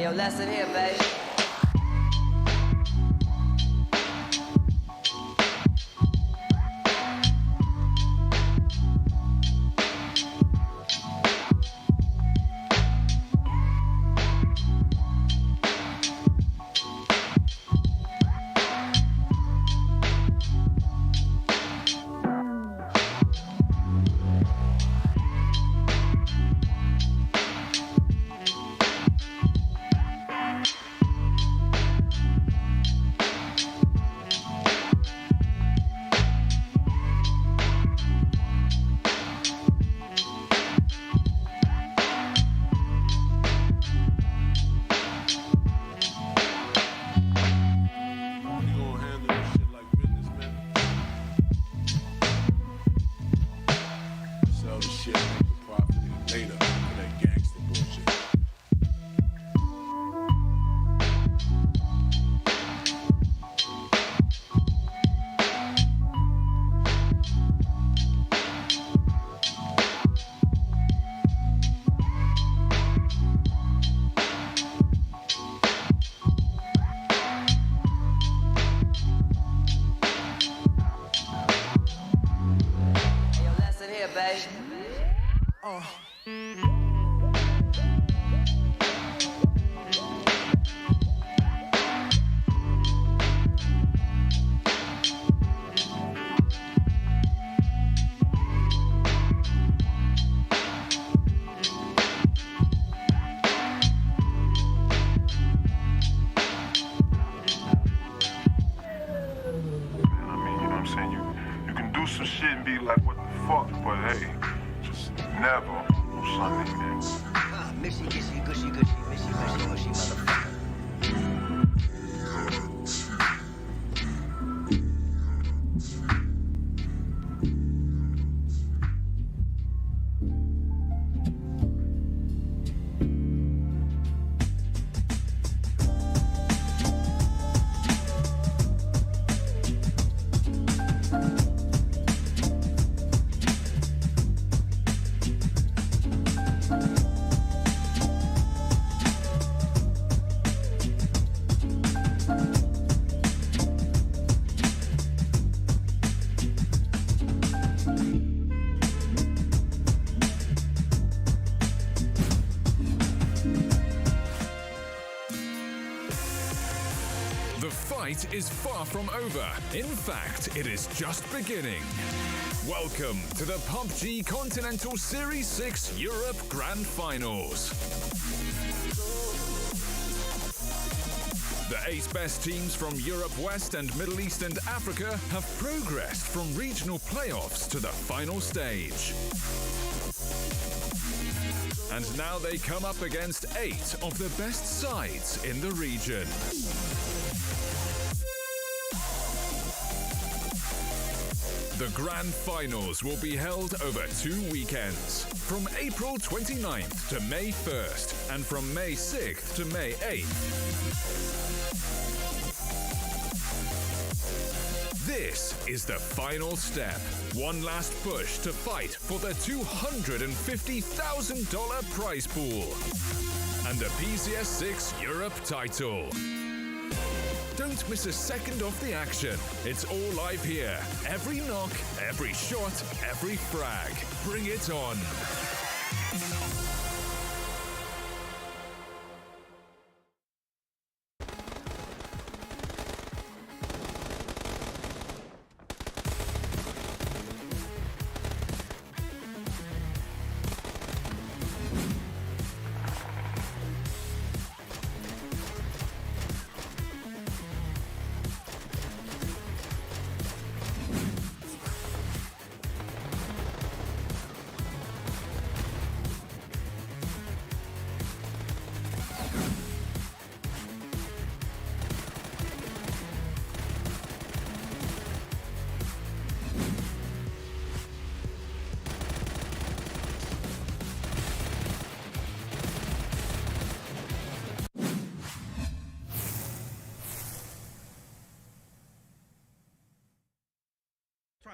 Hey, yo, lesson here, baby. Is far from over. In fact, it is just beginning. Welcome to the PUBG Continental Series 6 Europe Grand Finals. The 8 best teams from Europe West and Middle East and Africa have progressed from regional playoffs to the final stage. And now they come up against 8 of the best sides in the region. The Grand Finals will be held over 2 weekends, from April 29th to May 1st, and from May 6th to May 8th. This is the final step. One last push to fight for the $250,000 prize pool and the PCS6 Europe title. Don't miss a second of the action. It's all live here. Every knock, every shot, every frag. Bring it on.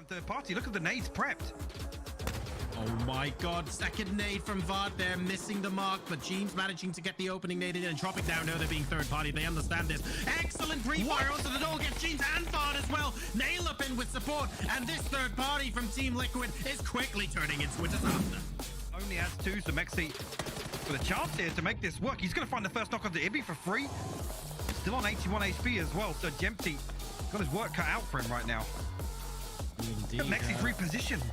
Third party, look at the nades prepped. Oh my god, second nade from Vard there, missing the mark, but Jeems managing to get the opening nade in. Entropiq now know they're being third party, they understand this. Excellent pre-fire onto the door, gets Jeems and Vard as well. Nail up in with support, and this third party from Team Liquid is quickly turning into a disaster. Only has two, so Mexi with a chance here to make this work. He's going to find the first knock onto Ibby for free. Still on 81 HP as well, so Jempty got his work cut out for him right now. Indeed. Mexi's repositioned.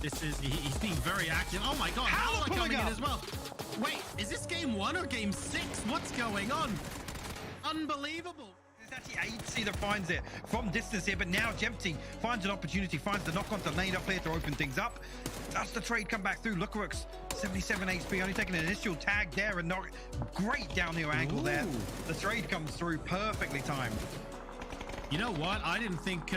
He's being very active. Oh my god, HOWL coming in as well. Wait, is this game 1 or game 6? What's going on? Unbelievable. It's actually ENCE that finds it from distance here, but now Jempty finds an opportunity, finds the knock onto Nade up here to open things up. That's the trade come back through. Lukaruk's 77 HP, only taking an initial tag there and not great downhill angle there. The trade comes through perfectly timed. You know what? I didn't think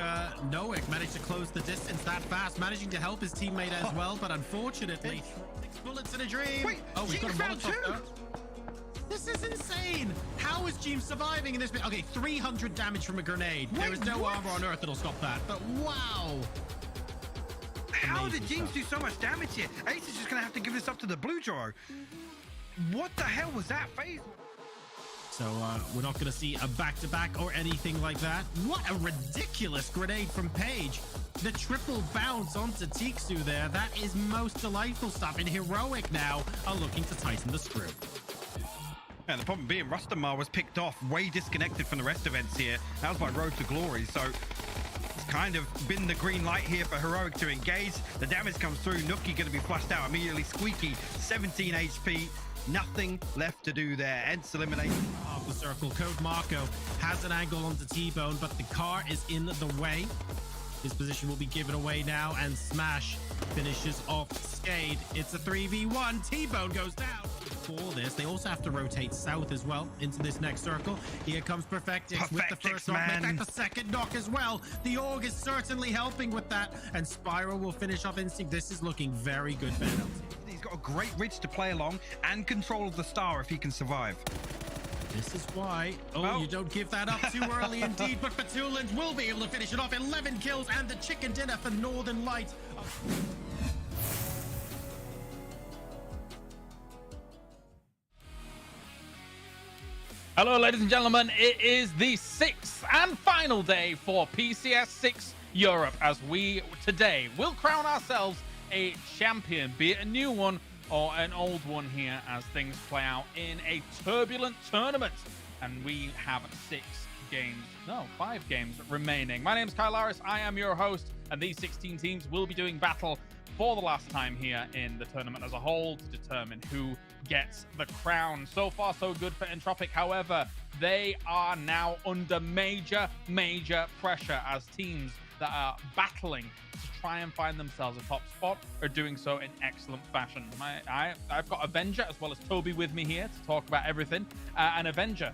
Noik managed to close the distance that fast, managing to help his teammate as well, but unfortunately, 6 bullets in a dream. Wait, oh, we've got a Molotov too. there. This is insane. How is Jeems surviving in this bit? Okay, 300 damage from a grenade. There is no armor on Earth that'll stop that, but wow. How did Jeems do so much damage here? Ace is just going to have to give this up to the blue Joro. What the hell was that phase? So we're not going to see a back-to-back or anything like that. What a ridiculous grenade from Page. The triple bounce onto Tiksu there. That is most delightful stuff. And Heroic now are looking to tighten the screw. And the problem being Rustamar was picked off, way disconnected from the rest of ENCE here. That was by Road to Glory. So it's kind of been the green light here for Heroic to engage. The damage comes through. Nookie going to be flushed out immediately. Squeaky, 17 HP. Nothing left to do there. ENCE eliminated. Off the circle. Code Marco has an angle onto T-Bone, but the car is in the way. His position will be given away now, and Smash finishes off SKADE. It's a 3v1. T-Bone goes down. For this, they also have to rotate south as well into this next circle. Here comes Perfectix with the first knock. Make that the second knock as well. The Org is certainly helping with that, and Spyro will finish off Instinct. This is looking very good for NLT. He's got a great ridge to play along and control of the star if he can survive. This is why. Oh, you don't give that up too early indeed, but Batulins will be able to finish it off. 11 kills and the chicken dinner for Northern Light. Hello, ladies and gentlemen. It is the 6th and final day for PCS6 Europe, as we today will crown ourselves a champion, be it a new one or an old one here, as things play out in a turbulent tournament. And we have 5 games remaining. My name is Kylaris. I am your host, and these 16 teams will be doing battle for the last time here in the tournament as a whole to determine who gets the crown. So far, so good for Entropic. However, they are now under major pressure as teams that are battling to try and find themselves a top spot are doing so in excellent fashion. I've got Avenger as well as Toby with me here to talk about everything. And Avenger,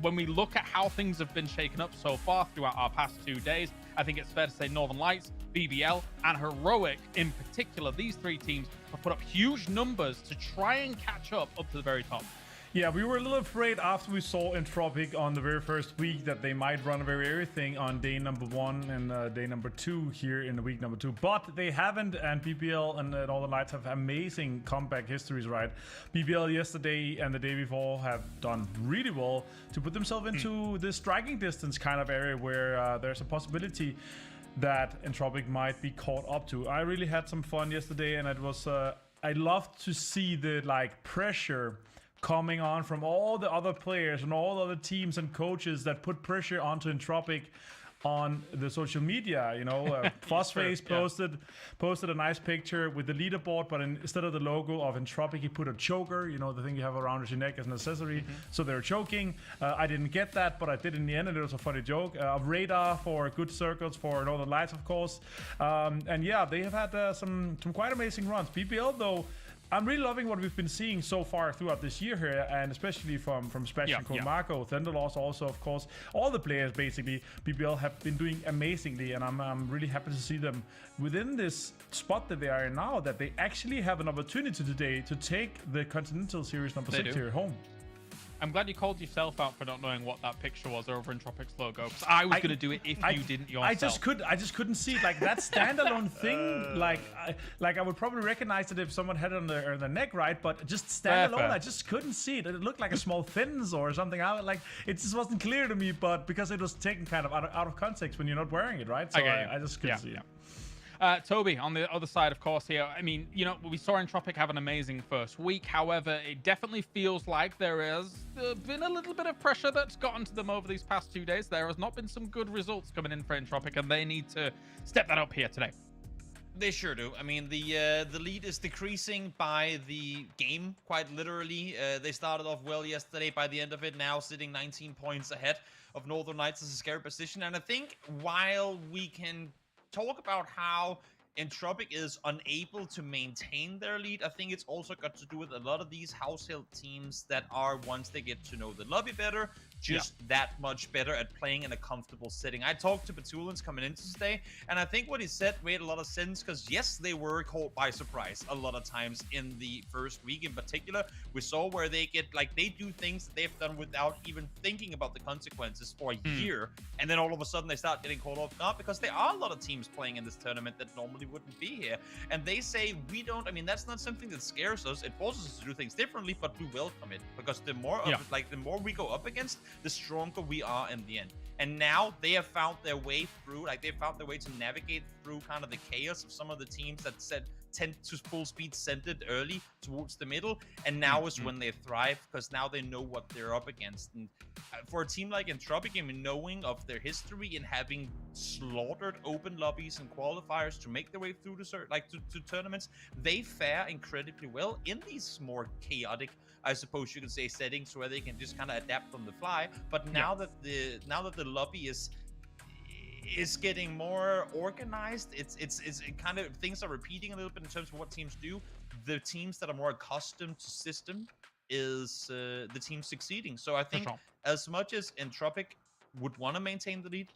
when we look at how things have been shaken up so far throughout our past 2 days, I think it's fair to say Northern Lights, BBL, and Heroic in particular, these 3 teams have put up huge numbers to try and catch up to the very top. Yeah, we were a little afraid after we saw Entropic on the very first week that they might run away with everything on day number 1 and day number 2 here in the week number 2. But they haven't, and BBL and Northern Lights have amazing comeback histories, right? BBL yesterday and the day before have done really well to put themselves into this striking distance kind of area where there's a possibility that Entropic might be caught up to. I really had some fun yesterday, and it was I loved to see the pressure coming on from all the other players and all the other teams and coaches that put pressure onto Entropic on the social media. You know, FAZE posted a nice picture with the leaderboard, but instead of the logo of Entropic, he put a choker, you know, the thing you have around your neck as an accessory. So they're choking. I didn't get that, but I did in the end, and it was a funny joke. Radar for good circles for Northern Lights, of course. And yeah, they have had some quite amazing runs. BBL, though, I'm really loving what we've been seeing so far throughout this year here, and especially from Smash and Code Marco, Thunderloss also, of course. All the players, basically, BBL have been doing amazingly, and I'm really happy to see them within this spot that they are in now, that they actually have an opportunity today to take the Continental Series number 6 here home. I'm glad you called yourself out for not knowing what that picture was over Entropic's logo. Because I was gonna do it if you didn't yourself. I just couldn't see it. Like that standalone thing. Like I would probably recognize it if someone had it on their neck, right? But just standalone, Fair. I just couldn't see it. It looked like a small fins or something. It just wasn't clear to me. But because it was taken kind of out of context when you're not wearing it, right? So I just couldn't see it. Toby, on the other side, of course, here, I mean, you know, we saw Entropic have an amazing first week. However, it definitely feels like there has been a little bit of pressure that's gotten to them over these past 2 days. There has not been some good results coming in for Entropic, and they need to step that up here today. They sure do. I mean, the lead is decreasing by the game, quite literally. They started off well yesterday. By the end of it, now sitting 19 points ahead of Northern Knights as a scary position. And I think while we can talk about how Entropic is unable to maintain their lead, I think it's also got to do with a lot of these household teams that are, once they get to know the lobby better, just that much better at playing in a comfortable setting. I talked to Batulans coming into today, and I think what he said made a lot of sense, because yes, they were caught by surprise a lot of times in the first week. In particular, we saw where they get, like, they do things that they've done without even thinking about the consequences for a year, and then all of a sudden they start getting caught off guard, because there are a lot of teams playing in this tournament that normally wouldn't be here, and they say, we don't, I mean, that's not something that scares us. It forces us to do things differently, but we welcome it, because the more of it, like, the more we go up against, the stronger we are in the end. And now they have found their way through, like, they found their way to navigate through kind of the chaos of some of the teams that tend to full speed send it early towards the middle, and now is when they thrive, because now they know what they're up against. And for a team like Entropic, I mean, knowing of their history and having slaughtered open lobbies and qualifiers to make their way through to tournaments, they fare incredibly well in these more chaotic, I suppose you could say, settings where they can just kind of adapt on the fly. But now that the lobby is getting more organized, it's kind of, things are repeating a little bit in terms of what teams do. The teams that are more accustomed to system is the team succeeding. So I think as much as Entropic would want to maintain the lead,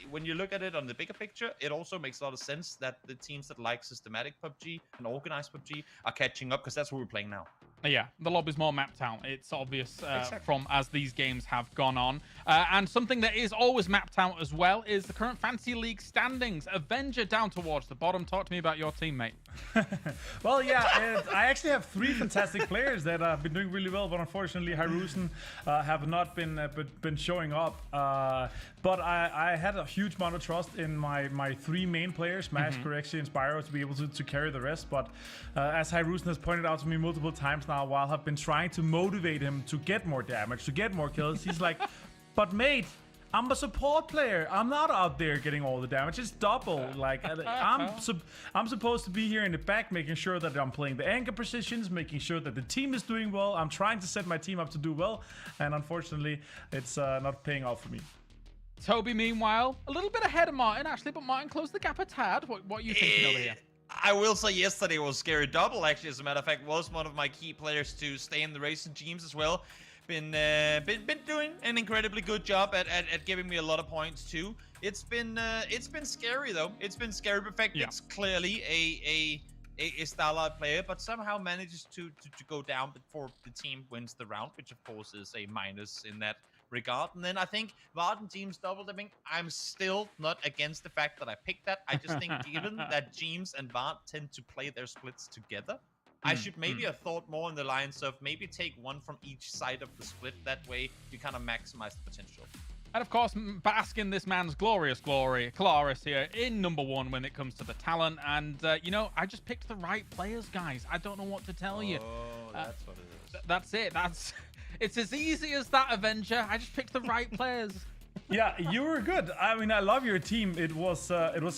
when you look at it on the bigger picture, it also makes a lot of sense that the teams that like systematic PUBG and organized PUBG are catching up, because that's what we're playing now. Yeah, the lobby's more mapped out. It's obvious from as these games have gone on. And something that is always mapped out as well is the current Fantasy League standings. Avenger down towards the bottom. Talk to me about your teammate. Well, yeah, I actually have 3 fantastic players that have been doing really well, but unfortunately, Hirusen have not been showing up. But I had a huge amount of trust in my 3 main players, Smash, Correction, and Spyro, to be able to carry the rest. But as Hirusen has pointed out to me multiple times now, while I've been trying to motivate him to get more damage, to get more kills, he's like, but mate, I'm a support player. I'm not out there getting all the damage. It's double. Like, I'm supposed to be here in the back, making sure that I'm playing the anchor positions, making sure that the team is doing well. I'm trying to set my team up to do well, and unfortunately, it's not paying off for me. Toby, meanwhile, a little bit ahead of Martin, actually, but Martin closed the gap a tad. What are you thinking over here? I will say yesterday was scary double, actually, as a matter of fact, was one of my key players to stay in the race, and James as well. Been doing an incredibly good job at giving me a lot of points too. It's been scary though. It's been scary. In fact, it's clearly a Starlight player, but somehow manages to go down before the team wins the round, which of course is a minus in that regard. And then I think Varden team's double dipping. I'm still not against the fact that I picked that. I just think given that James and Vard tend to play their splits together, I should maybe have thought more in the lines of maybe take one from each side of the split. That way you kind of maximize the potential. And of course, bask in this man's glorious glory, Kalaris here in #1 when it comes to the talent. And, you know, I just picked the right players, guys. I don't know what to tell you. Oh, that's what it is. That's it. It's as easy as that, Avenger. I just picked the right players. Yeah, you were good. I mean, I love your team. It was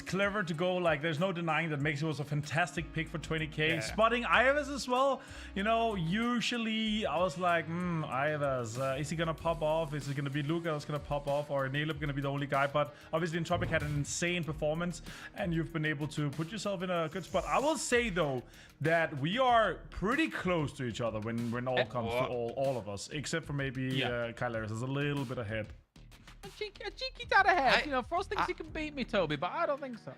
clever to go, like, there's no denying that Mexi was a fantastic pick for 20k. Yeah. Spotting Ivers as well. You know, usually I was like, Ivers, is he gonna pop off? Is it gonna be Luca that's gonna pop off, or Naleb gonna be the only guy? But obviously Entropic had an insane performance, and you've been able to put yourself in a good spot. I will say though that we are pretty close to each other when all comes to all of us, except for maybe Kyleris is a little bit ahead. A cheeky tad ahead. You know, Frost thinks he can beat me, Toby, but I don't think so.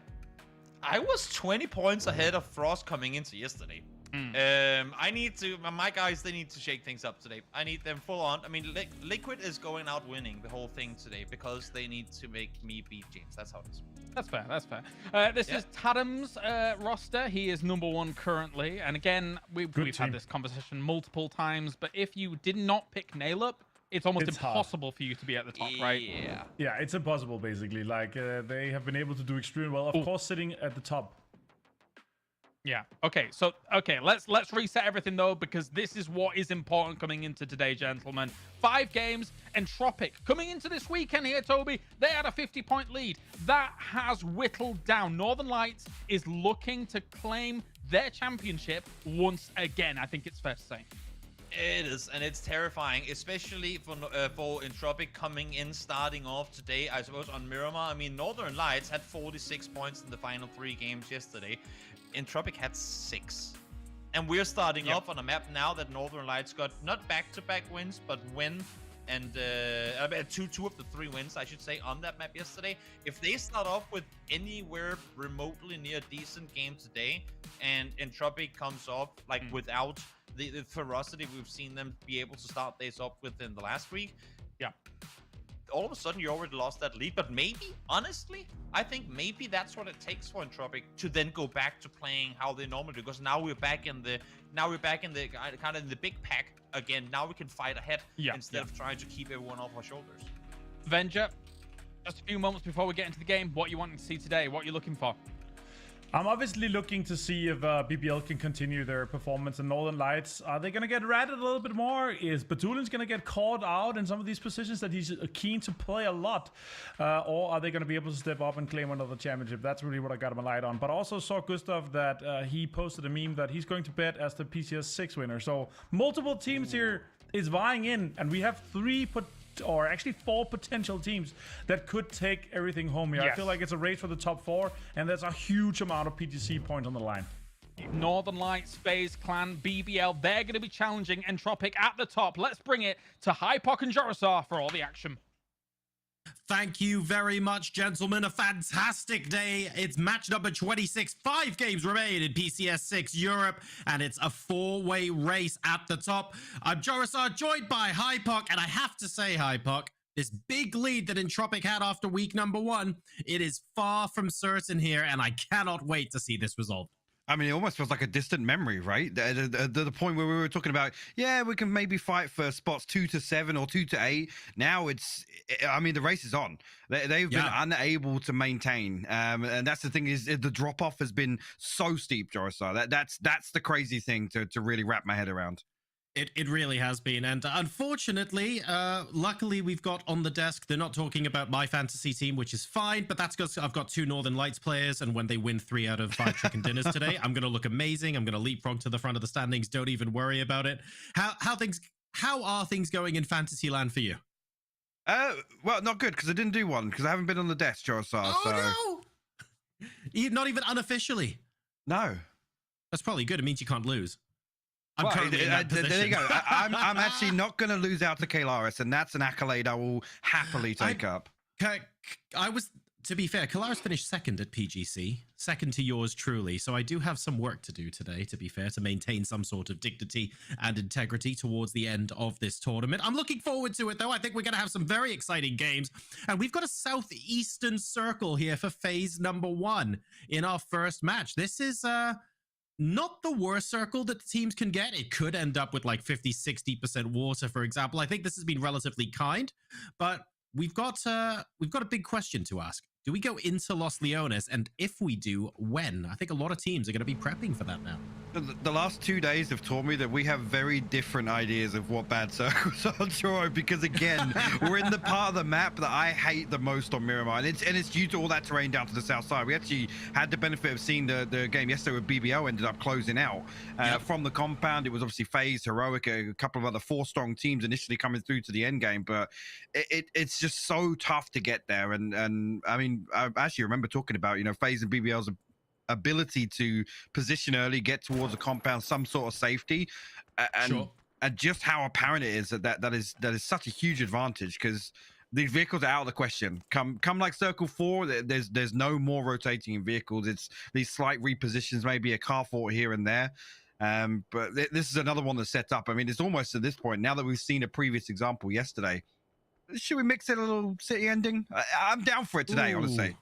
I was 20 points ahead of Frost coming into yesterday. I need to, my guys, they need to shake things up today. I need them full on. I mean, Liquid is going out winning the whole thing today because they need to make me beat James. That's how it is. That's fair. That's fair. This is Tadam's roster. He is #1 currently. And again, we've had this conversation multiple times. But if you did not pick Nail Up, it's almost impossible for you to be at the top, right? Yeah, it's impossible, basically. Like, they have been able to do extremely well. Of course, sitting at the top. Yeah. Okay. So, let's reset everything though, because this is what is important coming into today, gentlemen. 5 games. Entropiq coming into this weekend here, Toby. They had a 50-point lead. That has whittled down. Northern Lights is looking to claim their championship once again. I think it's fair to say. It is, and it's terrifying, especially for Entropiq coming in, starting off today, I suppose, on Miramar. I mean, Northern Lights had 46 points in the final 3 games yesterday. Entropiq had 6. And we're starting off on a map now that Northern Lights got not back-to-back wins, but win and two of the 3 wins, I should say, on that map yesterday. If they start off with anywhere remotely near a decent game today, and Entropiq comes off like without the ferocity we've seen them be able to start this off within the last week, all of a sudden you already lost that lead. But maybe, honestly, I think maybe that's what it takes for Entropiq to then go back to playing how they normally do, because now we're back in the kind of in the big pack again. Now we can fight ahead instead of trying to keep everyone off our shoulders. Venger, just a few moments before we get into the game, what you want to see today, what you're looking for? I'm obviously looking to see if BBL can continue their performance in Northern Lights. Are they going to get ratted a little bit more? Is Batulin's going to get caught out in some of these positions that he's keen to play a lot? Or are they going to be able to step up and claim another championship? That's really what I got my light on. But I also saw Gustav that he posted a meme that he's going to bet as the PCS6 winner. So multiple teams here is vying in, and we have 4 potential teams that could take everything home here. I feel like it's a race for the top 4, and there's a huge amount of PGC points on the line. Northern Lights, FAZE, Clan, BBL, they're going to be challenging Entropiq at the top. Let's bring it to Hypoc and Jorasar for all the action. Thank you very much, gentlemen. A fantastic day. It's match number 26. 5 games remain in PCS6 Europe, and it's a 4-way race at the top. I'm Jorasar, joined by Hypoc, and I have to say, Hypoc, this big lead that Entropiq had after week number 1, it is far from certain here, and I cannot wait to see this resolved. I mean, it almost feels like a distant memory, right? The point where we were talking about, we can maybe fight for spots 2 to 7 or 2 to 8. Now I mean, the race is on. They've been unable to maintain. And that's the thing, is the drop off has been so steep, Jorasar. That's the crazy thing to really wrap my head around. It really has been, and unfortunately, luckily we've got on the desk, they're not talking about my fantasy team, which is fine, but that's because I've got 2 Northern Lights players, and when they win 3 out of 5 chicken dinners today, I'm going to look amazing. I'm going to leapfrog to the front of the standings. Don't even worry about it. How are things going in fantasy land for you? Well, not good, because I didn't do one, because I haven't been on the desk, Jorasar. Oh, no! Not even unofficially? No. That's probably good. It means you can't lose. I'm well, currently in that position. There you go. I'm actually not going to lose out to Kalaris, and that's an accolade I will happily take up. I was, to be fair, Kalaris finished 2nd at PGC, 2nd to yours truly, so I do have some work to do today, to be fair, to maintain some sort of dignity and integrity towards the end of this tournament. I'm looking forward to it, though. I think we're going to have some very exciting games, and we've got a southeastern circle here for phase number 1 in our first match. This is not the worst circle that the teams can get. It could end up with like 50-60% water, for example. I think this has been relatively kind, but we've got a big question to ask. Do we go into Los Leones? And if we do, when? I think a lot of teams are going to be prepping for that now. The last 2 days have taught me that we have very different ideas of what bad circles are, Joro, because again, we're in the part of the map that I hate the most on Miramar, and it's due to all that terrain down to the south side. We actually had the benefit of seeing the game yesterday with BBO ended up closing out. From the compound, it was obviously FAZE, Heroic, a couple of other 4-strong teams initially coming through to the end game, but it's just so tough to get there. And I mean, I actually remember talking about, FAZE and BBL's ability to position early, get towards a compound, some sort of safety, and just how apparent it is that is such a huge advantage, because these vehicles are out of the question. Come like circle 4, there's no more rotating in vehicles. It's these slight repositions, maybe a car fort here and there. But this is another one that's set up. I mean, it's almost at this point, now that we've seen a previous example yesterday, should we mix in a little city ending? I'm down for it today, honestly.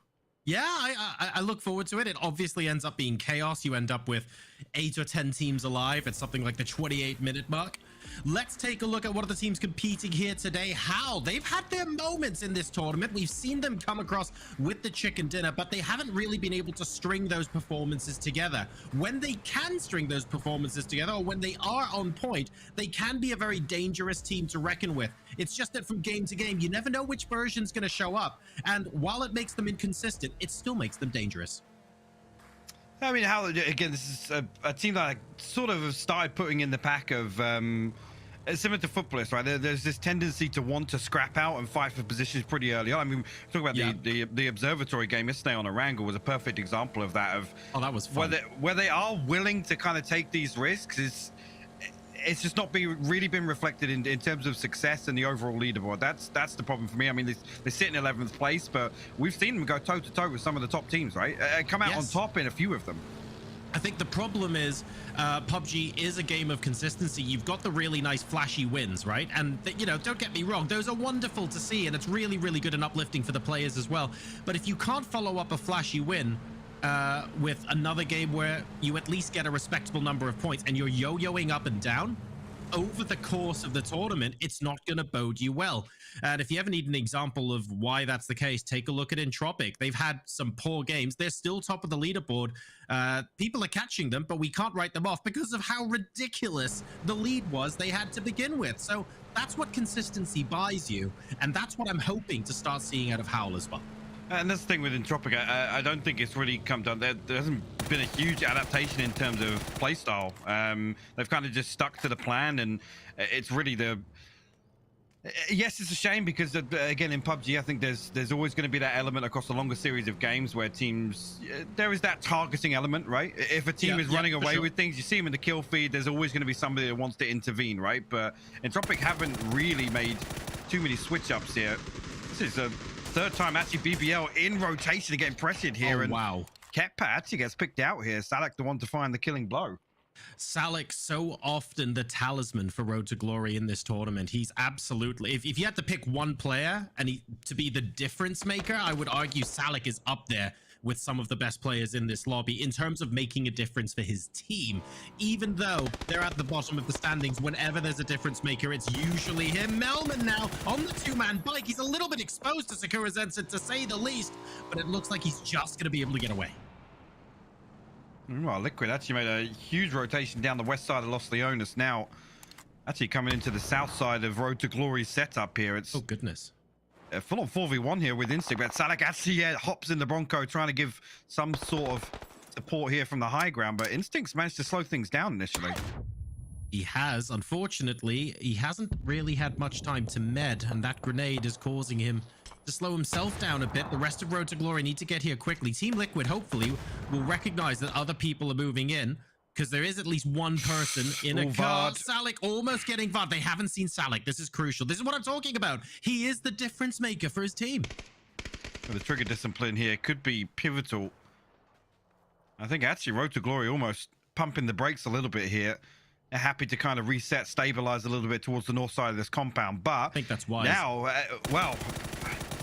Yeah, I look forward to it. It obviously ends up being chaos. You end up with 8 or 10 teams alive at something like the 28-minute mark. Let's take a look at one of the teams competing here today. HOWL, they've had their moments in this tournament. We've seen them come across with the chicken dinner, but they haven't really been able to string those performances together. When they can string those performances together, or when they are on point, they can be a very dangerous team to reckon with. It's just that from game to game, you never know which version's going to show up. And while it makes them inconsistent, it still makes them dangerous. I mean, HOWL, again, this is a team that I sort of have started putting in the pack of, similar to Futbolist, right? There's this tendency to want to scrap out and fight for positions pretty early on. I mean, talk about the observatory game yesterday on Erangel was a perfect example of that. That was fun. Where they are willing to kind of take these risks. It's just not really been reflected in terms of success and the overall leaderboard. That's the problem for me. I mean, they sit in 11th place, but we've seen them go toe to toe with some of the top teams, right? Come out on top in a few of them. I think the problem is PUBG is a game of consistency. You've got the really nice flashy wins, right? And you know, don't get me wrong, those are wonderful to see, and it's really, really good and uplifting for the players as well. But if you can't follow up a flashy win with another game where you at least get a respectable number of points and you're yo-yoing up and down over the course of the tournament, it's not going to bode you well. And if you ever need an example of why that's the case, take a look at Entropiq. They've had some poor games. They're still top of the leaderboard. People are catching them, but we can't write them off because of how ridiculous the lead was they had to begin with. So that's what consistency buys you, and that's what I'm hoping to start seeing out of HOWL as well. And that's the thing with Entropiq, I don't think it's really come down. There hasn't been a huge adaptation in terms of playstyle. They've kind of just stuck to the plan, and it's really yes, it's a shame because again in PUBG, I think there's always going to be that element across a longer series of games where teams there is that targeting element, right? If a team is running away with things, you see them in the kill feed. There's always going to be somebody that wants to intervene, right? But Entropiq haven't really made too many switch ups here. This is a third time actually BBL in rotation and getting pressured here. And wow. Keppa actually gets picked out here. Salak the one to find the killing blow. Salak, so often the talisman for Road to Glory in this tournament. He's absolutely, if you had to pick one player and to be the difference maker, I would argue Salak is up there with some of the best players in this lobby in terms of making a difference for his team. Even though they're at the bottom of the standings, whenever there's a difference maker, it's usually him. Melman now on the two-man bike. He's a little bit exposed to Sakura Zensen, to say the least, but it looks like he's just going to be able to get away. Well, Liquid actually made a huge rotation down the west side of Los Leones. Now, actually coming into the south side of Road to Glory setup here. It's oh goodness. Full on 4v1 here with Instinct, but Salak actually hops in the Bronco trying to give some sort of support here from the high ground, but Instinct's managed to slow things down initially. He has. Unfortunately, he hasn't really had much time to med, and that grenade is causing him to slow himself down a bit. The rest of Road to Glory need to get here quickly. Team Liquid, hopefully, will recognize that other people are moving in, because there is at least one person in a car. Salak almost getting VAR'd. They haven't seen Salak. This is crucial. This is what I'm talking about. He is the difference maker for his team. So the trigger discipline here could be pivotal. I think actually Road to Glory almost pumping the brakes a little bit here. They're happy to kind of reset, stabilize a little bit towards the north side of this compound. But I think that's wise. Now, well,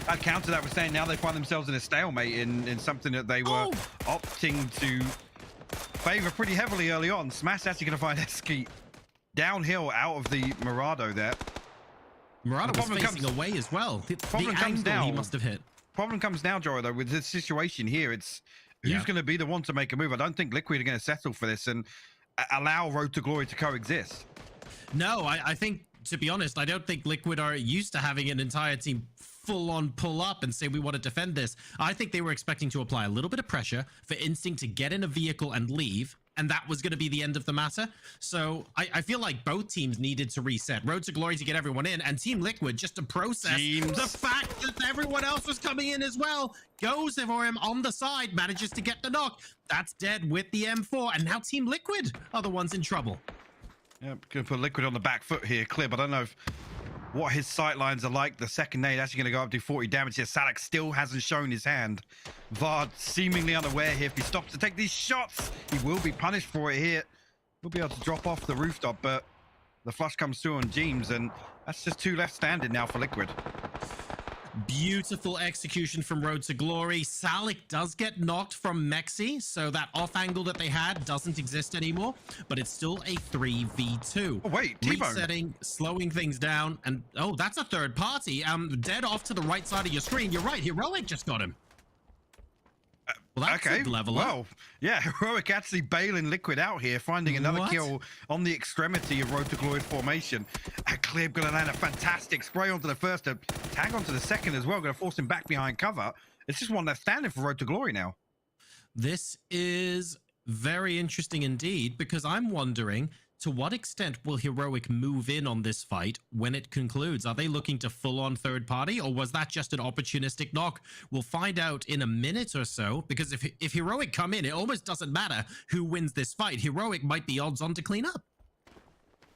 I'd counter that with saying now they find themselves in a stalemate in something that they were opting to favor pretty heavily early on. Smash actually going to find Eski downhill out of the Murado there. Murado was facing away as well. The comes down. He must have hit. Problem comes now, Joro, though, with this situation here. It's who's going to be the one to make a move. I don't think Liquid are going to settle for this and allow Road to Glory to coexist. No, I think, to be honest, I don't think Liquid are used to having an entire team full-on pull up and say we want to defend this. I think they were expecting to apply a little bit of pressure for Instinct to get in a vehicle and leave, and that was going to be the end of the matter. So I feel like both teams needed to reset. Road to Glory to get everyone in, and Team Liquid just to process the fact that everyone else was coming in as well. Goes for him on the side, manages to get the knock. That's dead with the M4, and now Team Liquid are the ones in trouble. Yeah, going to put Liquid on the back foot here. Clib, I don't know what his sight lines are like. The second nade actually going to go up to 40 damage here. Salak still hasn't shown his hand. Vard seemingly unaware here. If he stops to take these shots, he will be punished for it here. We'll be able to drop off the rooftop, but the flush comes through on James, and that's just 2 left standing now for Liquid. Beautiful execution from Road to Glory. Salik does get knocked from Mexi, so that off angle that they had doesn't exist anymore, but it's still a 3v2. Oh, wait, T-Bone. Resetting, slowing things down, and oh, that's a third party. Dead off to the right side of your screen. You're right, Heroic just got him. Well, that's okay, a level well, up. yeah, Heroic actually bailing Liquid out here, finding another What? kill on the extremity of Road to Glory formation. And Clib gonna land a fantastic spray onto the first, to tag onto the second as well, gonna force him back behind cover. It's just one left standing for Road to Glory now. This is very interesting indeed, because I'm wondering, to what extent will Heroic move in on this fight when it concludes? Are they looking to full-on third party, or was that just an opportunistic knock? We'll find out in a minute or so, because if Heroic come in, it almost doesn't matter who wins this fight. Heroic might be odds on to clean up.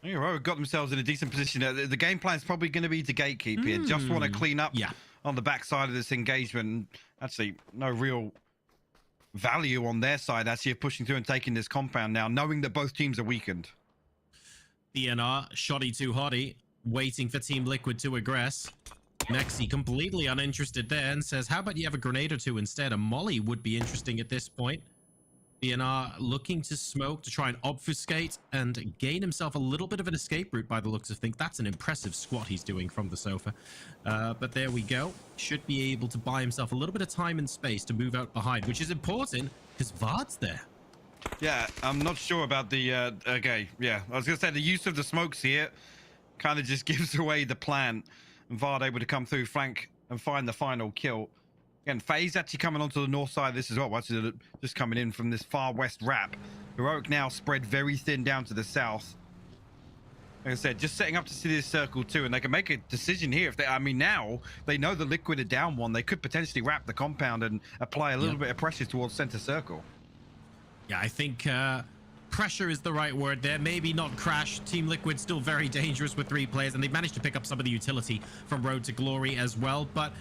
Heroic got themselves in a decent position. The game plan is probably going to be to gatekeep here. Just want to clean up on the backside of this engagement. Actually, no real value on their side, actually, of pushing through and taking this compound now, knowing that both teams are weakened. BNR, shoddy too hotty, waiting for Team Liquid to aggress. Mexi completely uninterested there and says, how about you have a grenade or two instead? A molly would be interesting at this point. BNR looking to smoke to try and obfuscate and gain himself a little bit of an escape route by the looks of things. That's an impressive squat he's doing from the sofa. But there we go. Should be able to buy himself a little bit of time and space to move out behind, which is important because Vard's there. Yeah, I'm not sure about the, okay, yeah. I was going to say the use of the smokes here kind of just gives away the plan. And Vard able to come through flank and find the final kill. Again, FAZE actually coming onto the north side of this as well. Actually, just coming in from this far west wrap. Heroic now spread very thin down to the south. Like I said, just setting up to see this circle too, and they can make a decision here. If they, I mean, now they know the Liquid are down one. They could potentially wrap the compound and apply a little bit of pressure towards center circle. Yeah, I think pressure is the right word there. Maybe not crash. Team Liquid still very dangerous with 3 players, and they've managed to pick up some of the utility from Road to Glory as well. But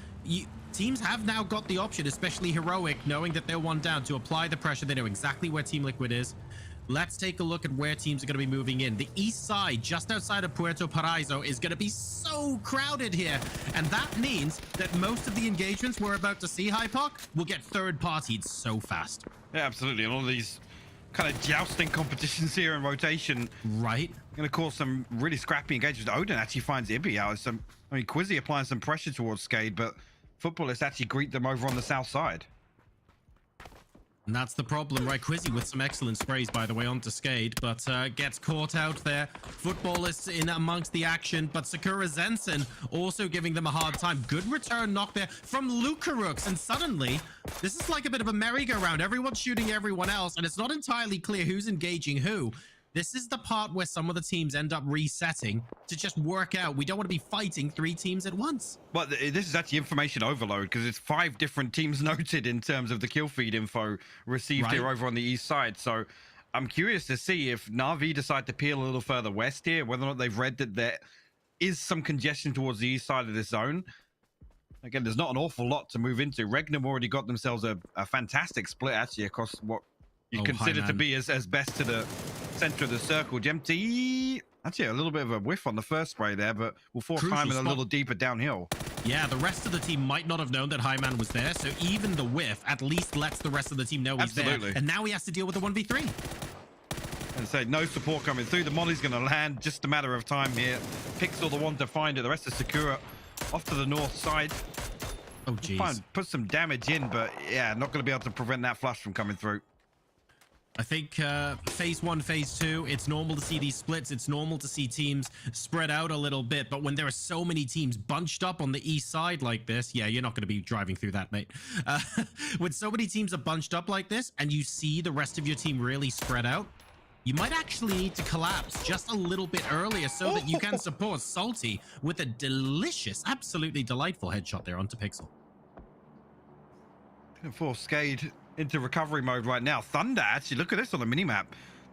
teams have now got the option, especially Heroic, knowing that they're 1 down, to apply the pressure. They know exactly where Team Liquid is. Let's take a look at where teams are going to be moving in. The east side, just outside of Puerto Paraiso, is going to be so crowded here. And that means that most of the engagements we're about to see, Hypoc, will get third-partied so fast. Yeah, absolutely. And all these kind of jousting competitions here in rotation. Right. Going to cause some really scrappy engagements. Odin actually finds Ibby out. I mean, Quizzy applying some pressure towards SKADE, but Futbolist actually greet them over on the south side. And that's the problem, right? Quizzy with some excellent sprays, by the way, onto SKADE, but gets caught out there. Futbolists in amongst the action, but Sakura Zensen also giving them a hard time. Good return knock there from Lucarux, and suddenly, this is like a bit of a merry-go-round. Everyone's shooting everyone else, and it's not entirely clear who's engaging who. This is the part where some of the teams end up resetting to just work out. We don't want to be fighting 3 teams at once. But this is actually information overload, because it's 5 different teams noted in terms of the kill feed info received here over on the east side. So I'm curious to see if Navi decide to peel a little further west here, whether or not they've read that there is some congestion towards the east side of this zone. Again, there's not an awful lot to move into. REGNUM already got themselves a fantastic split, actually, across what you consider to be as best to the center of the circle. GMT, actually a little bit of a whiff on the first spray there, but will force Hyman a little deeper downhill. Yeah, the rest of the team might not have known that Hyman was there, so even the whiff at least lets the rest of the team know he's there. And now he has to deal with the 1v3. And say no support coming through. The molly's going to land, just a matter of time here. Pixel the one to find it. The rest of Sakura off to the north side. Oh, geez. Put some damage in, but yeah, not going to be able to prevent that flush from coming through. I think phase 1, phase 2, it's normal to see these splits. It's normal to see teams spread out a little bit. But when there are so many teams bunched up on the east side like this, yeah, you're not going to be driving through that, mate. When so many teams are bunched up like this and you see the rest of your team really spread out, you might actually need to collapse just a little bit earlier so that you can support Salty with a delicious, absolutely delightful headshot there onto Pixel. Gonna force SKADE into recovery mode right now. Thunder, actually, look at this on the minimap.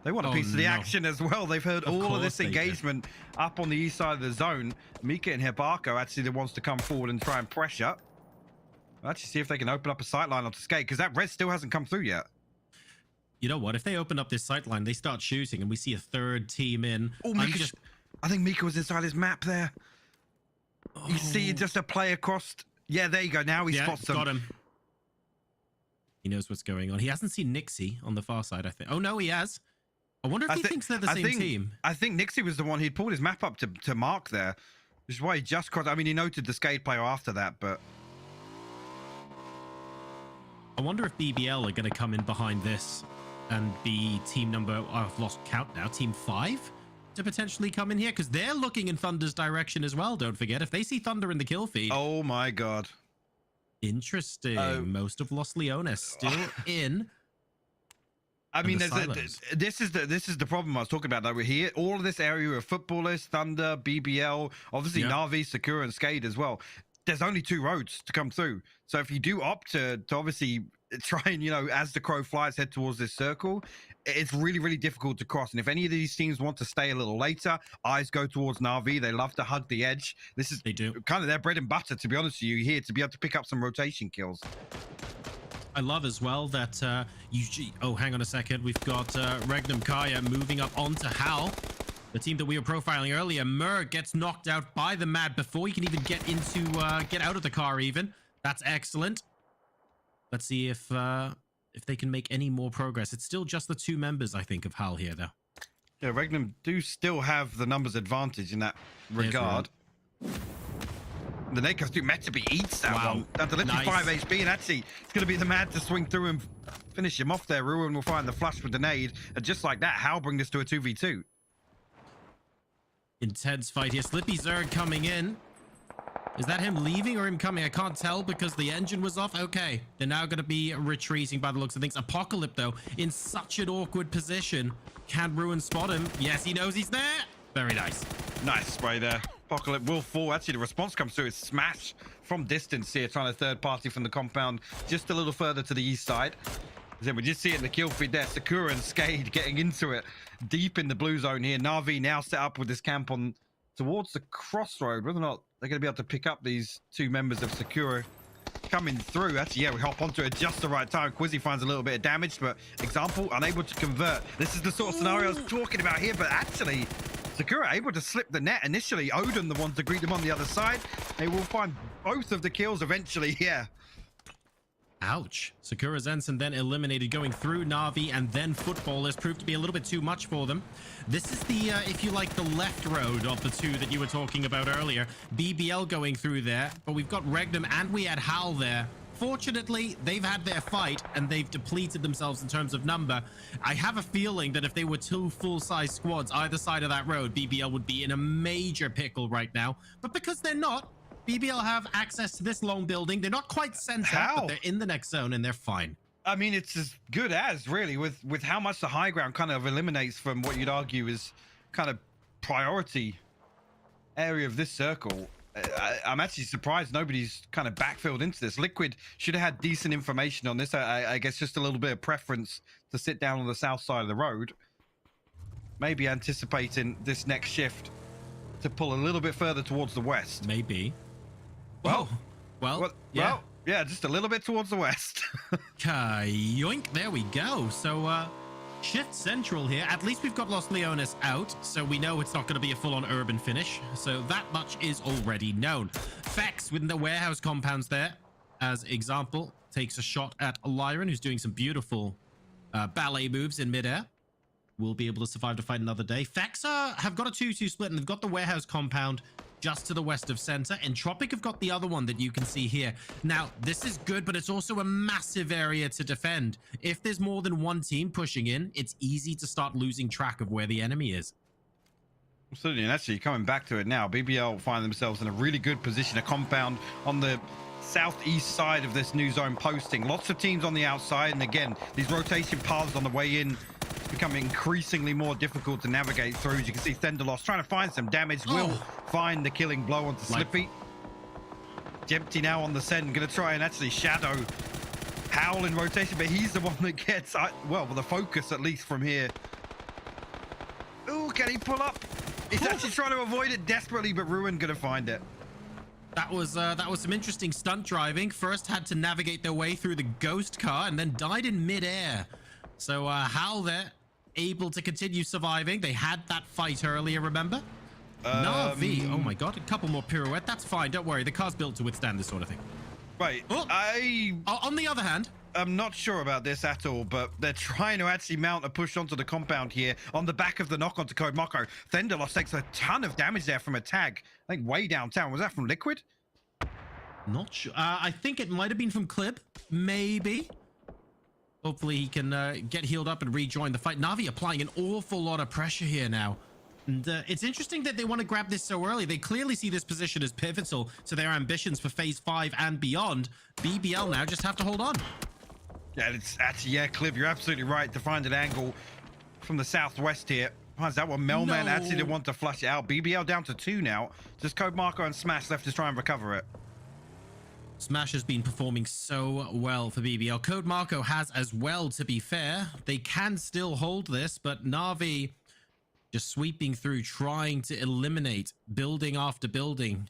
They want a piece of the action as well. They've heard all of this engagement up on the east side of the zone. Mika and Hibako actually the wants to come forward and try and pressure. Let's actually see if they can open up a sight line onto SKADE, because that res still hasn't come through yet. You know what? If they open up this sight line, they start shooting, and we see a third team in. Oh, I think Mika was inside his map there. You see just a play across. Yeah, there you go. Now he spots them. Got him. He knows what's going on. He hasn't seen Nixie on the far side, I think. Oh, no, he has. I wonder if he thinks they're the same team. I think Nixie was the one he'd pulled his map up to mark there. Which is why he just crossed. I mean, he noted the SKADE player after that, but... I wonder if BBL are going to come in behind this and be team number... I've lost count now. Team 5 to potentially come in here, because they're looking in Thunder's direction as well, don't forget. If they see Thunder in the kill feed... Oh, my God. Interesting. Most of Los Leones still in. I mean, this is the problem I was talking about. Though we're here, all of this area of Futbolist, Thunder, BBL, obviously Navi, Sakura, and SKADE as well. There's only 2 roads to come through. So if you do opt to obviously try and, you know, as the crow flies, head towards this circle, it's really, really difficult to cross. And if any of these teams want to stay a little later, eyes go towards Navi. They love to hug the edge. This is kind of their bread and butter, to be honest with you, here to be able to pick up some rotation kills. I love as well that oh, hang on a second. We've got REGNUM CARYA moving up onto HOWL, the team that we were profiling earlier. Mur gets knocked out by the MAD before he can even get into get out of the car even. That's excellent. Let's see if they can make any more progress. It's still just the 2 members, I think, of HOWL here, though. Yeah, REGNUM do still have the numbers advantage in that regard. The Nakos do Metabe eats that one. Down to literally 5 HP, and actually it's going to be the MAD to swing through and finish him off there. Ruin will find the flush with the nade, and just like that, HOWL bring this to a 2v2. Intense fight here. Slippy Zerg coming in. Is that him leaving or him coming? I can't tell because the engine was off. Okay, they're now going to be retreating by the looks of things. Apocalypse, though, in such an awkward position. Can Ruin spot him? Yes, he knows he's there. Very nice. Nice spray there. Apocalypse will fall. Actually, the response comes through. It's Smash from distance here, trying to third party from the compound just a little further to the east side. Then we just see it in the kill feed there. Sakura and SKADE getting into it deep in the blue zone here. Navi now set up with this camp on towards the crossroad. Whether or not they're going to be able to pick up these 2 members of Sakura coming through. Actually, yeah, we hop onto it just the right time. Quizzy finds a little bit of damage, but example, unable to convert. This is the sort of scenario I was talking about here, but actually Sakura able to slip the net initially. Odin the one to greet them on the other side. They will find both of the kills eventually. Ouch. Sakura Zensen then eliminated, going through Navi, and then Futbolist proved to be a little bit too much for them. This is the, if you like, the left road of the 2 that you were talking about earlier. BBL going through there, but we've got REGNUM and we had HOWL there. Fortunately, they've had their fight and they've depleted themselves in terms of number. I have a feeling that if they were 2 full-size squads either side of that road, BBL would be in a major pickle right now. But because they're not, BBL have access to this long building. They're not quite sent out, but they're in the next zone and they're fine. I mean, it's as good as, really, with how much the high ground kind of eliminates from what you'd argue is kind of priority area of this circle. I'm actually surprised nobody's kind of backfilled into this. Liquid should have had decent information on this. I guess just a little bit of preference to sit down on the south side of the road. Maybe anticipating this next shift to pull a little bit further towards the west. Maybe. Well, yeah. Yeah, just a little bit towards the west. Yoink, there we go. So, shift central here. At least we've got Los Leones out, so we know it's not going to be a full-on urban finish. So that much is already known. Fex within the warehouse compounds there, as example, takes a shot at Lyron, who's doing some beautiful ballet moves in midair. Will be able to survive to fight another day. Fex have got a 2-2 split, and they've got the warehouse compound just to the west of center. Entropiq have got the other one that you can see here. Now, this is good, but it's also a massive area to defend. If there's more than 1 team pushing in, it's easy to start losing track of where the enemy is. Absolutely, and actually coming back to it now, BBL find themselves in a really good position, a compound on the southeast side of this new zone posting. Lots of teams on the outside, and again, these rotation paths on the way in becoming increasingly more difficult to navigate through. As you can see, Thendalos trying to find some damage, will find the killing blow onto Slippy. Jempty now on the send, going to try and actually shadow HOWL in rotation, but he's the one that gets, well, the focus at least from here. Oh, can he pull up? He's actually trying to avoid it desperately, but Ruin going to find it. That was some interesting stunt driving. First had to navigate their way through the ghost car and then died in midair. So HOWL there, able to continue surviving. They had that fight earlier, remember? Navi, oh my god, a couple more pirouette. That's fine, don't worry. The car's built to withstand this sort of thing. Right, On the other hand, I'm not sure about this at all, but they're trying to actually mount a push onto the compound here on the back of the knock onto Code Marco. Thendelos takes a ton of damage there from a tag. I think way downtown. Was that from Liquid? not sure. I think it might have been from Clip, maybe. Hopefully he can get healed up and rejoin the fight. Navi applying an awful lot of pressure here now. And it's interesting that they want to grab this so early. They clearly see this position as pivotal to their ambitions for Phase 5 and beyond. BBL now just have to hold on. Yeah, it's actually, yeah, Clip, you're absolutely right to find an angle from the southwest here. Finds that one. Melman actually didn't want to flush it out. BBL down to 2 now. Just Code Marco and Smash left to try and recover it. Smash has been performing so well for BBL. Code Marco has as well, to be fair. They can still hold this, but Navi just sweeping through, trying to eliminate building after building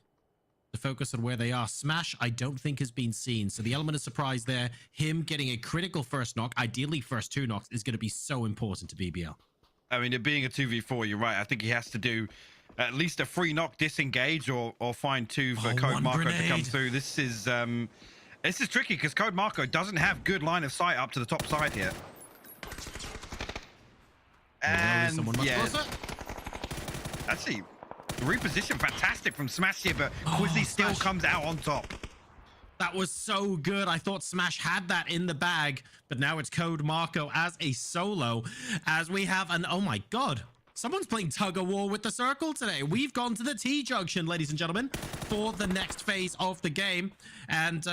to focus on where they are. Smash, I don't think has been seen. So the element of surprise there, him getting a critical first knock, ideally first 2 knocks, is going to be so important to BBL. I mean, it being a 2v4, you're right. I think he has to do at least a 3 knock disengage or find 2 for Code Marco to come through. This is tricky because Code Marco doesn't have good line of sight up to the top side here. And yeah, actually, the reposition fantastic from Smash here, but Quizzy still comes out on top. That was so good. I thought Smash had that in the bag, but now it's Code Marco as a solo, as we have an, oh my god, someone's playing tug of war with the circle today. We've gone to the T-junction, ladies and gentlemen, for the next phase of the game. And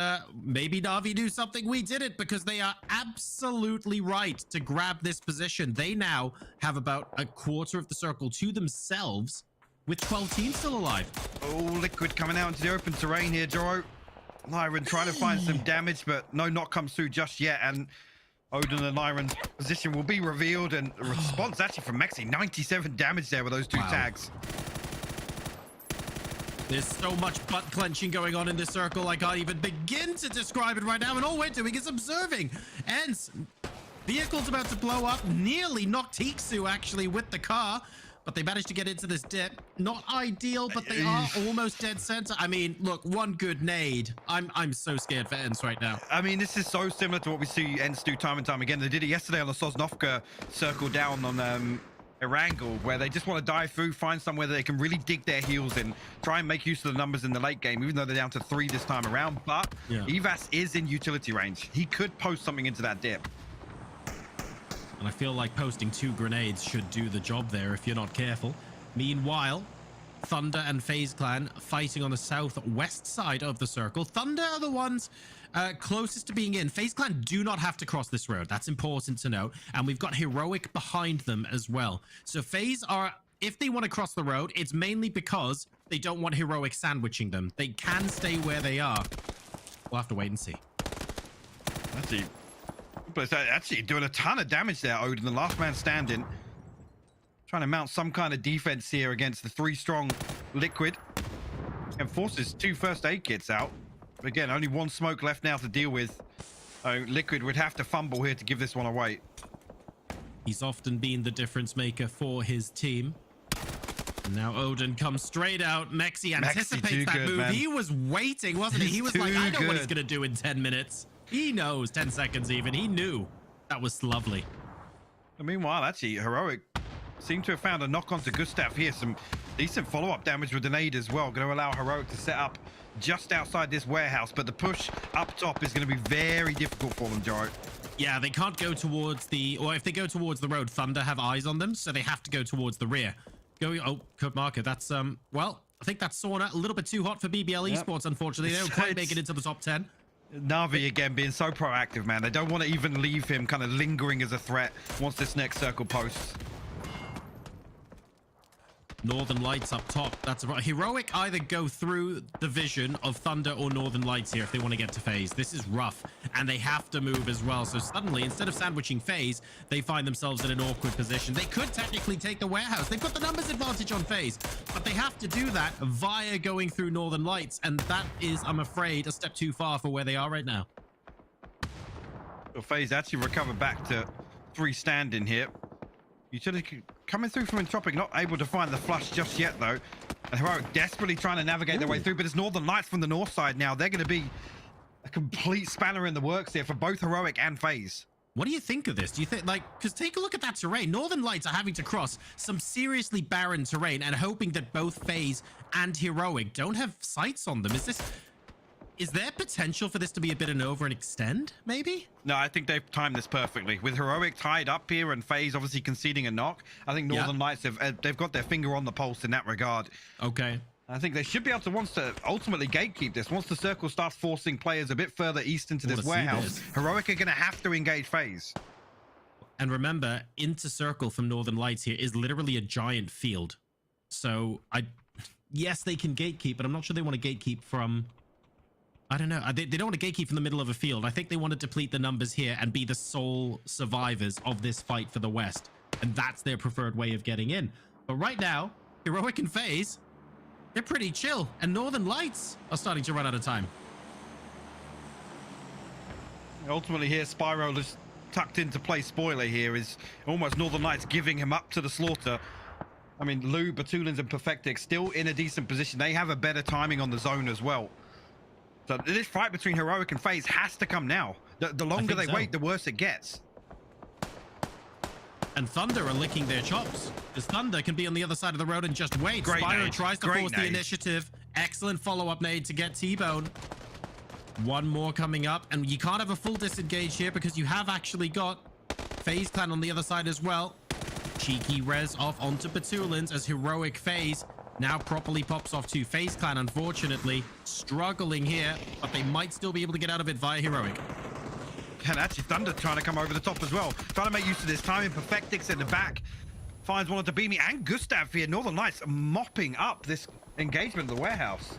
maybe Navi knew something we didn't, because they are absolutely right to grab this position. They now have about a quarter of the circle to themselves, with 12 teams still alive. Oh, Liquid coming out into the open terrain here, Joro. Lyran trying to find some damage, but no knock comes through just yet. And Odin and Lyran's position will be revealed, and the response actually from Mexi, 97 damage there with those 2 tags. There's so much butt clenching going on in this circle, I can't even begin to describe it right now, and all we're doing is observing. ENCE, vehicle's about to blow up, nearly knocked Tiksu actually with the car, but they managed to get into this dip. Not ideal, but they are almost dead center. I mean, look, one good nade. I'm so scared for ENCE right now. I mean, this is so similar to what we see ENCE do time and time again. They did it yesterday on the Sosnovka circle down on Erangel, where they just want to dive through, find somewhere that they can really dig their heels in, try and make use of the numbers in the late game, even though they're down to 3 this time around. But Evas is in utility range. He could post something into that dip. And I feel like posting 2 grenades should do the job there if you're not careful. Meanwhile, Thunder and FaZe Clan fighting on the southwest side of the circle. Thunder are the ones closest to being in. FaZe Clan do not have to cross this road. That's important to note. And we've got Heroic behind them as well. So FaZe are, if they want to cross the road, it's mainly because they don't want Heroic sandwiching them. They can stay where they are. We'll have to wait and see. But it's actually doing a ton of damage there, Odin, the last man standing. Trying to mount some kind of defense here against the 3 strong Liquid. And forces 2 first aid kits out. But again, only 1 smoke left now to deal with. Liquid would have to fumble here to give this one away. He's often been the difference maker for his team. And now Odin comes straight out. Mexi anticipates that move. Man. He was waiting, wasn't he? He was like, I know what he's going to do in 10 minutes. He knows, 10 seconds even. He knew. That was lovely. And meanwhile, actually, Heroic seemed to have found a knock onto Gustav here. Some decent follow-up damage with the nade as well. Going to allow Heroic to set up just outside this warehouse. But the push up top is going to be very difficult for them, Jaro. Yeah, they can't go towards the... Or if they go towards the road, Thunder have eyes on them. So they have to go towards the rear. Oh, Code Marco. That's, well, I think that's Sauna a little bit too hot for BBL Esports, unfortunately. They don't quite make it into the top 10. Navi again being so proactive, man. They don't want to even leave him kind of lingering as a threat once this next circle posts. Northern Lights up top. That's about Heroic either go through the vision of Thunder or Northern Lights here if they want to get to FaZe. This is rough, and they have to move as well. So suddenly, instead of sandwiching FaZe, they find themselves in an awkward position. They could technically take the warehouse. They've got the numbers advantage on FaZe, but they have to do that via going through Northern Lights, and that is, I'm afraid, a step too far for where they are right now. Well, FaZe actually recovered back to three standing here. Utility coming through from Entropiq, not able to find the flush just yet though. And Heroic desperately trying to navigate their way through, but it's Northern Lights from the north side now. They're going to be a complete spanner in the works here for both Heroic and FaZe. What do you think of this? Do you think, like, because take a look at that terrain. Northern Lights are having to cross some seriously barren terrain and hoping that both FaZe and Heroic don't have sights on them. Is there potential for this to be a bit of an over and extend, maybe? No, I think they've timed this perfectly. With Heroic tied up here and FaZe obviously conceding a knock, I think Northern Lights they've got their finger on the pulse in that regard. Okay. I think they should be able to wants to ultimately gatekeep this. Once the circle starts forcing players a bit further east into this warehouse, Heroic are going to have to engage FaZe. And remember, into circle from Northern Lights here is literally a giant field. So yes, they can gatekeep, but I'm not sure they want to gatekeep from, I don't know. They don't want to gatekeep from the middle of a field. I think they want to deplete the numbers here and be the sole survivors of this fight for the West. And that's their preferred way of getting in. But right now, Heroic and FaZe, they're pretty chill, and Northern Lights are starting to run out of time. Ultimately here, Spyro is tucked into play spoiler here, is almost Northern Lights giving him up to the slaughter. I mean, Lou, Batulins, and Perfectix still in a decent position. They have a better timing on the zone as well. So this fight between Heroic and FaZe has to come now. The longer they wait, the worse it gets. And Thunder are licking their chops, because Thunder can be on the other side of the road and just wait. Spyro tries to force the initiative. Excellent follow-up nade to get T-Bone. One more coming up, and you can't have a full disengage here because you have actually got FaZe Clan on the other side as well. Cheeky res off onto Batulins as Heroic FaZe now properly pops off to FaZe Clan, unfortunately. Struggling here, but they might still be able to get out of it via Heroic. And actually Thunder trying to come over the top as well. Trying to make use of this timing. Perfectix in the back. Finds one of the Beamy and Gustav here. Northern Lights mopping up this engagement in the warehouse.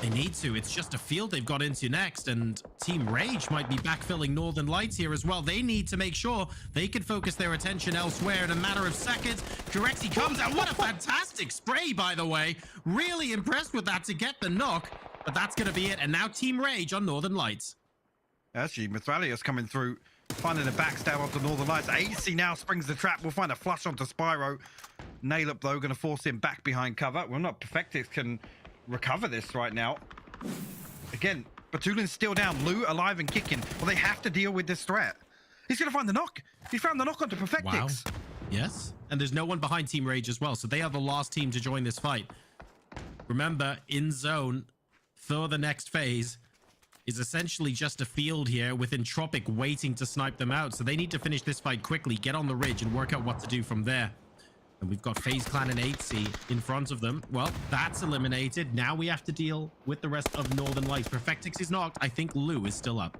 They need to. It's just a field they've got into next, and Team Rage might be backfilling Northern Lights here as well. They need to make sure they can focus their attention elsewhere in a matter of seconds. Corexi comes out. What a fantastic spray, by the way. Really impressed with that to get the knock, but that's going to be it. And now Team Rage on Northern Lights. Actually, Mithralius coming through, finding a backstab onto Northern Lights. AC now springs the trap. We'll find a flush onto Spyro. Nail up, though, going to force him back behind cover. Well, not Perfectix can recover this right now. Again, Batulin's still down. Lou alive and kicking. Well, they have to deal with this threat. He's going to find the knock. He found the knock onto Perfectix. Wow. Yes. And there's no one behind Team Rage as well, so they are the last team to join this fight. Remember, in zone for the next phase is essentially just a field here with Entropiq waiting to snipe them out. So they need to finish this fight quickly, get on the ridge, and work out what to do from there. And we've got FaZe Clan and 8C in front of them. Well, that's eliminated. Now we have to deal with the rest of Northern Lights. Perfectix is knocked. I think Lou is still up.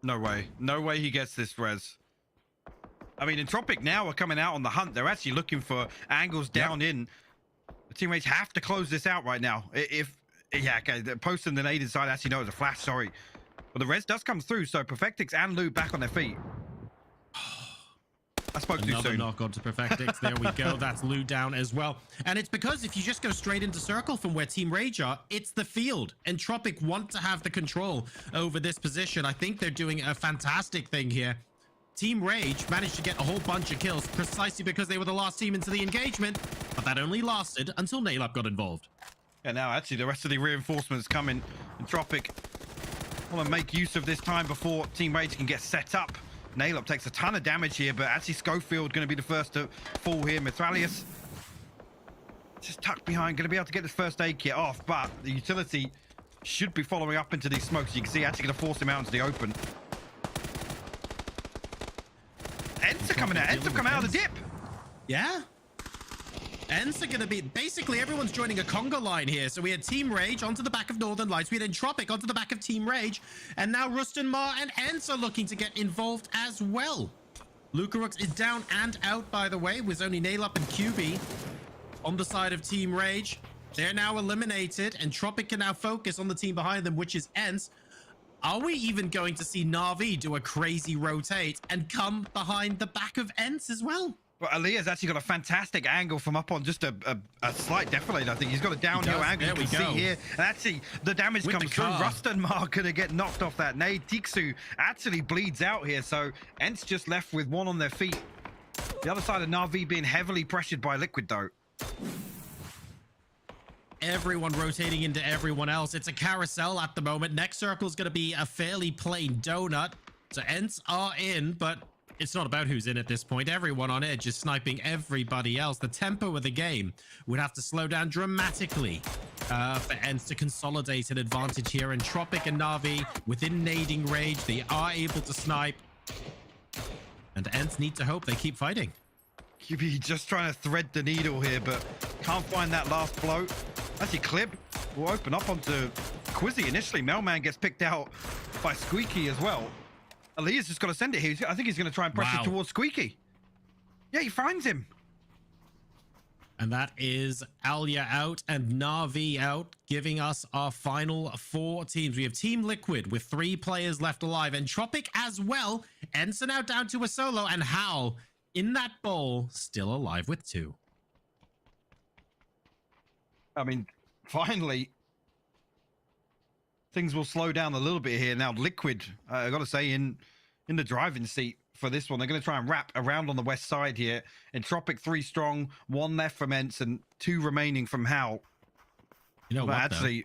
No way. No way he gets this res. I mean, Entropiq now are coming out on the hunt. They're actually looking for angles down in. The teammates have to close this out right now. Yeah, okay, the post and the nade inside actually knows a flash, sorry. But the res does come through, so Perfectix and Lou back on their feet. I spoke too soon. Another knock onto Perfectix. There we go. That's Lou down as well. And it's because if you just go straight into circle from where Team Rage are, it's the field. Entropiq want to have the control over this position. I think they're doing a fantastic thing here. Team Rage managed to get a whole bunch of kills precisely because they were the last team into the engagement, but that only lasted until Nailup got involved. And now actually the rest of the reinforcements coming. Entropiq want to make use of this time before Team Rage can get set up. Nailop takes a ton of damage here, but actually Schofield going to be the first to fall here. Mithralius just tucked behind, going to be able to get this first aid kit off, but the utility should be following up into these smokes. You can see actually going to force him out into the open. ENCE coming out. ENCE coming out of the dip. Yeah. ENCE are going to be... Basically, everyone's joining a conga line here. So we had Team Rage onto the back of Northern Lights. We had Entropiq onto the back of Team Rage. And now Rustin Mar and ENCE are looking to get involved as well. Lucarux is down and out, by the way, with only Nailup and QB on the side of Team Rage. They're now eliminated. Entropiq can now focus on the team behind them, which is ENCE. Are we even going to see Navi do a crazy rotate and come behind the back of ENCE as well? But Aaliyah's actually got a fantastic angle from up on just a slight defilade. I think he's got a downhill angle. There you can we go. see here. And actually, the damage With comes the through. car. Rustenmar gonna get knocked off that nade. Tiksu actually bleeds out here. So ENCE just left with one on their feet. The other side of Navi being heavily pressured by Liquid though. Everyone rotating into everyone else. It's a carousel at the moment. Next circle is going to be a fairly plain donut. So ENCE are in, but it's not about who's in at this point. Everyone on edge is sniping everybody else. The tempo of the game would have to slow down dramatically for ENCE to consolidate an advantage here. Entropiq and Navi within nading range. They are able to snipe. And ENCE need to hope they keep fighting. QB just trying to thread the needle here, but can't find that last float. Actually, Clib will open up onto Quizzy initially. Mailman gets picked out by Squeaky as well. Aaliyah's just got to send it here. I think he's going to try and pressure towards Squeaky. Yeah, he finds him. And that is Alia out and Navi out, giving us our final 4 teams. We have Team Liquid with 3 players left alive. Entropiq as well. ENCE now down to a solo. And HOWL in that bowl, still alive with 2. I mean, finally, things will slow down a little bit here. Now, Liquid, I got to say, in the driving seat for this one. They're going to try and wrap around on the west side here. Entropiq 3 strong, 1 left from ENCE, and 2 remaining from HOWL. You know But what, actually,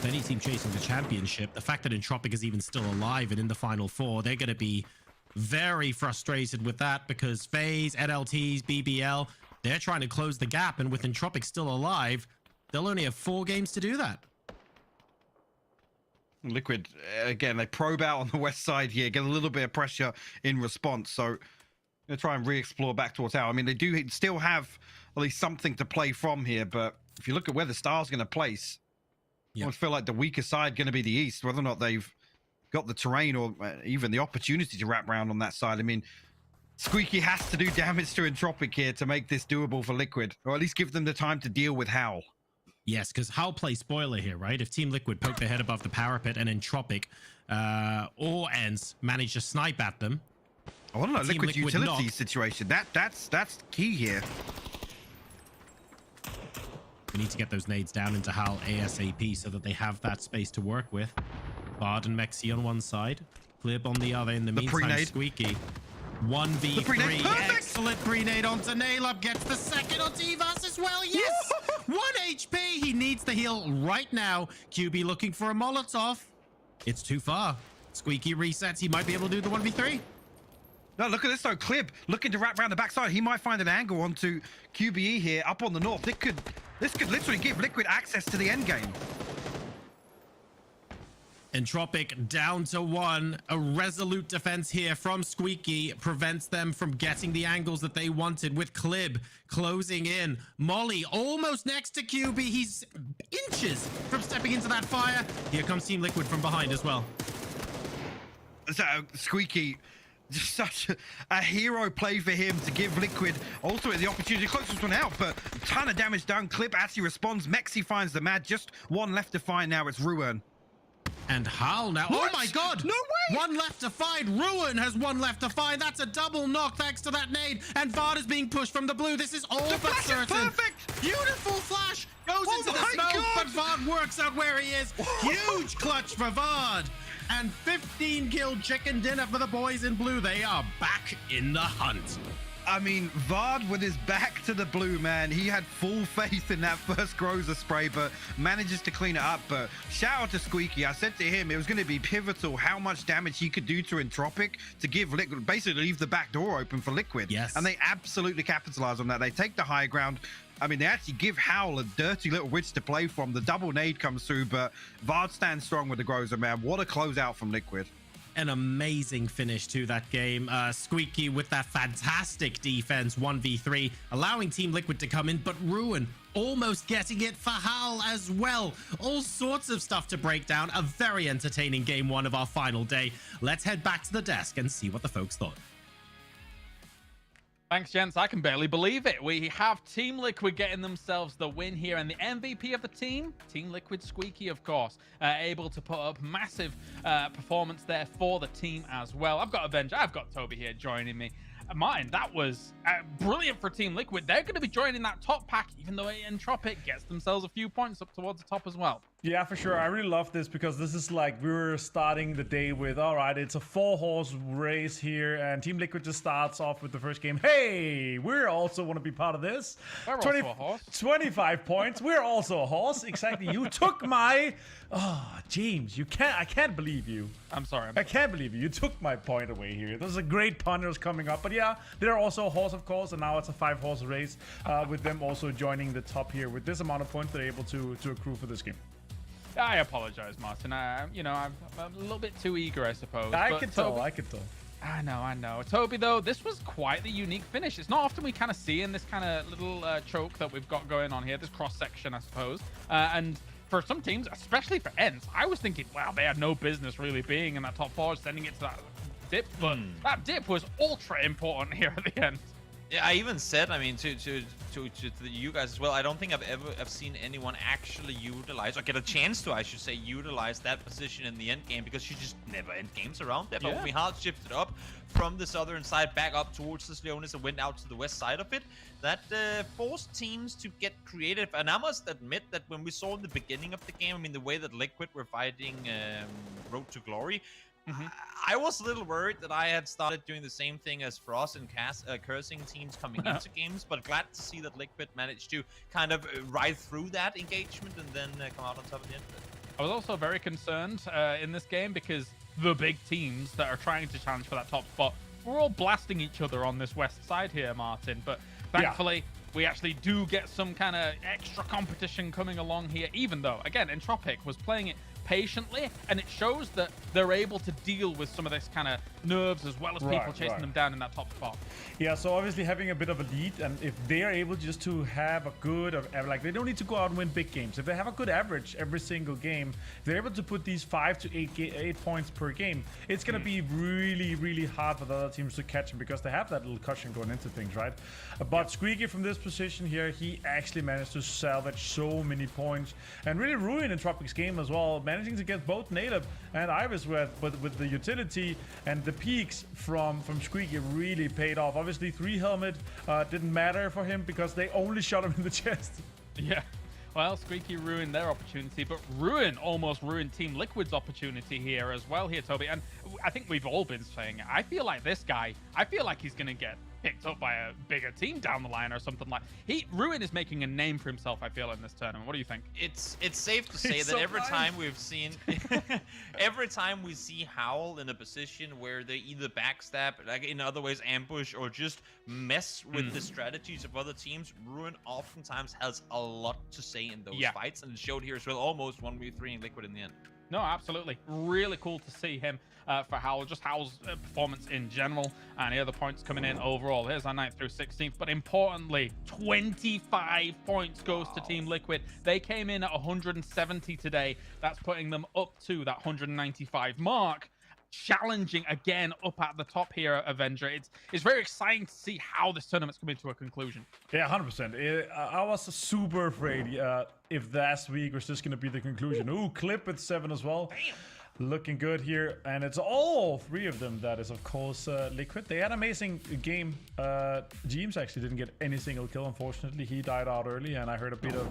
though? Any team chasing the championship, the fact that Entropiq is even still alive and in the final 4, they're going to be very frustrated with that because FAZE, NLTs, BBL, they're trying to close the gap, and with Entropiq still alive, they'll only have 4 games to do that. Liquid, again, they probe out on the west side here, get a little bit of pressure in response. So, they'll try and re-explore back towards HOWL. I mean, they do still have at least something to play from here, but if you look at where the Star's going to place, I almost feel like the weaker side going to be the East, whether or not they've got the terrain or even the opportunity to wrap around on that side. I mean, Squeaky has to do damage to Entropiq here to make this doable for Liquid, or at least give them the time to deal with HOWL. Yes, because HOWL play spoiler here, right? If Team Liquid poke their head above the parapet and Entropiq or ENCE manage to snipe at them. I want to know Liquid's Liquid utility knock. situation. That's key here. We need to get those nades down into HOWL ASAP so that they have that space to work with. Bard and Mexi on one side, Clib on the other. In the meantime, pre-nade. Squeaky 1v3. Perfect. Excellent pre-nade onto Nailub. Gets the second on Tivas as well. Yes! 1 HP. He needs the heal right now. QB looking for a Molotov. It's too far. Squeaky resets. He might be able to do the 1v3. No, look at this though. Clib looking to wrap around the backside. He might find an angle onto QBE here up on the north. This could literally give Liquid access to the end game. Entropiq down to 1. A resolute defense here from Squeaky prevents them from getting the angles that they wanted, with Clib closing in. Molly almost next to QB. He's inches from stepping into that fire. Here comes Team Liquid from behind as well. So Squeaky, just such a hero play for him to give Liquid also the opportunity to close this one out, but a ton of damage done. Clib actually responds. Mexi finds the Mad. Just 1 left to find now. It's Ruin. And HOWL now. What? Oh my god! No way! 1 left to find. Ruin has 1 left to find. That's a double knock thanks to that nade. And Vard is being pushed from the blue. This is all but flash is certain. perfect! Beautiful flash. Goes into the my smoke, God! but Vard works out where he is. Huge clutch for Vard. And 15 kill chicken dinner for the boys in blue. They are back in the hunt. I mean, Vard with his back to the blue, man. He had full faith in that first Groza spray, but manages to clean it up. But shout out to Squeaky. I said to him it was going to be pivotal how much damage he could do to Entropiq to give Liquid, basically leave the back door open for Liquid. Yes. And they absolutely capitalize on that. They take the high ground. I mean, they actually give HOWL a dirty little witch to play from. The double nade comes through, but Vard stands strong with the Groza, man. What a closeout from Liquid. An amazing finish to that game. Squeaky with that fantastic defense, 1v3, allowing Team Liquid to come in, but Ruin almost getting it for HOWL as well. All sorts of stuff to break down. A very entertaining game 1 of our final day. Let's head back to the desk and see what the folks thought. Thanks, gents. I can barely believe it. We have Team Liquid getting themselves the win here, and the MVP of the team, Team Liquid Squeaky, of course, able to put up massive performance there for the team as well. I've got Avenger, I've got Toby here joining me. Martin, that was brilliant for Team Liquid. They're going to be joining that top pack, even though Entropic gets themselves a few points up towards the top as well. Yeah, for sure. I really love this because this is like we were starting the day with, all right, it's a 4-horse race here, and Team Liquid just starts off with the first game. Hey, we also want to be part of this. We're also a horse. 25 points. We're also a horse. Exactly. You took my... Oh, James, I can't believe you. I'm sorry. I can't believe you. You took my point away here. There's a great punters coming up. But yeah, they're also a horse, of course, and now it's a 5-horse race with them also joining the top here. With this amount of points, they're able to accrue for this game. I apologize, Martin. I'm a little bit too eager, I suppose. I can tell. I know. Toby, though, this was quite the unique finish. It's not often we kind of see in this kind of little choke that we've got going on here, this cross-section, I suppose. And for some teams, especially for ENCE, I was thinking, wow, they had no business really being in that top 4, sending it to that dip. But that dip was ultra important here at the end. Yeah, I even said, I mean, to you guys as well, I don't think I've seen anyone actually utilize, or get a chance to, I should say, utilize that position in the end game, because you just never end games around there. But when we hard shifted up from the southern side back up towards the Leonis and went out to the west side of it, that forced teams to get creative. And I must admit that when we saw in the beginning of the game, I mean, the way that Liquid were fighting Road to Glory, I was a little worried that I had started doing the same thing as Frost and cursing teams coming into games, but glad to see that Liquid managed to kind of ride through that engagement and then come out on top of the end of it. I was also very concerned in this game because the big teams that are trying to challenge for that top spot, we're all blasting each other on this west side here, Martin, but thankfully we actually do get some kind of extra competition coming along here, even though, again, Entropic was playing it patiently, and it shows that they're able to deal with some of this kind of nerves as well as people chasing them down in that top spot. Yeah, so obviously having a bit of a lead, and if they're able just to have a good, like they don't need to go out and win big games. If they have a good average every single game, if they're able to put these 5 to 8 points per game, it's going to be really, really hard for the other teams to catch them because they have that little cushion going into things, right? But Squeaky from this position here, he actually managed to salvage so many points and really ruin Entropic's game as well, managing to get both Native and Iris with the utility, and the peaks from Squeaky really paid off. Obviously 3 helmet didn't matter for him because they only shot him in the chest. Yeah, well, Squeaky ruined their opportunity, but almost ruined Team Liquid's opportunity here as well here, Toby. And I think we've all been saying it. I feel like this guy, he's going to get picked up by a bigger team down the line or something like. Ruin is making a name for himself, I feel, in this tournament. What do you think? It's safe to say that every time we've seen every time we see HOWL in a position where they either backstab, like in other ways ambush, or just mess with the strategies of other teams, Ruin oftentimes has a lot to say in those fights, and it showed here as well, almost 1v3 in Liquid in the end. No, absolutely. Really cool to see him for HOWL, just HOWL's performance in general, and the other points coming in overall. Here's our 9th through 16th, but importantly, 25 points goes to Team Liquid. They came in at 170 today. That's putting them up to that 195 mark. Challenging again up at the top here, Avenger. It's very exciting to see how this tournament's coming to a conclusion. Yeah, 100%. I was super afraid if last week was just going to be the conclusion. Ooh, Clip with 7 as well. Damn. Looking good here, and it's all 3 of them. That is, of course, Liquid. They had an amazing game. James actually didn't get any single kill, unfortunately. He died out early, and I heard a bit of...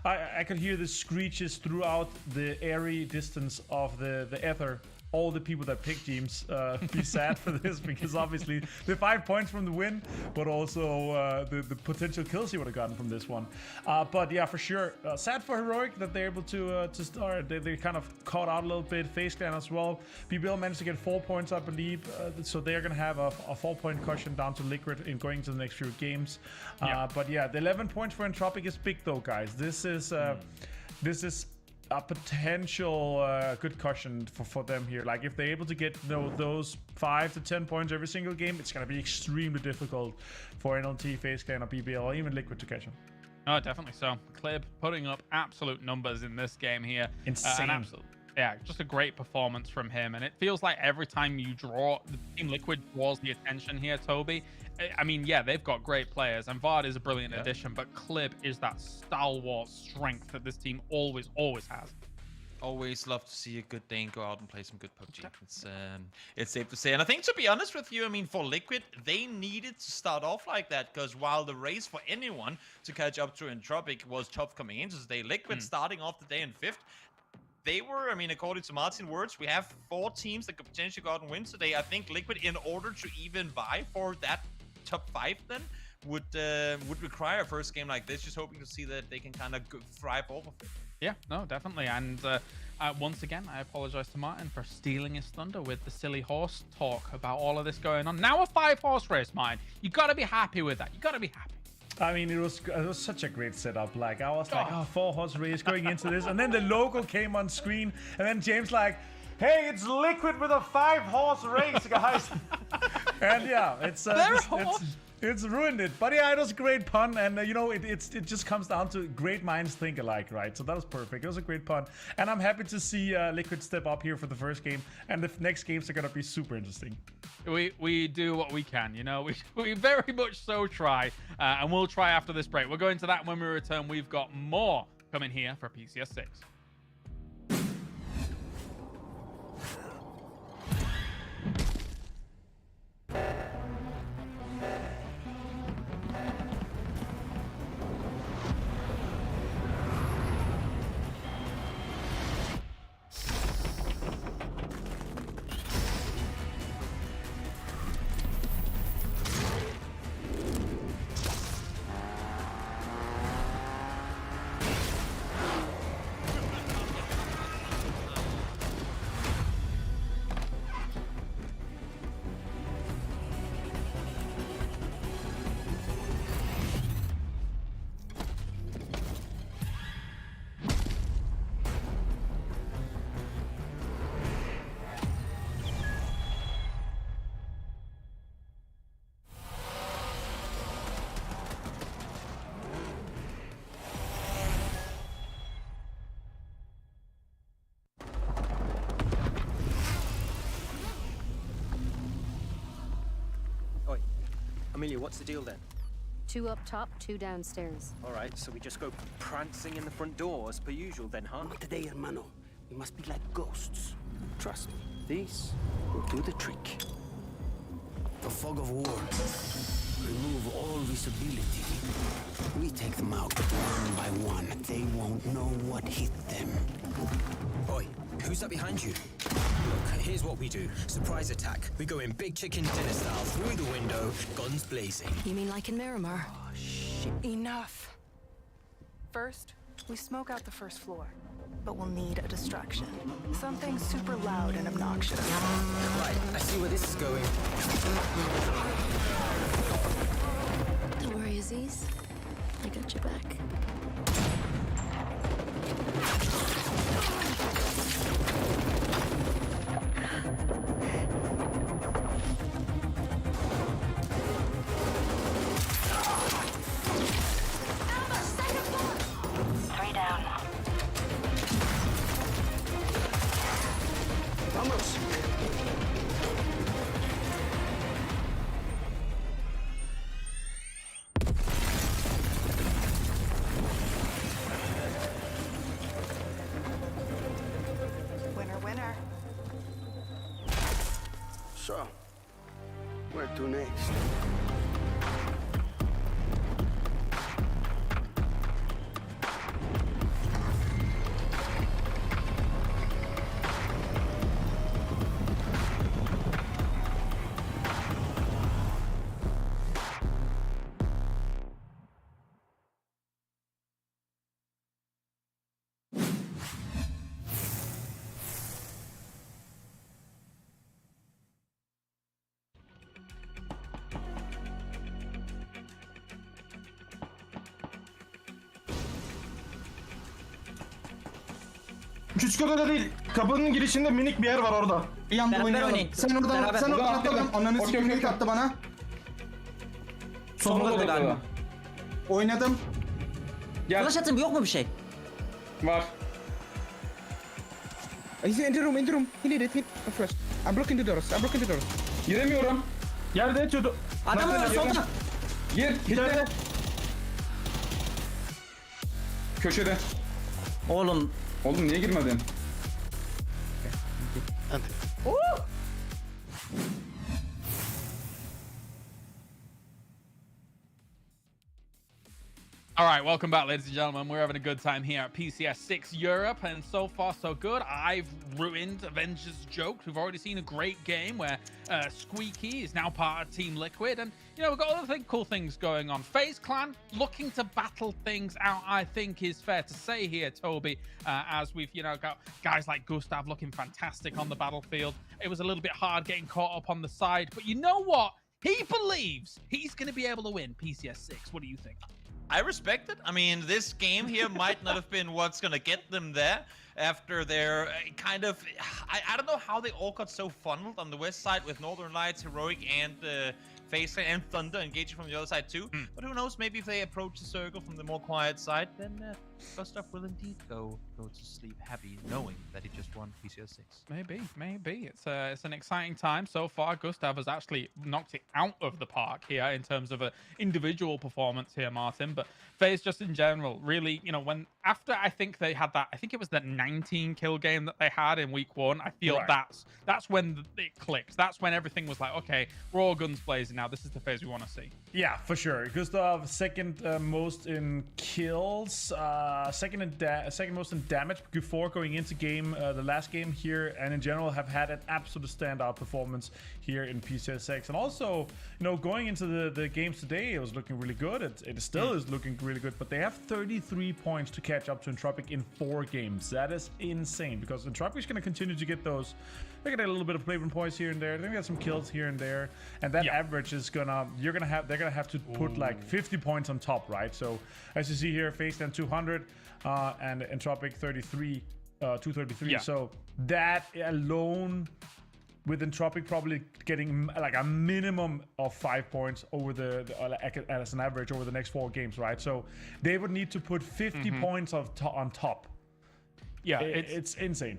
I could hear the screeches throughout the airy distance of the ether. All the people that picked James be sad for this, because obviously the 5 points from the win, but also the potential kills he would have gotten from this one. But yeah, for sure, sad for Heroic that they're able to start. They kind of caught out a little bit. FaZe Clan as well. BBL managed to get 4 points, I believe. So they're going to have a 4-point cushion down to Liquid in going to the next few games. But yeah, the 11 points for Entropic is big though, guys. This is a potential good cushion for them here. Like if they're able to get those 5 to 10 points every single game, it's going to be extremely difficult for NLT, FaZe Clan, or BBL, or even Liquid to catch them. Oh, definitely so. Clib putting up absolute numbers in this game here. Insane. Yeah, just a great performance from him. And it feels like every time you draw, the Team Liquid draws the attention here, Toby. I mean, yeah, they've got great players, and Vard is a brilliant addition, but Clib is that stalwart strength that this team always has. Always love to see a good Dane go out and play some good PUBG. It's safe to say. And I think, to be honest with you, I mean, for Liquid, they needed to start off like that, because while the race for anyone to catch up to Entropic was tough coming into today, Liquid starting off the day in 5th, they were, I mean, according to Martin's words, we have 4 teams that could potentially go out and win today. I think Liquid, in order to even vie for that top 5 then, would require a first game like this, just hoping to see that they can kind of thrive off of it. Yeah, no, definitely. And once again, I apologize to Martin for stealing his thunder with the silly horse talk about all of this going on. Now a 5-horse race, Martin. You got to be happy with that. You got to be happy. I mean, it was such a great setup. Like, I was like, oh, 4-horse race going into this. And then the logo came on screen. And then James like, hey, it's Liquid with a 5-horse race, guys. And yeah, it's ruined it. But yeah, it was a great pun. And, you know, it just comes down to great minds think alike, right? So that was perfect. It was a great pun. And I'm happy to see Liquid step up here for the first game. And the next games are going to be super interesting. We do what we can, you know. We very much so try. And we'll try after this break. We'll go into that when we return. We've got more coming here for PCS6. Amelia, what's the deal then? 2 up top, 2 downstairs. All right, so we just go prancing in the front door as per usual then, huh? Not today, hermano. We must be like ghosts. Trust me, these will do the trick. The fog of war. Remove all visibility. We take them out one by one. They won't know what hit them. Oi, who's that behind you? Look, here's what we do. Surprise attack. We go in big chicken dinner style through the window, guns blazing. You mean like in Miramar? Oh, shit. Enough. First, we smoke out the first floor, but we'll need a distraction. Something super loud and obnoxious. Right, I see where this is going. Don't worry, Aziz. I got your back. So, where to next? Küçük odada değil. Kapının girişinde minik bir yer var orada. Bir yanda oynayalım. Sen oradan atla. Ananı sikimlik attı bana. Son odada. Oynadım. Gel. Flash atın, yok mu bir şey? Var. He's in the room. He need it. Flash. I'm blocking the doors. Giremiyorum. Yerde yatıyordu. Adam var solda. Gir. Gitti. Köşede. Oğlum niye girmedin? All right, welcome back, ladies and gentlemen. We're having a good time here at PCS6 Europe, and so far so good. I've ruined Avengers jokes. We've already seen a great game where Squeaky is now part of Team Liquid, and you know, we've got other cool things going on. FaZe Clan looking to battle things out, I think is fair to say here, Toby, as we've, you know, got guys like Gustav looking fantastic on the battlefield. It was a little bit hard getting caught up on the side, but you know what? He believes he's going to be able to win PCS6. What do you think? I respect it. I mean, this game here might not have been what's going to get them there after their kind of... I don't know how they all got so funneled on the west side with Northern Lights, Heroic, and FaZe and Thunder engaging from the other side too. But who knows, maybe if they approach the circle from the more quiet side, then Gustav will indeed go to sleep happy, knowing that he just won PCS6. Maybe. It's an exciting time so far. Gustav has actually knocked it out of the park here in terms of an individual performance here, Martin. But FaZe just in general, really, you know, when after I think they had that, I think it was that 19 kill game that they had in week 1. I feel that's when it clicked. That's when everything was like, okay, we're all guns blazing now. This is the FaZe we want to see. Yeah, for sure. Gustav second most in kills, second most in damage before going into the last game here, and in general have had an absolute standout performance here in PCS6. And also, you know, going into the games today, it was looking really good. It still is looking really good, but they have 33 points to catch up to Entropic in 4 games. That is insane, because Entropic is going to continue to get those. They're gonna get a little bit of flavor points here and there. They're gonna get some kills here and there, and that average is they're gonna have to put like 50 points on top, right? So as you see here, FaZe then 200, and Entropic 33, 233. So that alone, with Entropic probably getting like a minimum of 5 points over as an average over the next 4 games, right? So they would need to put 50 points on top. Yeah, it's insane.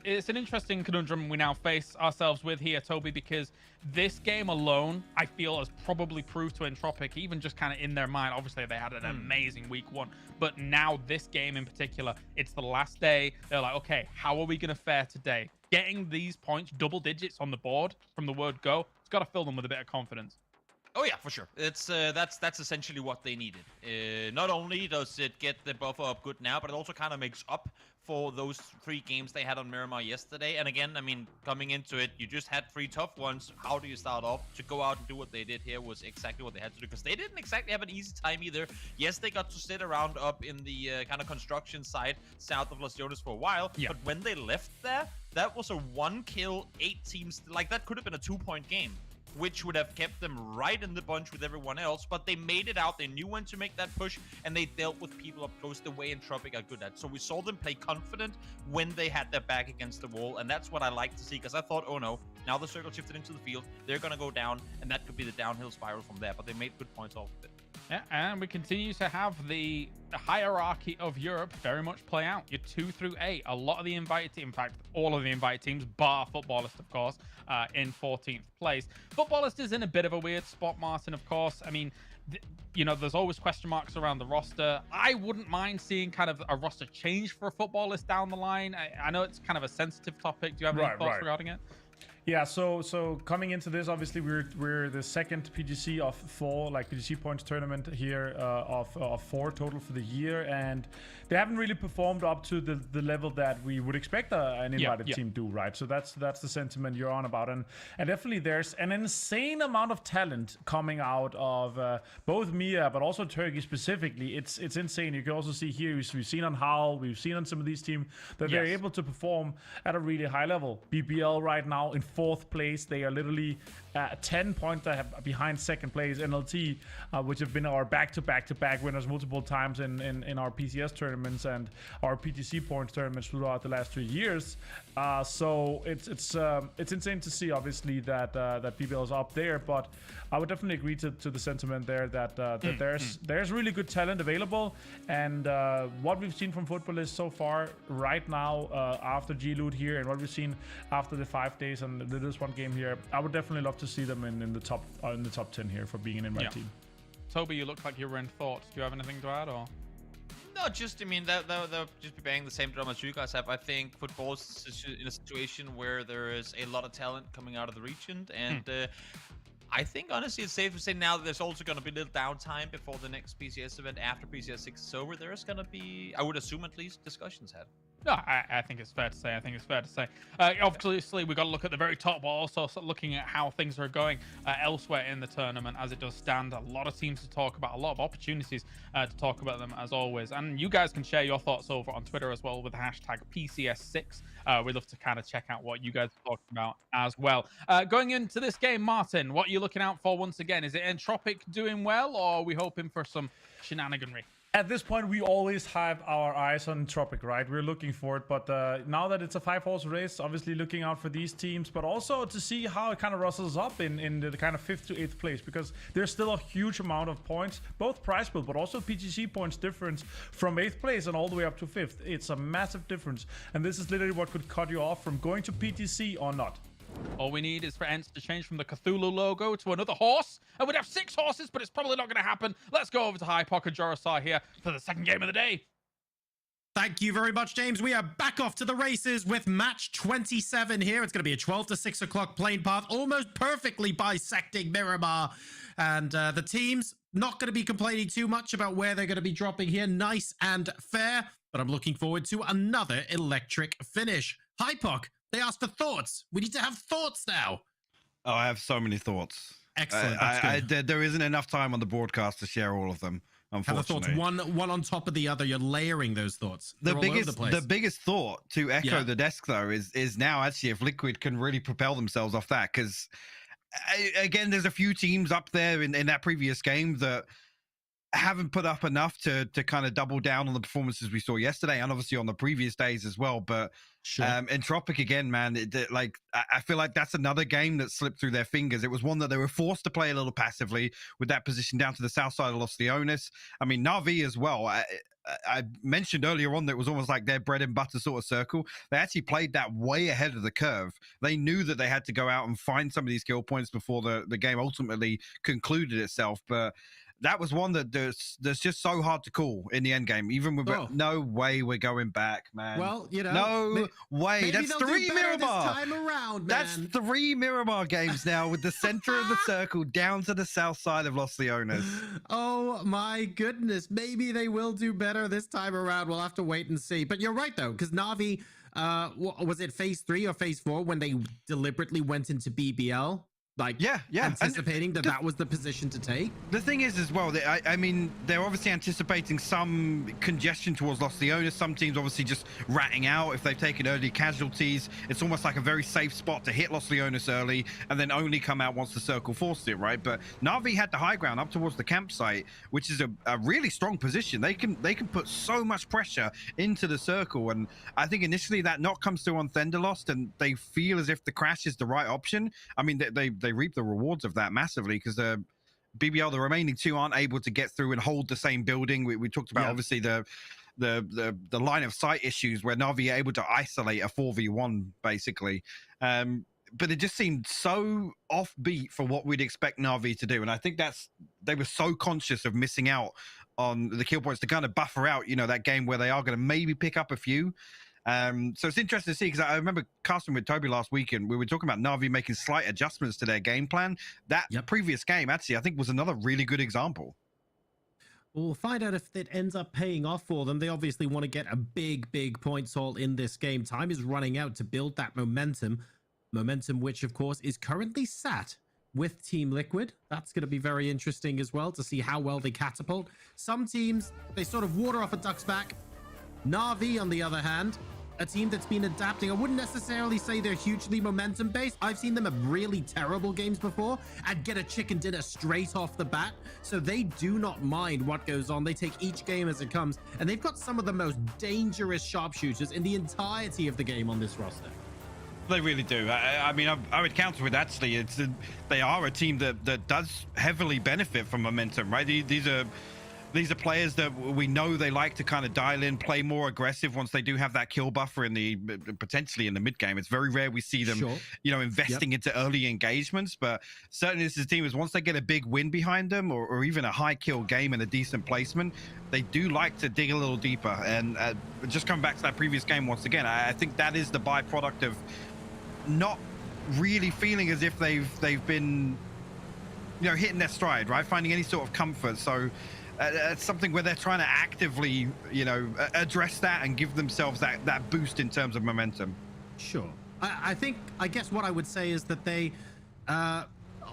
It's an interesting conundrum we now face ourselves with here, Toby, because this game alone, I feel, has probably proved to Entropic, even just kind of in their mind. Obviously, they had an amazing week 1, but now this game in particular, it's the last day. They're like, okay, how are we going to fare today? Getting these points, double digits on the board from the word go, it's got to fill them with a bit of confidence. Oh yeah, for sure. It's that's essentially what they needed. Not only does it get the buffer up good now, but it also kind of makes up for those 3 games they had on Miramar yesterday. And again, I mean, coming into it, you just had 3 tough ones. How do you start off? To go out and do what they did here was exactly what they had to do, because they didn't exactly have an easy time either. Yes, they got to sit around up in the kind of construction side south of Los Jones for a while, but when they left there, that was a 1 kill, 8 teams. Like, that could have been a 2-point game, which would have kept them right in the bunch with everyone else, but they made it out. They knew when to make that push, and they dealt with people up close the way Entropic are good at. So we saw them play confident when they had their back against the wall, and that's what I like to see, because I thought, oh no, now the circle shifted into the field, they're going to go down, and that could be the downhill spiral from there, but they made good points off of it. Yeah, and we continue to have the hierarchy of Europe very much play out. Your 2 through 8. A lot of the invited teams, in fact, all of the invited teams, bar Futbolist, of course, in 14th place. Futbolist is in a bit of a weird spot, Martin, of course. I mean, you know, there's always question marks around the roster. I wouldn't mind seeing kind of a roster change for a Futbolist down the line. I know it's kind of a sensitive topic. Do you have any thoughts regarding it? Yeah, so coming into this, obviously we're the second PGC of 4, like PGC Points tournament here of 4 total for the year, and they haven't really performed up to the level that we would expect an invited team do, right? So that's the sentiment you're on about, and definitely there's an insane amount of talent coming out of both Mia but also Turkey specifically. It's insane. You can also see here, we've seen on HOWL, we've seen on some of these teams that they're able to perform at a really high level. BBL right now in 4th place. They are literally 10 points behind 2nd place. NLT, which have been our back-to-back winners multiple times in our PCS tournaments and our PGC Points tournaments throughout the last 2 years. So it's insane to see, obviously, that BBL is up there, but I would definitely agree to the sentiment there that there's really good talent available, and what we've seen from Futbolist so far right now after G-Loot here, and what we've seen after the 5 days and this one game here, I would definitely love to see them in the top 10 here for being an invite team. Toby, you look like you were in thought. Do you have anything to add, or? No, just, I mean, they'll just be banging the same drum as you guys have. I think Futbolist is in a situation where there is a lot of talent coming out of the region, and I think, honestly, it's safe to say now that there's also going to be a little downtime before the next PCS event after PCS6 is over. There's going to be, I would assume at least, discussions had. No, I think it's fair to say. Obviously, we've got to look at the very top, but also looking at how things are going elsewhere in the tournament as it does stand. A lot of teams to talk about, a lot of opportunities to talk about them as always. And you guys can share your thoughts over on Twitter as well with the hashtag PCS6. We'd love to kind of check out what you guys are talking about as well. Going into this game, Martin, what are you looking out for once again? Is it Entropic doing well, or are we hoping for some shenaniganry? At this point, we always have our eyes on Entropic, right? We're looking for it, but now that it's a 5-horse race, obviously looking out for these teams, but also to see how it kind of rustles up in the kind of 5th to 8th place, because there's still a huge amount of points, both prize pool, but also PGC points difference from 8th place and all the way up to 5th. It's a massive difference, and this is literally what could cut you off from going to PTC or not. All we need is for ENCE to change from the Cthulhu logo to another horse, and we'd have 6 horses, but it's probably not going to happen. Let's go over to Hypoc and Jorasar here for the second game of the day. Thank you very much, James. We are back off to the races with match 27 here. It's going to be a 12 to 6 o'clock plane path, almost perfectly bisecting Miramar. And the teams not going to be complaining too much about where they're going to be dropping here. Nice and fair, but I'm looking forward to another electric finish. Hypoc, they asked for thoughts. We need to have thoughts now. Oh, I have so many thoughts. Excellent. There isn't enough time on the broadcast to share all of them. Unfortunately, have the thoughts one on top of the other. You're layering those thoughts. The biggest thought to echo the desk though is now actually if Liquid can really propel themselves off that, because again, there's a few teams up there in that previous game that haven't put up enough to kind of double down on the performances we saw yesterday and obviously on the previous days as well. But Entropic again, man, I feel like that's another game that slipped through their fingers. It was one that they were forced to play a little passively with that position down to the south side of Los Leones. I mean, Navi as well. I mentioned earlier on that it was almost like their bread and butter sort of circle. They actually played that way ahead of the curve. They knew that they had to go out and find some of these kill points before the game ultimately concluded itself. But that was one that that's just so hard to call in the end game. Even with no way we're going back, man. Well, you know, no way. That's 3 Miramar. This time around, man. That's 3 Miramar games now with the center of the circle down to the south side of Los Leones. Oh my goodness. Maybe they will do better this time around. We'll have to wait and see. But you're right though, because Navi, was it phase 3 or phase 4 when they deliberately went into BBL? Like, anticipating that was the position to take. The thing is as well, I mean, they're obviously anticipating some congestion towards Los Leones. Some teams obviously just ratting out if they've taken early casualties. It's almost like a very safe spot to hit Los Leones early and then only come out once the circle forced it, right? But Navi had the high ground up towards the campsite, which is a really strong position. They can put so much pressure into the circle, and I think initially that knock comes through on Thunderlost, and they feel as if the crash is the right option. I mean, they reap the rewards of that massively, because the BBL, the remaining 2 aren't able to get through and hold the same building. We talked about obviously the line of sight issues where Navi are able to isolate a 4v1 basically. But it just seemed so offbeat for what we'd expect Navi to do. And I think they were so conscious of missing out on the kill points to kind of buffer out, you know, that game where they are going to maybe pick up a few. So it's interesting to see, because I remember casting with Toby last weekend. We were talking about Navi making slight adjustments to their game plan. That previous game, actually, I think was another really good example. We'll find out if it ends up paying off for them. They obviously want to get a big points haul in this game. Time is running out to build that momentum. Momentum, which, of course, is currently sat with Team Liquid. That's going to be very interesting as well to see how well they catapult. Some teams, they sort of water off a duck's back. Navi, on the other hand, a team that's been adapting. I wouldn't necessarily say they're hugely momentum based. I've seen them have really terrible games before and get a chicken dinner straight off the bat. So they do not mind what goes on. They take each game as it comes, and they've got some of the most dangerous sharpshooters in the entirety of the game on this roster. They really do. I mean, I would counter with actually, they are a team that does heavily benefit from momentum, right? These are these are players that we know they like to kind of dial in, play more aggressive once they do have that kill buffer in the potentially in the mid game. It's very rare we see them, you know, investing into early engagements. But certainly this is a team is once they get a big win behind them, or even a high kill game and a decent placement, they do like to dig a little deeper. And just coming back to that previous game once again, I think that is the byproduct of not really feeling as if they've been, you know, hitting their stride, right? Finding any sort of comfort. So it's something where they're trying to actively, you know, address that and give themselves that boost in terms of momentum. Sure. I guess what I would say is that they, a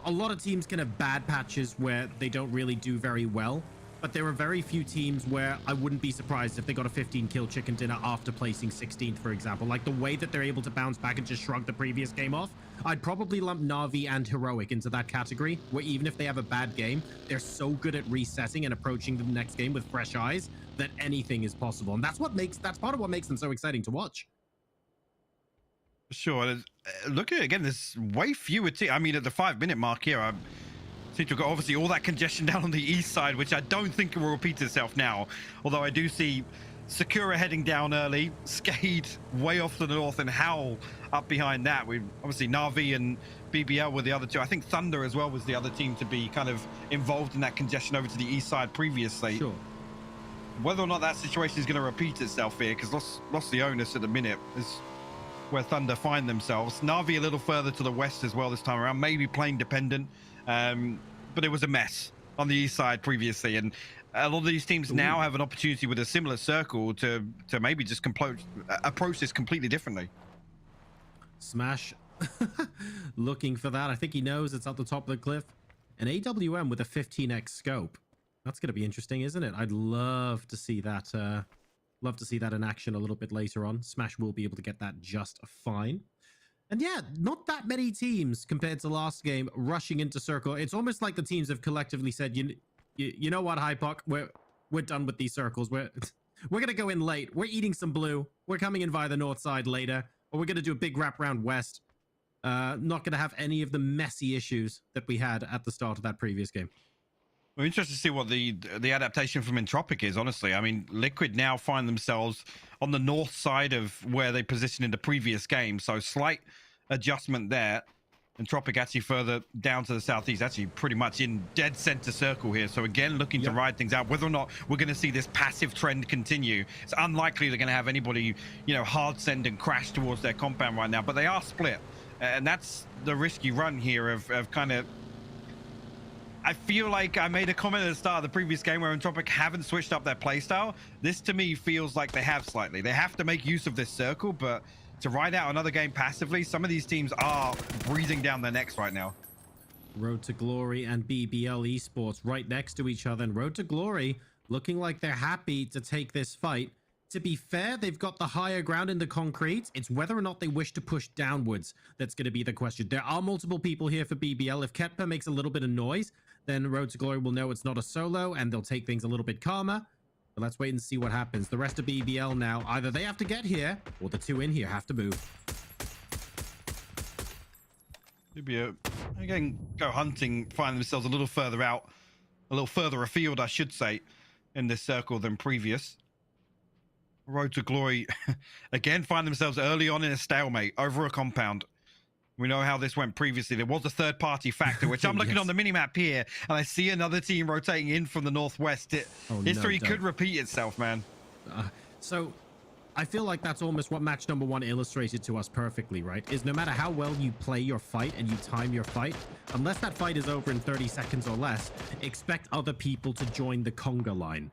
lot of teams can have bad patches where they don't really do very well, but there are very few teams where I wouldn't be surprised if they got a 15 kill chicken dinner after placing 16th, for example. Like the way that they're able to bounce back and just shrug the previous game off, I'd probably lump Navi and Heroic into that category, where even if they have a bad game, they're so good at resetting and approaching the next game with fresh eyes that anything is possible. And that's part of what makes them so exciting to watch. Sure. Look at it again, there's way fewer teams. I mean, at the 5-minute mark here, I seem to have got obviously all that congestion down on the east side, which I don't think will repeat itself now. Although I do see Sakura heading down early, SKADE way off to the north, and HOWL up behind that. We obviously Navi and BBL were the other two. I think Thunder as well was the other team to be kind of involved in that congestion over to the east side previously. Sure. Whether or not that situation is going to repeat itself here, because lost the onus at the minute, is where Thunder find themselves. Navi a little further to the west as well this time around, maybe plane dependent, but it was a mess on the east side previously, and a lot of these teams now have an opportunity with a similar circle to maybe just approach this completely differently. Smash looking for that. I think he knows it's at the top of the cliff. An AWM with a 15x scope. That's going to be interesting, isn't it? I'd love to see that. Love to see that in action a little bit later on. Smash will be able to get that just fine. And yeah, not that many teams compared to last game rushing into circle. It's almost like the teams have collectively said, you know what, Hypoc, we're done with these circles. We're gonna go in late. We're eating some blue. We're coming in via the north side later, or we're gonna do a big wrap round west. Not gonna have any of the messy issues that we had at the start of that previous game. We're interested to see what the adaptation from Entropic is, honestly. I mean, Liquid now find themselves on the north side of where they positioned in the previous game, so slight adjustment there. Entropic actually further down to the southeast, actually pretty much in dead center circle here. So again, looking to ride things out. Whether or not we're going to see this passive trend continue, it's unlikely they're going to have anybody, you know, hard send and crash towards their compound right now, but they are split. And that's the risky run here of kind of, I feel like I made a comment at the start of the previous game where Entropic haven't switched up their playstyle. This to me feels like they have slightly. They have to make use of this circle, but to ride out another game passively, some of these teams are breathing down their necks right now. Road to Glory and BBL Esports right next to each other, and Road to Glory looking like they're happy to take this fight. To be fair, they've got the higher ground in the concrete. It's whether or not they wish to push downwards that's going to be the question. There are multiple people here for BBL. If Ketpa makes a little bit of noise, then Road to Glory will know it's not a solo, and they'll take things a little bit calmer. But let's wait and see what happens. The rest of BBL now, either they have to get here, or the two in here have to move. Maybe again, go hunting, find themselves a little further out, a little further afield, I should say, in this circle than previous. Road to Glory, again, find themselves early on in a stalemate over a compound. We know how this went previously. There was a third-party factor, which I'm looking on the minimap here, and I see another team rotating in from the northwest. History could repeat itself, man. So I feel like that's almost what match number one illustrated to us perfectly, right? Is no matter how well you play your fight and you time your fight, unless that fight is over in 30 seconds or less, expect other people to join the conga line.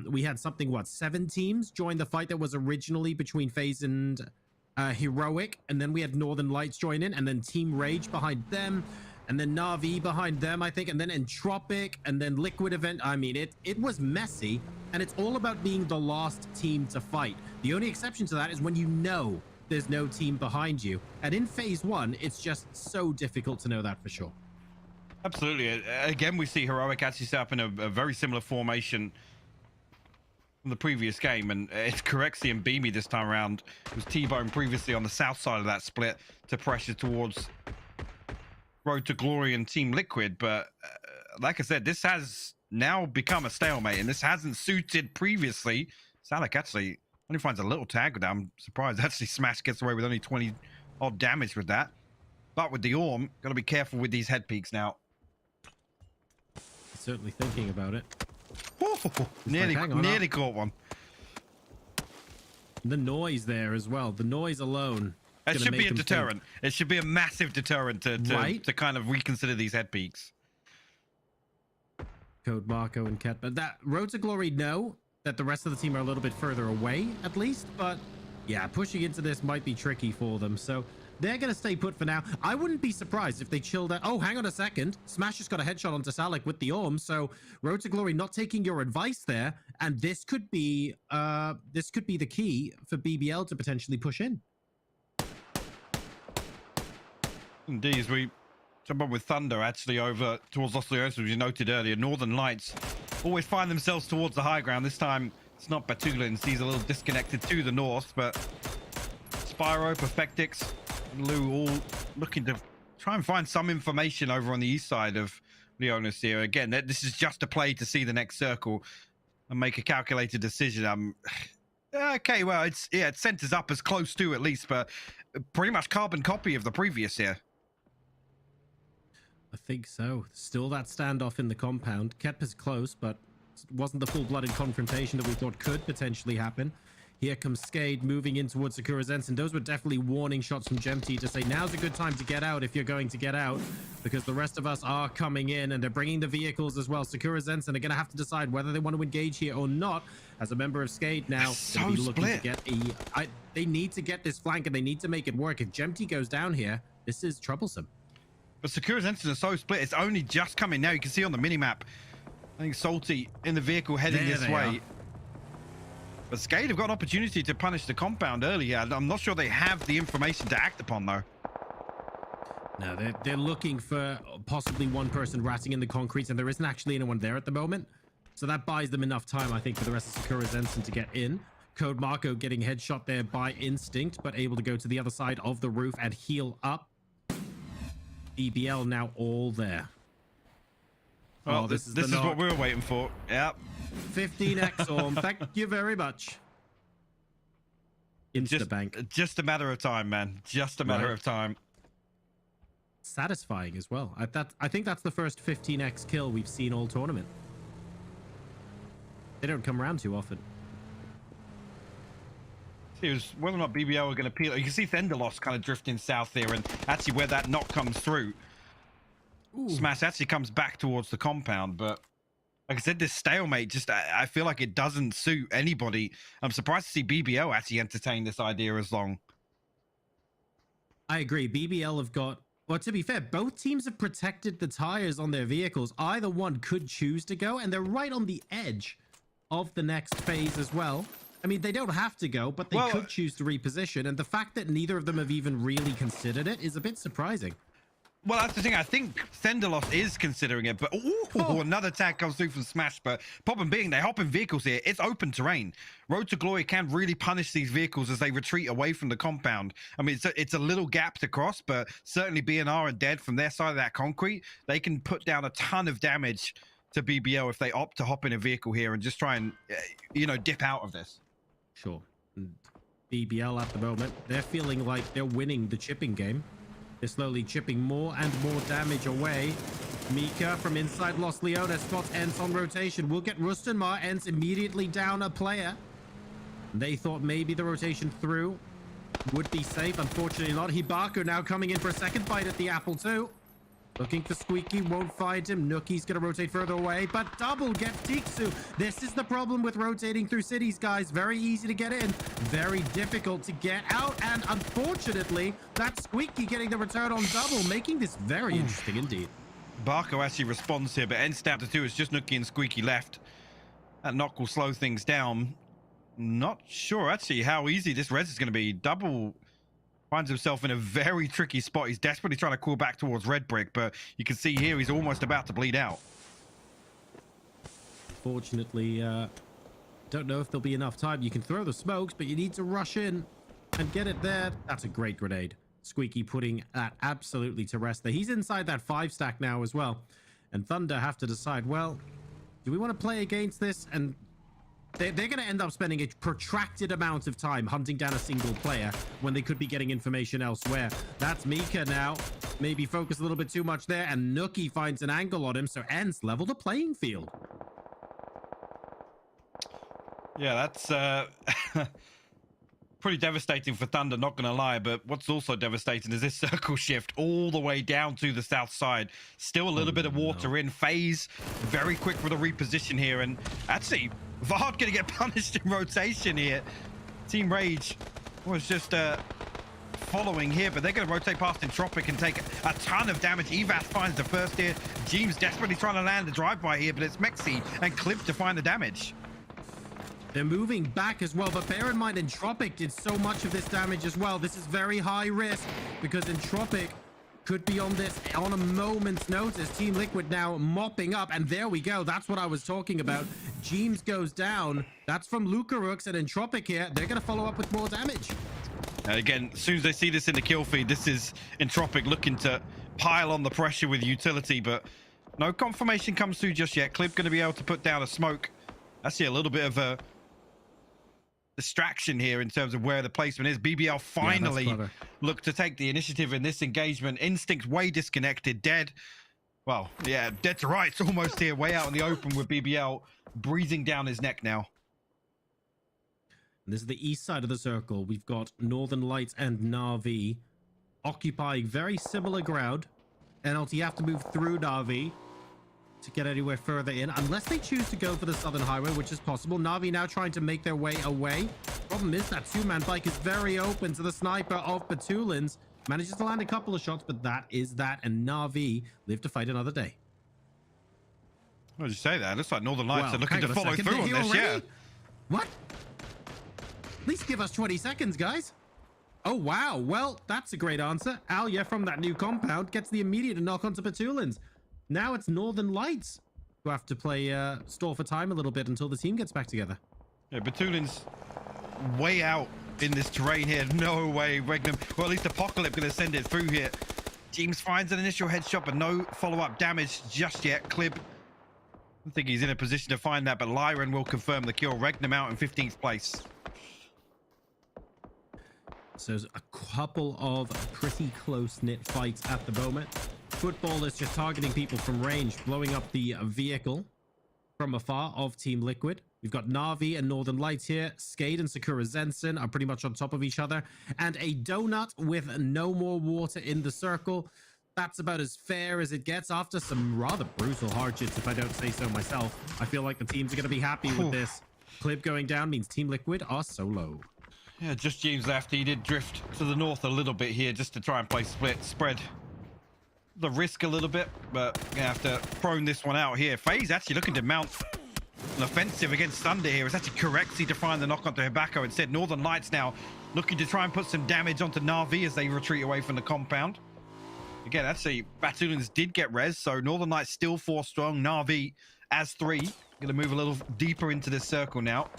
We had something, 7 teams join the fight that was originally between FAZE and Heroic, and then we had Northern Lights join in, and then Team Rage behind them, and then Navi behind them, I think, and then Entropic, and then Liquid Event. I mean, it was messy, and it's all about being the last team to fight. The only exception to that is when you know there's no team behind you, and in phase 1, it's just so difficult to know that for sure. Absolutely. Again, we see Heroic actually set up in a very similar formation from the previous game, and it's Corexy and Beamy this time around. It was T-Bone previously on the south side of that split to pressure towards Road to Glory and Team Liquid, but like I said, this has now become a stalemate, and this hasn't suited previously. Salak actually only finds a little tag with that. I'm surprised actually Smash gets away with only 20 odd damage with that. But with the Orm, gotta be careful with these head peaks now. Certainly thinking about it. Nearly caught one. The noise there as well. The noise alone. It should be a deterrent. It should be a massive deterrent to kind of reconsider these head peaks. Code Marco and Ket, but that Road to Glory know that the rest of the team are a little bit further away at least, but yeah, pushing into this might be tricky for them, so they're gonna stay put for now. I wouldn't be surprised if they chilled out. Oh, hang on a second, Smash just got a headshot onto Salak with the Orm, so Road to Glory not taking your advice there, and this could be the key for BBL to potentially push in. Indeed, as we jump on with Thunder actually over towards Los Leones, as you noted earlier. Northern Lights always find themselves towards the high ground. This time it's not Batuglan. He's a little disconnected to the north, but Spyro, Perfectix, and Lou all looking to try and find some information over on the east side of Leones here. Again, this is just a play to see the next circle and make a calculated decision. Okay, well, it centers up as close to at least, but pretty much carbon copy of the previous year. I think so. Still that standoff in the compound. Kept us close, but it wasn't the full-blooded confrontation that we thought could potentially happen. Here comes SKADE moving in towards Sakura Zensen. Those were definitely warning shots from Gemty to say now's a good time to get out if you're going to get out, because the rest of us are coming in and they're bringing the vehicles as well. Sakura Zensen are going to have to decide whether they want to engage here or not. As a member of SKADE now, so be looking split. to get they need to get this flank and they need to make it work. If Gemty goes down here, this is troublesome. But Sakura Zensen are so split. It's only just coming now. You can see on the minimap, I think Salty in the vehicle heading this way. But SKADE have got an opportunity to punish the compound earlier. I'm not sure they have the information to act upon, though. No, they're looking for possibly one person ratting in the concrete, and there isn't actually anyone there at the moment. So that buys them enough time, I think, for the rest of Sakura Zensen to get in. Code Marco getting headshot there by instinct, but able to go to the other side of the roof and heal up. BBL now all there. Well, this is what we were waiting for. Yep. 15x Orm. Thank you very much. Insta-bank. Just a matter of time, man. Just a matter of time. Satisfying as well. I think that's the first 15x kill we've seen all tournament. They don't come around too often. It was whether or not BBL were going to peel. You can see Thenderloss kind of drifting south there, and actually where that knock comes through, Smash actually comes back towards the compound. But like I said, this stalemate just, I feel like it doesn't suit anybody. I'm surprised to see BBL actually entertain this idea as long. I agree. BBL have got, well, to be fair, both teams have protected the tires on their vehicles. Either one could choose to go, and they're right on the edge of the next phase as well. I mean, they don't have to go, but they could choose to reposition. And the fact that neither of them have even really considered it is a bit surprising. Well, that's the thing. I think Thenderloss is considering it, but another tag comes through from Smash. But problem being, they hop in vehicles here. It's open terrain. Road to Glory can really punish these vehicles as they retreat away from the compound. I mean, it's a little gap to cross, but certainly BNR and Dead from their side of that concrete, they can put down a ton of damage to BBL if they opt to hop in a vehicle here and just try and, dip out of this. Sure. And BBL at the moment, they're feeling like they're winning the chipping game. They're slowly chipping more and more damage away. Mika from inside Los Leones spots ENCE on rotation. We'll get Rustenmar. ENCE immediately down a player. They thought maybe the rotation through would be safe. Unfortunately not. Hibako now coming in for a second fight at the apple too. Looking for Squeaky, won't find him. Nookie's gonna rotate further away, but double gets Tiksu. This is the problem with rotating through cities, guys. Very easy to get in, very difficult to get out, and unfortunately, that's Squeaky getting the return on double, making this very interesting indeed. Barco actually responds here, but ENCE down to 2. It's just Nookie and Squeaky left. That knock will slow things down. Not sure actually how easy this res is going to be. Double finds himself in a very tricky spot. He's desperately trying to call back towards Red Brick, but you can see here he's almost about to bleed out. Fortunately, don't know if there'll be enough time. You can throw the smokes, but you need to rush in and get it there. That's a great grenade. Squeaky putting that absolutely to rest there. He's inside that 5 stack now as well. And Thunder have to decide, well, Do we want to play against this? And they're going to end up spending a protracted amount of time hunting down a single player when they could be getting information elsewhere. That's Mika now. Maybe focus a little bit too much there, and Nookie finds an angle on him, so ENCE level the playing field. Yeah, that's pretty devastating for Thunder, not going to lie. But what's also devastating is this circle shift all the way down to the south side. Still a little bit of water in. FaZe very quick for the reposition here. And actually, Vard going to get punished in rotation here. Team Rage was just following here, but they're going to rotate past Entropic and take a ton of damage. Evas finds the first here. Jeems desperately trying to land the drive-by here, but it's Mexi and Clip to find the damage. They're moving back as well, but bear in mind, Entropic did so much of this damage as well. This is very high risk because Entropic could be on this on a moment's notice. Team Liquid now mopping up, and there we go. That's what I was talking about. Jeems goes down. That's from Lucarux, and Entropic here. They're going to follow up with more damage. And again, as soon as they see this in the kill feed, this is Entropic looking to pile on the pressure with utility, but no confirmation comes through just yet. Clip going to be able to put down a smoke. I see a little bit of a distraction here in terms of where the placement is. BBL finally look to take the initiative in this engagement. Instinct way disconnected, dead. Well, yeah, dead to rights almost here, way out in the open with BBL breathing down his neck now. This is the east side of the circle. We've got Northern Lights and Navi occupying very similar ground. NLT have to move through Navi to get anywhere further in, unless they choose to go for the southern highway, which is possible. Navi now trying to make their way away. Problem is that two-man bike is very open to the sniper of Batulins. Manages to land a couple of shots, but that is that, and Navi live to fight another day. What did you say that? Looks like Northern Lights are looking to follow through on this, yeah. What? At least give us 20 seconds, guys. Oh, wow. Well, that's a great answer. Alya from that new compound gets the immediate knock onto Batulins. Now it's Northern Lights who have to play stall for time a little bit until the team gets back together. Yeah, Batulin's way out in this terrain here. No way, REGNUM, or at least Apocalypse going to send it through here. James finds an initial headshot, but no follow-up damage just yet. Clib, I don't think he's in a position to find that, but Lyran will confirm the kill. REGNUM out in 15th place. So a couple of pretty close-knit fights at the moment. Futbolist just targeting people from range, blowing up the vehicle from afar of Team Liquid. We've got Navi and Northern Lights here. SKADE and Sakura Zensen are pretty much on top of each other. And a donut with no more water in the circle. That's about as fair as it gets after some rather brutal hardships, if I don't say so myself. I feel like the teams are going to be happy with this. Clip going down means Team Liquid are so low. Yeah, just James left. He did drift to the north a little bit here just to try and play spread the risk a little bit, but gonna have to prone this one out here. FaZe actually looking to mount an offensive against Thunder here. It's actually Corexy to find the knock onto Hibako. Instead, Northern Lights now looking to try and put some damage onto Navi as they retreat away from the compound. Again, actually, Batulins did get res, so Northern Lights still 4 strong. Navi as 3. Gonna move a little deeper into this circle now.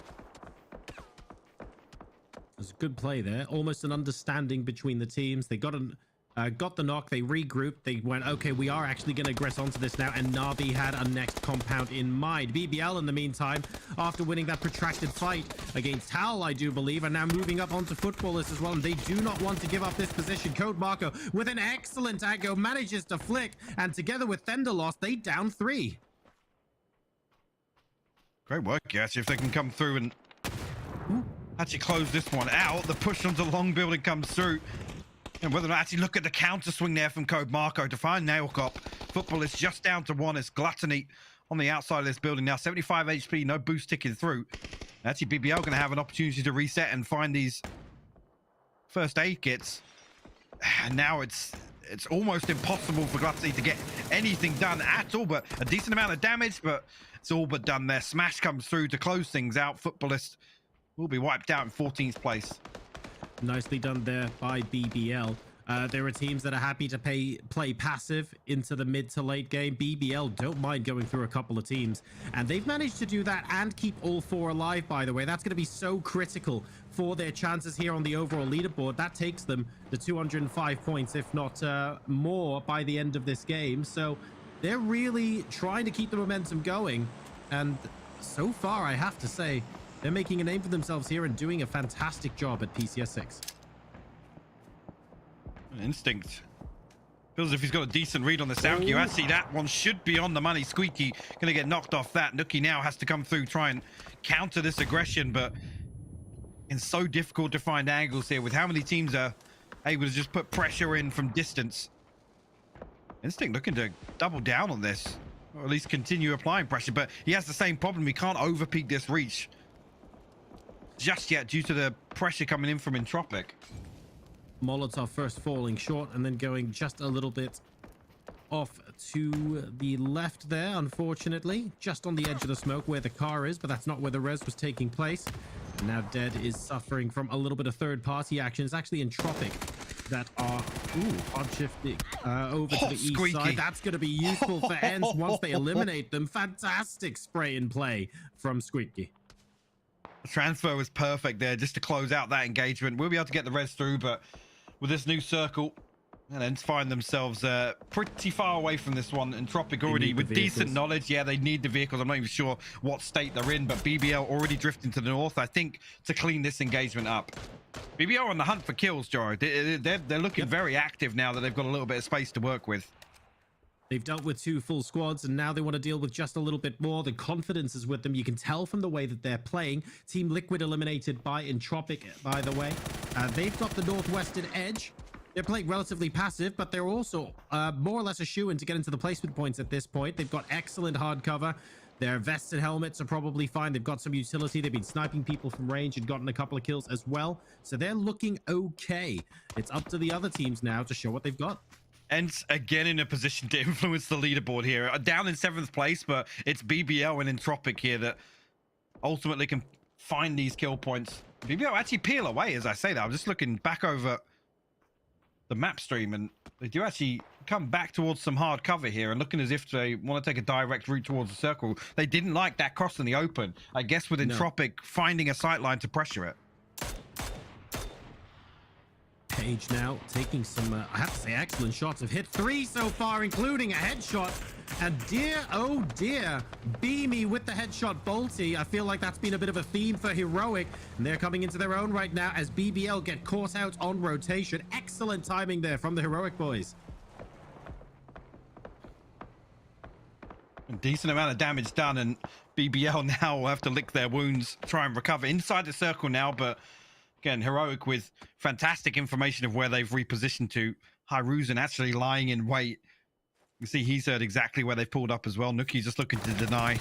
There's a good play there. Almost an understanding between the teams. They got the knock. They regrouped. They went, okay, we are actually going to aggress onto this now. And Navi had a next compound in mind. BBL, in the meantime, after winning that protracted fight against HOWL, I do believe, are now moving up onto Futbolist as well. And they do not want to give up this position. Code Marco, with an excellent angle, manages to flick. And together with Thunderlost, they down 3. Great work, actually, if they can come through and actually close this one out. The push onto the long building comes through. And whether or not actually look at the counter swing there from Code Marco to find Nail Cop. Futbolist just down to 1. It's Gluttony on the outside of this building now. 75 HP, no boost ticking through. Actually, BBL going to have an opportunity to reset and find these first aid kits. And now it's almost impossible for Gluttony to get anything done at all, but a decent amount of damage, but it's all but done there. Smash comes through to close things out. Futbolist will be wiped out in 14th place. Nicely done there by BBL. There are teams that are happy to play passive into the mid to late game. BBL don't mind going through a couple of teams, and they've managed to do that and keep all 4 alive, by the way. That's going to be so critical for their chances here on the overall leaderboard. That takes them to 205 points, if not more, by the end of this game. So they're really trying to keep the momentum going. And so far, I have to say, they're making a name for themselves here and doing a fantastic job at PCS6. Instinct. Feels as if he's got a decent read on the sound cue. Actually, that one should be on the money. Squeaky going to get knocked off that. Nookie now has to come through, try and counter this aggression, but it's so difficult to find angles here with how many teams are able to just put pressure in from distance. Instinct looking to double down on this, or at least continue applying pressure, but he has the same problem. He can't overpeak this reach just yet due to the pressure coming in from Entropiq. Molotov first falling short and then going just a little bit off to the left there, unfortunately. Just on the edge of the smoke where the car is, but that's not where the res was taking place. And now Dead is suffering from a little bit of third-party action. It's actually Entropiq that are hard shifting over to the east side. That's going to be useful for ENCE once they eliminate them. Fantastic spray and play from Squeaky. The transfer was perfect there just to close out that engagement. We'll be able to get the res through, but with this new circle, and then find themselves pretty far away from this one. Entropiq already with decent knowledge. Yeah, they need the vehicles. I'm not even sure what state they're in, but BBL already drifting to the north, I think, to clean this engagement up. BBL on the hunt for kills, Joro. They're looking very active now that they've got a little bit of space to work with. They've dealt with 2 full squads, and now they want to deal with just a little bit more. The confidence is with them. You can tell from the way that they're playing. Team Liquid eliminated by Entropiq, by the way. They've got the northwestern edge. They're playing relatively passive, but they're also more or less a shoo-in to get into the placement points at this point. They've got excellent hard cover. Their vests and helmets are probably fine. They've got some utility. They've been sniping people from range and gotten a couple of kills as well. So they're looking okay. It's up to the other teams now to show what they've got. ENCE again in a position to influence the leaderboard here. Down in 7th place, but it's BBL and Entropiq here that ultimately can find these kill points. BBL actually peel away as I say that. I'm just looking back over the map stream, and they do actually come back towards some hard cover here and looking as if they want to take a direct route towards the circle. They didn't like that cross in the open, I guess, with Entropiq finding a sight line to pressure it. Page now taking some, I have to say, excellent shots. Have hit 3 so far, including a headshot. And dear, oh dear, Beamy with the headshot Bolty. I feel like that's been a bit of a theme for Heroic. And they're coming into their own right now as BBL get caught out on rotation. Excellent timing there from the Heroic boys. A decent amount of damage done, and BBL now will have to lick their wounds, try and recover inside the circle now, but again, Heroic with fantastic information of where they've repositioned to. Hyruzen actually lying in wait. You see he's heard exactly where they've pulled up as well. Nookie's just looking to deny.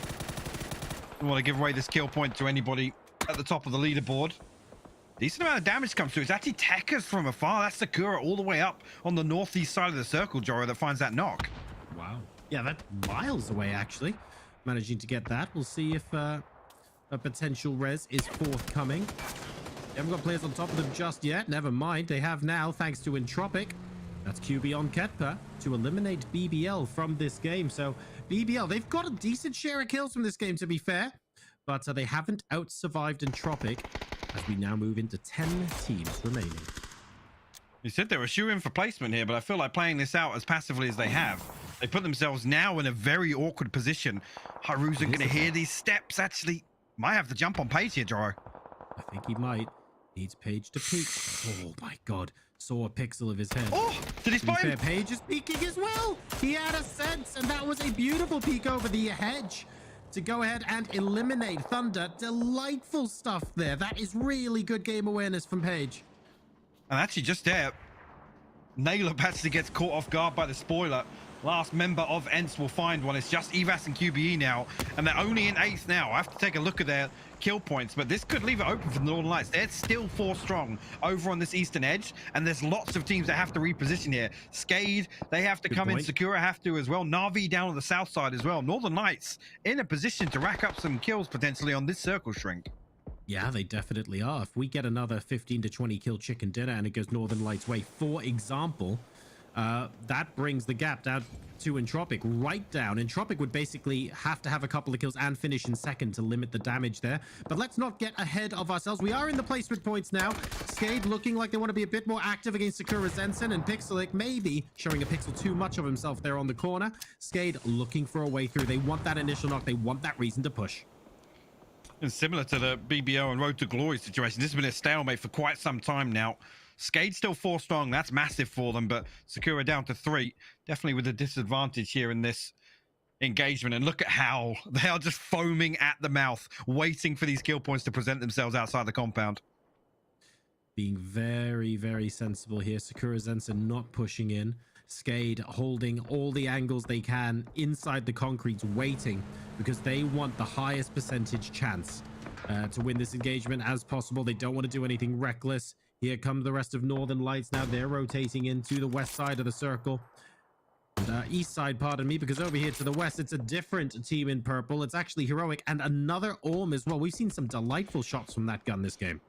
Don't want to give away this kill point to anybody at the top of the leaderboard. Decent amount of damage comes through. It's actually Tekka's from afar. That's Sakura all the way up on the northeast side of the circle, Joro, that finds that knock. Wow. Yeah, that's miles away, actually. Managing to get that. We'll see if a potential res is forthcoming. They haven't got players on top of them just yet. Never mind. They have now, thanks to Entropiq. That's QB on Ketpa to eliminate BBL from this game. So BBL, they've got a decent share of kills from this game, to be fair. But they haven't out-survived Entropiq as we now move into 10 teams remaining. You said they were shoo-in for placement here, but I feel like playing this out as passively as they have. They put themselves now in a very awkward position. Hyruzen going to hear these steps. Actually, might have to jump on Page here, Joro. I think he might. Needs Page to peek. Oh my god. Saw a pixel of his head. Oh, did he spot him? Page is peeking as well. He had a sense, and that was a beautiful peek over the hedge to go ahead and eliminate Thunder. Delightful stuff there. That is really good game awareness from Page. And actually just there, Nailor actually gets caught off guard by the spoiler. Last member of ENCE will find one. It's just Evas and QBE now, and they're only in 8th now. I have to take a look at their kill points, but this could leave it open for the Northern Lights. They're still 4 strong over on this eastern edge, and there's lots of teams that have to reposition here. SKADE, they have to come in. Sakura have to as well. Navi down on the south side as well. Northern Lights in a position to rack up some kills potentially on this circle shrink. Yeah, they definitely are. If we get another 15 to 20 kill chicken dinner and it goes Northern Lights way, for example, that brings the gap down to Entropiq, right down. Entropiq would basically have to have a couple of kills and finish in second to limit the damage there. But let's not get ahead of ourselves. We are in the placement points now. SKADE looking like they want to be a bit more active against Sakura, Zensen, and Pixelic maybe showing a pixel too much of himself there on the corner. SKADE looking for a way through. They want that initial knock. They want that reason to push. And similar to the BBO and Road to Glory situation, this has been a stalemate for quite some time now. SKADE still 4 strong. That's massive for them, but Sakura down to 3. Definitely with a disadvantage here in this engagement. And look at HOWL. They are just foaming at the mouth, waiting for these kill points to present themselves outside the compound. Being very, very sensible here. Sakura, Zensen not pushing in. SKADE holding all the angles they can inside the concrete, waiting because they want the highest percentage chance to win this engagement as possible. They don't want to do anything reckless. Here come the rest of Northern Lights now. They're rotating into the west side of the circle. And, east side, pardon me, because over here to the west, it's a different team in purple. It's actually Heroic and another Orm as well. We've seen some delightful shots from that gun this game.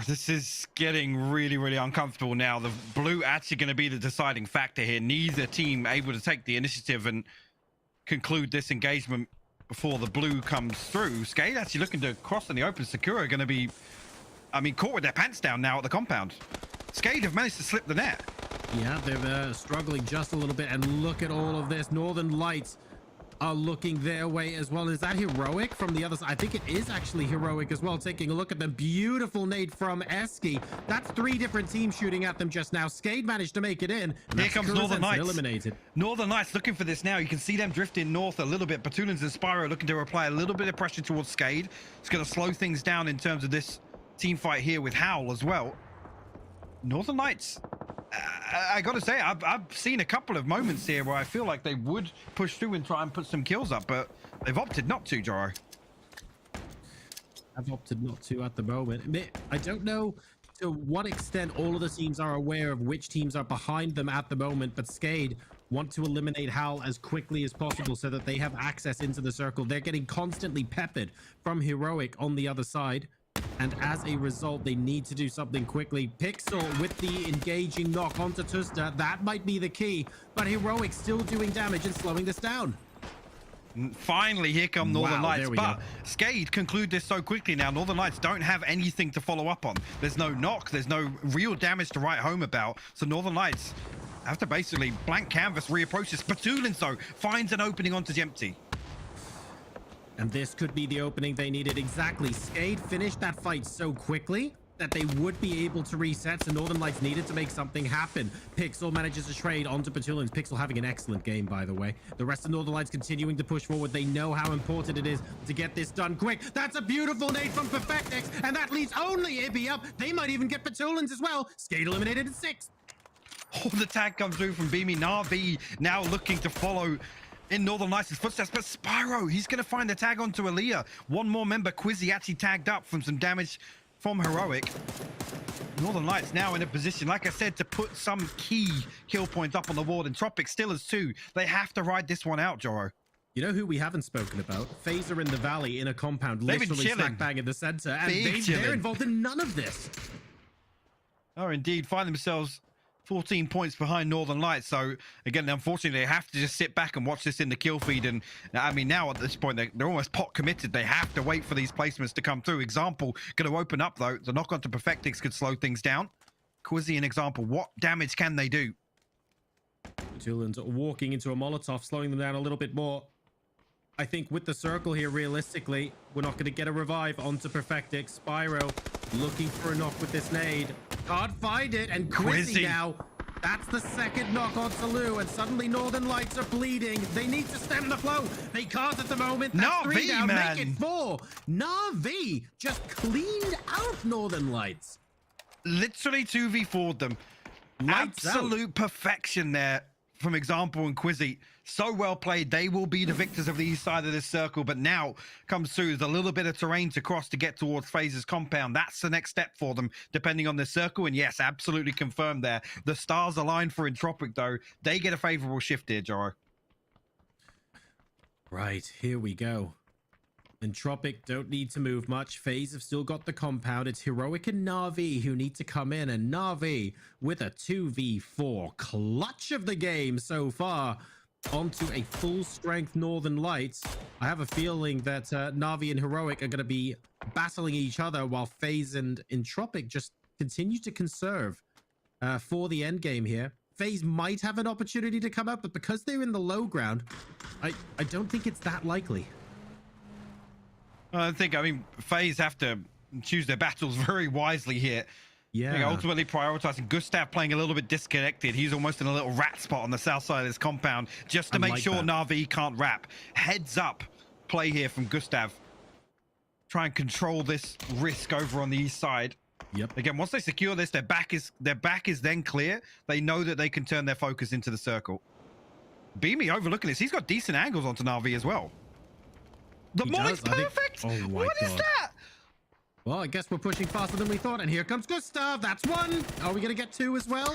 This is getting really, really uncomfortable now. The blue actually going to be the deciding factor here. Neither team able to take the initiative and conclude this engagement before the blue comes through. SKADE actually looking to cross in the open. Sakura going to be, I mean, caught with their pants down now at the compound. SKADE have managed to slip the net. Yeah, they're struggling just a little bit. And look at all of this. Northern Lights are looking their way as well. Is that Heroic from the other side? I think it is actually Heroic as well. Taking a look at the beautiful nade from Eski. That's 3 different teams shooting at them just now. SKADE managed to make it in. Here comes Northern Lights. Eliminated. Northern Lights looking for this now. You can see them drifting north a little bit. Batulins and Spyro looking to apply a little bit of pressure towards SKADE. It's going to slow things down in terms of this team fight here with HOWL as well. Northern Lights, I gotta say, I've seen a couple of moments here where I feel like they would push through and try and put some kills up, but they've opted not to, Joro. I've opted not to at the moment. I don't know to what extent all of the teams are aware of which teams are behind them at the moment, but SKADE want to eliminate HOWL as quickly as possible so that they have access into the circle. They're getting constantly peppered from Heroic on the other side. And as a result, they need to do something quickly. Pixel with the engaging knock onto Tusta. That might be the key. But Heroic still doing damage and slowing this down. Finally, here come Northern Lights. But go. SKADE conclude this so quickly now. Northern Lights don't have anything to follow up on. There's no knock. There's no real damage to write home about. So Northern Lights have to basically blank canvas, reapproach this. Batulins, though, finds an opening onto Empty. And this could be the opening they needed. Exactly. SKADE finished that fight so quickly that they would be able to reset, so Northern Lights needed to make something happen. Pixel manages to trade onto Batulins. Pixel having an excellent game, by the way. The rest of Northern Lights continuing to push forward. They know how important it is to get this done quick. That's a beautiful nade from Perfectix, and that leaves only Ibby up. They might even get Batulins as well. SKADE eliminated at 6. Oh, the tag comes through from Beamy. Navi now looking to follow in Northern Lights' footsteps, but Spyro, he's going to find the tag onto Aaliyah. One more member, Quizzy, actually tagged up from some damage from Heroic. Northern Lights now in a position, like I said, to put some key kill points up on the board. Entropiq still has 2. They have to ride this one out, Joro. You know who we haven't spoken about? FAZE in the valley in a compound, literally smack bang in the center, and they're involved in none of this. Oh, indeed, find themselves 14 points behind Northern Lights. So again, unfortunately, they have to just sit back and watch this in the kill feed. And I mean, now at this point, they're almost pot committed. They have to wait for these placements to come through. Example going to open up though. The knock onto Perfectix could slow things down. Quizzy, an example. What damage can they do? Batulins walking into a Molotov, slowing them down a little bit more. I think with the circle here, realistically, we're not going to get a revive onto Perfectix. Spyro looking for a knock with this nade. Can't find it, and Quizzy now. That's the second knock on Salou, and suddenly Northern Lights are bleeding. They need to stem the flow. They can't at the moment. That's 3 now. Man. Make it 4. Navi just cleaned out Northern Lights. Literally 2v4'd them. Lights Absolute out. perfection there from Example and Quizzy. So well played. They will be the victors of the east side of this circle, but now comes through. There's a little bit of terrain to cross to get towards FaZe's compound. That's the next step for them, depending on the circle. And yes, absolutely confirmed there. The stars align for Entropiq, though. They get a favorable shift here, Joro. Right, here we go. Entropiq don't need to move much. FaZe have still got the compound. It's Heroic and Navi who need to come in, and Navi with a 2v4 clutch of the game so far onto a full-strength Northern Lights. I have a feeling that Navi and Heroic are going to be battling each other while FaZe and Entropiq just continue to conserve for the end game here. FaZe might have an opportunity to come up, but because they're in the low ground, I don't think it's that likely. I mean, FaZe have to choose their battles very wisely here. Yeah. Ultimately prioritizing Gustav playing a little bit disconnected. He's almost in a little rat spot on the south side of this compound just to make sure Navi can't wrap. Heads up play here from Gustav. Try and control this risk over on the east side. Yep. Again, once they secure this, their back is then clear. They know that they can turn their focus into the circle. Beamy overlooking this. He's got decent angles onto Navi as well. The molly's perfect! Oh my What is that? Well, I guess we're pushing faster than we thought, and here comes Gustav. That's one. Are we going to get two as well?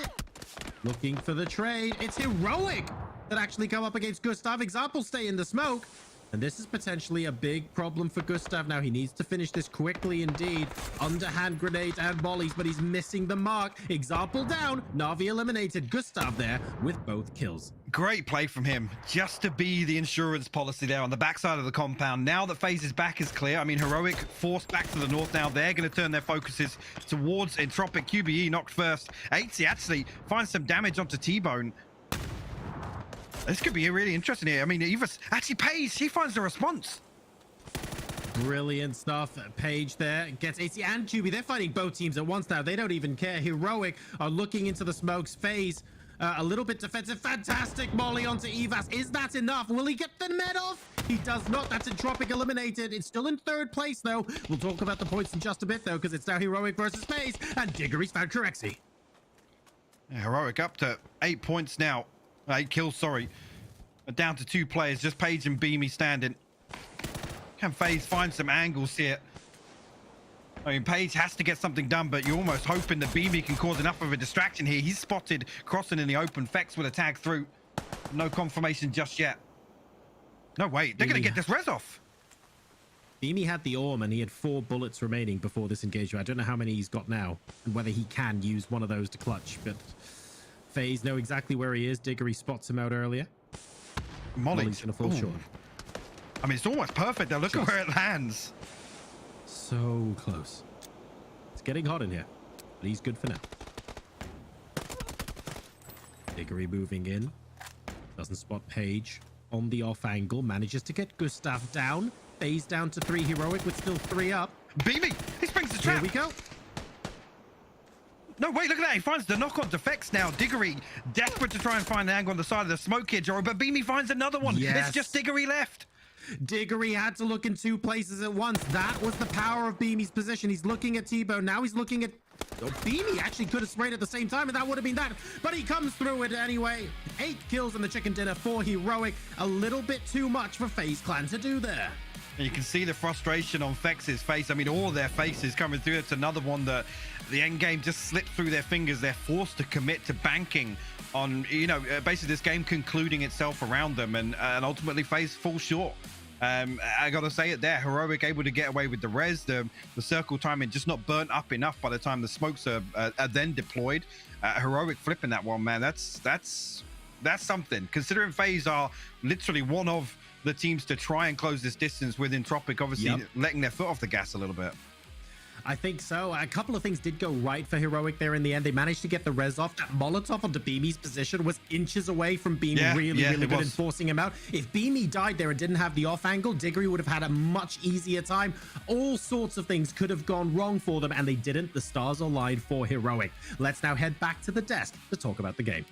Looking for the trade. It's Heroic that actually come up against Gustav. Example stay in the smoke. And this is potentially a big problem for Gustav now. He needs to finish this quickly indeed. Underhand grenades and volleys, but he's missing the mark. Example down. Navi eliminated. Gustav there with both kills. Great play from him, just to be the insurance policy there on the backside of the compound. Now that FaZe's back is clear, I mean, Heroic forced back to the north now. They're going to turn their focuses towards Entropiq. QBE knocked first. HOWL actually finds some damage onto T-Bone. This could be really interesting here. I mean, Evas actually pays. He finds the response. Brilliant stuff. Page there gets AC and QB. They're fighting both teams at once now. They don't even care. Heroic are looking into the smokes. FaZe a little bit defensive. Fantastic molly onto Evas. Is that enough? Will he get the med off? He does not. That's Entropiq eliminated. It's still in third place, though. We'll talk about the points in just a bit, though, because it's now Heroic versus FaZe, and Diggory's found Corexy. Yeah, Heroic up to 8 points now. 8 kills, sorry. Down to 2 players, just Page and Beamy standing. Can FaZe find some angles here? I mean, Page has to get something done, but you're almost hoping that Beamy can cause enough of a distraction here. He's spotted crossing in the open. Fex with a tag through. No confirmation just yet. No, wait. They're going to get this res off. Beamy had the Orm, and he had 4 bullets remaining before this engagement. I don't know how many he's got now, and whether he can use one of those to clutch, but FaZe know exactly where he is. Diggory spots him out earlier. Molly's gonna fall short. I mean, it's almost perfect. Now look at where it lands. So close. It's getting hot in here, but he's good for now. Diggory moving in. Doesn't spot Page on the off angle. Manages to get Gustav down. FaZe down to 3. Heroic with still 3 up. Beamy! He springs the trap! Here we go. No, wait, look at that. He finds the knock on defects now. Diggory desperate to try and find an angle on the side of the smoke here, Joro, but Beamy finds another one. Yes. It's just Diggory left. Diggory had to look in 2 places at once. That was the power of Beamy's position. He's looking at T-Bone. Now he's looking at... Oh, Beamy actually could have sprayed at the same time, and that would have been that. But he comes through it anyway. 8 kills in the chicken dinner for Heroic. A little bit too much for FaZe Clan to do there. And you can see the frustration on Fex's face. I mean, all their faces coming through. It's another one that the end game just slipped through their fingers. They're forced to commit to banking on, you know, basically this game concluding itself around them, and ultimately FaZe falls short. I gotta say it there. Heroic able to get away with the res, the circle timing just not burnt up enough by the time the smokes are then deployed. Heroic flipping that one, man. That's something. Considering FaZe are literally one of the teams to try and close this distance with Entropiq, obviously letting their foot off the gas a little bit. I think so. A couple of things did go right for Heroic there in the end. They managed to get the res off. That Molotov onto Beamy's position was inches away from Beamy. Really good in forcing him out. If Beamy died there and didn't have the off angle, Diggory would have had a much easier time. All sorts of things could have gone wrong for them, and they didn't. The stars aligned for Heroic. Let's now head back to the desk to talk about the game.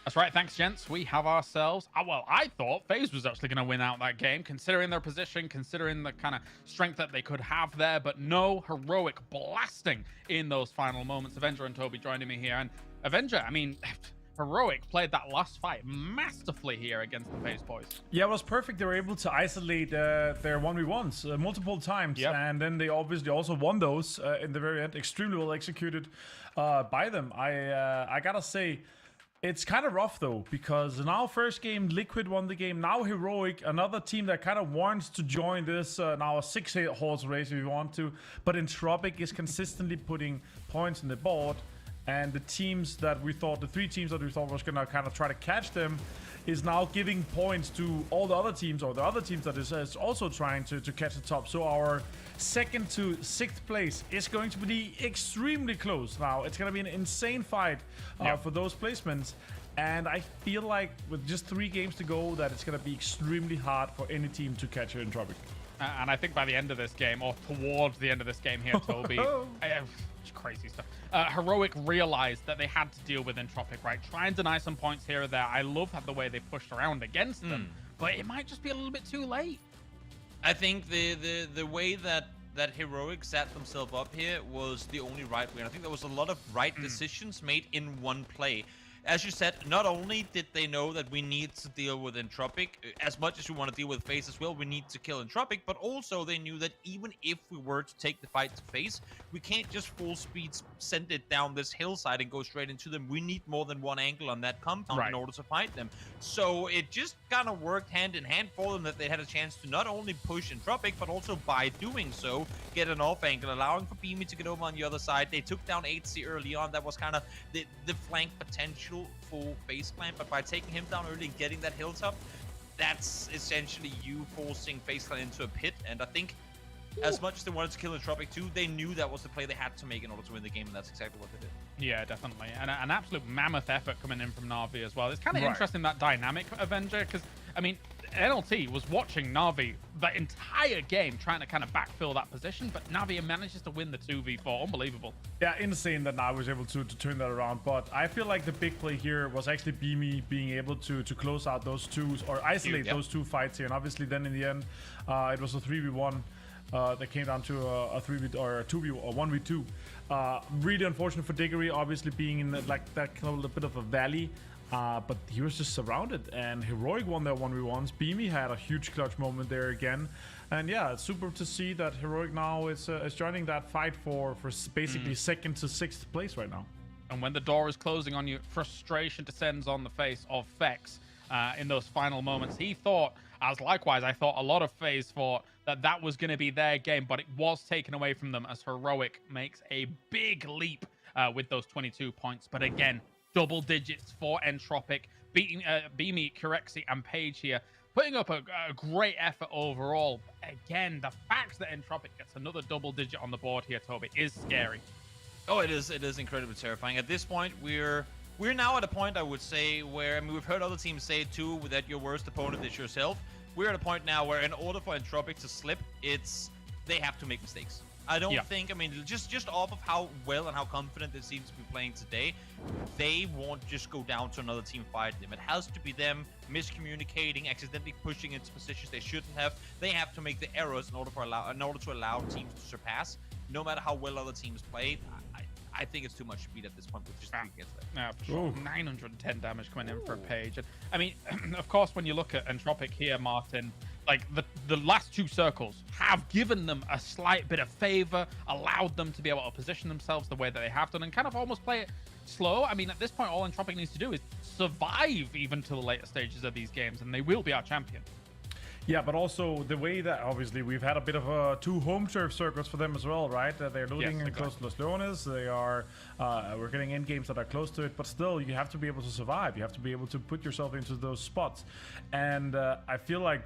That's right, thanks, gents. We have ourselves... well, I thought FaZe was actually going to win out that game, considering their position, considering the kind of strength that they could have there. But no, Heroic blasting in those final moments. Avenger and Toby joining me here. And Avenger, I mean... Heroic played that last fight masterfully here against the FaZe boys. Yeah, it was perfect. They were able to isolate their 1v1s multiple times. And then they obviously also won those in the very end. Extremely well executed by them. I gotta say... It's kind of rough though, because in our first game, Liquid won the game. Now Heroic, another team that kind of wants to join this now a 6-horse race if you want to. But Entropic is consistently putting points in the board, and the teams that we thought, the 3 teams that we thought was gonna kind of try to catch them, is now giving points to all the other teams, or the other teams that is also trying to catch the top. So our 2nd to 6th place is going to be extremely close. Now it's going to be an insane fight for those placements, and I feel like with just 3 games to go that it's going to be extremely hard for any team to catch Entropic. And I think by the end of this game, or towards the end of this game here, Toby, crazy stuff. Heroic realized that they had to deal with Entropic, right? Try and deny some points here or there. I love the way they pushed around against them, but it might just be a little bit too late. I think the way that Heroic set themselves up here was the only right way. And I think there was a lot of right decisions made in one play. As you said, not only did they know that we need to deal with Entropic, as much as we want to deal with FAZE as well, we need to kill Entropic, but also they knew that even if we were to take the fight to FAZE, we can't just full speed send it down this hillside and go straight into them. We need more than one angle on that compound in order to fight them. So it just kind of worked hand in hand for them that they had a chance to not only push Entropic, but also by doing so, get an off angle, allowing for Beamy to get over on the other side. They took down HC early on. That was kind of the flank potential for FaZe Clan, but by taking him down early and getting that hilltop, that's essentially you forcing FaZe Clan into a pit. And I think as much as they wanted to kill Entropic too, they knew that was the play they had to make in order to win the game, and that's exactly what they did. Yeah, definitely. And an absolute mammoth effort coming in from Navi as well. It's kind of interesting, that dynamic Avenger, because, I mean, NLT was watching Navi the entire game trying to kind of backfill that position, but Navi manages to win the 2v4. Unbelievable. Yeah, insane that Navi was able to turn that around, but I feel like the big play here was actually Beamy being able to close out those 2s, or isolate those 2 fights here, and obviously then in the end, it was a 3v1 that came down to a 3v or a 2v or 1v2. Really unfortunate for Diggory, obviously being in like that kind of a bit of a valley. But he was just surrounded, and Heroic won their 1v1s. Beamy had a huge clutch moment there again. And yeah, it's super to see that Heroic now is joining that fight for basically 2nd to 6th place right now. And when the door is closing on you, frustration descends on the face of Fex in those final moments. He thought, as likewise, I thought a lot of FaZe thought that was going to be their game, but it was taken away from them as Heroic makes a big leap with those 22 points. But again, double digits for Entropic, beating Beamy, Curexy, and Page here, putting up a great effort overall. Again, the fact that Entropic gets another double digit on the board here, Toby, is scary. Oh, it is incredibly terrifying. At this point, we're now at a point, I would say, where, I mean, we've heard other teams say it too, that your worst opponent is yourself. We're at a point now where in order for Entropic to slip, they have to make mistakes. I don't think, I mean, just off of how well and how confident they seem to be playing today, they won't just go down to another team fighting them. It has to be them miscommunicating, accidentally pushing into positions they shouldn't have. They have to make the errors in order to allow teams to surpass. No matter how well other teams play, I think it's too much speed at this point with just 3 hits there. Yeah, for sure. 910 damage coming in for a Page. And, I mean, of course, when you look at Entropic here, Martin, like the last 2 circles have given them a slight bit of favor, allowed them to be able to position themselves the way that they have done, and kind of almost play it slow. I mean, at this point, all Entropic needs to do is survive even to the later stages of these games, and they will be our champion. Yeah, but also the way that obviously we've had a bit of 2 home turf circles for them as well, right? They're looting close to Los Leones. They are we're getting end games that are close to it, but still you have to be able to survive. You have to be able to put yourself into those spots, and I feel like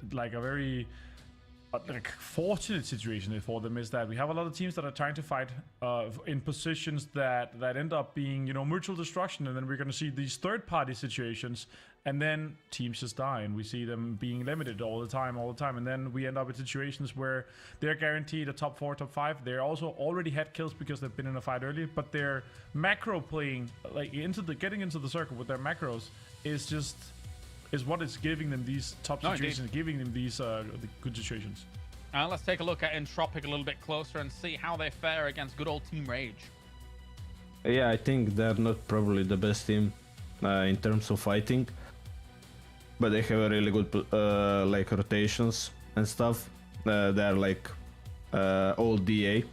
a very fortunate situation for them is that we have a lot of teams that are trying to fight in positions that end up being, you know, mutual destruction, and then we're going to see these third-party situations, and then teams just die, and we see them being limited all the time, and then we end up in situations where they're guaranteed a top 4, top 5. They're also already had kills because they've been in a fight earlier, but their macro playing, like getting into the circle with their macros, is what is giving them these top situations, giving them these good situations. Let's take a look at Entropic a little bit closer and see how they fare against good old Team Rage. Yeah, I think they're not probably the best team in terms of fighting, but they have a really good like rotations and stuff. They're like all DA,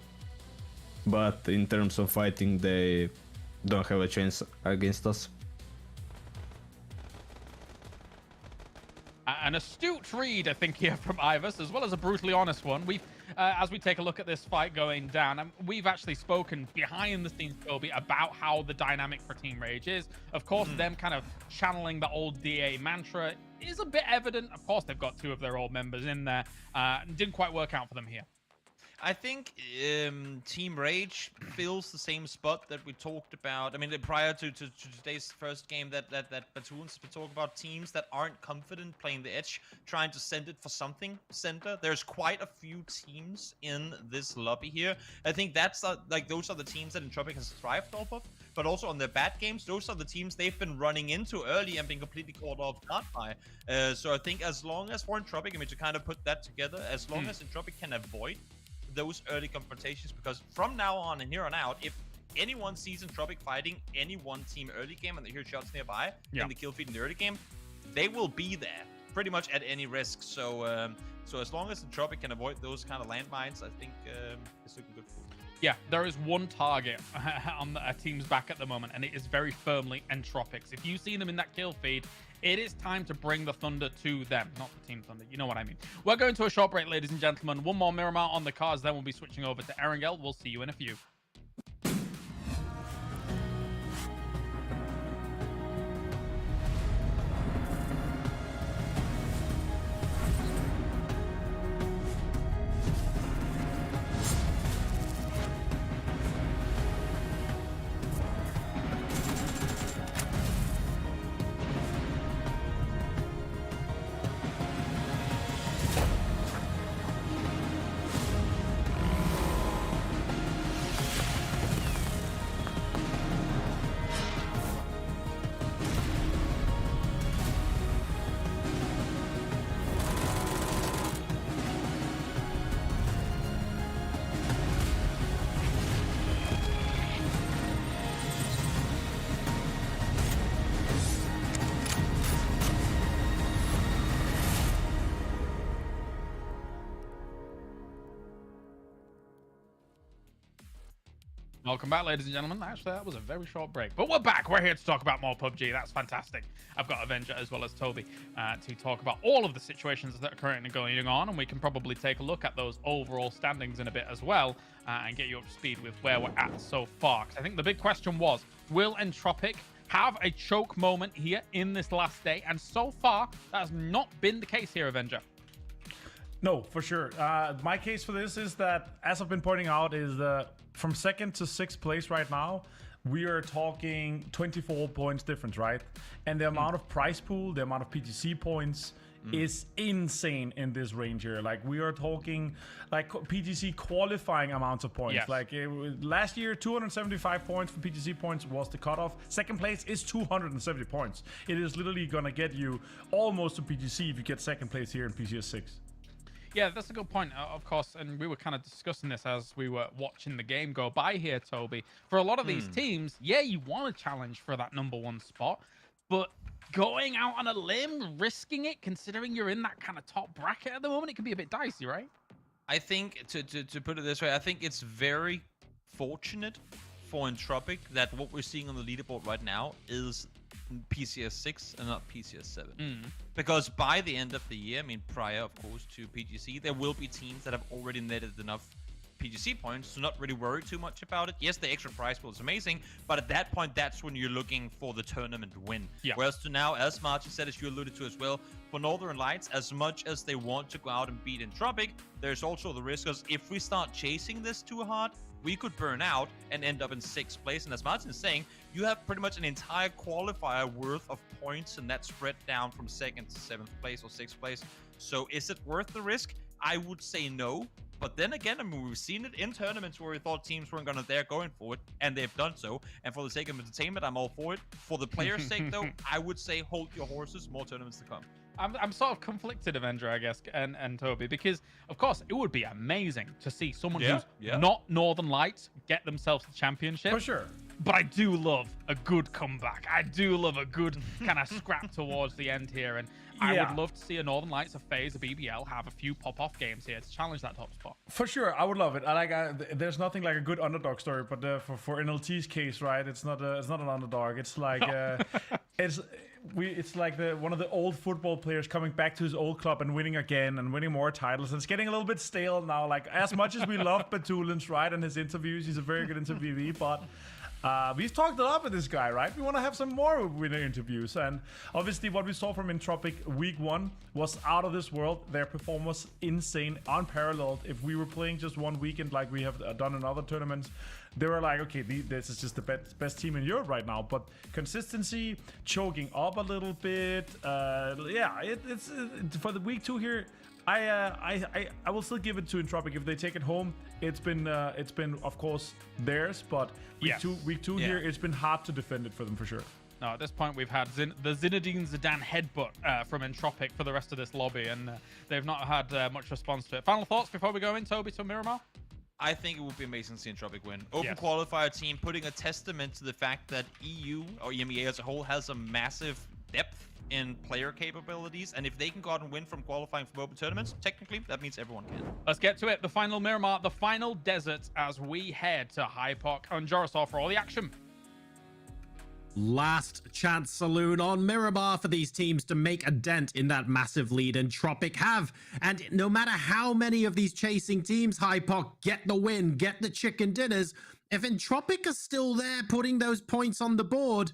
but in terms of fighting, they don't have a chance against us. An astute read, I think, here from Ivers, as well as a brutally honest one. We've, as we take a look at this fight going down, we've actually spoken behind the scenes, Toby, about how the dynamic for Team Rage is. Of course, them kind of channeling the old DA mantra is a bit evident. Of course, they've got two of their old members in there. Didn't quite work out for them here. I think Team Rage fills the same spot that we talked about. I mean, prior to today's first game, that Batoons, we talk about teams that aren't confident playing the edge, trying to send it for something center. There's quite a few teams in this lobby here. I think that's like those are the teams that Entropiq has thrived off of. But also on their bad games, those are the teams they've been running into early and being completely caught off guard by. So I think as long as for Entropiq, I mean, to kind of put that together, as long as Entropiq can avoid those early confrontations, because from now on and here on out, if anyone sees Entropiq fighting any one team early game and they hear shots nearby in the kill feed in the early game, they will be there pretty much at any risk. So so as long as Entropiq can avoid those kind of landmines, I think it's looking good for them. Yeah, there is one target on the team's back at the moment, and it is very firmly Entropiq's. If you see them in that kill feed, it is time to bring the thunder to them, not the Team Thunder. You know what I mean. We're going to a short break, ladies and gentlemen. One more Miramar on the cards, then we'll be switching over to Erangel. We'll see you in a few. Welcome back, ladies and gentlemen. Actually, that was a very short break, but we're back. We're here to talk about more PUBG. That's fantastic. I've got Avenger as well as Toby to talk about all of the situations that are currently going on, and we can probably take a look at those overall standings in a bit as well and get you up to speed with where we're at so far. 'Cause I think the big question was, will Entropiq have a choke moment here in this last day? And so far, that has not been the case here, Avenger. No, for sure. My case for this is that, as I've been pointing out, is from second to sixth place right now, we are talking 24 points difference, right? And the amount of prize pool, the amount of PGC points is insane in this range here. Like, we are talking like PGC qualifying amounts of points. Yes. Like last year, 275 points for PGC points was the cutoff. Second place is 270 points. It is literally gonna get you almost to PGC if you get second place here in PCS6. Yeah, that's a good point, of course, and we were kind of discussing this as we were watching the game go by here, Toby. For a lot of these teams, yeah, you want to challenge for that #1 spot, but going out on a limb, risking it, considering you're in that kind of top bracket at the moment, it can be a bit dicey, right? I think, to put it this way, I think it's very fortunate for Entropiq that what we're seeing on the leaderboard right now is PCS6 and not PCS7. Because by the end of the year, I mean, prior, of course, to PGC, there will be teams that have already netted enough PGC points to not really worry too much about it. Yes, the extra prize pool is amazing, but at that point, that's when you're looking for the tournament win. Yeah. Whereas to now, as Martin said, as you alluded to as well, for Northern Lights, as much as they want to go out and beat Entropiq, there's also the risk, because if we start chasing this too hard, we could burn out and end up in 6th place. And as Martin is saying, you have pretty much an entire qualifier worth of points, and that's spread down from 2nd to 7th place or 6th place. So is it worth the risk? I would say no. But then again, I mean, we've seen it in tournaments where we thought teams weren't going to dare going for it, and they've done so. And for the sake of entertainment, I'm all for it. For the players' sake, though, I would say hold your horses. More tournaments to come. I'm sort of conflicted, Avenger, I guess, and Toby, because, of course, it would be amazing to see someone who's not Northern Lights get themselves the championship. For sure. But I do love a good comeback. I do love a good kind of scrap towards the end here. And I would love to see a Northern Lights, a FAZE, a BBL have a few pop-off games here to challenge that top spot. For sure, I would love it. There's nothing like a good underdog story, but for NLT's case, right? It's not an underdog. It's like it's like one of the old football players coming back to his old club and winning again and winning more titles. And it's getting a little bit stale now. Like, as much as we love Batulins, right, and his interviews, he's a very good interviewee, but we've talked a lot with this guy, right? We want to have some more winner interviews. And obviously what we saw from Entropiq week 1 was out of this world. Their performance was insane, unparalleled. If we were playing just one weekend like we have done in other tournaments, they were like, okay, this is just the best team in Europe right now. But consistency, choking up a little bit. Yeah, it's for the week 2 here. I will still give it to Entropiq. If they take it home, it's been of course theirs, but week two here, it's been hard to defend it for them for sure. No, at this point we've had the Zinedine Zidane headbutt from Entropiq for the rest of this lobby, and they've not had much response to it. Final thoughts before we go in, Toby, to Miramar? I think it would be amazing to see Entropiq win. Open qualifier team, putting a testament to the fact that EU or EMEA as a whole has a massive depth in player capabilities, and if they can go out and win from qualifying from open tournaments, technically that means everyone can. Let's get to it. The final Miramar, the final desert, as we head to Hypoc and Jorasol for all the action. Last chance saloon on Miramar for these teams to make a dent in that massive lead Entropiq have. And no matter how many of these chasing teams, Hypoc, get the win, get the chicken dinners, if Entropiq are still there putting those points on the board,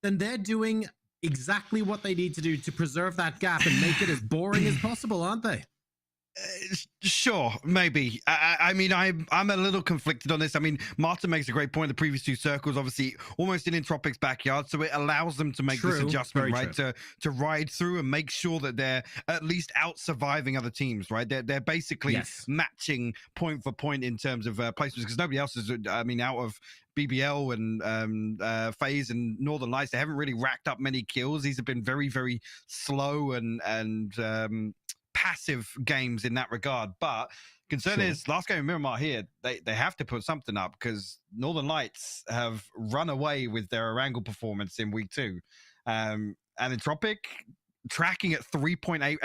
then they're doing exactly what they need to do to preserve that gap and make it as boring as possible, aren't they? Sure, maybe. I mean, I'm a little conflicted on this. I mean, Martin makes a great point. The previous 2 circles, obviously, almost in Entropiq's backyard, so it allows them to make this adjustment, right? To ride through and make sure that they're at least out surviving other teams, right? They're basically matching point for point in terms of placements, because nobody else is. I mean, out of BBL and FAZE and Northern Lights, they haven't really racked up many kills. These have been very, very slow and passive games in that regard. But concern is last game in Miramar here, they have to put something up, because Northern Lights have run away with their Erangel performance in week 2. And Entropiq tracking at 3.8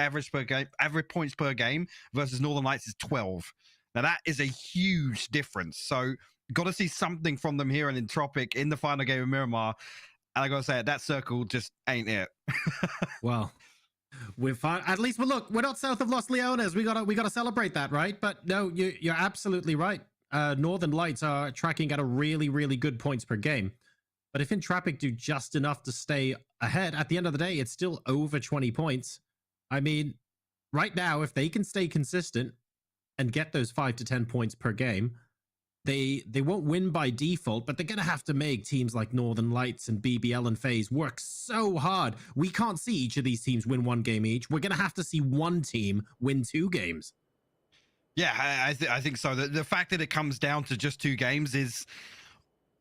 average points per game versus Northern Lights is 12. Now that is a huge difference. So got to see something from them here in Entropiq in the final game of Miramar. And I got to say, that circle just ain't it. Well, we're fine. At least, well, look, we're not south of Los Leones. We gotta celebrate that, right? But no, you're absolutely right. Northern Lights are tracking at a really, really good points per game. But if Entropiq do just enough to stay ahead, at the end of the day, it's still over 20 points. I mean, right now, if they can stay consistent and get those 5 to 10 points per game, they won't win by default, but they're going to have to make teams like Northern Lights and BBL and FaZe work so hard. We can't see each of these teams win 1 game each. We're going to have to see one team win 2 games. Yeah, I think so. The fact that it comes down to just 2 games is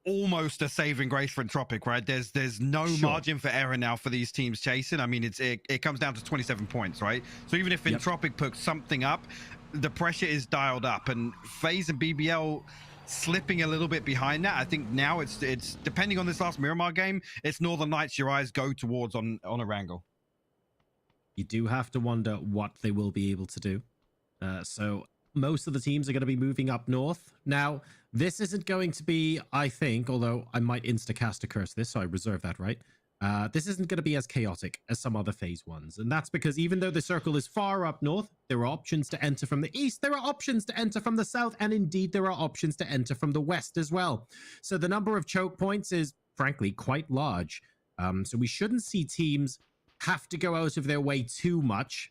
almost a saving grace for Entropiq, right? There's no margin for error now for these teams chasing. I mean, it comes down to 27 points, right? So even if Entropiq puts something up, the pressure is dialed up, and FaZe and BBL slipping a little bit behind that. I think now it's depending on this last Miramar game, it's Northern Lights your eyes go towards on Erangel. You do have to wonder what they will be able to do. So most of the teams are going to be moving up north. Now, this isn't going to be, I think, although I might insta-cast a curse this, so I reserve that right. This isn't going to be as chaotic as some other FaZe ones. And that's because even though the circle is far up north, there are options to enter from the east, there are options to enter from the south, and indeed there are options to enter from the west as well. So the number of choke points is, frankly, quite large. So we shouldn't see teams have to go out of their way too much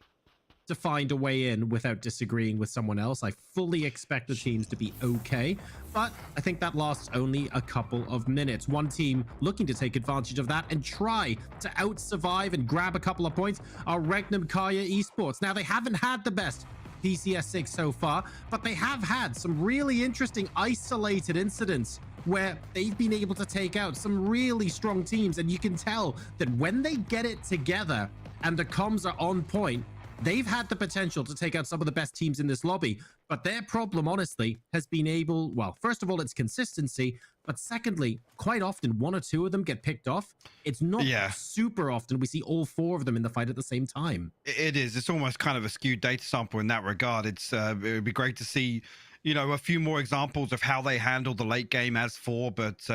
to find a way in without disagreeing with someone else. I fully expect the teams to be okay, but I think that lasts only a couple of minutes. One team looking to take advantage of that and try to out-survive and grab a couple of points are REGNUM CARYA Esports. Now, they haven't had the best PCS6 so far, but they have had some really interesting isolated incidents where they've been able to take out some really strong teams, and you can tell that when they get it together and the comms are on point, they've had the potential to take out some of the best teams in this lobby. But their problem, honestly, has been able, well, first of all, it's consistency, but secondly, quite often 1 or 2 of them get picked off. It's not super often we see all 4 of them in the fight at the same time. It is. It's almost kind of a skewed data sample in that regard. It would be great to see, you know, a few more examples of how they handle the late game as 4, but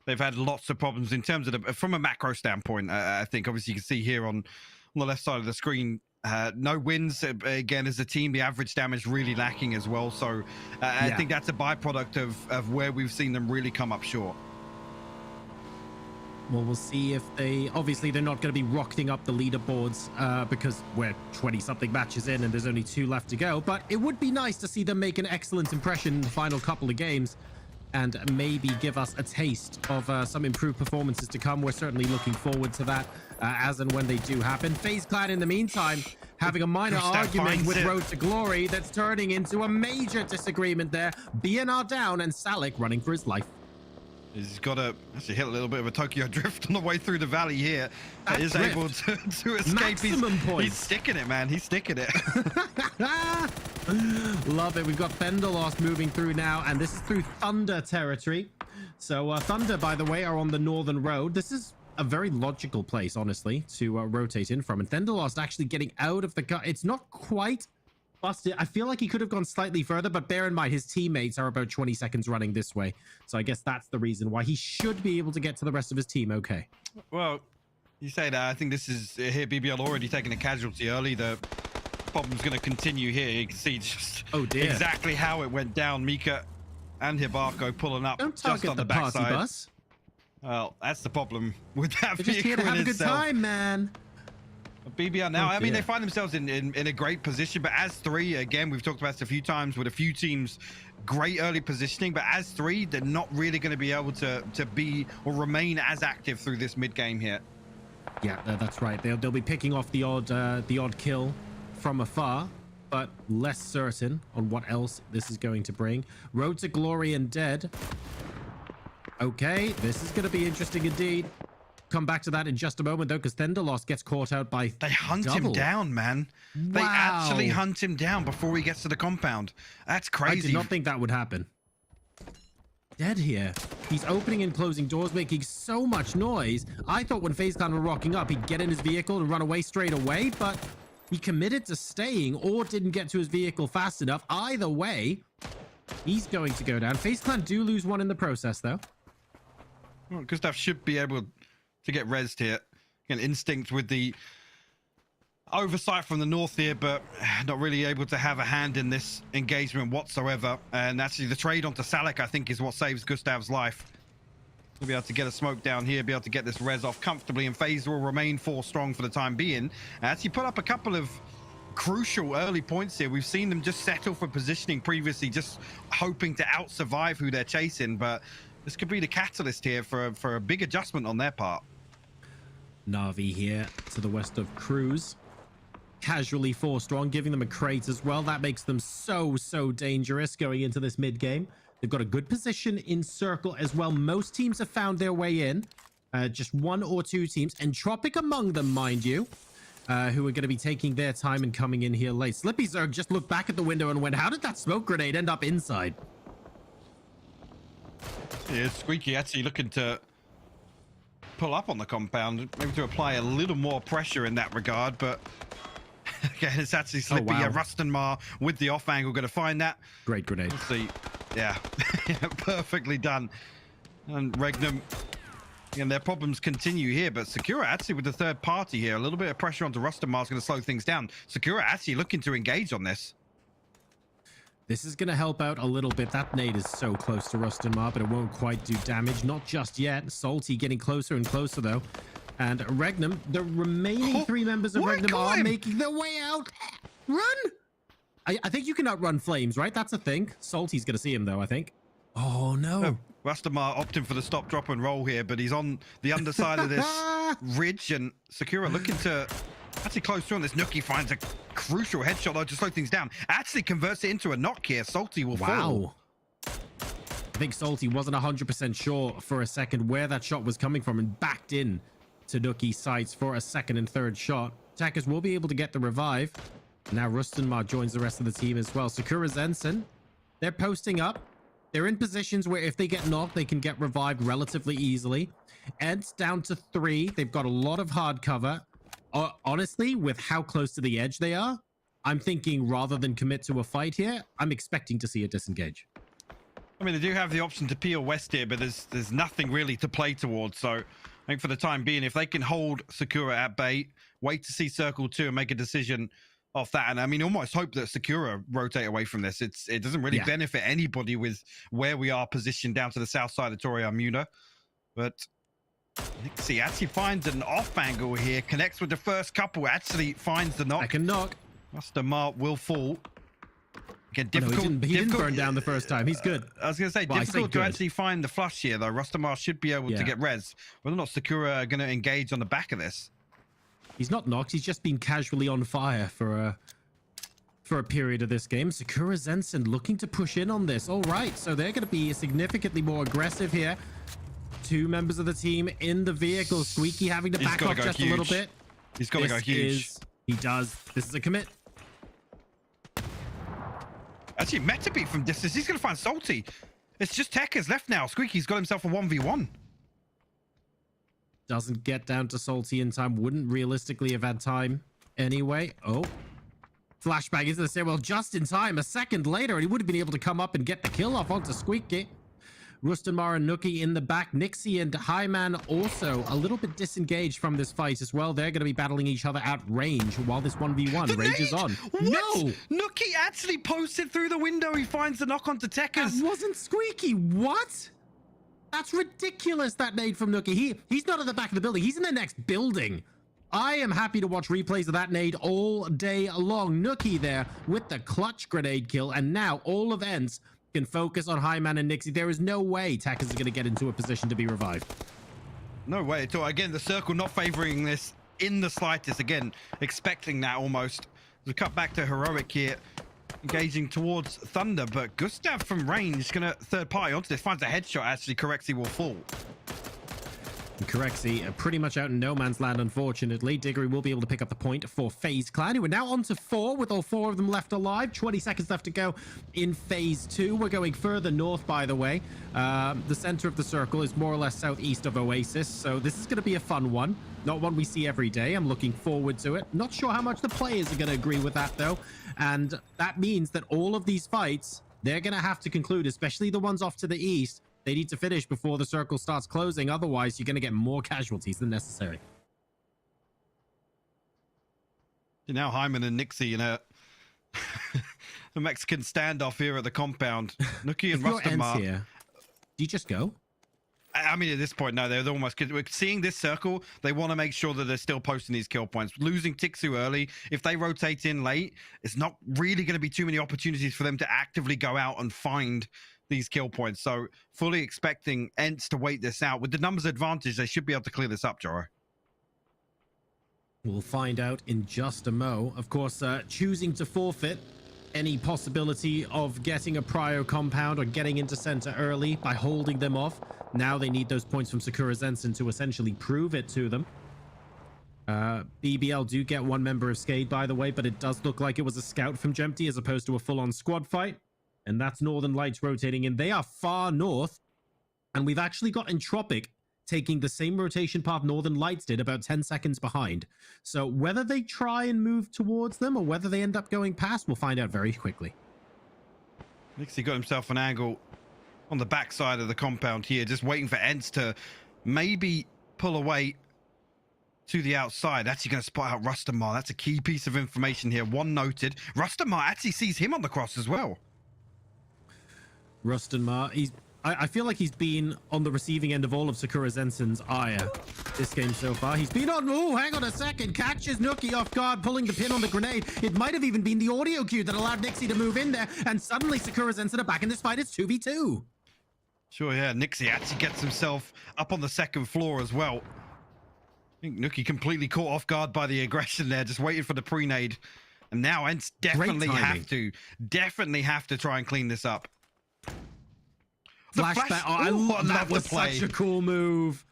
they've had lots of problems in terms of from a macro standpoint. I think obviously you can see here on the left side of the screen, no wins again as a team. The average damage really lacking as well. So I think that's a byproduct of where we've seen them really come up short. Well, we'll see if obviously they're not going to be rocketing up the leaderboards because we're 20-something matches in and there's only 2 left to go. But it would be nice to see them make an excellent impression in the final couple of games and maybe give us a taste of some improved performances to come. We're certainly looking forward to that as and when they do happen. FaZe Clan, in the meantime, having a minor argument with Road to Glory that's turning into a major disagreement there. BNR down and Salik running for his life. He's got to actually hit a little bit of a Tokyo drift on the way through the valley here. He is able to escape. Maximum points. He's sticking it, man. He's sticking it. Love it. We've got Fenderlost moving through now, and this is through Thunder territory. So Thunder, by the way, are on the northern road. This is a very logical place, honestly, to rotate in from. And Fenderlost actually getting out of the car. It's not quite busted. I feel like he could have gone slightly further, but bear in mind his teammates are about 20 seconds running this way. So I guess that's the reason why he should be able to get to the rest of his team okay. Well, you say that. I think this is here. BBL already taking a casualty early. The problem's going to continue here. You can see just exactly how it went down. Mika and Hibako pulling up just on the backside. Bus. Well, that's the problem with that They're just here to have a good time, man. BBL now, I mean, they find themselves in a great position, but as 3, again, we've talked about this a few times with a few teams, great early positioning, but as 3, they're not really going to be able to be or remain as active through this mid game here. Yeah, that's right. They'll be picking off the odd kill from afar, but less certain on what else this is going to bring. Road to Glory and Dead. Okay, this is going to be interesting indeed. Come back to that in just a moment, though, because Fenderlost gets caught out by They hunt him down, man. They actually hunt him down before he gets to the compound. That's crazy. I did not think that would happen. Dead here. He's opening and closing doors, making so much noise. I thought when FaZe Clan were rocking up, he'd get in his vehicle and run away straight away, but he committed to staying or didn't get to his vehicle fast enough. Either way, he's going to go down. FaZe Clan do lose one in the process, though. Well, Gustav should be able to get rezzed here. An instinct with the oversight from the north here, but not really able to have a hand in this engagement whatsoever. And actually the trade onto Salik, I think, is what saves Gustav's life. He'll be able to get a smoke down here, be able to get this res off comfortably, and FaZe will remain 4 strong for the time being. Actually put up a couple of crucial early points here. We've seen them just settle for positioning previously, just hoping to out-survive who they're chasing, but this could be the catalyst here for a big adjustment on their part. Navi here to the west of Cruz. Casually 4 strong, giving them a crate as well. That makes them so dangerous going into this mid game. They've got a good position in circle as well. Most teams have found their way in. Just 1 or 2 teams. Entropic among them, mind you, who are going to be taking their time and coming in here late. Slippy Zerg just looked back at the window and went, how did that smoke grenade end up inside? Yeah, Squeaky actually looking to pull up on the compound, maybe to apply a little more pressure in that regard, but again, it's actually Slippy. Oh, wow. Rustenmar with the off angle going to find that. Great grenade. Let's see. Yeah, perfectly done. And REGNUM, and their problems continue here, but Sakura actually with the third party here, a little bit of pressure onto Rustenmar is going to slow things down. Sakura actually looking to engage on this. This is going to help out a little bit. That nade is so close to Rustenmar, but it won't quite do damage. Not just yet. Salty getting closer and closer, though. And REGNUM, the remaining 3 members of REGNUM are making their way out. Run! I think you can outrun flames, right? That's a thing. Salty's going to see him, though, I think. Oh, no. Rustenmar opting for the stop, drop, and roll here, but he's on the underside of this ridge, and Sakura looking to actually close through on this. Nuki finds a crucial headshot though to slow things down. Actually converts it into a knock here. Salty will fall. I think Salty wasn't 100% sure for a second where that shot was coming from and backed in to Nuki's sights for a second and third shot. Attackers will be able to get the revive. Now Rustenmar joins the rest of the team as well. Sakura, Zensen, they're posting up. They're in positions where if they get knocked, they can get revived relatively easily. ENCE down to 3. They've got a lot of hard cover. Honestly, with how close to the edge they are, I'm thinking rather than commit to a fight here, I'm expecting to see a disengage. I mean, they do have the option to peel west here, but there's nothing really to play towards. So I think for the time being, if they can hold Sakura at bay, wait to see circle 2 and make a decision off that. And I mean, almost hope that Sakura rotate away from this. It doesn't really benefit anybody with where we are positioned down to the south side of Toria Muna. But Nixie actually finds an off angle here, connects with the first couple, actually finds the knock. Second knock. Rustamar will fall. Again, difficult. Oh, no, he didn't burn down the first time. He's good. I was going to say, difficult to actually find the flush here, though. Rustamar should be able to get res. Whether or not Sakura are going to engage on the back of this. He's not knocked. He's just been casually on fire for a period of this game. Sakura Zensen looking to push in on this. All right, so they're going to be significantly more aggressive here. 2 members of the team in the vehicle. Squeaky having to back off just a little bit. He's got to go huge. He does. This is a commit. Actually, Metabeat from distance. He's going to find Salty. It's just Tekka's left now. Squeaky's got himself a 1v1. Doesn't get down to Salty in time. Wouldn't realistically have had time anyway. Oh. Flashbang into the stairwell just in time. A second later, and he would have been able to come up and get the kill off onto Squeaky. Rustamar and Nookie in the back. Nixie and Highman also a little bit disengaged from this fight as well. They're going to be battling each other at range while this 1v1 rages on. What? No! Nookie actually posted through the window. He finds the knock onto Tekka's. That wasn't Squeaky. What? That's ridiculous, that nade from Nookie. He's not at the back of the building. He's in the next building. I am happy to watch replays of that nade all day long. Nookie there with the clutch grenade kill. And now all of ENCE can focus on Highman and Nixie. There is no way Tekka's is going to get into a position to be revived. No way at all. Again, the circle not favoring this in the slightest. Again, expecting that almost. We cut back to Heroic here, engaging towards Thunder, but Gustav from range is going to third party onto this. Finds a headshot, actually. Corexy will fall. Corexy pretty much out in no man's land, unfortunately. Diggory will be able to pick up the point for FaZe Clan, who are now on to 4 with all 4 of them left alive. 20 seconds left to go in phase 2. We're going further north, by the way. The center of the circle is more or less southeast of Oasis, so this is going to be a fun one. Not one we see every day. I'm looking forward to it. Not sure how much the players are going to agree with that, though. And that means that all of these fights, they're going to have to conclude, especially the ones off to the east. They need to finish before the circle starts closing. Otherwise, you're going to get more casualties than necessary. Now Hyman and Nixie in a Mexican standoff here at the compound. Nookie and Rustamar. Here, do you just go? I mean, at this point, no, they're almost... We're seeing this circle. They want to make sure that they're still posting these kill points. Losing Tixu early, if they rotate in late, it's not really going to be too many opportunities for them to actively go out and find these kill points. So fully expecting ENCE to wait this out. With the numbers advantage, they should be able to clear this up, Joro. We'll find out in just a mo. Of course, choosing to forfeit any possibility of getting a prio compound or getting into center early by holding them off. Now they need those points from Sakura Zensen to essentially prove it to them. BBL do get 1 member of SKADE, by the way, but it does look like it was a scout from Jempty as opposed to a full-on squad fight. And that's Northern Lights rotating in. They are far north. And we've actually got Entropic taking the same rotation path Northern Lights did, about 10 seconds behind. So whether they try and move towards them or whether they end up going past, we'll find out very quickly. Nixie got himself an angle on the backside of the compound here, just waiting for ENCE to maybe pull away to the outside. Actually going to spot out Rustamar. That's a key piece of information here. 1 noted. Rustamar actually sees him on the cross as well. Rustamar, I feel like he's been on the receiving end of all of Sakura Zensen's ire this game so far. He's been on... Oh, hang on a second. Catches Nookie off guard, pulling the pin on the grenade. It might have even been the audio cue that allowed Nixie to move in there. And suddenly Sakura Zensen are back in this fight. It's 2v2. Sure, yeah. Nixie actually gets himself up on the second floor as well. I think Nookie completely caught off guard by the aggression there, just waiting for the pre-nade. And now ENCE definitely have to try and clean this up. Flashback. Oh, I love that. Was such a cool move.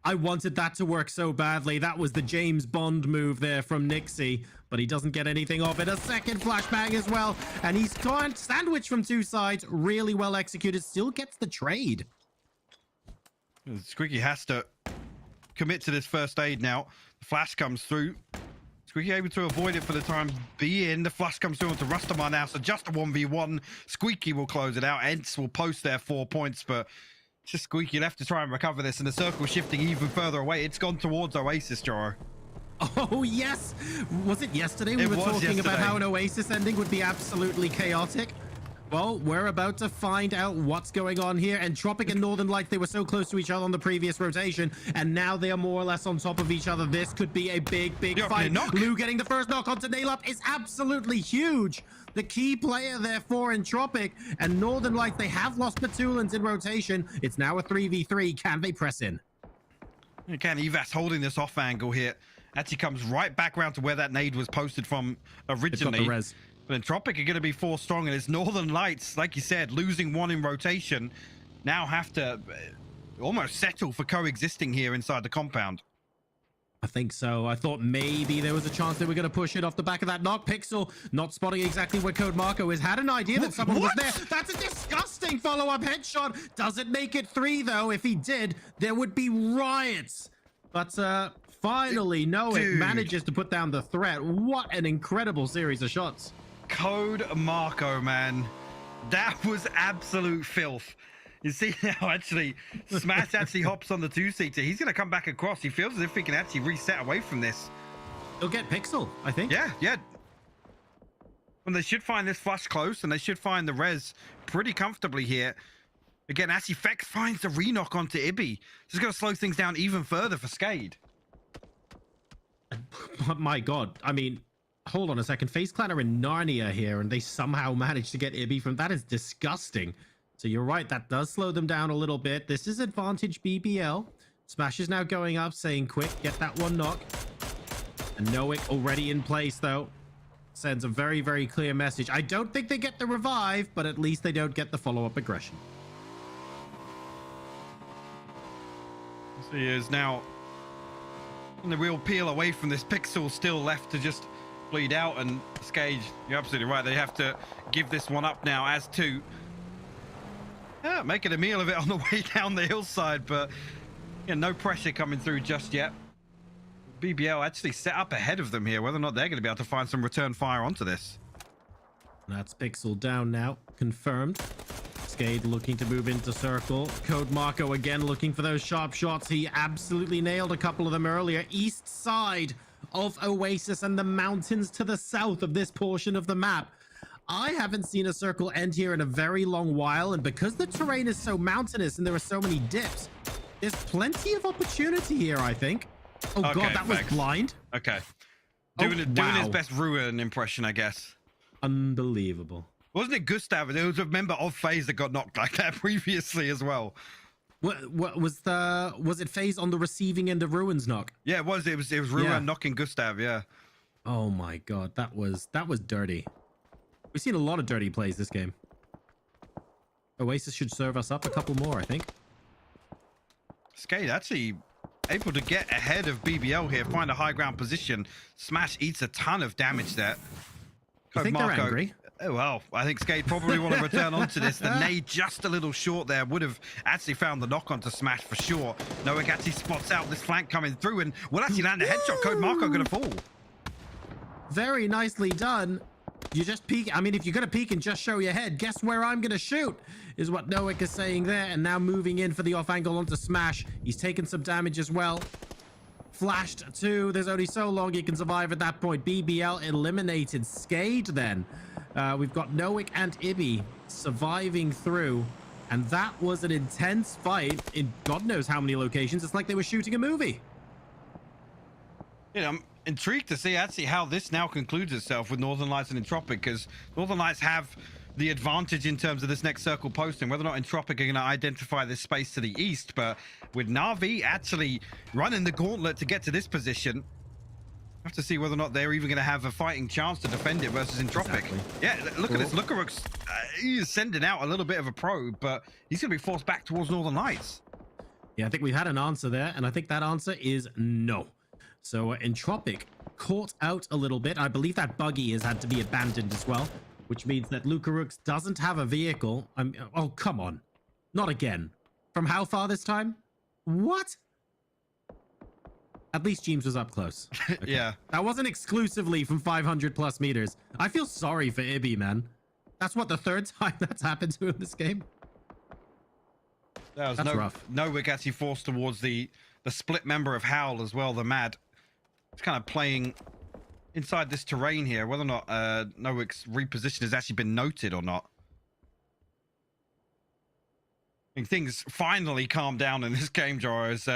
I wanted that to work so badly. That was the James Bond move there from Nixie, but he doesn't get anything off it. A second flashbang as well, and he's gone sandwich from 2 sides. Really well executed. Still gets the trade. Squeaky has to commit to this first aid now. The flash comes through. Squeaky able to avoid it for the time being. The flush comes through onto Rustamar now, so just a 1v1. Squeaky will close it out. ENCE will post their 4 points, but it's just Squeaky left to try and recover this, and the circle shifting even further away. It's gone towards Oasis, Joro. Oh, yes. Was it yesterday we were talking about how an Oasis ending would be absolutely chaotic? Well, we're about to find out what's going on here. Entropiq and Northern Lights, they were so close to each other on the previous rotation, and now they are more or less on top of each other. This could be a big fight. Lou getting the first knock onto Nailop is absolutely huge. The key player there for Entropiq, and Northern Lights, they have lost Petulans in rotation. It's now a 3v3. Can they press in? Again, Evas holding this off angle here. Actually comes right back around to where that nade was posted from originally. But Entropiq are going to be 4 strong, and it's Northern Lights, like you said, losing 1 in rotation, now have to almost settle for coexisting here inside the compound. I think so. I thought maybe there was a chance they were going to push it off the back of that knock. Pixel not spotting exactly where Code Marco is. Had an idea that someone was there. That's a disgusting follow-up headshot. Doesn't make it 3, though. If he did, there would be riots. But finally, Noik manages to put down the threat. What an incredible series of shots. Code Marco, man. That was absolute filth. You see now, actually, Smash actually hops on the 2-seater. He's going to come back across. He feels as if he can actually reset away from this. He'll get Pixel, I think. Yeah. Well, they should find this flush close, and they should find the res pretty comfortably here. Again, actually, Fex finds the re-knock onto Ibby. This is going to slow things down even further for SKADE. My God. I mean, hold on a second. FaZe Clan are in Narnia here, and they somehow managed to get Ibby from... That is disgusting. So you're right, that does slow them down a little bit. This is advantage BBL. Smash is now going up, saying, quick, get that 1 knock. And Noik already in place, though. Sends a very, very clear message. I don't think they get the revive, but at least they don't get the follow-up aggression. So he is now on the real peel away from this. Pixel still left to just bleed out, and SKADE, you're absolutely right. They have to give this one up now as 2. Yeah, making a meal of it on the way down the hillside, but yeah, no pressure coming through just yet. BBL actually set up ahead of them here, whether or not they're going to be able to find some return fire onto this. That's Pixel down now, confirmed. SKADE looking to move into circle. Code Marco again looking for those sharp shots. He absolutely nailed a couple of them earlier. East side of Oasis and the mountains to the south of this portion of the map. I haven't seen a circle end here in a very long while, and because the terrain is so mountainous and there are so many dips, there's plenty of opportunity here, I think. Oh okay, God, that was blind. Okay. Doing his best Ruin impression, I guess. Unbelievable. Wasn't it Gustav? There was a member of FaZe that got knocked like that previously as well. What was it FaZe on the receiving end of Ruin's knock? Yeah, it was Ruin knocking Gustav, yeah. Oh my God, that was dirty. We've seen a lot of dirty plays this game. Oasis should serve us up a couple more, I think. SKADE actually able to get ahead of BBL here, find a high ground position. Smash eats a ton of damage there. I think they're angry. Oh, well, I think SKADE probably want to return onto this. The nade just a little short there. Would have actually found the knock onto Smash for sure. Noik actually spots out this flank coming through and will actually land a headshot. Code Marco going to fall. Very nicely done. You just peek. I mean, if you're going to peek and just show your head, guess where I'm going to shoot, is what Noik is saying there. And now moving in for the off angle onto Smash. He's taken some damage as well. Flashed too. There's only so long he can survive at that point. BBL eliminated SKADE then. We've got Noik and Ibby surviving through. And that was an intense fight in God knows how many locations. It's like they were shooting a movie. You know, I'm intrigued to see actually how this now concludes itself with Northern Lights and Entropiq, because Northern Lights have the advantage in terms of this next circle posting, whether or not Entropiq are going to identify this space to the east. But with Navi actually running the gauntlet to get to this position, have to see whether or not they're even going to have a fighting chance to defend it versus Entropiq. Exactly. Yeah, look at this. Lukaruk's he's sending out a little bit of a probe, but he's going to be forced back towards Northern Lights. Yeah, I think we've had an answer there, and I think that answer is no. So Entropiq caught out a little bit. I believe that buggy has had to be abandoned as well, which means that Lukaruk doesn't have a vehicle. Oh, come on. Not again. From how far this time? What? At least James was up close. Okay. Yeah. That wasn't exclusively from 500 plus meters. I feel sorry for Ibby, man. That's what, the third time that's happened to him this game? That was That's rough. Nowick actually forced towards the split member of HOWL as well, the Mad. It's kind of playing inside this terrain here, whether or not Nowick's reposition has actually been noted or not. I think things finally calmed down in this game, Joro, as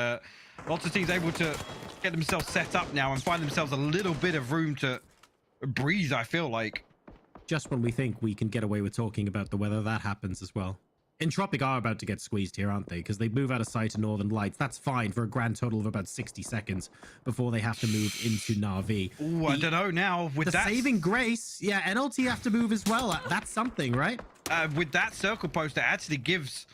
lots of teams able to get themselves set up now and find themselves a little bit of room to breathe, I feel like. Just when we think we can get away with talking about the weather, that happens as well. Entropic are about to get squeezed here, aren't they? Because they move out of sight of Northern Lights. That's fine for a grand total of about 60 seconds before they have to move into Navi. Ooh, I don't know now. With that saving grace, yeah, NLT have to move as well. That's something, right? With that circle post, it actually gives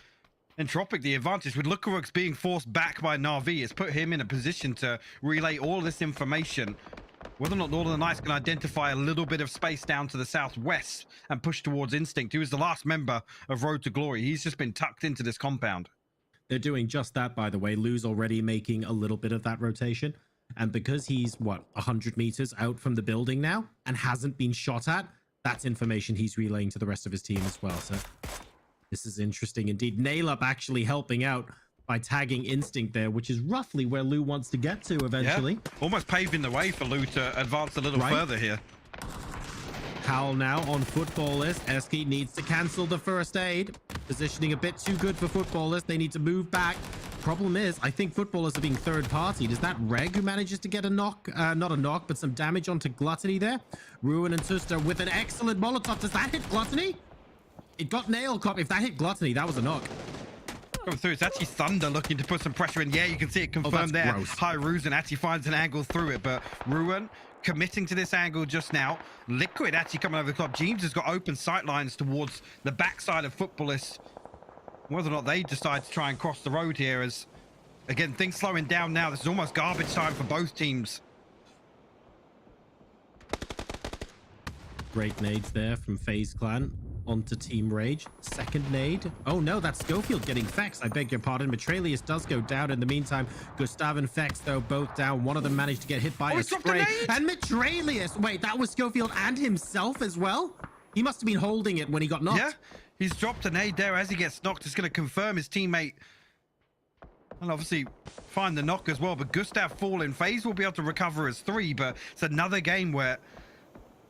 Entropic the advantage. With Lukarux being forced back by Navi, it's put him in a position to relay all this information. Whether or not Northern Lights can identify a little bit of space down to the southwest and push towards Instinct, who is the last member of Road to Glory. He's just been tucked into this compound. They're doing just that, by the way. Lou's already making a little bit of that rotation. And because he's, what, 100 meters out from the building now and hasn't been shot at, that's information he's relaying to the rest of his team as well. So this is interesting indeed. Nailup actually helping out by tagging Instinct there, which is roughly where Lou wants to get to eventually. Yeah, almost paving the way for Lou to advance a little further here. Howl now on Futbolist. Eski needs to cancel the first aid. Positioning a bit too good for Futbolist. They need to move back. Problem is, I think Futbolist are being third-partied. Is that Reg who manages to get a knock? Not a knock, but some damage onto Gluttony there. Ruin and Tuster with an excellent Molotov. Does that hit Gluttony? It got Nail Cop. If that hit Gluttony, that was a knock. Coming through, it's actually Thunder looking to put some pressure in. Yeah, you can see it confirmed there. Gross. High Ruzen actually finds an angle through it, but Ruin committing to this angle just now. Liquid actually coming over the top. James has got open sight lines towards the backside of Futbolist. Whether or not they decide to try and cross the road here, as again, things slowing down now. This is almost garbage time for both teams. Great nades there from FaZe Clan onto Team Rage. Second nade. Oh no, that's Schofield getting Fex. I beg your pardon. Matralius does go down in the meantime. Gustav and Fex, though, both down. One of them managed to get hit by a spray. And Matralius! Wait, that was Schofield and himself as well? He must have been holding it when he got knocked. Yeah, he's dropped a nade there. As he gets knocked, it's going to confirm his teammate. And obviously find the knock as well. But Gustav falling. FaZe will be able to recover as 3, but it's another game where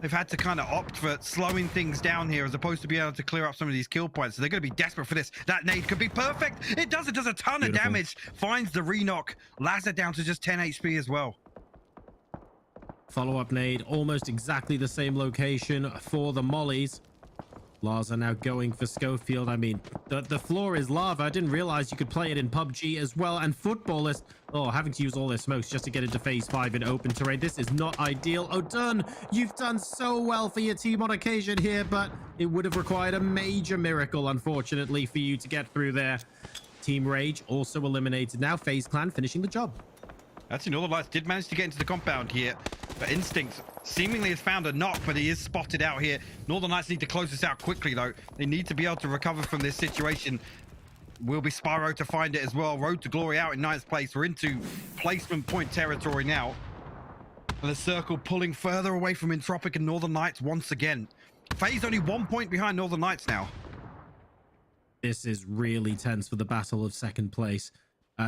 they've had to kind of opt for slowing things down here as opposed to being able to clear up some of these kill points. So they're going to be desperate for this. That nade could be perfect. It does a ton of damage. Finds the re-knock. Lazar down to just 10 HP as well. Follow-up nade, almost exactly the same location for the mollies. Lars are now going for Schofield. I mean, the floor is lava. I didn't realize you could play it in PUBG as well. And Futbolist, having to use all their smokes just to get into phase 5 in open terrain. This is not ideal. Odun, you've done so well for your team on occasion here, but it would have required a major miracle, unfortunately, for you to get through there. Team Rage also eliminated now. FaZe Clan finishing the job. Actually, Northern Lights did manage to get into the compound here, but Instinct seemingly has found a knock, but he is spotted out here. Northern Lights need to close this out quickly, though. They need to be able to recover from this situation. Will be Spyro to find it as well. Road to Glory out in 9th place. We're into placement point territory now. And the circle pulling further away from Entropic and Northern Lights once again. FaZe only 1 point behind Northern Lights now. This is really tense for the battle of second place.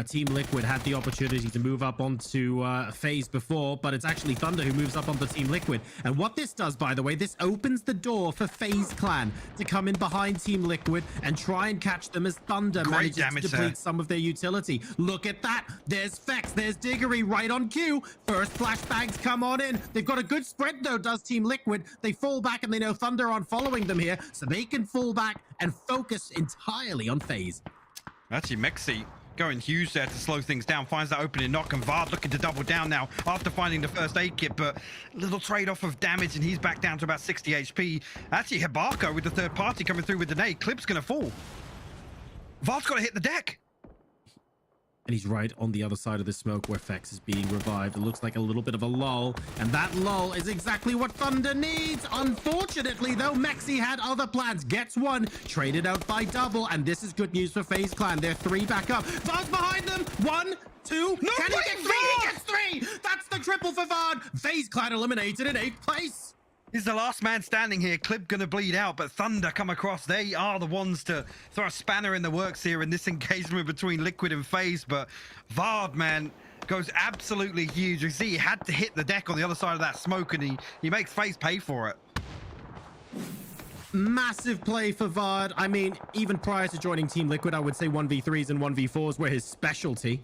Team Liquid had the opportunity to move up onto FaZe before, but it's actually Thunder who moves up onto Team Liquid. And what this does, by the way, this opens the door for FaZe Clan to come in behind Team Liquid and try and catch them as Thunder manages to deplete some of their utility. Look at that. There's Fex. There's Diggory right on cue. First flashbangs come on in. They've got a good spread, though, does Team Liquid. They fall back, and they know Thunder aren't following them here, so they can fall back and focus entirely on FaZe. Actually, Mexi going huge there to slow things down, finds that opening knock, and Vard looking to double down now after finding the first aid kit, but little trade-off of damage, and he's back down to about 60 HP. Actually, Hibako with the third party coming through with the nade. Clip's gonna fall. Vard's gotta hit the deck. And he's right on the other side of the smoke where Fex is being revived. It looks like a little bit of a lull. And that lull is exactly what Thunder needs. Unfortunately, though, Mexi had other plans. Gets one, traded out by double. And this is good news for FaZe Clan. They're 3 back up. Vard's behind them. 1, 2. No, Can he get 3? He gets 3. That's the triple for Vard. FaZe Clan eliminated in 8th place. He's the last man standing here. Clip gonna bleed out, but Thunder come across. They are the ones to throw a spanner in the works here in this engagement between Liquid and FaZe. But Vard, man, goes absolutely huge. You see, he had to hit the deck on the other side of that smoke, and he makes FaZe pay for it. Massive play for Vard. I mean, even prior to joining Team Liquid, I would say 1v3s and 1v4s were his specialty.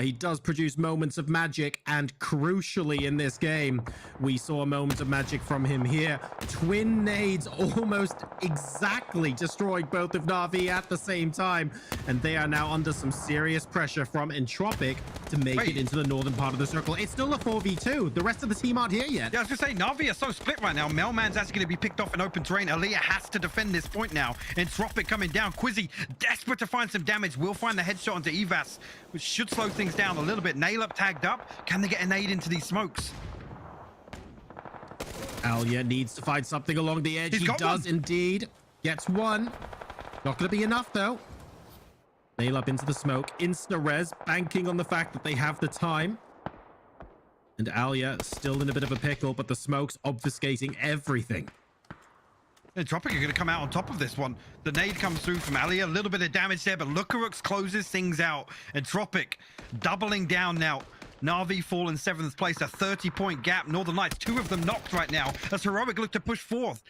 He does produce moments of magic, and crucially in this game, we saw a moment of magic from him here. Twin nades almost exactly destroyed both of Navi at the same time, and they are now under some serious pressure from Entropiq to make it into the northern part of the circle. It's still a 4v2. The rest of the team aren't here yet. Yeah, I was gonna say, Navi are so split right now. Melman's actually gonna be picked off in open terrain. Aaliyah has to defend this point now. Entropiq coming down. Quizzy, desperate to find some damage, will find the headshot onto Evas, which should slow things down a little bit. Nail up tagged up. Can they get a nade into these smokes? Alya needs to find something along the edge. He does indeed. Gets one. Not going to be enough though. Nail up into the smoke. Insta-res, banking on the fact that they have the time. And Alya still in a bit of a pickle, but the smoke's obfuscating everything. Entropiq are going to come out on top of this one. The nade comes through from Alya. A little bit of damage there, but Lukarux closes things out. Entropiq doubling down now. Navi fall in 7th place, a 30-point gap. Northern Lights, 2 of them knocked right now as Heroic look to push 4th.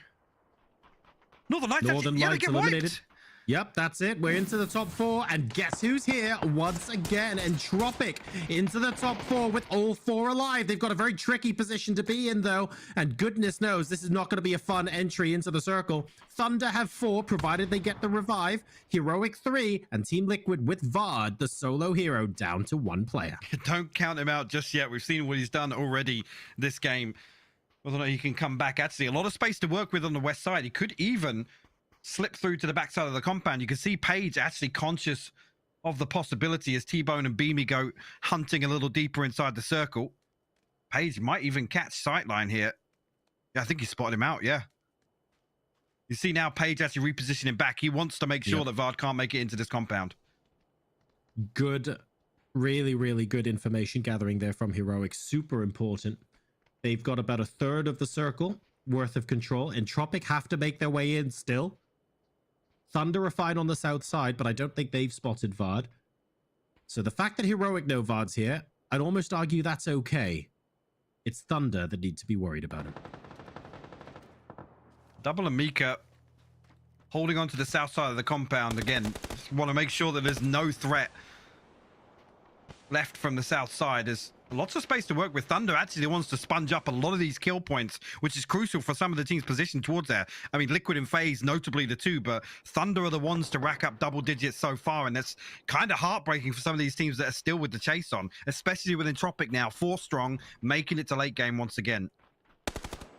Northern Lights get eliminated. wiped. Yep, that's it. We're into the top 4, and guess who's here once again? Entropiq into the top 4 with all 4 alive. They've got a very tricky position to be in, though, and goodness knows this is not going to be a fun entry into the circle. Thunder have 4, provided they get the revive. Heroic 3, and Team Liquid with Vard, the solo hero, down to 1 player. Don't count him out just yet. We've seen what he's done already this game. Whether or not he can come back, actually, a lot of space to work with on the west side. He could even slip through to the backside of the compound. You can see Paige actually conscious of the possibility as T-Bone and Beamy go hunting a little deeper inside the circle. Paige might even catch sightline here. Yeah, I think he spotted him out, yeah. You see now Paige actually repositioning back. He wants to make sure that Vard can't make it into this compound. Good, really, really good information gathering there from Heroic. Super important. They've got about a third of the circle worth of control. Entropiq have to make their way in still. Thunder are fine on the south side, but I don't think they've spotted Vard. So the fact that Heroic know Vard's here, I'd almost argue that's okay. It's Thunder that need to be worried about him. Double and Mika holding on to the south side of the compound again. Just want to make sure that there's no threat left from the south side. There's lots of space to work with. Thunder actually wants to sponge up a lot of these kill points, which is crucial for some of the teams positioned towards there. I mean, Liquid and FaZe, notably the 2, but Thunder are the ones to rack up double digits so far, and that's kind of heartbreaking for some of these teams that are still with the chase on, especially with Entropiq now 4 strong, making it to late game once again.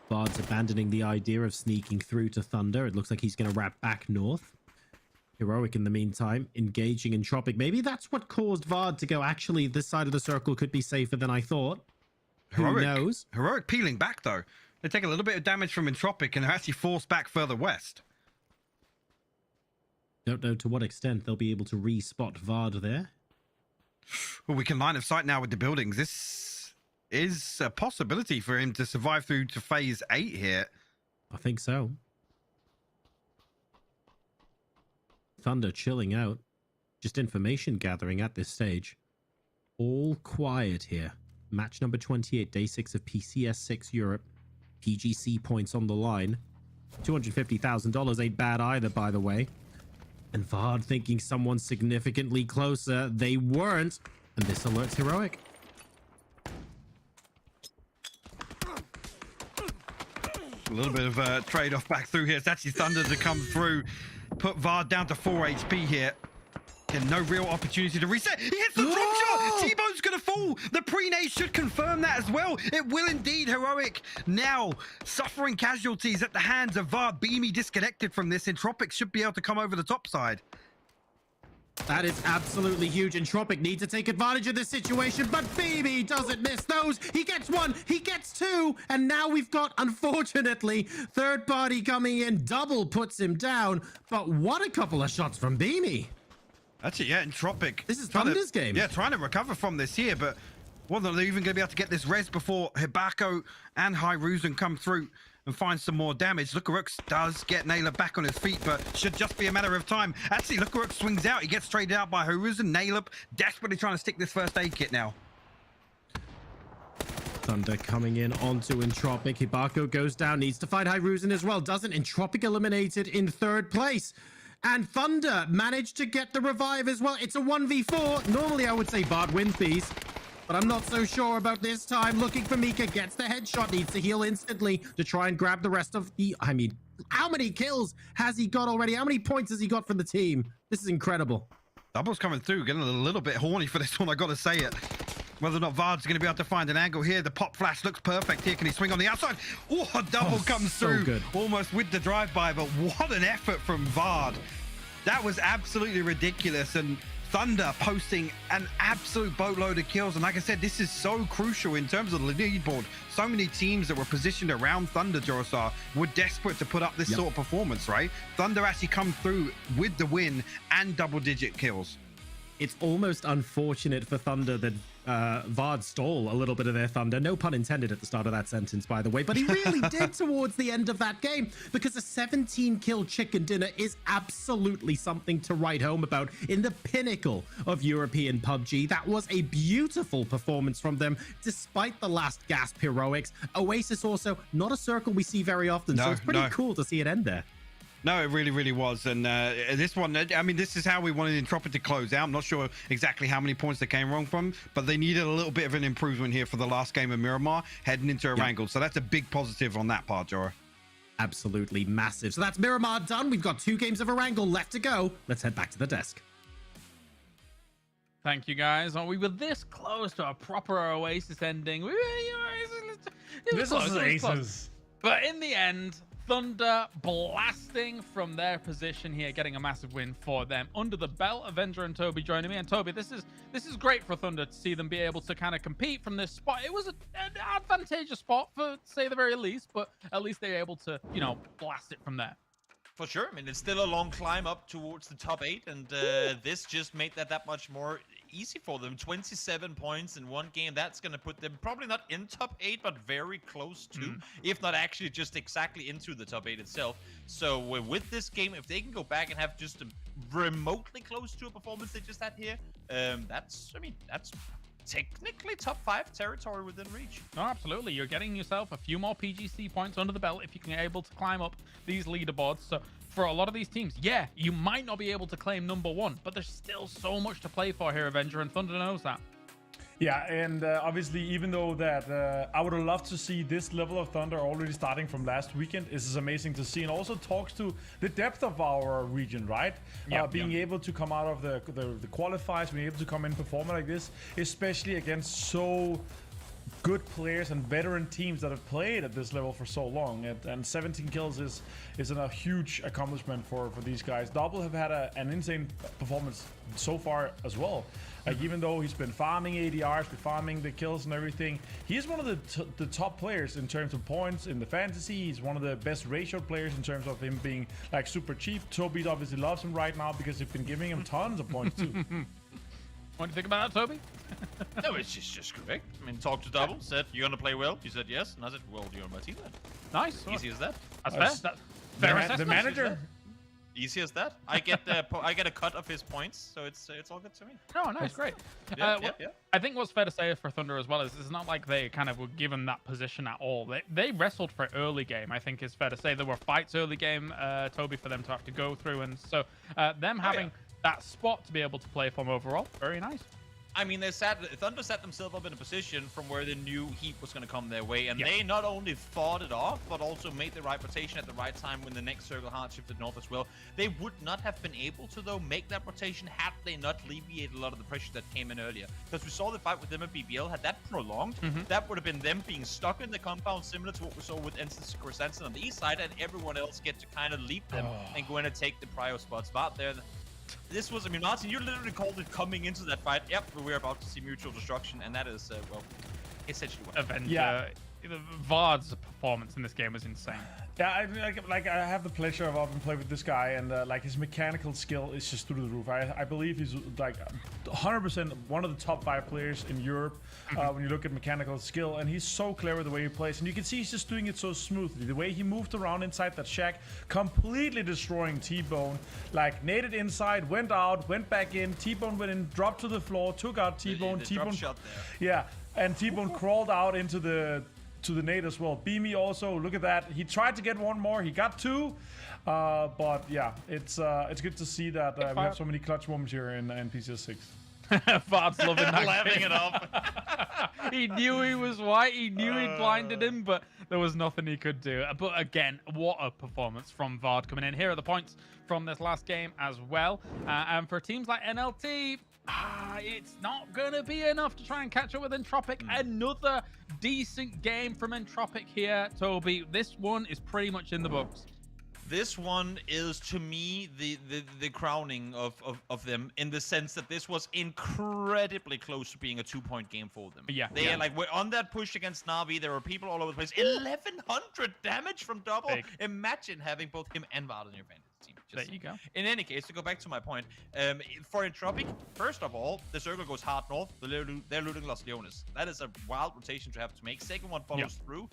Vard's abandoning the idea of sneaking through to Thunder. It looks like he's going to wrap back north. Heroic, in the meantime, engaging Entropiq. Maybe that's what caused Vard to go, actually, this side of the circle could be safer than I thought. Who knows? Heroic peeling back, though. They take a little bit of damage from Entropiq and are actually forced back further west. Don't know to what extent they'll be able to re-spot Vard there. Well, we can line of sight now with the buildings. This is a possibility for him to survive through to phase 8 here. I think so. Thunder chilling out. Just information gathering at this stage. All quiet here. Match number 28, day 6 of PCS6 Europe. PGC points on the line. $250,000 ain't bad either, by the way. And Vard thinking someone significantly closer. They weren't. And this alerts Heroic. A little bit of a trade-off back through here. It's actually Thunder to come through. Put Vard down to 4 HP here. And no real opportunity to reset. He hits the drop shot. T-Bone's going to fall. The pre-nade should confirm that as well. It will indeed. Heroic now suffering casualties at the hands of Vard. Beamy disconnected from this. Entropiq should be able to come over the top side. That is absolutely huge. Entropiq need to take advantage of this situation, but BB doesn't miss those. He gets one, he gets two, and now we've got, unfortunately, third party coming in. Double puts him down, but what a couple of shots from Beamy. That's it, yeah, Entropiq. This is Thunder's game. Yeah, trying to recover from this here, but well, they're even going to be able to get this res before Hibako and Hyruzen come through and find some more damage. Lukarux does get Naylor back on his feet, but should just be a matter of time. Actually, Lukarux swings out. He gets traded out by Hyruzen. Naylor desperately trying to stick this first aid kit now. Thunder coming in onto Entropiq. Hibako goes down, needs to find Hyruzen as well. Doesn't. Entropiq eliminated in third place. And Thunder managed to get the revive as well. It's a 1v4. Normally, I would say Bard wins these, but I'm not so sure about this time. Looking for Mika, gets the headshot, needs to heal instantly to try and grab the rest of the... I mean, how many kills has he got already? How many points has he got from the team? This is incredible. Double's coming through, getting a little bit horny for this one, I gotta say it. Whether or not Vard's gonna be able to find an angle here. The pop flash looks perfect here. Can he swing on the outside? Oh, a double comes so through. Good. Almost with the drive-by, but what an effort from Vard. That was absolutely ridiculous, and Thunder posting an absolute boatload of kills. And like I said, this is so crucial in terms of the leaderboard. So many teams that were positioned around Thunder, Jorasar, were desperate to put up this sort of performance, right? Thunder actually come through with the win and double-digit kills. It's almost unfortunate for Thunder that Vard stole a little bit of their thunder. No pun intended at the start of that sentence, by the way, but he really did towards the end of that game, because a 17-kill chicken dinner is absolutely something to write home about in the pinnacle of European PUBG. That was a beautiful performance from them, despite the last gasp heroics. Oasis also not a circle we see very often, so it's pretty cool to see it end there. No, it really, really was. And this one, I mean, this is how we wanted Entropiq to close out. I'm not sure exactly how many points they came wrong from, but they needed a little bit of an improvement here for the last game of Miramar, heading into Erangel. So that's a big positive on that part, Jorah. Absolutely massive. So that's Miramar done. We've got 2 games of Erangel left to go. Let's head back to the desk. Thank you, guys. We were this close to a proper Oasis ending. This was Aces. But in the end, Thunder blasting from their position here, getting a massive win for them. Under the belt, Avenger and Toby joining me. And Toby, this is great for Thunder to see them be able to kind of compete from this spot. It was an advantageous spot for, say, the very least, but at least they're able to, you know, blast it from there. For sure. I mean, it's still a long climb up towards the top 8, and this just made that much more easy for them. 27 points in one game. That's going to put them probably not in top 8, but very close to, if not actually just exactly into the top 8 itself. So with this game, if they can go back and have just a remotely close to a performance they just had here, that's technically top 5 territory within reach. Oh, absolutely. You're getting yourself a few more PGC points under the belt if you can be able to climb up these leaderboards. So for a lot of these teams, yeah, you might not be able to claim #1, but there's still so much to play for here, Avenger, and Thunder knows that. Yeah, and obviously, even though that I would have loved to see this level of Thunder already starting from last weekend, this is amazing to see, and also talks to the depth of our region, right? Being able to come out of the qualifiers, being able to come in performing like this, especially against so good players and veteran teams that have played at this level for so long, and 17 kills is a huge accomplishment for these guys. Double have had an insane performance so far as well. Like, even though he's been farming ADRs, been farming the kills and everything, he's one of the top players in terms of points in the fantasy. He's one of the best ratio players in terms of him being like super cheap. Toby obviously loves him right now because he's been giving him tons of points too. What do you think about that, Toby? No, it's just correct. I mean, talked to Double, said, "You're gonna play well?" You said yes, and I said, "Well, you're on my team then." Nice. Easy as that. That's fair. Fair assessment. The manager. Easy as that. I get a cut of his points, so it's all good to me. Oh, nice, great. Yeah. I think what's fair to say for Thunder as well is it's not like they kind of were given that position at all. They wrestled for early game. I think is fair to say there were fights early game, Toby, for them to have to go through, and so them having that spot to be able to play from overall, very nice. I mean, Thunder set themselves up in a position from where they knew heat was going to come their way, and they not only fought it off, but also made the right rotation at the right time when the next circle hard shifted north as well. They would not have been able to, though, make that rotation had they not alleviated a lot of the pressure that came in earlier. Because we saw the fight with them at BBL, had that prolonged, that would have been them being stuck in the compound, similar to what we saw with Sakura Zensen on the east side, and everyone else get to kind of leap them and go in and take the prior spots. But there, This was, I mean, Martin, you literally called it coming into that fight. Yep, we're about to see mutual destruction, and that is, well, essentially what happened. Yeah. Vard's performance in this game was insane. Yeah, I have the pleasure of often playing with this guy, and like his mechanical skill is just through the roof. I believe he's like 100% one of the top 5 players in Europe when you look at mechanical skill, and he's so clever the way he plays, and you can see he's just doing it so smoothly. The way he moved around inside that shack, completely destroying T-Bone, like naded inside, went out, went back in, T-Bone went in, dropped to the floor, took out T-Bone. T-Bone shot there. Yeah, and T-Bone crawled out into the nade as well. Beamy also, look at that. He tried to get one more. He got 2. But yeah, it's good to see that we have so many clutch moments here in PCS6. Vard's loving that. Laughing it up. He knew he was white. He knew he'd blinded him, but there was nothing he could do. But again, what a performance from Vard coming in. Here are the points from this last game as well. And for teams like NLT, it's not going to be enough to try and catch up with Entropic. Another decent game from Entropic here, Toby. This one is pretty much in the books. This one is, to me, the crowning of them, in the sense that this was incredibly close to being a 2-point game for them. Yeah. They like were on that push against Navi. There were people all over the place. 1100 damage from double. Big. Imagine having both him and Vard on your fantasy team. There you go. In any case, to go back to my point, for Entropic, first of all, the circle goes hard north. They're looting Los Leones. That is a wild rotation to have to make. Second one follows through.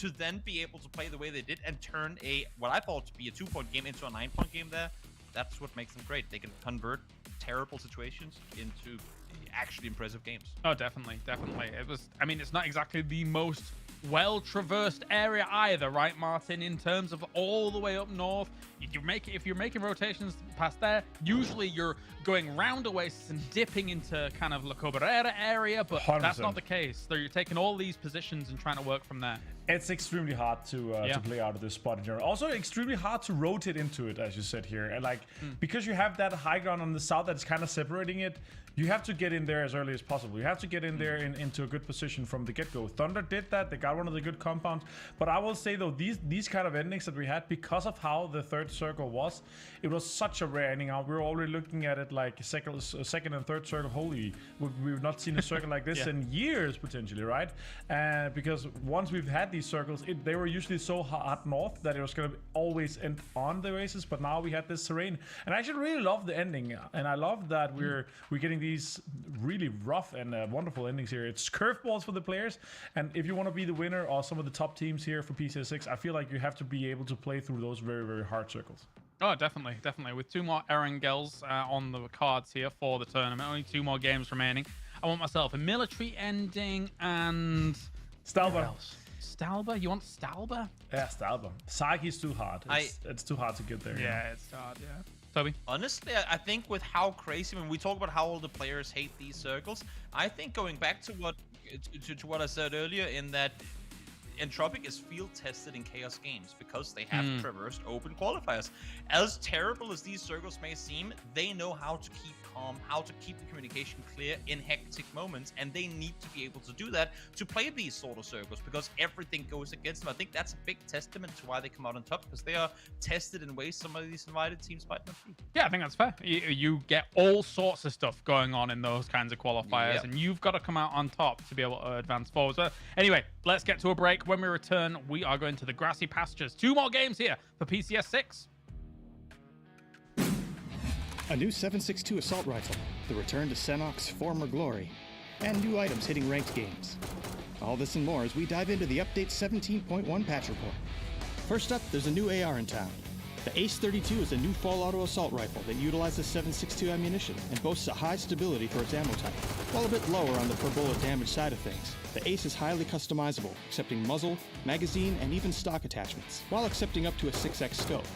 To then be able to play the way they did and turn what I thought to be a 2-point game into a 9-point game there, that's what makes them great. They can convert terrible situations into actually impressive games. Oh, definitely. It was, I mean, it's not exactly the most well-traversed area either, right, Martin? In terms of all the way up north, if you're making rotations past there, usually you're going round Oasis and dipping into kind of La Cabrera area, but 100%. That's not the case. So you're taking all these positions and trying to work from there. It's extremely hard to play out of this spot in general. Also, extremely hard to rotate into it, as you said here. And like, because you have that high ground on the south that's kind of separating it, you have to get in there as early as possible. You have to get in there into a good position from the get-go. Thunder did that. They got one of the good compounds. But I will say, though, these kind of endings that we had, because of how the third circle was, it was such a rare ending. We were already looking at it like second and third circle. Holy, we've not seen a circle like this in years, potentially, right? And because once we've had these circles, they were usually so hot north that it was going to always end on the races. But now we had this terrain, and I actually really love the ending, and I love that we're getting these really rough and wonderful endings here. It's curveballs for the players, and if you want to be the winner or some of the top teams here for PCS6, I feel like you have to be able to play through those very, very hard circles. Oh, definitely. With 2 more Erangels on the cards here for the tournament, only 2 more games remaining. I want myself a military ending and Stalber. Stalber? You want Stalber? Yeah, Stalber. Sagi's too hard. It's too hard to get there. Yeah, it's hard, yeah. Toby? Honestly, I think with how crazy, when we talk about how all the players hate these circles, I think going back to what I said earlier, in that Entropic is field tested in chaos games because they have traversed open qualifiers. As terrible as these circles may seem, they know how to keep calm, how to keep the communication clear in hectic moments, and they need to be able to do that to play these sort of circles, because everything goes against them. I think that's a big testament to why they come out on top, because they are tested in ways some of these invited teams might not be. Yeah, I think that's fair. You get all sorts of stuff going on in those kinds of qualifiers, and you've got to come out on top to be able to advance forward. So anyway, let's get to a break. When we return, we are going to the grassy pastures. 2 more games here for PCS6. A new 7.62 assault rifle, the return to Senok's former glory, and new items hitting ranked games. All this and more as we dive into the update 17.1 patch report. First up, there's a new AR in town. The Ace 32 is a new fall auto assault rifle that utilizes 7.62 ammunition and boasts a high stability for its ammo type. While a bit lower on the per bullet damage side of things, the Ace is highly customizable, accepting muzzle, magazine, and even stock attachments, while accepting up to a 6x scope.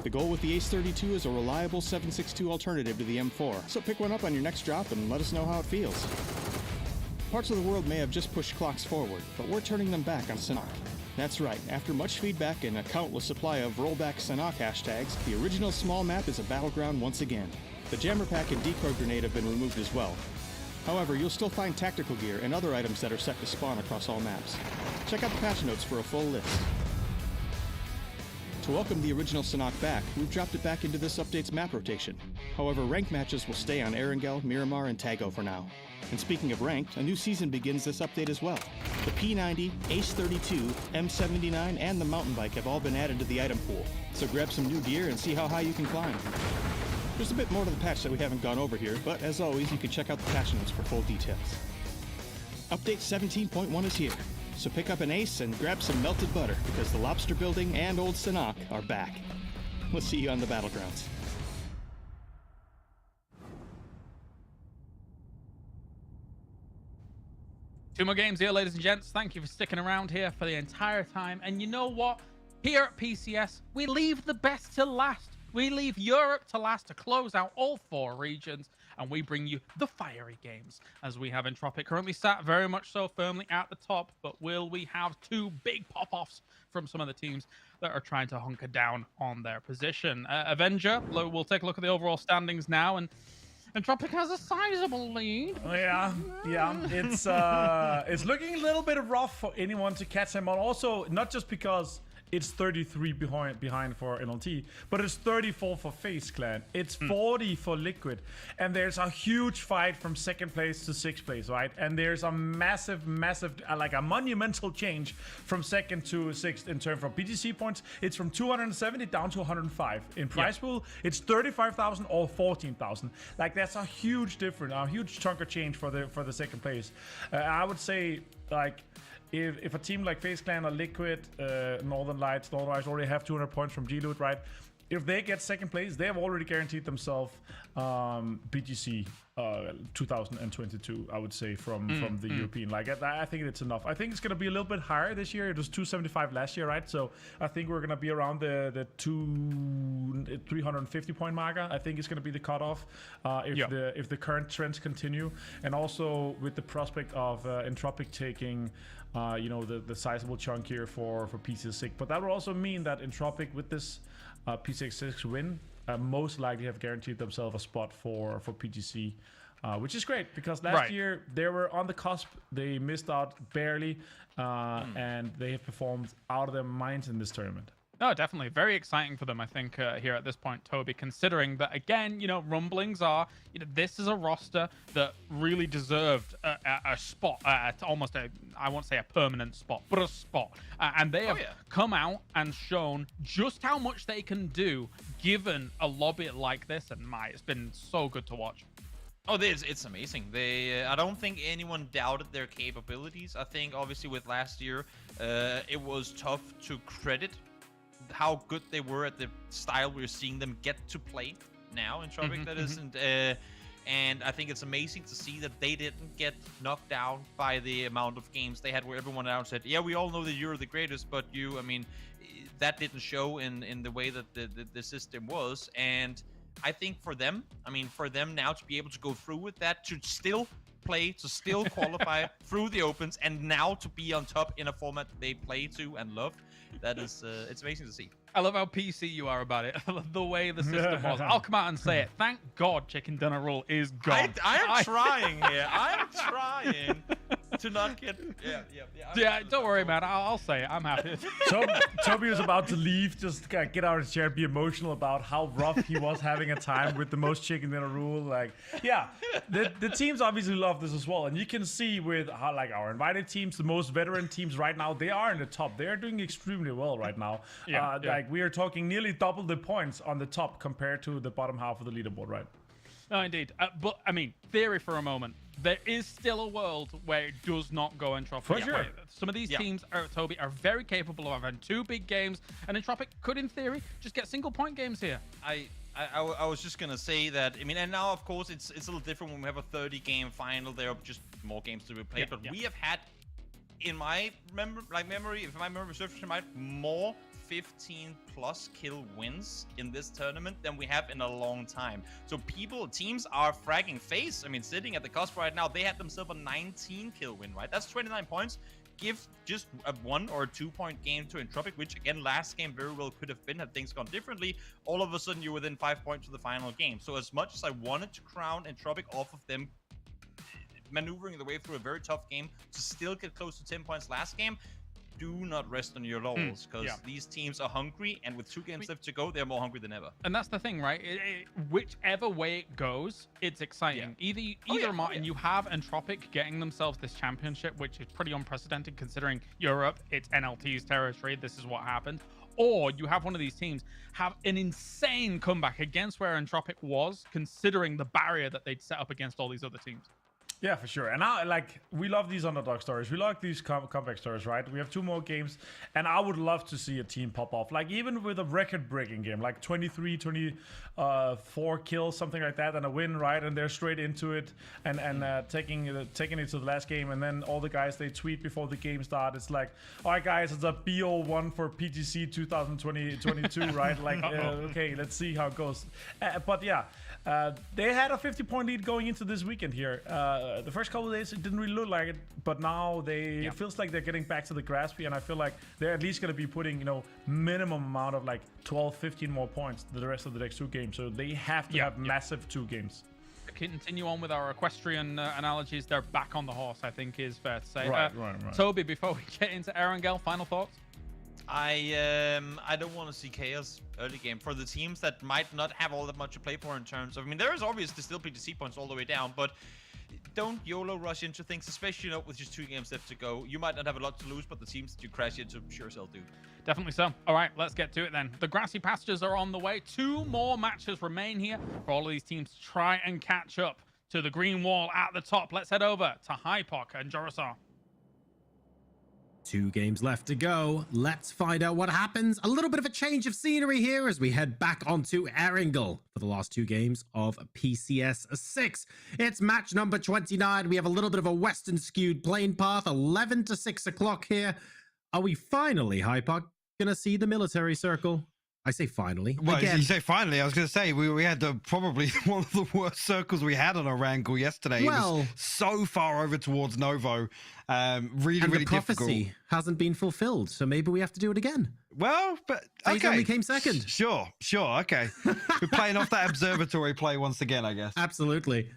The goal with the Ace 32 is a reliable 7.62 alternative to the M4, so pick one up on your next drop and let us know how it feels. Parts of the world may have just pushed clocks forward, but we're turning them back on Senok. That's right, after much feedback and a countless supply of rollback Senok hashtags, the original small map is a battleground once again. The jammer pack and decoy grenade have been removed as well. However, you'll still find tactical gear and other items that are set to spawn across all maps. Check out the patch notes for a full list. To welcome the original Sanhok back, we've dropped it back into this update's map rotation. However, ranked matches will stay on Erangel, Miramar, and Tago for now. And speaking of ranked, a new season begins this update as well. The P90, Ace 32, M79, and the mountain bike have all been added to the item pool, so grab some new gear and see how high you can climb. There's a bit more to the patch that we haven't gone over here, but as always, you can check out the patch notes for full details. Update 17.1 is here, so pick up an ace and grab some melted butter, because the Lobster Building and Old Sanhok are back. We'll see you on the battlegrounds. Two more games here, ladies and gents. Thank you for sticking around here for the entire time. And you know what? Here at PCS, we leave the best to last. We leave Europe to last to close out all 4 regions, and we bring you the fiery games, as we have Entropic currently sat very much so firmly at the top. But will we have 2 big pop-offs from some of the teams that are trying to hunker down on their position? Avenger, we'll take a look at the overall standings now, and Entropic has a sizable lead. Yeah. It's looking a little bit rough for anyone to catch him on. Also, not just because it's 33 behind for NLT, but it's 34 for FaZe Clan. It's 40 for Liquid, and there's a huge fight from 2nd place to 6th place, right? And there's a massive, like a monumental change from 2nd to 6th in terms of PGC points. It's from 270 down to 105. In prize pool, it's 35,000 or 14,000. Like, that's a huge difference, a huge chunk of change for the 2nd place. I would say, like, if a team like FaZe Clan or Liquid, Northern Lights already have 200 points from G-Loot, right? If they get 2nd place, they have already guaranteed themselves BGC 2022, I would say, from the European. Like, I think it's enough. I think it's going to be a little bit higher this year. It was 275 last year, right? So I think we're going to be around the 350 point marker. I think it's going to be the cutoff if the current trends continue. And also with the prospect of Entropic taking the sizable chunk here for PCS6. But that will also mean that Entropic, with this PCS6 win, most likely have guaranteed themselves a spot for PGC, which is great, because last year they were on the cusp. They missed out barely, and they have performed out of their minds in this tournament. No, definitely. Very exciting for them, I think, here at this point, Toby, considering that, again, rumblings are, this is a roster that really deserved a spot, almost I won't say a permanent spot, but a spot. And they have come out and shown just how much they can do given a lobby like this. And it's been so good to watch. Oh, it's amazing. I don't think anyone doubted their capabilities. I think, obviously, with last year, it was tough to credit how good they were at the style we're seeing them get to play now in Entropic. That isn't, and I think it's amazing to see that they didn't get knocked down by the amount of games they had, where everyone else said, "Yeah, we all know that you're the greatest," but that didn't show in the way that the system was. And I think for them now to be able to go through with that, to still play, to still qualify through the opens, and now to be on top in a format they play to and love. That is, it's amazing to see. I love how PC you are about it. I love the way the system was. I'll come out and say it. Thank God Chicken Dinner Rule is gone. I am trying here. I'm trying to not get... Yeah, don't worry, man. I'll say it. I'm happy. Toby was about to leave, just get out of his chair, be emotional about how rough he was having a time with the most Chicken Dinner Rule. Like, yeah, the teams obviously love this as well. And you can see with how, like, our invited teams, the most veteran teams right now, they are in the top. They are doing extremely well right now. Like, we are talking nearly double the points on the top compared to the bottom half of the leaderboard, right? No, indeed. But, theory for a moment. There is still a world where it does not go Entropic. For sure. Some of these teams, Toby, are very capable of having 2 big games, and Entropic could, in theory, just get single-point games here. I was just gonna say that. And now, of course, it's a little different when we have a 30-game final. There are just more games to be played, but we have had, in my memory, if my memory serves me right, more 15+ kill wins in this tournament than we have in a long time. So teams are fragging FaZe. Sitting at the cusp right now, they had themselves a 19 kill win, right? That's 29 points. Give just a 1 or 2 point game to Entropic, which again, last game very well could have been had things gone differently. All of a sudden, you're within 5 points to the final game. So as much as I wanted to crown Entropic off of them maneuvering their way through a very tough game to still get close to 10 points last game, do not rest on your laurels, because these teams are hungry, and with 2 games left to go, they're more hungry than ever. And that's the thing, right? Whichever way it goes, it's exciting. Either Martin, you have Entropic getting themselves this championship, which is pretty unprecedented considering Europe, it's NLT's territory. This is what happened. Or you have one of these teams have an insane comeback against where Entropic was, considering the barrier that they'd set up against all these other teams. Yeah, for sure. And we love these underdog stories. We like these comeback stories, right? We have 2 more games, and I would love to see a team pop off. Like, even with a record-breaking game, like 23, 24 kills, something like that, and a win, right? And they're straight into it and taking it to the last game. And then all the guys, they tweet before the game starts. It's like, all right, guys, it's a BO1 for PGC 2022, right? Like, okay, let's see how it goes. But yeah, they had a 50-point lead going into this weekend here. The first couple of days, it didn't really look like it, but now it feels like they're getting back to the grasp, and I feel like they're at least going to be putting, minimum amount of like 12, 15 more points to the rest of the next 2 games. So they have to have massive 2 games. Continue on with our equestrian analogies. They're back on the horse, I think is fair to say. Right. Toby, before we get into Erangel, final thoughts? I don't want to see chaos early game for the teams that might not have all that much to play for in terms of, there is obviously still PGC points all the way down, but don't YOLO rush into things, especially with just 2 games left to go. You might not have a lot to lose, but the teams that you crash into sure as hell do. Definitely so. All right, let's get to it then. The grassy pastures are on the way. 2 more matches remain here for all of these teams to try and catch up to the green wall at the top. Let's head over to HOWL and Jorasar. 2 games left to go. Let's find out what happens. A little bit of a change of scenery here as we head back onto Erangel for the last 2 games of PCS6. It's match number 29. We have a little bit of a western skewed playing path, 11 to 6 o'clock here. Are we finally, HOWL, gonna see the military circle? I say finally. Well, again. you say finally. I was going to say we had probably one of the worst circles we had on our Erangel yesterday. Well, it was so far over towards Novo. Really the prophecy difficult. Hasn't been fulfilled, so maybe we have to do it again. Well, but okay. FAZE only came second. Sure. Okay. We're playing off that observatory play once again, I guess. Absolutely.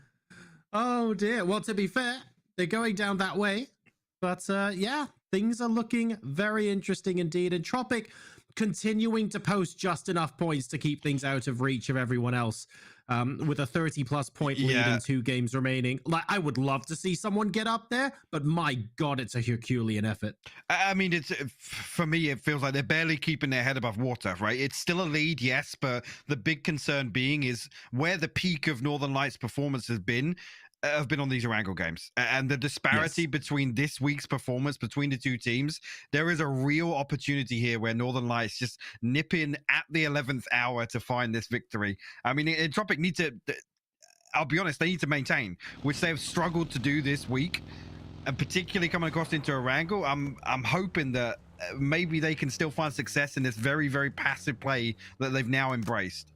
Oh dear. Well, to be fair, they're going down that way, but yeah, things are looking very interesting indeed. Entropiq continuing to post just enough points to keep things out of reach of everyone else, with a 30+ point lead in 2 games remaining. Like, I would love to see someone get up there, but my God, it's a Herculean effort. I mean, it's, for me, it feels like they're barely keeping their head above water, right? It's still a lead, yes, but the big concern being is where the peak of Northern Lights' performance has been on these Erangel games, and the disparity between this week's performance between the 2 teams. There is a real opportunity here where Northern Lights just nip in at the 11th hour to find this victory. I mean, Entropiq need to, I'll be honest, they need to maintain, which they have struggled to do this week, and particularly coming across into Erangel. I'm hoping that maybe they can still find success in this very, very passive play that they've now embraced.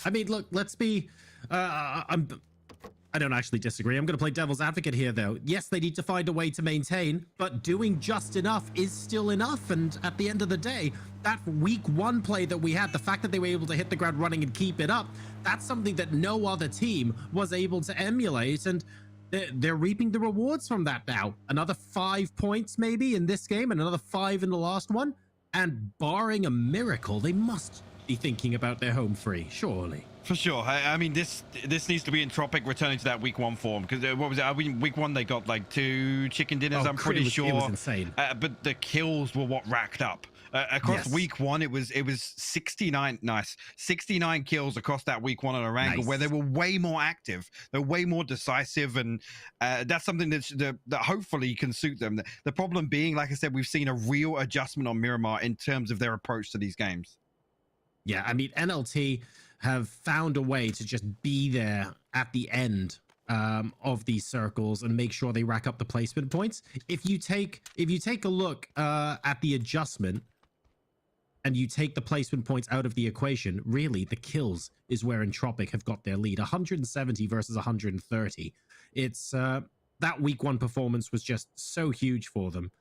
I mean, look, let's be I don't actually disagree. I'm going to play devil's advocate here, though. Yes, they need to find a way to maintain, but doing just enough is still enough. And at the end of the day, that week 1 play that we had, the fact that they were able to hit the ground running and keep it up, that's something that no other team was able to emulate. And they're reaping the rewards from that now. Another 5 points maybe in this game and another 5 in the last one. And barring a miracle, they must be thinking about their home free, surely. For sure. I mean, this needs to be Entropiq returning to that week 1 form, because what was it? I mean, week 1 they got like 2 chicken dinners. I'm pretty sure. It was insane. But the kills were what racked up. Across week 1, it was 69. Nice, 69 kills across that week 1 on Erangel, where they were way more active, they're way more decisive, and that's something that hopefully can suit them. The problem being, like I said, we've seen a real adjustment on Miramar in terms of their approach to these games. Yeah, I mean, NLT have found a way to just be there at the end of these circles and make sure they rack up the placement points. If you take a look at the adjustment and you take the placement points out of the equation, really the kills is where Entropiq have got their lead. 170 versus 130. It's that week 1 performance was just so huge for them.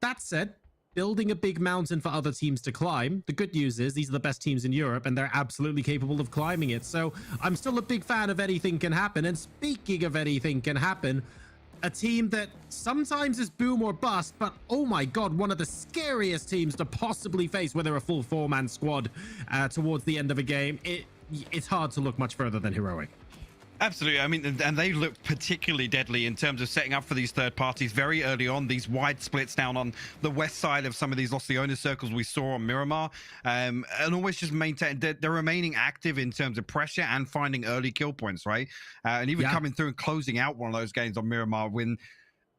That said, building a big mountain for other teams to climb. The good news is these are the best teams in Europe and they're absolutely capable of climbing it. So I'm still a big fan of anything can happen. And speaking of anything can happen, a team that sometimes is boom or bust, but oh my god, one of the scariest teams to possibly face when they're a full 4-man squad towards the end of a game. It's hard to look much further than Heroic. Absolutely. I mean, and they look particularly deadly in terms of setting up for these third parties very early on. These wide splits down on the west side of some of these Los Leones circles we saw on Miramar, and always just maintain. They're remaining active in terms of pressure and finding early kill points, right? And even coming through and closing out one of those games on Miramar when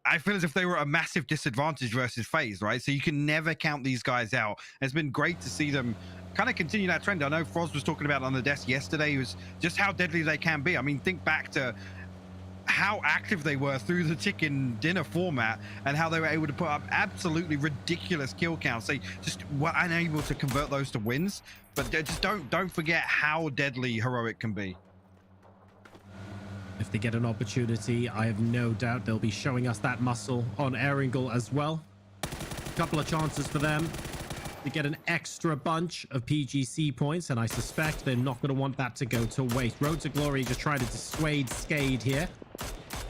I feel as if they were a massive disadvantage versus FaZe, right? So you can never count these guys out. It's been great to see them kind of continue that trend. I know Froz was talking about on the desk yesterday was just how deadly they can be. I mean, think back to how active they were through the chicken dinner format and how they were able to put up absolutely ridiculous kill counts. They just were unable to convert those to wins, but just don't forget how deadly Heroic can be. If they get an opportunity, I have no doubt they'll be showing us that muscle on Erangel as well. A couple of chances for them to get an extra bunch of PGC points, and I suspect they're not going to want that to go to waste. Road to Glory just trying to dissuade SKADE here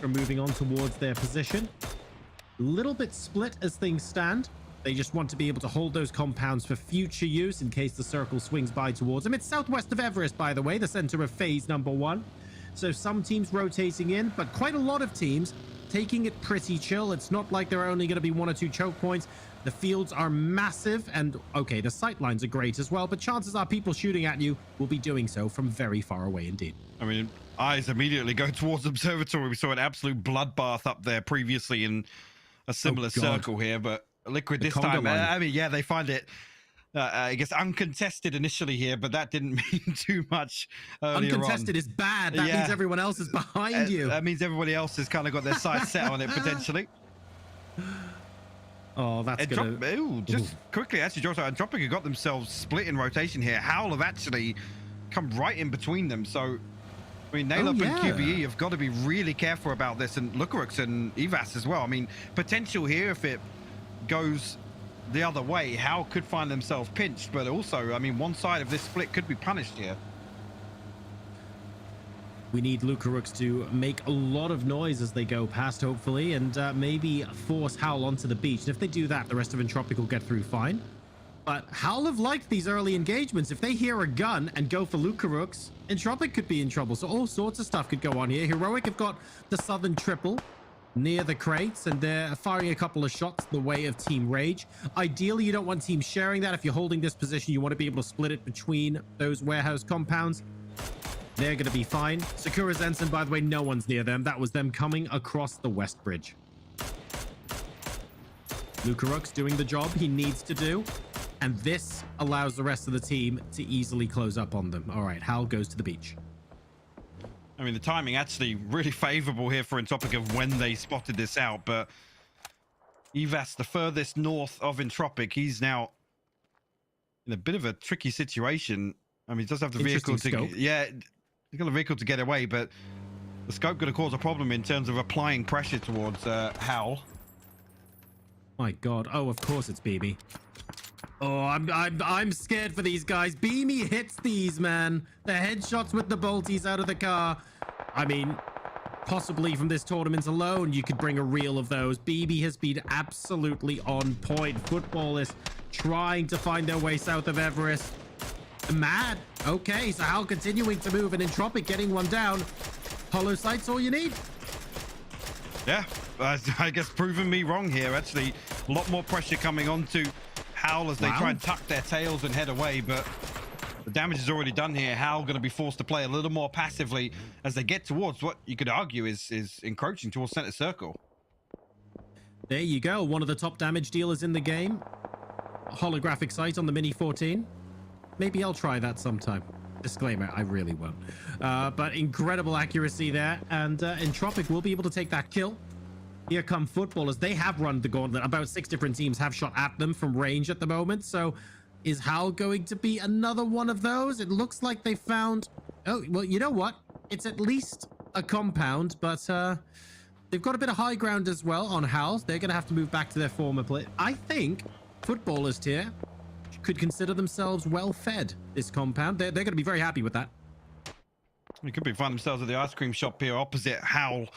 from moving on towards their position. A little bit split as things stand. They just want to be able to hold those compounds for future use in case the circle swings by towards them. It's southwest of Everest, by the way, the center of phase number 1. So some teams rotating in, but quite a lot of teams taking it pretty chill. It's not like there are only going to be 1 or 2 choke points. The fields are massive, and okay, the sight lines are great as well, but chances are people shooting at you will be doing so from very far away indeed. I mean, eyes immediately go towards Observatory. We saw an absolute bloodbath up there previously in a similar circle here, but Liquid this time, I mean, yeah, they find it, I guess, uncontested initially here, but that didn't mean too much earlier Uncontested is bad. That means everyone else is behind you. That means everybody else has kind of got their sights set on it, potentially. Oh, that's gonna... Just quickly, actually, Josh, Entropiq have got themselves split in rotation here. HOWL have actually come right in between them. So, I mean, Nailop and QBE have got to be really careful about this, and Lucarux and Evas as well. I mean, potential here if it goes the other way, HOWL could find themselves pinched, but also, I mean, one side of this split could be punished here. We need Lucarux to make a lot of noise as they go past, hopefully, and maybe force HOWL onto the beach. And if they do that, the rest of Entropiq will get through fine. But HOWL have liked these early engagements. If they hear a gun and go for Lucarux, Entropiq could be in trouble. So all sorts of stuff could go on here. Heroic have got the southern triple near the crates, and they're firing a couple of shots the way of Team Rage. Ideally, you don't want teams sharing that. If you're holding this position, you want to be able to split it between those warehouse compounds. They're going to be fine. Sakura, Zensen, by the way, no one's near them. That was them coming across the West Bridge. Lucarux doing the job he needs to do, and this allows the rest of the team to easily close up on them. All right, HOWL goes to the beach. I mean, the timing actually really favorable here for Entropiq of when they spotted this out, but Evas, the furthest north of Entropiq, he's now in a bit of a tricky situation. I mean, he does have the vehicle to... Yeah, he's got a vehicle to get away, but the scope going to cause a problem in terms of applying pressure towards HOWL. My God. Oh, of course it's BB. Oh, I'm scared for these guys. Beamy hits these, man. The headshots with the bolties out of the car. I mean, possibly from this tournament alone, you could bring a reel of those. BB has been absolutely on point. Futbolist trying to find their way south of Everest. Mad. Okay, so HOWL continuing to move, and Entropiq getting one down. Hollow sights all you need. Yeah, I guess proving me wrong here. Actually, a lot more pressure coming onto HOWL as they try and tuck their tails and head away, but the damage is already done here. HOWL going to be forced to play a little more passively as they get towards what you could argue is encroaching towards center circle. There you go. One of the top damage dealers in the game. Holographic sight on the Mini 14. Maybe I'll try that sometime. Disclaimer, I really won't. But incredible accuracy there, and Entropiq will be able to take that kill. Here come Futbolist. They have run the gauntlet. About 6 different teams have shot at them from range at the moment. So is HOWL going to be another one of those? It looks like they found... Oh, well, you know what? It's at least a compound, but they've got a bit of high ground as well on HOWL. They're going to have to move back to their former play. I think Futbolist here could consider themselves well fed, this compound. They're going to be very happy with that. They could be finding themselves at the ice cream shop here opposite HOWL.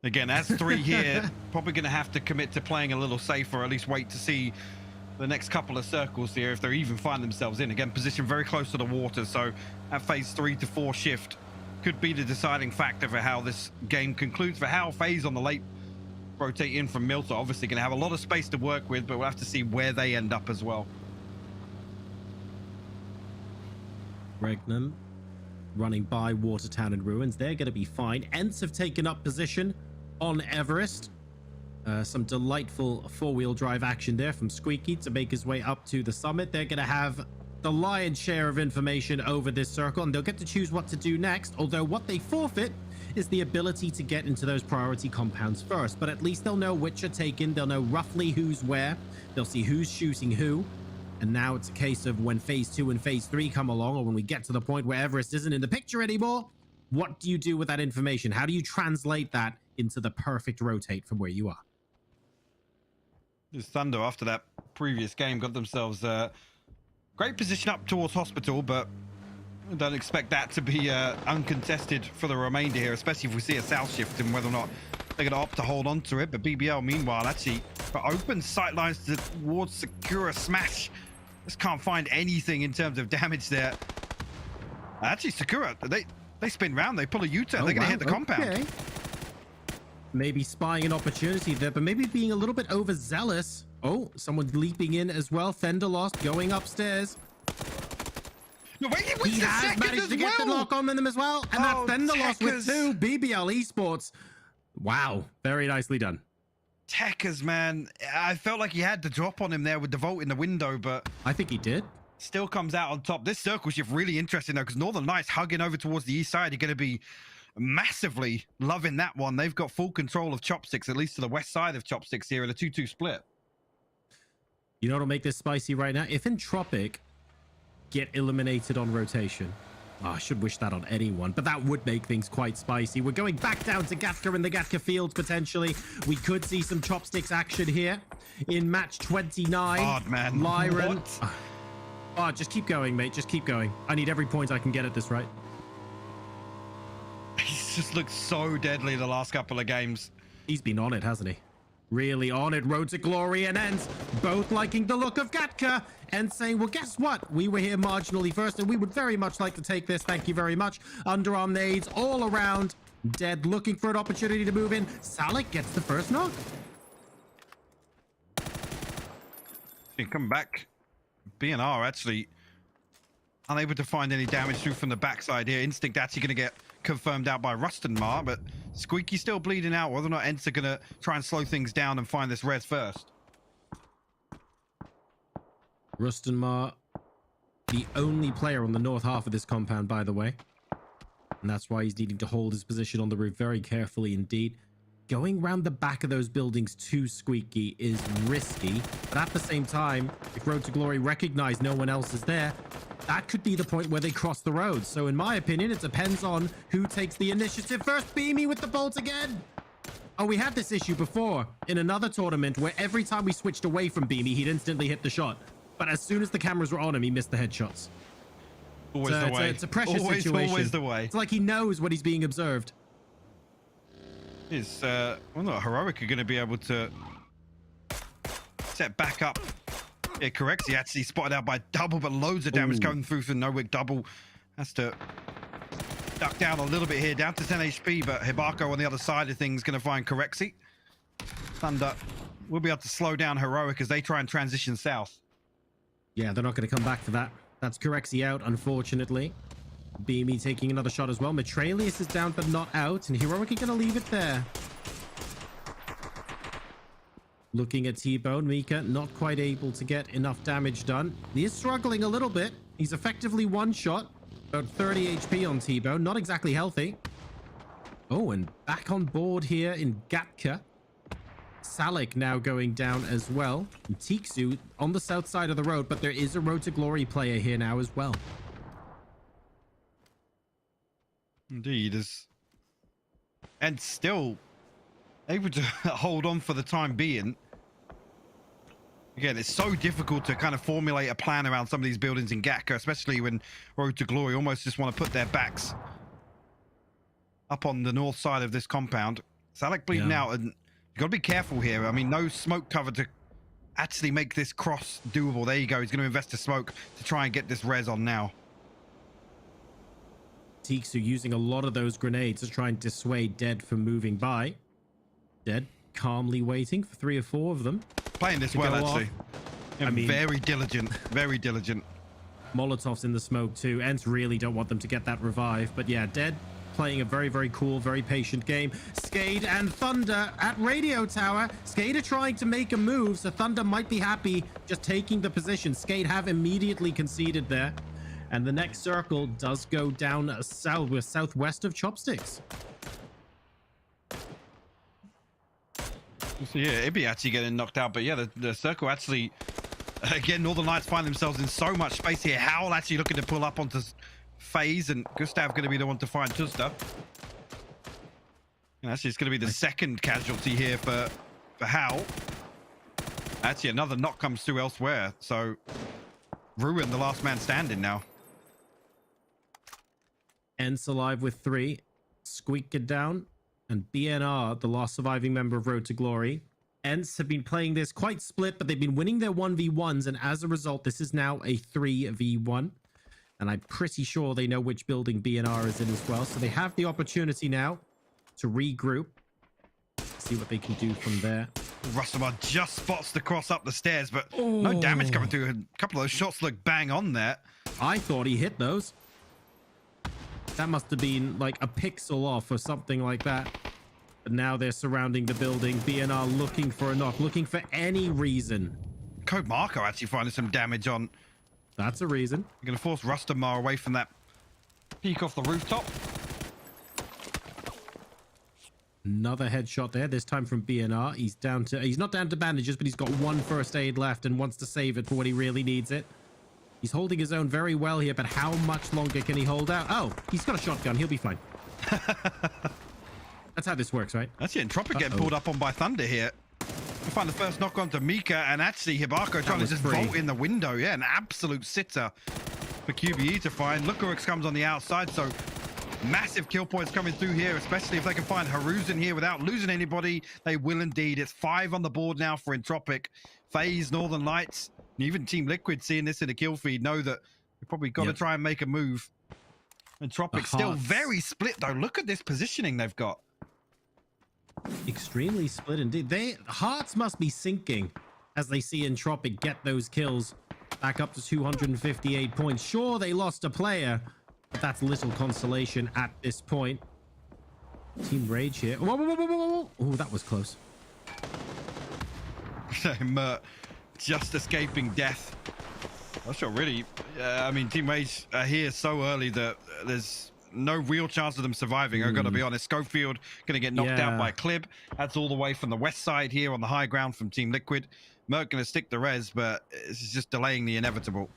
Again, as 3 here, probably going to have to commit to playing a little safer, or at least wait to see the next couple of circles here if they even find themselves in. Again, position very close to the water, so that phase 3 to 4 shift could be the deciding factor for how this game concludes. For HOWL, FAZE on the late rotate in from Milta, obviously going to have a lot of space to work with, but we'll have to see where they end up as well. REGNUM running by Watertown and Ruins. They're going to be fine. ENCE have taken up position on Everest. Some delightful four-wheel drive action there from Squeaky to make his way up to the summit. They're going to have the lion's share of information over this circle, and they'll get to choose what to do next, although what they forfeit is the ability to get into those priority compounds first. But at least they'll know which are taken. They'll know roughly who's where. They'll see who's shooting who. And now it's a case of when phase 2 and phase 3 come along, or when we get to the point where Everest isn't in the picture anymore, what do you do with that information? How do you translate that into the perfect rotate from where you are? Thunder, after that previous game, got themselves a great position up towards Hospital, but I don't expect that to be uncontested for the remainder here, especially if we see a south shift and whether or not they're going to opt to hold on to it. But BBL, meanwhile, actually open sightlines towards Sakura. Smash just can't find anything in terms of damage there. Actually, Sakura, they spin round, they pull a U-turn, they're going to hit the compound. Maybe spying an opportunity there, but maybe being a little bit overzealous. Oh, someone's leaping in as well. Fender lost, going upstairs. No, wait, he has managed to get the lock on them as well. And that's Fender lost with 2. BBL Esports. Wow, very nicely done. Tekkas, man. I felt like he had the drop on him there with the Volt in the window, but I think he did. Still comes out on top. This circle shift really interesting though, because Northern Knights hugging over towards the east side. You're going to be massively loving that one. They've got full control of Chopsticks, at least to the west side of Chopsticks here in a 2-2 split. You know what'll make this spicy right now? If Entropic get eliminated on rotation. Oh, I should wish that on anyone, but that would make things quite spicy. We're going back down to Gatka in the Gatka fields, potentially. We could see some Chopsticks action here in match 29. God, man. Lyran. Oh, just keep going, mate. Just keep going. I need every point I can get at this, right? He's just looked so deadly the last couple of games. He's been on it, hasn't he? Really on it. Road to Glory and ENCE both liking the look of Gatka and saying, well, guess what? We were here marginally first, and we would very much like to take this. Thank you very much. Underarm nades all around. Dead looking for an opportunity to move in. Salik gets the first knock. You come back. BNR actually unable to find any damage through from the backside here. Instinct actually going to get confirmed out by Rustenmar, but Squeaky still bleeding out. Whether or not ENCE are going to try and slow things down and find this res first. Rustenmar, the only player on the north half of this compound, by the way. And that's why he's needing to hold his position on the roof very carefully indeed. Going round the back of those buildings to Squeaky is risky, but at the same time, if Road to Glory recognize no one else is there, that could be the point where they cross the road. So in my opinion, it depends on who takes the initiative first. Beamy with the bolt again. Oh, we had this issue before in another tournament where every time we switched away from Beamy, he'd instantly hit the shot. But as soon as the cameras were on him, he missed the headshots. Always the way. It's a pressure situation. Always the way. It's like he knows when he's being observed. Is well, no, Heroic are going to be able to set back up. Yeah, correct. He actually spotted out by double, but loads of damage going through for Nowick. Double has to duck down a little bit here, down to 10 HP, but Hibako on the other side of things going to find Correxy. Thunder will be able to slow down Heroic as they try and transition south. Yeah, they're not going to come back for that. That's Correxy out, unfortunately. Beamy taking another shot as well. Matralius is down but not out, and Heroic are going to leave it there. Looking at T-Bone, Mika not quite able to get enough damage done. He is struggling a little bit. He's effectively one shot, about 30 HP on T-Bone. Not exactly healthy. Oh, and back on board here in Gatka. Salik now going down as well. And Tiksu on the south side of the road, but there is a Road to Glory player here now as well. Indeed, and still able to hold on for the time being. Again, it's so difficult to kind of formulate a plan around some of these buildings in Gatka, especially when Road to Glory almost just want to put their backs up on the north side of this compound. Salak bleeding out, and you got to be careful here. I mean, no smoke cover to actually make this cross doable. There you go. He's going to invest the smoke to try and get this res on now. Teeksu using a lot of those grenades to try and dissuade Dead from moving by. Dead calmly waiting for 3 or 4 of them. Playing this well, actually. I mean, very diligent, very diligent. Molotovs in the smoke too. ENCE really don't want them to get that revive. But yeah, Dead playing a very, very cool, very patient game. SKADE and Thunder at Radio Tower. SKADE are trying to make a move, so Thunder might be happy just taking the position. SKADE have immediately conceded there. And the next circle does go down southwest of Chopsticks. So yeah, Ibi actually getting knocked out, but yeah, the circle actually, again, Northern Lights find themselves in so much space here. HOWL actually looking to pull up onto FAZE, and Gustav going to be the one to find Tusta. And actually, it's going to be the second casualty here for HOWL. Actually, another knock comes through elsewhere, so Ruin the last man standing now. ENCE alive with 3. Squeak it down. And BNR, the last surviving member of Road to Glory. ENCE have been playing this quite split, but they've been winning their 1v1s, and as a result, this is now a 3v1. And I'm pretty sure they know which building BNR is in as well, so they have the opportunity now to regroup. See what they can do from there. Rustamar just spots the cross up the stairs, but no damage coming through. A couple of those shots look bang on there. I thought he hit those. That must have been like a pixel off or something like that. But now they're surrounding the building. BNR looking for a knock, looking for any reason. Code Marco actually finding some damage on. That's a reason. You're going to force Rustamar away from that peak off the rooftop. Another headshot there, this time from BNR. He's not down to bandages, but he's got 1 first aid left and wants to save it for when he really needs it. He's holding his own very well here, but how much longer can he hold out? Oh, he's got a shotgun. He'll be fine. That's how this works, right? That's it. Entropic getting pulled up on by Thunder here. We find the first knock on to Mika, and actually Hibako trying to just vault in the window. Yeah, an absolute sitter for QBE to find. Lukurix comes on the outside, so massive kill points coming through here, especially if they can find Haruz in here without losing anybody. They will indeed. It's 5 on the board now for Entropic. FaZe, Northern Lights, and even Team Liquid seeing this in a kill feed know that we've probably got to try and make a move. Entropic still very split though. Look at this positioning they've got. Extremely split indeed. Hearts must be sinking as they see Entropic get those kills back up to 258 points. Sure, they lost a player, but that's little consolation at this point. Team Rage here. Whoa, whoa, whoa, whoa, whoa, whoa. Oh, that was close. Mert just escaping death. Not sure really. I mean, Team Rage are here so early that there's no real chance of them surviving. I've got to be honest. Schofield going to get knocked out by Clib. That's all the way from the west side here on the high ground from Team Liquid. Mert going to stick the res, but this is just delaying the inevitable.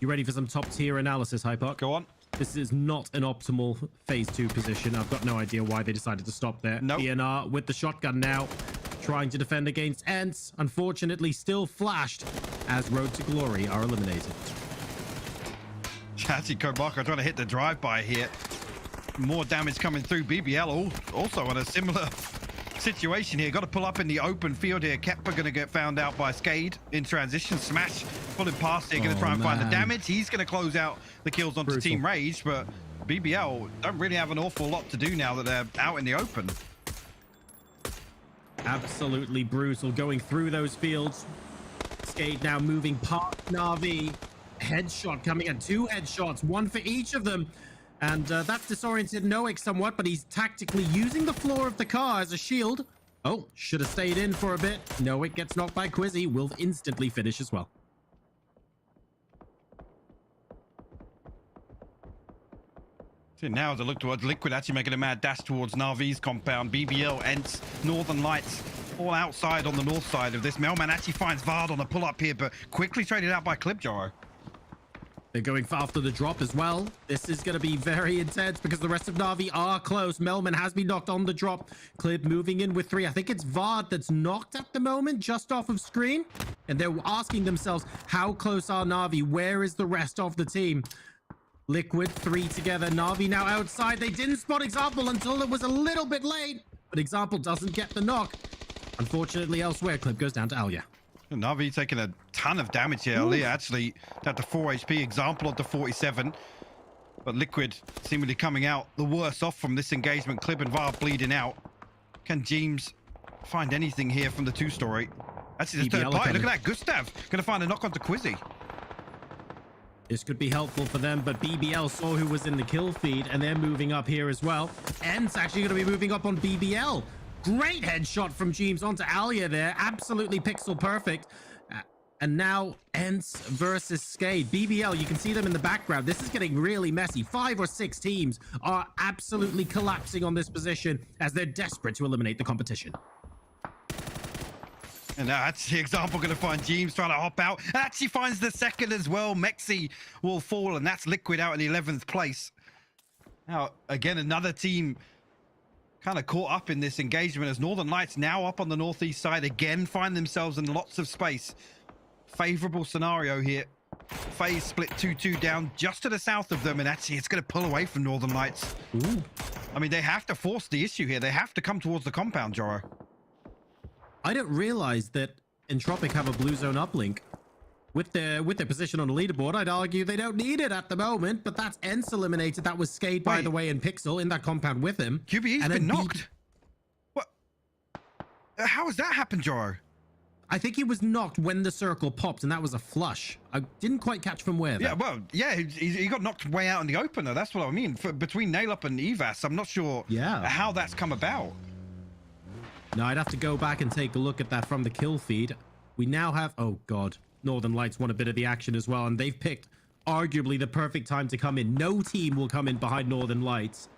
You ready for some top tier analysis, Hypark? Go on. This is not an optimal phase 2 position. I've got no idea why they decided to stop there. Nope. BNR with the shotgun now, trying to defend against ENCE. Unfortunately, still flashed as Road to Glory are eliminated. Actually, Kobako trying to hit the drive-by here. More damage coming through. BBL also on a similar situation here. Got to pull up in the open field here. Kepper going to get found out by SKADE in transition. Smash pulling past here. Going to try and find the damage. He's going to close out the kills onto Team Rage, but BBL don't really have an awful lot to do now that they're out in the open. Absolutely brutal going through those fields. SKADE now moving past Navi. Headshot coming in. 2 headshots, 1 for each of them. And that's disoriented Noik somewhat, but he's tactically using the floor of the car as a shield. Oh, should have stayed in for a bit. Noik gets knocked by Quizzy. Will instantly finish as well. So now as I look towards Liquid, actually making a mad dash towards Navi's compound. BBL, ENCE, Northern Lights, all outside on the north side of this. Melman actually finds Vard on a pull-up here, but quickly traded out by Clip Joro. They're going after the drop as well. This is going to be very intense because the rest of Navi are close. Melman has been knocked on the drop. Clip moving in with 3. I think it's Vard that's knocked at the moment, just off of screen. And they're asking themselves, how close are Navi? Where is the rest of the team? Liquid, 3 together. Navi now outside. They didn't spot Example until it was a little bit late. but Example doesn't get the knock. Unfortunately, elsewhere, clip goes down to Alya. Navi taking a ton of damage here. Aliyah actually down to 4 HP. Example onto 47. But Liquid seemingly coming out the worse off from this engagement. Clip and VAR bleeding out. Can James find anything here from the 2-story? Actually, the third party. Look at that. Gustav gonna find a knock onto Quizzy. This could be helpful for them, but BBL saw who was in the kill feed, and they're moving up here as well. ENCE actually going to be moving up on BBL. Great headshot from James onto Alya there. Absolutely pixel perfect. And now ENCE versus SKADE. BBL, you can see them in the background. This is getting really messy. 5 or 6 teams are absolutely collapsing on this position as they're desperate to eliminate the competition. And that's the Example going to find James trying to hop out. Actually finds the second as well. Mexi will fall, and that's Liquid out in the 11th place. Now, again, another team kind of caught up in this engagement as Northern Lights now up on the northeast side again find themselves in lots of space. Favorable scenario here. FAZE split 2-2 down just to the south of them, and actually it's going to pull away from Northern Lights. Ooh. I mean, they have to force the issue here. They have to come towards the compound, Joro. I didn't realize that Entropiq have a blue zone uplink. With their position on the leaderboard, I'd argue they don't need it at the moment, but that's ENCE eliminated. That was SKADE, by the way, and Pixel in that compound with him. QBE's been knocked. What? How has that happened, Joro? I think he was knocked when the circle popped, and that was a flush. I didn't quite catch from where, though. Yeah, well, yeah, he got knocked way out in the opener. That's what I mean. Between Nail-Up and Evas, I'm not sure how that's come about. No, I'd have to go back and take a look at that from the kill feed. We now have... Oh, God. Northern Lights want a bit of the action as well, and they've picked arguably the perfect time to come in. No team will come in behind Northern Lights.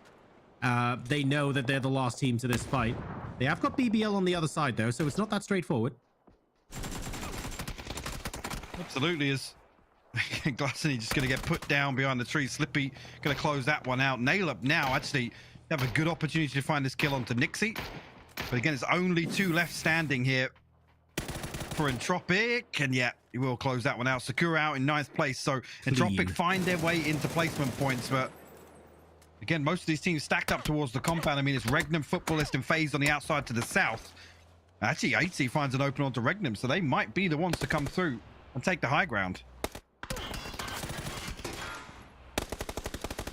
They know that they're the last team to this fight. They have got BBL on the other side, though, so it's not that straightforward. Absolutely is. Glassany just going to get put down behind the tree. Slippy going to close that one out. Nail Up now actually have a good opportunity to find this kill onto Nixie. But again, it's only 2 left standing here for Entropiq. And yeah, he will close that one out. Sakura out in 9th place. So Entropiq find their way into placement points. But again, most of these teams stacked up towards the compound. I mean, it's REGNUM, Futbolist, and FAZE on the outside to the south. Actually, HOWL finds an open onto REGNUM. So they might be the ones to come through and take the high ground.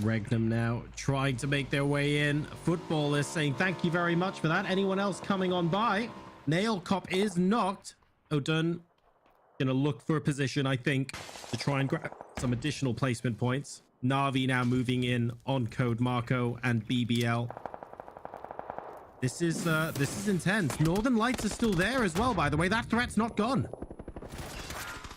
REGNUM now trying to make their way in. Futbolist saying thank you very much for that. Anyone else coming on by? Nail Cop is knocked. Odun gonna look for a position, I think, to try and grab some additional placement points. Navi now moving in on Code Marco and BBL. This is intense. Northern Lights are still there as well, by the way. That threat's not gone.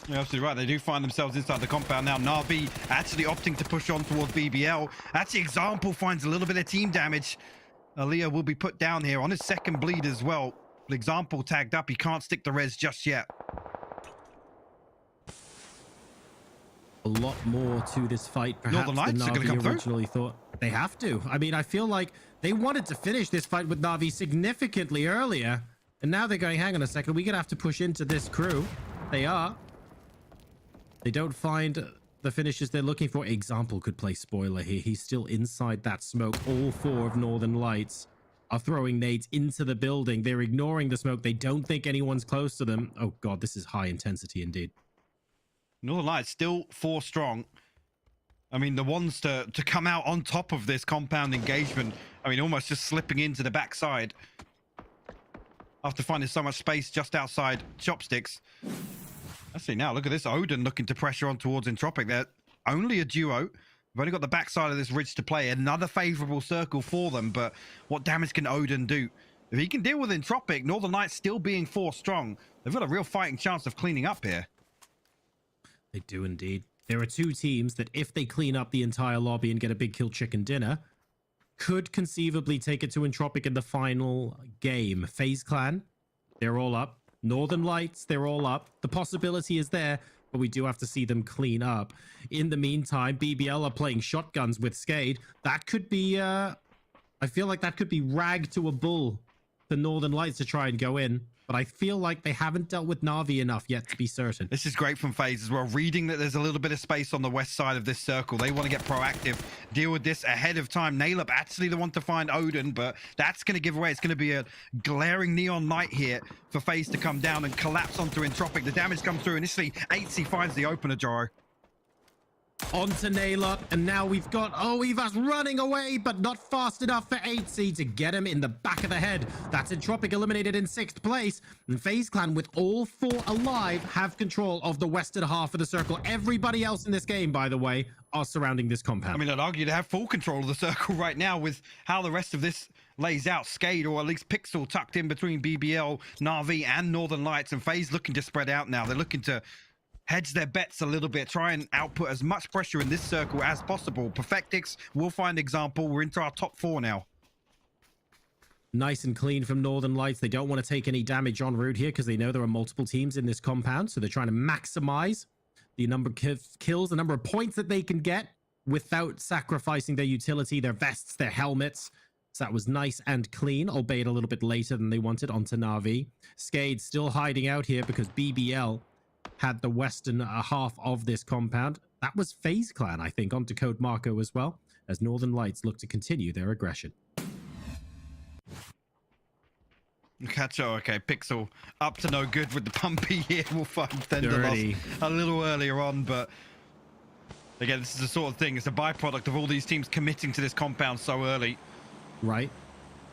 You're absolutely right. They do find themselves inside the compound now. Navi actually opting to push on towards BBL. Actually, Example finds a little bit of team damage. Aliyah will be put down here on his second bleed as well. Example tagged up. He can't stick the res just yet. A lot more to this fight, perhaps, than Navi originally thought. They have to. I mean, I feel like they wanted to finish this fight with Navi significantly earlier. And now they're going, hang on a second, we're going to have to push into this crew. They are. They don't find the finishes they're looking for. Example could play spoiler here. He's still inside that smoke. All 4 of Northern Lights are throwing nades into the building. They're ignoring the smoke. They don't think anyone's close to them. Oh, God, this is high intensity indeed. Northern Lights still 4 strong. I mean, the ones to come out on top of this compound engagement, I mean, almost just slipping into the backside after finding so much space just outside Chopsticks. Let's see now. Look at this. Odin looking to pressure on towards Entropiq. They're only a duo. We've only got the backside of this ridge to play. Another favorable circle for them. But what damage can Odin do? If he can deal with Entropiq, Northern Lights still being 4 strong, they've got a real fighting chance of cleaning up here. They do indeed. There are 2 teams that if they clean up the entire lobby and get a big kill chicken dinner, could conceivably take it to Entropiq in the final game. FaZe Clan, they're all up. Northern Lights, they're all up. The possibility is there, but we do have to see them clean up. In the meantime, BBL are playing shotguns with SKADE. That could be, I feel like that could be rag to a bull for Northern Lights to try and go in. but I feel like they haven't dealt with Navi enough yet to be certain. This is great from FaZe as well. Reading that there's a little bit of space on the west side of this circle. They want to get proactive, deal with this ahead of time. Naileup actually the one to find Odin, but that's going to give away. It's going to be a glaring neon light here for FaZe to come down and collapse onto Entropic. The damage comes through. Initially, HC finds the opener, Jaro. Onto Naileup, and now we've got Evas running away, but not fast enough for 8C to get him in the back of the head. That's Entropic eliminated in 6th place, and FaZe Clan, with all 4 alive, have control of the western half of the circle. Everybody else in this game, by the way, are surrounding this compound. I mean, I'd argue they have full control of the circle right now with how the rest of this lays out. SKADE, or at least Pixel, tucked in between BBL, Navi, and Northern Lights, and FaZe looking to spread out now. They're looking to hedge their bets a little bit, try and output as much pressure in this circle as possible. Perfectix will find example. We're into our top 4 now. Nice and clean from Northern Lights. They don't want to take any damage en route here because they know there are multiple teams in this compound, so they're trying to maximize the number of kills, the number of points that they can get without sacrificing their utility, their vests, their helmets. So that was nice and clean, albeit a little bit later than they wanted onto Navi. SKADE still hiding out here because BBL had the western half of this compound. That was FaZe Clan, I think, onto Code Marco as well, as Northern Lights look to continue their aggression. Cacho, okay, Pixel up to no good with the pumpy here. We'll find Thunder lost a little earlier on, but again, this is the sort of thing, it's a byproduct of all these teams committing to this compound so early. Right.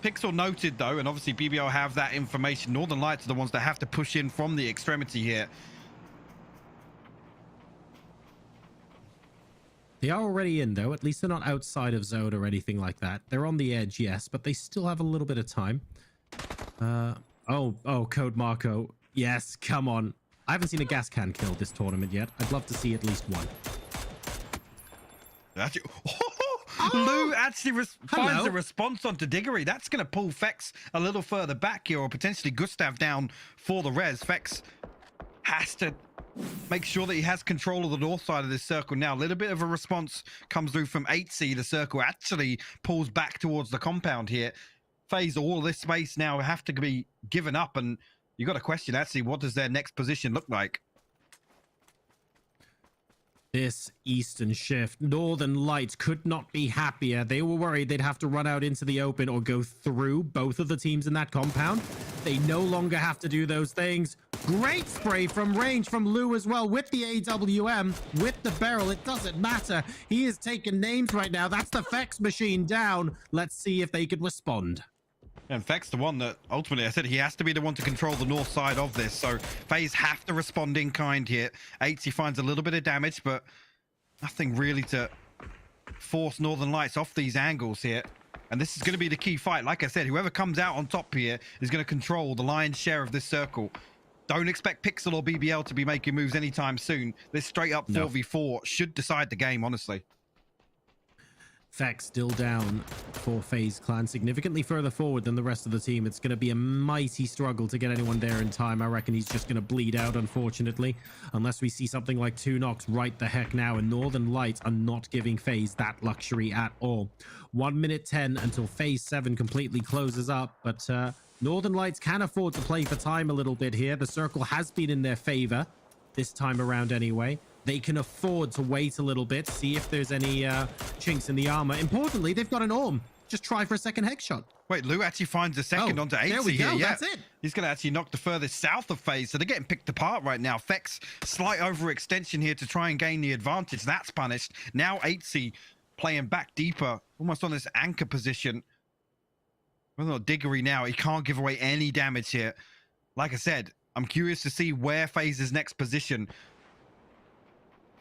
Pixel noted though, and obviously BBL have that information. Northern Lights are the ones that have to push in from the extremity here. They are already in, though. At least they're not outside of zone or anything like that. They're on the edge, yes, but they still have a little bit of time. Code Marco. Yes, come on. I haven't seen a gas can kill this tournament yet. I'd love to see at least one. Lou actually finds a response onto Diggory. That's going to pull Fex a little further back here, or potentially Gustav down for the res. Fex has to make sure that he has control of the north side of this circle now. A little bit of a response comes through from 8C. The circle actually pulls back towards the compound here. FaZe, all of this space now have to be given up, and you got to question actually, what does their next position look like? This eastern shift, Northern Lights could not be happier. They were worried they'd have to run out into the open or go through both of the teams in that compound. They no longer have to do those things. Great spray from range from Lou as well with the AWM, with the barrel. It doesn't matter. He is taking names right now. That's the Fex machine down. Let's see if they could respond. And Fex, the one that ultimately I said he has to be the one to control the north side of this. So FaZe have to respond in kind here. 8C finds a little bit of damage, but nothing really to force Northern Lights off these angles here. And this is going to be the key fight. Like I said, whoever comes out on top here is going to control the lion's share of this circle. Don't expect Pixel or BBL to be making moves anytime soon. This straight up 4v4 should decide the game, honestly. Fex still down for FaZe Clan, significantly further forward than the rest of the team. It's going to be a mighty struggle to get anyone there in time. I reckon he's just going to bleed out, unfortunately, unless we see something like 2 knocks right the heck now. And Northern Lights are not giving FaZe that luxury at all. 1 minute 10 until FaZe 7 completely closes up, but Northern Lights can afford to play for time a little bit here. The circle has been in their favor this time around anyway. They can afford to wait a little bit, see if there's any chinks in the armor. Importantly, they've got an Orm. Just try for a second hex shot. Wait, Lou actually finds a second onto 8C there we go. here. Yeah. That's it. He's going to actually knock the furthest south of FaZe, so they're getting picked apart right now. Fex, slight overextension here to try and gain the advantage. That's punished. Now 8C playing back deeper, almost on this anchor position. Well, not Diggory now. He can't give away any damage here. Like I said, I'm curious to see where FaZe's next position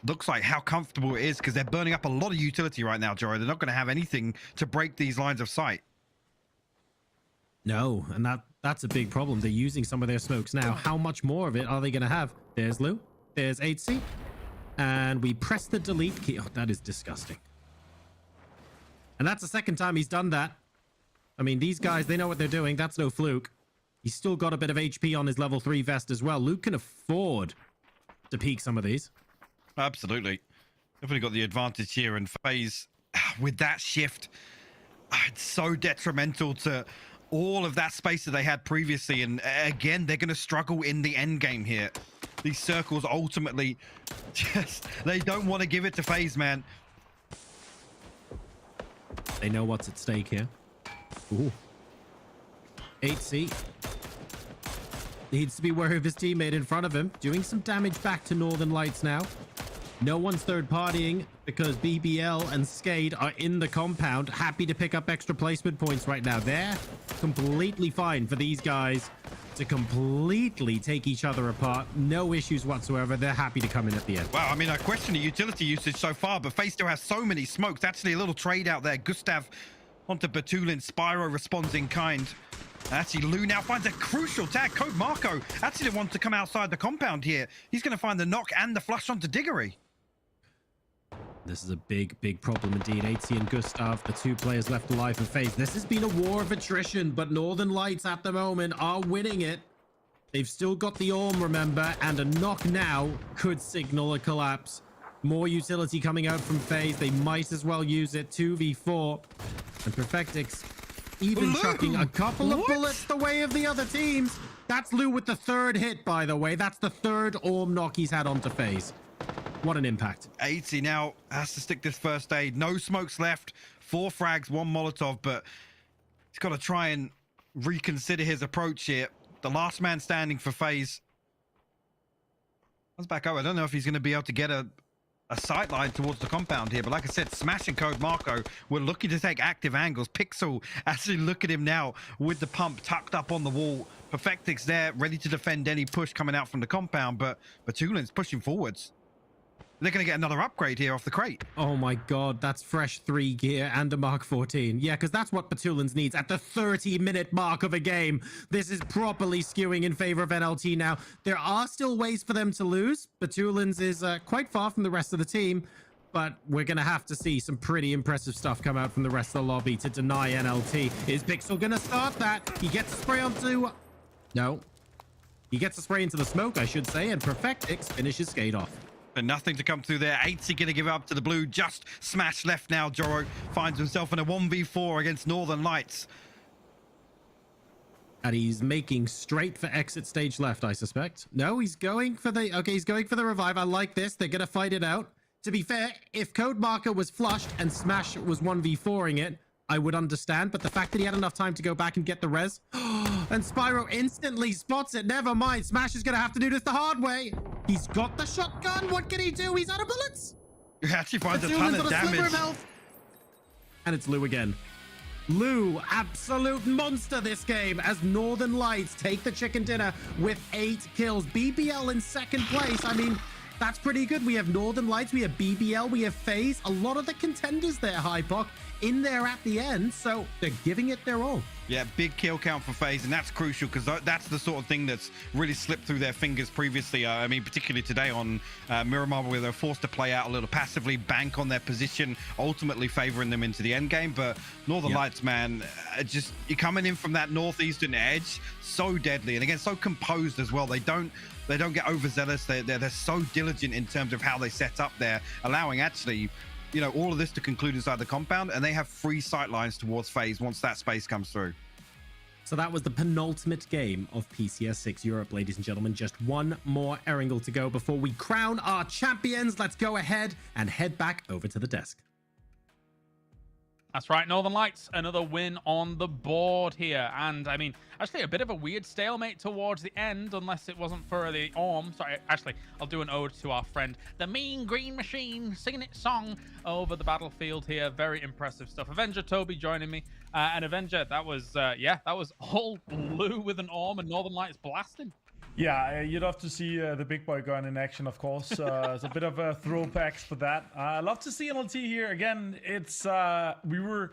looks like, how comfortable it is, because they're burning up a lot of utility right now, Jory. They're not going to have anything to break these lines of sight. No, and that's a big problem. They're using some of their smokes now. How much more of it are they going to have? There's Lou. There's 8C. And we press the delete key. Oh, that is disgusting. And that's the second time he's done that. I mean, these guys, they know what they're doing. That's no fluke. He's still got a bit of HP on his level 3 vest as well. Luke can afford to peek some of these. Absolutely. Definitely got the advantage here, and FaZe, with that shift, it's so detrimental to all of that space that they had previously. And again, they're going to struggle in the end game here. These circles ultimately just, they don't want to give it to FaZe, man. They know what's at stake here. Ooh. 8C needs to be wary of his teammate in front of him, doing some damage back to Northern Lights now. No one's third partying because BBL and SKADE are in the compound, happy to pick up extra placement points right now. They're completely fine for these guys to completely take each other apart. No issues whatsoever. They're happy to come in at the end. Wow, I mean, I question the utility usage so far, but FaZe still has so many smokes. Actually, a little trade out there. Gustav onto Batulin. Spyro responds in kind. Actually, Lou now finds a crucial tag. Code Marco actually didn't want to come outside the compound here. He's going to find the knock and the flush onto Diggory. This is a big problem indeed. 8C and Gustav, the two players left alive for FaZe. This has been a war of attrition, but Northern Lights at the moment are winning it. They've still got the Orm, remember, and a knock now could signal a collapse. More utility coming out from FaZe. They might as well use it. 2v4. And Perfectix even chucking a couple of bullets the way of the other teams. That's Lou with the third hit, by the way. That's the third Orm knock he's had onto FaZe. What an impact. 80 now has to stick this first aid. No smokes left. 4 frags, 1 Molotov, but he's got to try and reconsider his approach here. The last man standing for FaZe. Let's back up. I don't know if he's going to be able to get a sight line towards the compound here, but like I said, Smash and Code Marco were looking to take active angles. Pixel, actually look at him now with the pump tucked up on the wall. Perfectix there, ready to defend any push coming out from the compound, but Batulin's pushing forwards. They're going to get another upgrade here off the crate. Oh my god, that's fresh 3 gear and a Mark 14. Yeah, because that's what Batulins needs at the 30-minute mark of a game. This is properly skewing in favor of NLT now. There are still ways for them to lose. Batulins is quite far from the rest of the team, but we're going to have to see some pretty impressive stuff come out from the rest of the lobby to deny NLT. Is Pixel going to start that? He gets a spray onto... No. He gets a spray into the smoke, I should say, and Perfectix finishes SKADE off. But nothing to come through there. 8C going to give up to the blue. Just Smash left now. Joro finds himself in a 1v4 against Northern Lights. And he's making straight for exit stage left, I suspect. No, he's going for the... Okay, he's going for the revive. I like this. They're going to fight it out. To be fair, if Code Marker was flushed and Smash was 1v4ing it, I would understand. But the fact that he had enough time to go back and get the res... And Spyro instantly spots it. Never mind. Smash is going to have to do this the hard way. He's got the shotgun. What can he do? He's out of bullets. He actually finds a ton of damage. And it's Lou again. Lou, absolute monster this game as Northern Lights take the chicken dinner with 8 kills. BBL in second place. I mean, that's pretty good. We have Northern Lights, we have BBL, we have FaZe. A lot of the contenders there, Hypoc, in there at the end. So they're giving it their all. Yeah, big kill count for FaZe, and that's crucial because that's the sort of thing that's really slipped through their fingers previously. I mean, particularly today on Miramar, where they're forced to play out a little passively, bank on their position, ultimately favoring them into the end game. But Northern Lights, man, just you're coming in from that northeastern edge, so deadly, and again, so composed as well. They don't get overzealous. They're so diligent in terms of how they set up there, allowing actually, you know, all of this to conclude inside the compound, and they have free sight lines towards FaZe once that space comes through. So that was the penultimate game of PCS6 Europe, ladies and gentlemen. Just one more Erangel to go before we crown our champions. Let's go ahead and head back over to the desk. That's right, Northern Lights, another win on the board here. And, I mean, actually a bit of a weird stalemate towards the end, unless it wasn't for the Orm. Sorry, actually, I'll do an ode to our friend, the Mean Green Machine, singing its song over the battlefield here. Very impressive stuff. Avenger Toby joining me. And Avenger, that was, yeah, that was all Lou with an Orm and Northern Lights blasting. Yeah, you'd love to see the big boy gun in action, of course. It's a bit of a throwbacks for that. I love to see NLT here again. It's we were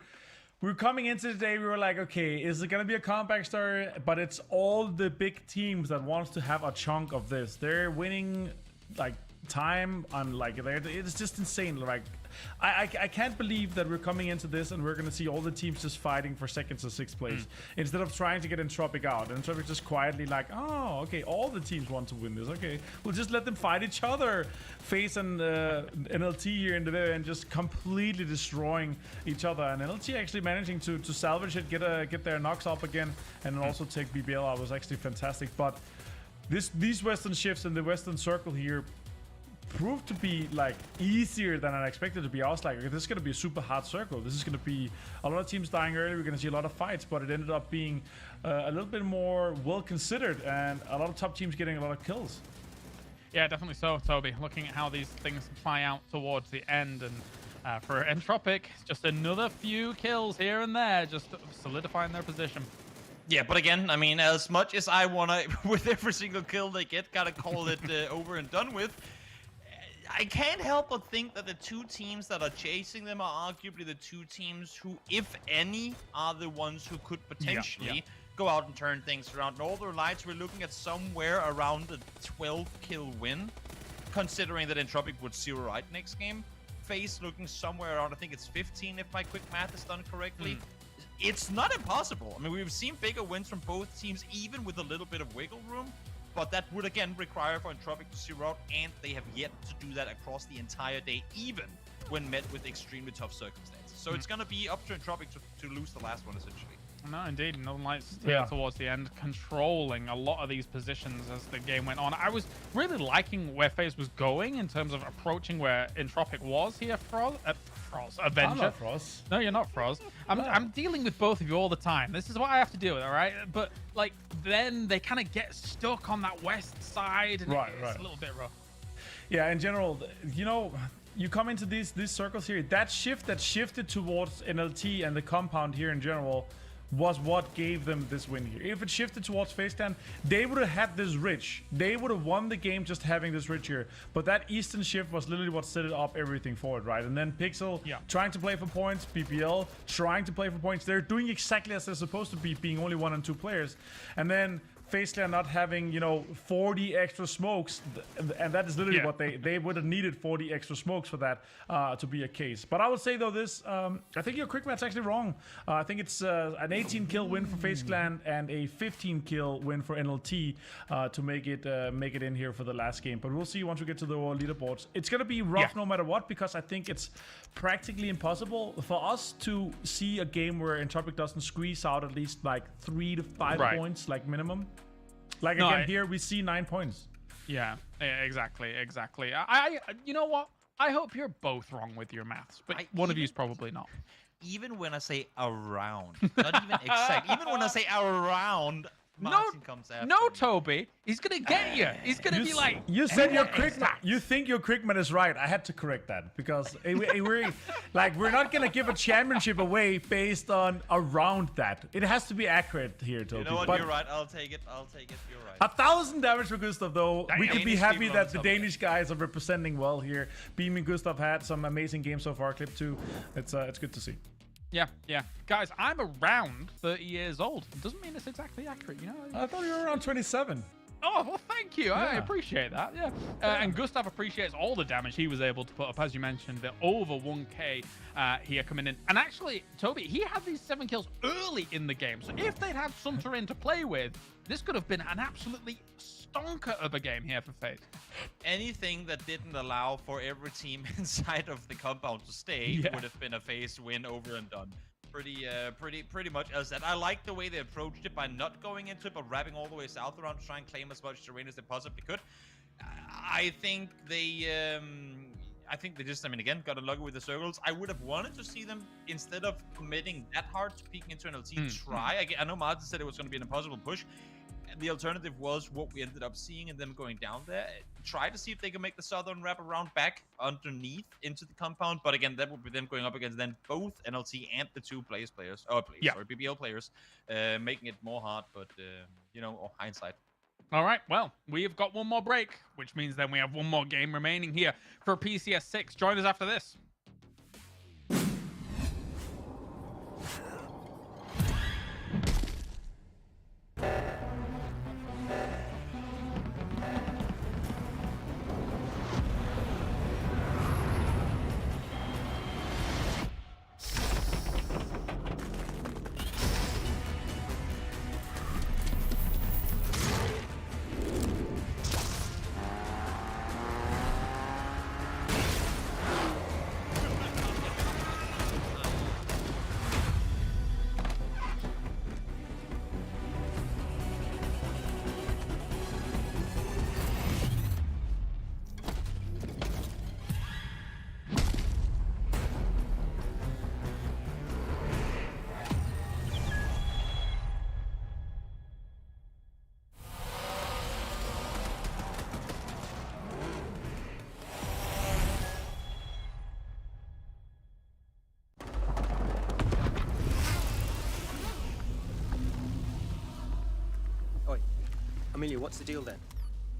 coming into the day. We were like, okay, is it gonna be a comeback story? But it's all the big teams that wants to have a chunk of this. They're winning like time on like it's just insane. Like I can't believe that we're coming into this and we're gonna see all the teams just fighting for seconds or sixth place instead of trying to get Entropic out. And Entropic just quietly like, oh, okay, all the teams want to win this. Okay, we'll just let them fight each other. FAZE and NLT here in the very end just completely destroying each other, and NLT actually managing to salvage it, get their knocks up again, and also take BBL out was actually fantastic. But these Western shifts in the Western circle here proved to be like easier than I expected to be. I was like, okay, this is going to be a super hard circle. This is going to be a lot of teams dying early. We're going to see a lot of fights, but it ended up being a little bit more well considered and a lot of top teams getting a lot of kills. Yeah, definitely so, Toby. Looking at how these things play out towards the end, and for Entropic, just another few kills here and there, just solidifying their position. Yeah, but again, I mean, as much as I want to, with every single kill they get, gotta call it over and done with, I can't help but think that the two teams that are chasing them are arguably the two teams who, if any, are the ones who could potentially go out and turn things around. Northern Lights, we're looking at somewhere around a 12-kill win, considering that Entropic would 0-right next game. FAZE looking somewhere around, I think it's 15 if my quick math is done correctly. It's not impossible. I mean, we've seen bigger wins from both teams, even with a little bit of wiggle room. But that would, again, require for Entropic to 0-out, and they have yet to do that across the entire day, even when met with extremely tough circumstances. So it's going to be up to Entropic to lose the last one, essentially. No, indeed. Northern Lights here towards the end, controlling a lot of these positions as the game went on. I was really liking where FAZE was going in terms of approaching where Entropic was here. Avenger. I'm not Froz. No, you're not Froz. I'm dealing with both of you all the time. This is what I have to deal with, all right? But like, then they kind of get stuck on that west side, and it's a little bit rough. Yeah, in general, you know, you come into these circles here. That shift that shifted towards NLT and the compound here in general was what gave them this win here. If it shifted towards FaZe Clan, they would have had this ridge. They would have won the game just having this ridge here. But that eastern shift was literally what set it up everything for it, right? And then Pixel trying to play for points, BBL trying to play for points. They're doing exactly as they're supposed to be, being only 1 and 2 players. And then FaZe Clan not having, you know, 40 extra smokes, and that is literally what they would have needed, 40 extra smokes for that to be a case. But I would say though this, I think your quick math's actually wrong. I think it's an 18 kill win for FaZe Clan and a 15 kill win for NLT to make it in here for the last game. But we'll see once we get to the leaderboards. It's gonna be rough no matter what, because I think it's practically impossible for us to see a game where Entropic doesn't squeeze out at least like 3 to 5 points, like minimum. Like again, here we see 9 points. Yeah, exactly. I you know what? I hope you're both wrong with your maths, but one of you is probably not. Even when I say around, not even exact. Even when I say around, Martin comes after me. Toby, he's gonna get you. He's gonna be like, you said your quick. You think your quickman is right. I had to correct that because we're not gonna give a championship away based on around that. It has to be accurate here, Toby. You know what? You're right. I'll take it. You're right. 1,000 damage for Gustav, though. We can be happy that the Danish guys are representing well here. Beam and Gustav had some amazing games so far. Clip 2. It's good to see. Yeah. Guys, I'm around 30 years old. It doesn't mean it's exactly accurate, you know? I thought you were around 27. Oh, well, thank you. I appreciate that. And Gustav appreciates all the damage he was able to put up, as you mentioned, the over 1k here coming in. And actually, Toby, he had these 7 kills early in the game. So if they'd had Sunter in to play with, this could have been an absolutely stonker of a game here for FaZe. Anything that didn't allow for every team inside of the compound to stay would have been a FaZe win over and done. Pretty much as that. I like the way they approached it by not going into it, but wrapping all the way south around to try and claim as much terrain as they possibly could. I think they just, I mean, again, got unlucky with the circles. I would have wanted to see them, instead of committing that hard to peeking into an LT, try. I know Martin said it was going to be an impossible push. The alternative was what we ended up seeing and them going down there. Try to see if they can make the southern wrap around back underneath into the compound. But again, that would be them going up against then both NLT and the two BBL players, making it more hard. But, you know, hindsight. All right, well, we've got one more break, which means then we have one more game remaining here for PCS6. Join us after this. Amelia, what's the deal then?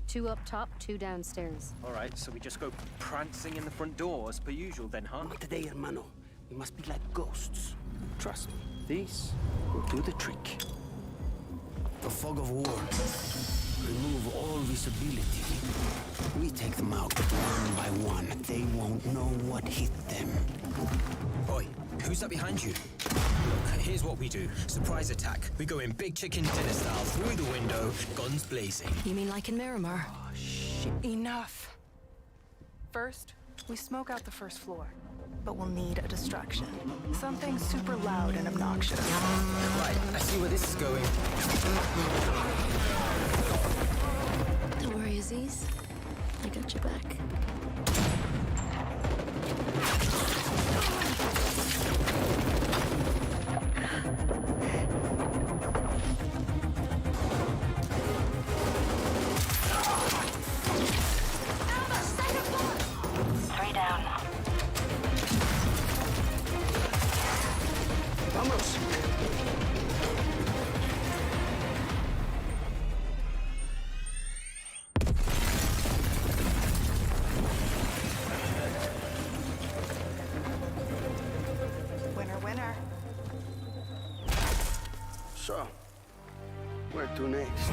2 up top, 2 downstairs. All right, so we just go prancing in the front door as per usual then, huh? Not today, hermano. We must be like ghosts. Trust me, these will do the trick. The fog of war. Remove all visibility. We take them out one by one. They won't know what hit them. Oi, who's that behind you? Look, here's what we do. Surprise attack. We go in big chicken dinner style through the window, guns blazing. You mean like in Miramar? Oh, shit. Enough. First, we smoke out the first floor. But we'll need a distraction. Something super loud and obnoxious. Right, I see where this is going. Don't worry, Aziz. I got your back. Winner, winner. So, where to next?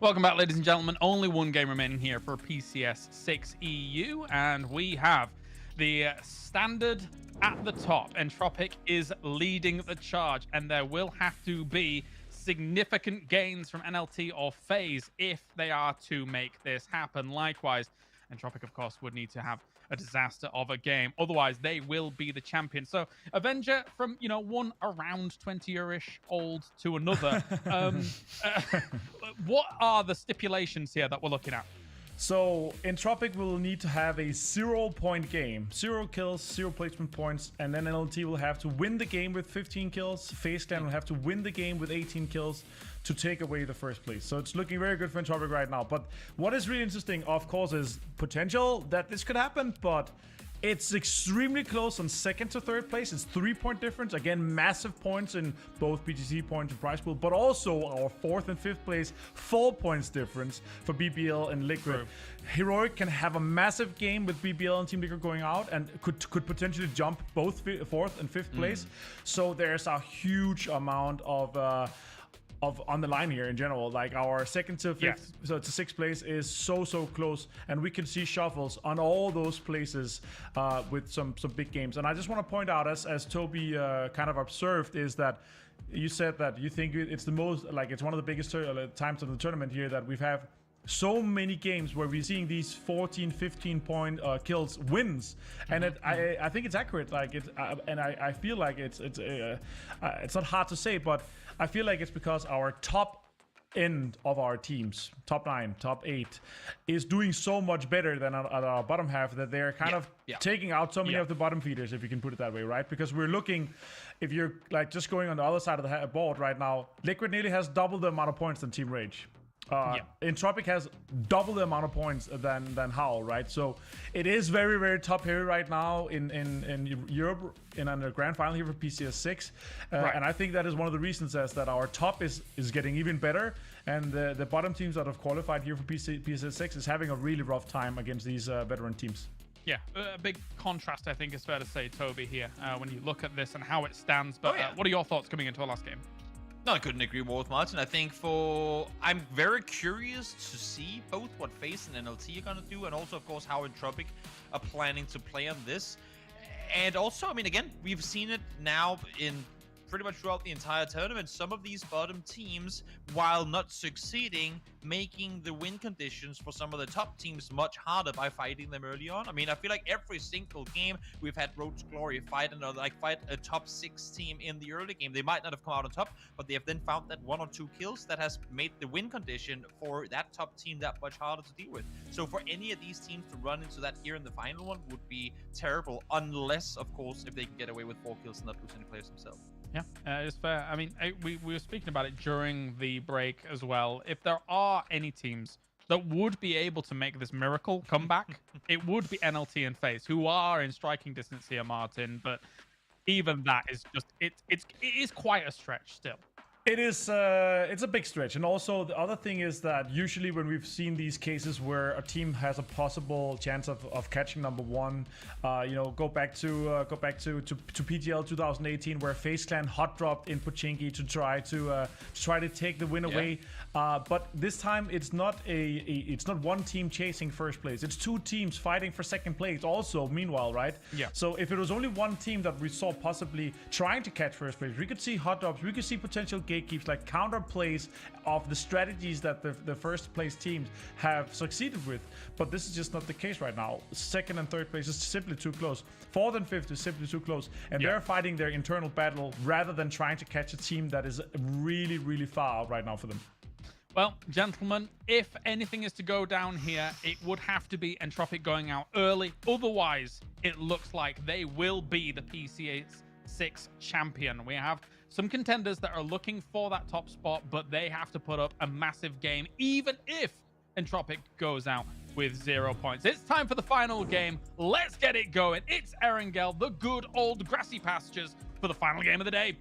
Welcome back, ladies and gentlemen. Only one game remaining here for PCS6 EU, and we have the standard at the top. Entropiq is leading the charge, and there will have to be significant gains from NLT or FAZE if they are to make this happen. Likewise, Entropiq, of course, would need to have a disaster of a game. Otherwise, they will be the champion. So, Avenger, from, you know, one around 20-year-ish old to another, what are the stipulations here that we're looking at? So, Entropiq will need to have a 0-point game. 0 kills, 0 placement points, and then NLT will have to win the game with 15 kills. FaZe will have to win the game with 18 kills to take away the first place. So it's looking very good for Entropiq right now. But what is really interesting, of course, is potential that this could happen, but it's extremely close on second to third place. It's 3-point difference. Again, massive points in both PGC Points and prize pool, but also our 4th and 5th place, 4 points difference for BBL and Liquid. True. Heroic can have a massive game with BBL and Team Liquid going out and could potentially jump both 4th and 5th place. So there's a huge amount of on the line here in general. Like our 2nd to 5th, so to 6th place is so close, and we can see shuffles on all those places with some big games. And I just want to point out, as Toby kind of observed, is that you said that you think it's the most, like, it's one of the biggest times of the tournament here that we've had so many games where we're seeing these 14, 15 point kills wins, and I think it's accurate. Like it's and I feel like it's not hard to say, but I feel like it's because our top end of our teams, top 9, top 8, is doing so much better than our bottom half that they're kind of taking out so many of the bottom feeders, if you can put it that way, right? Because we're looking, if you're like just going on the other side of the board right now, Liquid nearly has double the amount of points than Team Rage. Entropic has double the amount of points than HOWL, right? So it is very, very top heavy right now in Europe in a grand final here for PCS6. And I think that is one of the reasons as that our top is getting even better, and the bottom teams that have qualified here for PCS6 is having a really rough time against these veteran teams. Yeah, a big contrast, I think, is fair to say, Toby, here, when you look at this and how it stands. But what are your thoughts coming into our last game? No, I couldn't agree more with Martin. I think I'm very curious to see both what FAZE and NLT are going to do, and also, of course, how Entropic are planning to play on this. And also, I mean, again, we've seen it now in pretty much throughout the entire tournament. Some of these bottom teams, while not succeeding, making the win conditions for some of the top teams much harder by fighting them early on. I mean, I feel like every single game we've had Road to Glory fight a top 6 team in the early game. They might not have come out on top, but they have then found that 1 or 2 kills that has made the win condition for that top team that much harder to deal with. So for any of these teams to run into that here in the final one would be terrible, unless, of course, if they can get away with 4 kills and not lose any players themselves. Yeah, it's fair. I mean, we were speaking about it during the break as well. If there are any teams that would be able to make this miracle comeback, it would be NLT and FAZE, who are in striking distance here, Martin. But even that is just it is quite a stretch still. It is, it's a big stretch. And also the other thing is that usually when we've seen these cases where a team has a possible chance of catching number 1, you know, go back to PGL 2018 where FaZe Clan hot dropped in Pochinki to try to take the win away. But this time it's not it's not one team chasing first place. It's 2 teams fighting for second place also meanwhile, right? Yeah. So if it was only one team that we saw possibly trying to catch first place, we could see hot drops, we could see potential gatekeeps, like counter plays of the strategies that the first place teams have succeeded with. But this is just not the case right now. Second and third place is simply too close. 4th and 5th is simply too close. And they're fighting their internal battle rather than trying to catch a team that is really, really far out right now for them. Well, gentlemen, if anything is to go down here, it would have to be Entropic going out early. Otherwise, it looks like they will be the PCS6 champion. We have some contenders that are looking for that top spot, but they have to put up a massive game, even if Entropic goes out with 0 points. It's time for the final game. Let's get it going. It's Erangel, the good old grassy pastures, for the final game of the day.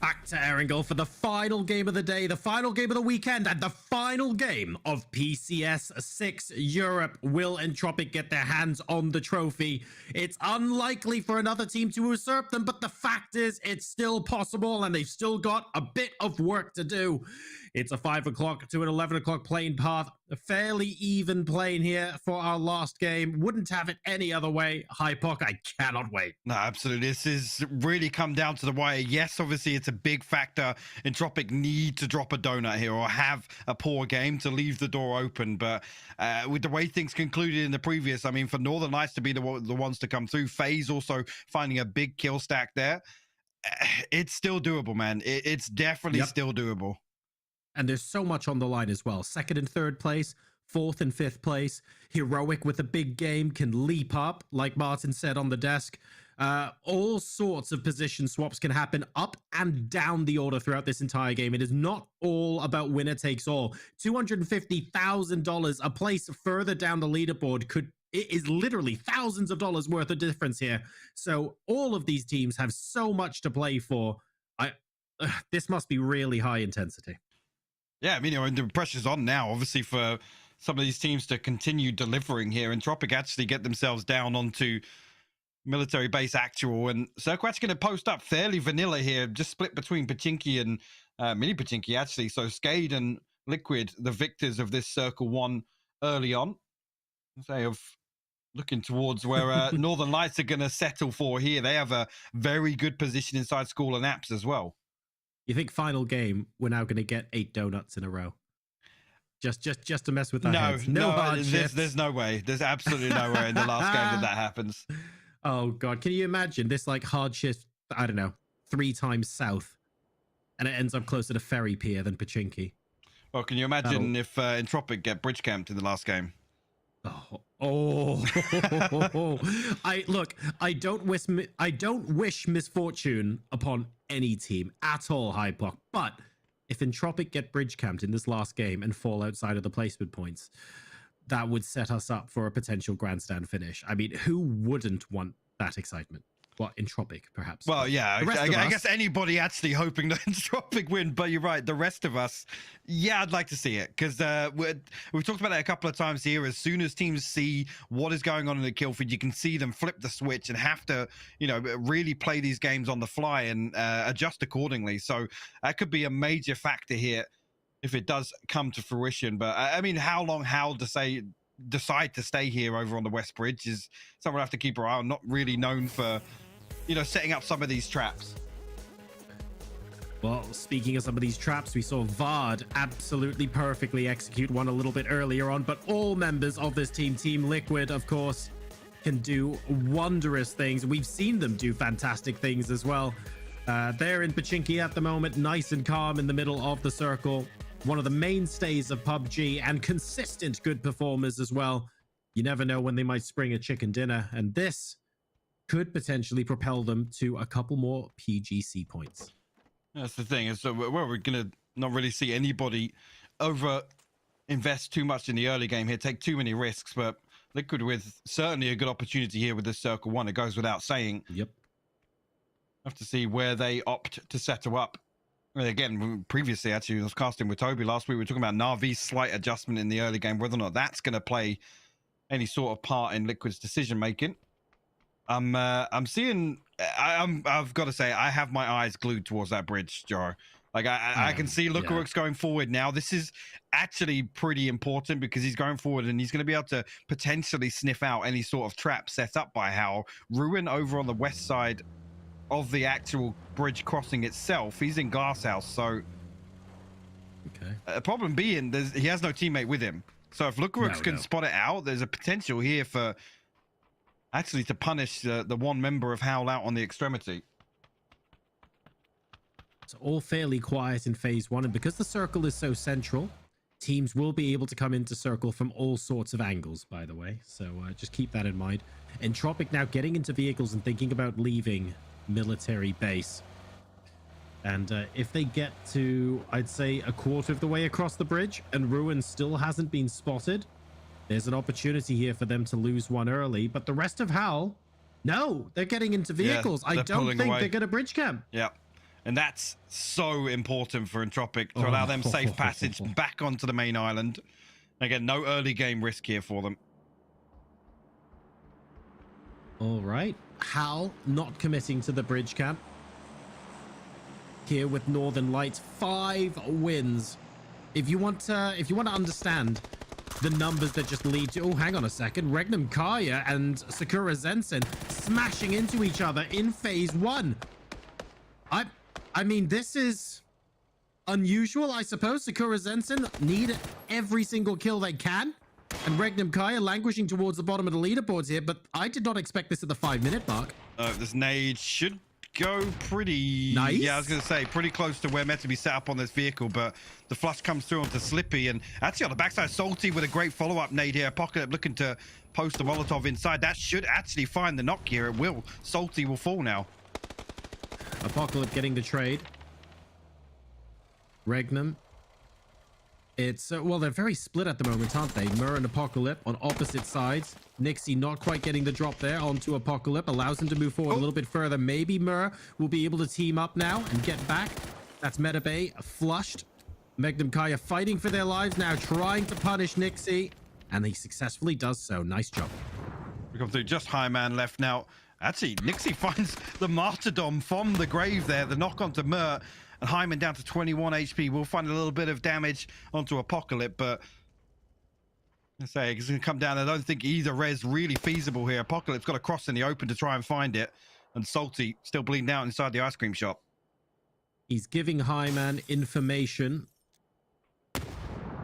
Back to Erangel for the final game of the day, the final game of the weekend, and the final game of PCS6 Europe. Will Entropic get their hands on the trophy? It's unlikely for another team to usurp them, but the fact is it's still possible, and they've still got a bit of work to do. It's a 5 o'clock to an 11 o'clock plane path. A fairly even plane here for our last game. Wouldn't have it any other way. Hypoc, I cannot wait. No, absolutely. This is really come down to the wire. Yes, obviously it's a big factor. Entropic need to drop a donut here or have a poor game to leave the door open. But with the way things concluded in the previous, I mean, for Northern Lights to be the ones to come through, FaZe also finding a big kill stack there. It's still doable, man. It's definitely still doable. And there's so much on the line as well. 2nd and 3rd place, 4th and 5th place. Heroic with a big game can leap up, like Martin said on the desk. All sorts of position swaps can happen up and down the order throughout this entire game. It is not all about winner takes all. $250,000, a place further down the leaderboard it is literally thousands of dollars worth of difference here. So all of these teams have so much to play for. This must be really high intensity. Yeah, I mean, you know, the pressure's on now, obviously, for some of these teams to continue delivering here. Entropic actually get themselves down onto military base actual, and Sakura actually going to post up fairly vanilla here, just split between Pochinki and mini Pochinki, actually. So SKADE and Liquid, the victors of this Circle 1 early on. They have looking towards where Northern Lights are going to settle for here. They have a very good position inside school and apps as well. You think final game, we're now going to get 8 donuts in a row? Just to mess with our heads. No, there's no way. There's absolutely no way in the last game that happens. Oh, God. Can you imagine this, like, hard shift, I don't know, 3 times south, and it ends up closer to Ferry Pier than Pochinki? Well, can you imagine if Entropic get bridge camped in the last game? I don't wish misfortune upon any team at all, Hypoc, but if Entropic get bridge camped in this last game and fall outside of the placement points, that would set us up for a potential grandstand finish. I mean, who wouldn't want that excitement? Well, Entropic, perhaps. Well, yeah, I guess anybody actually hoping that Entropic win, but you're right. The rest of us, yeah, I'd like to see it because we've talked about it a couple of times here. As soon as teams see what is going on in the kill feed, you can see them flip the switch and have to, you know, really play these games on the fly and adjust accordingly. So that could be a major factor here if it does come to fruition. But I mean, how long HOWL decide to stay here over on the West Bridge is someone I have to keep our eye on. Not really known for, you know, setting up some of these traps. Well, speaking of some of these traps, we saw Vard absolutely perfectly execute one a little bit earlier on, but all members of this team, Team Liquid, of course, can do wondrous things. We've seen them do fantastic things as well. They're in Pachinki at the moment, nice and calm in the middle of the circle. One of the mainstays of PUBG and consistent good performers as well. You never know when they might spring a chicken dinner, and this could potentially propel them to a couple more PGC points. That's the thing. So we're going to not really see anybody invest too much in the early game here, take too many risks, but Liquid with certainly a good opportunity here with this circle one. It goes without saying. Yep. Have to see where they opt to settle up. And again, previously, actually, I was casting with Toby last week. We were talking about Navi's slight adjustment in the early game, whether or not that's going to play any sort of part in Liquid's decision making. I'm seeing. I've got to say, I have my eyes glued towards that bridge, Jar. Like I can see Lookerworks going forward now. This is actually pretty important because he's going forward and he's going to be able to potentially sniff out any sort of trap set up by HOWL. Ruin over on the west side of the actual bridge crossing itself. He's in Glasshouse, so okay. The problem being he has no teammate with him. So if Lookerworks can spot it out, there's a potential here for actually to punish the one member of HOWL out on the extremity. It's all fairly quiet in phase one, and because the circle is so central, teams will be able to come into circle from all sorts of angles, by the way. So just keep that in mind. Entropic now getting into vehicles and thinking about leaving military base. And if they get to, I'd say, a quarter of the way across the bridge and Ruin still hasn't been spotted, there's an opportunity here for them to lose one early. But the rest of HOWL, no, they're getting into vehicles. I don't think they're going to bridge camp. Yeah. And that's so important for Entropic to allow them safe passage back onto the main island. Again, no early game risk here for them. All right. HOWL not committing to the bridge camp. Here with Northern Lights, 5 wins. If you want to understand the numbers that just lead to, oh, hang on a second, REGNUM CARYA and Sakura Zensen smashing into each other in phase 1. I mean, this is unusual, I suppose. Sakura Zensen need every single kill they can, and REGNUM CARYA languishing towards the bottom of the leaderboards here, but I did not expect this at the 5-minute mark. This nade should go pretty nice. Yeah, I was gonna say pretty close to where meant to be set up on this vehicle, but the flush comes through onto Slippy, and actually on the backside, Salty with a great follow-up nade here. Apocalypse looking to post the Molotov inside. That should actually find the knock here. It will. Salty will fall now. Apocalypse getting the trade. REGNUM. It's well, they're very split at the moment, aren't they? Mur and Apocalypse on opposite sides. Nixie not quite getting the drop there onto Apocalypse, allows him to move forward a little bit further. Maybe Mur will be able to team up now and get back. That's Metabay flushed. REGNUM CARYA fighting for their lives now, trying to punish Nixie, and he successfully does so. Nice job. We come through just high man left now. Actually, Nixie finds the martyrdom from the grave there. The knock onto Mur. And Hyman down to 21 HP. We'll find a little bit of damage onto Apocalypse, but I say it's going to come down. I don't think either res really feasible here. Apocalypse got a cross in the open to try and find it, and Salty still bleeding out inside the ice cream shop. He's giving Hyman information,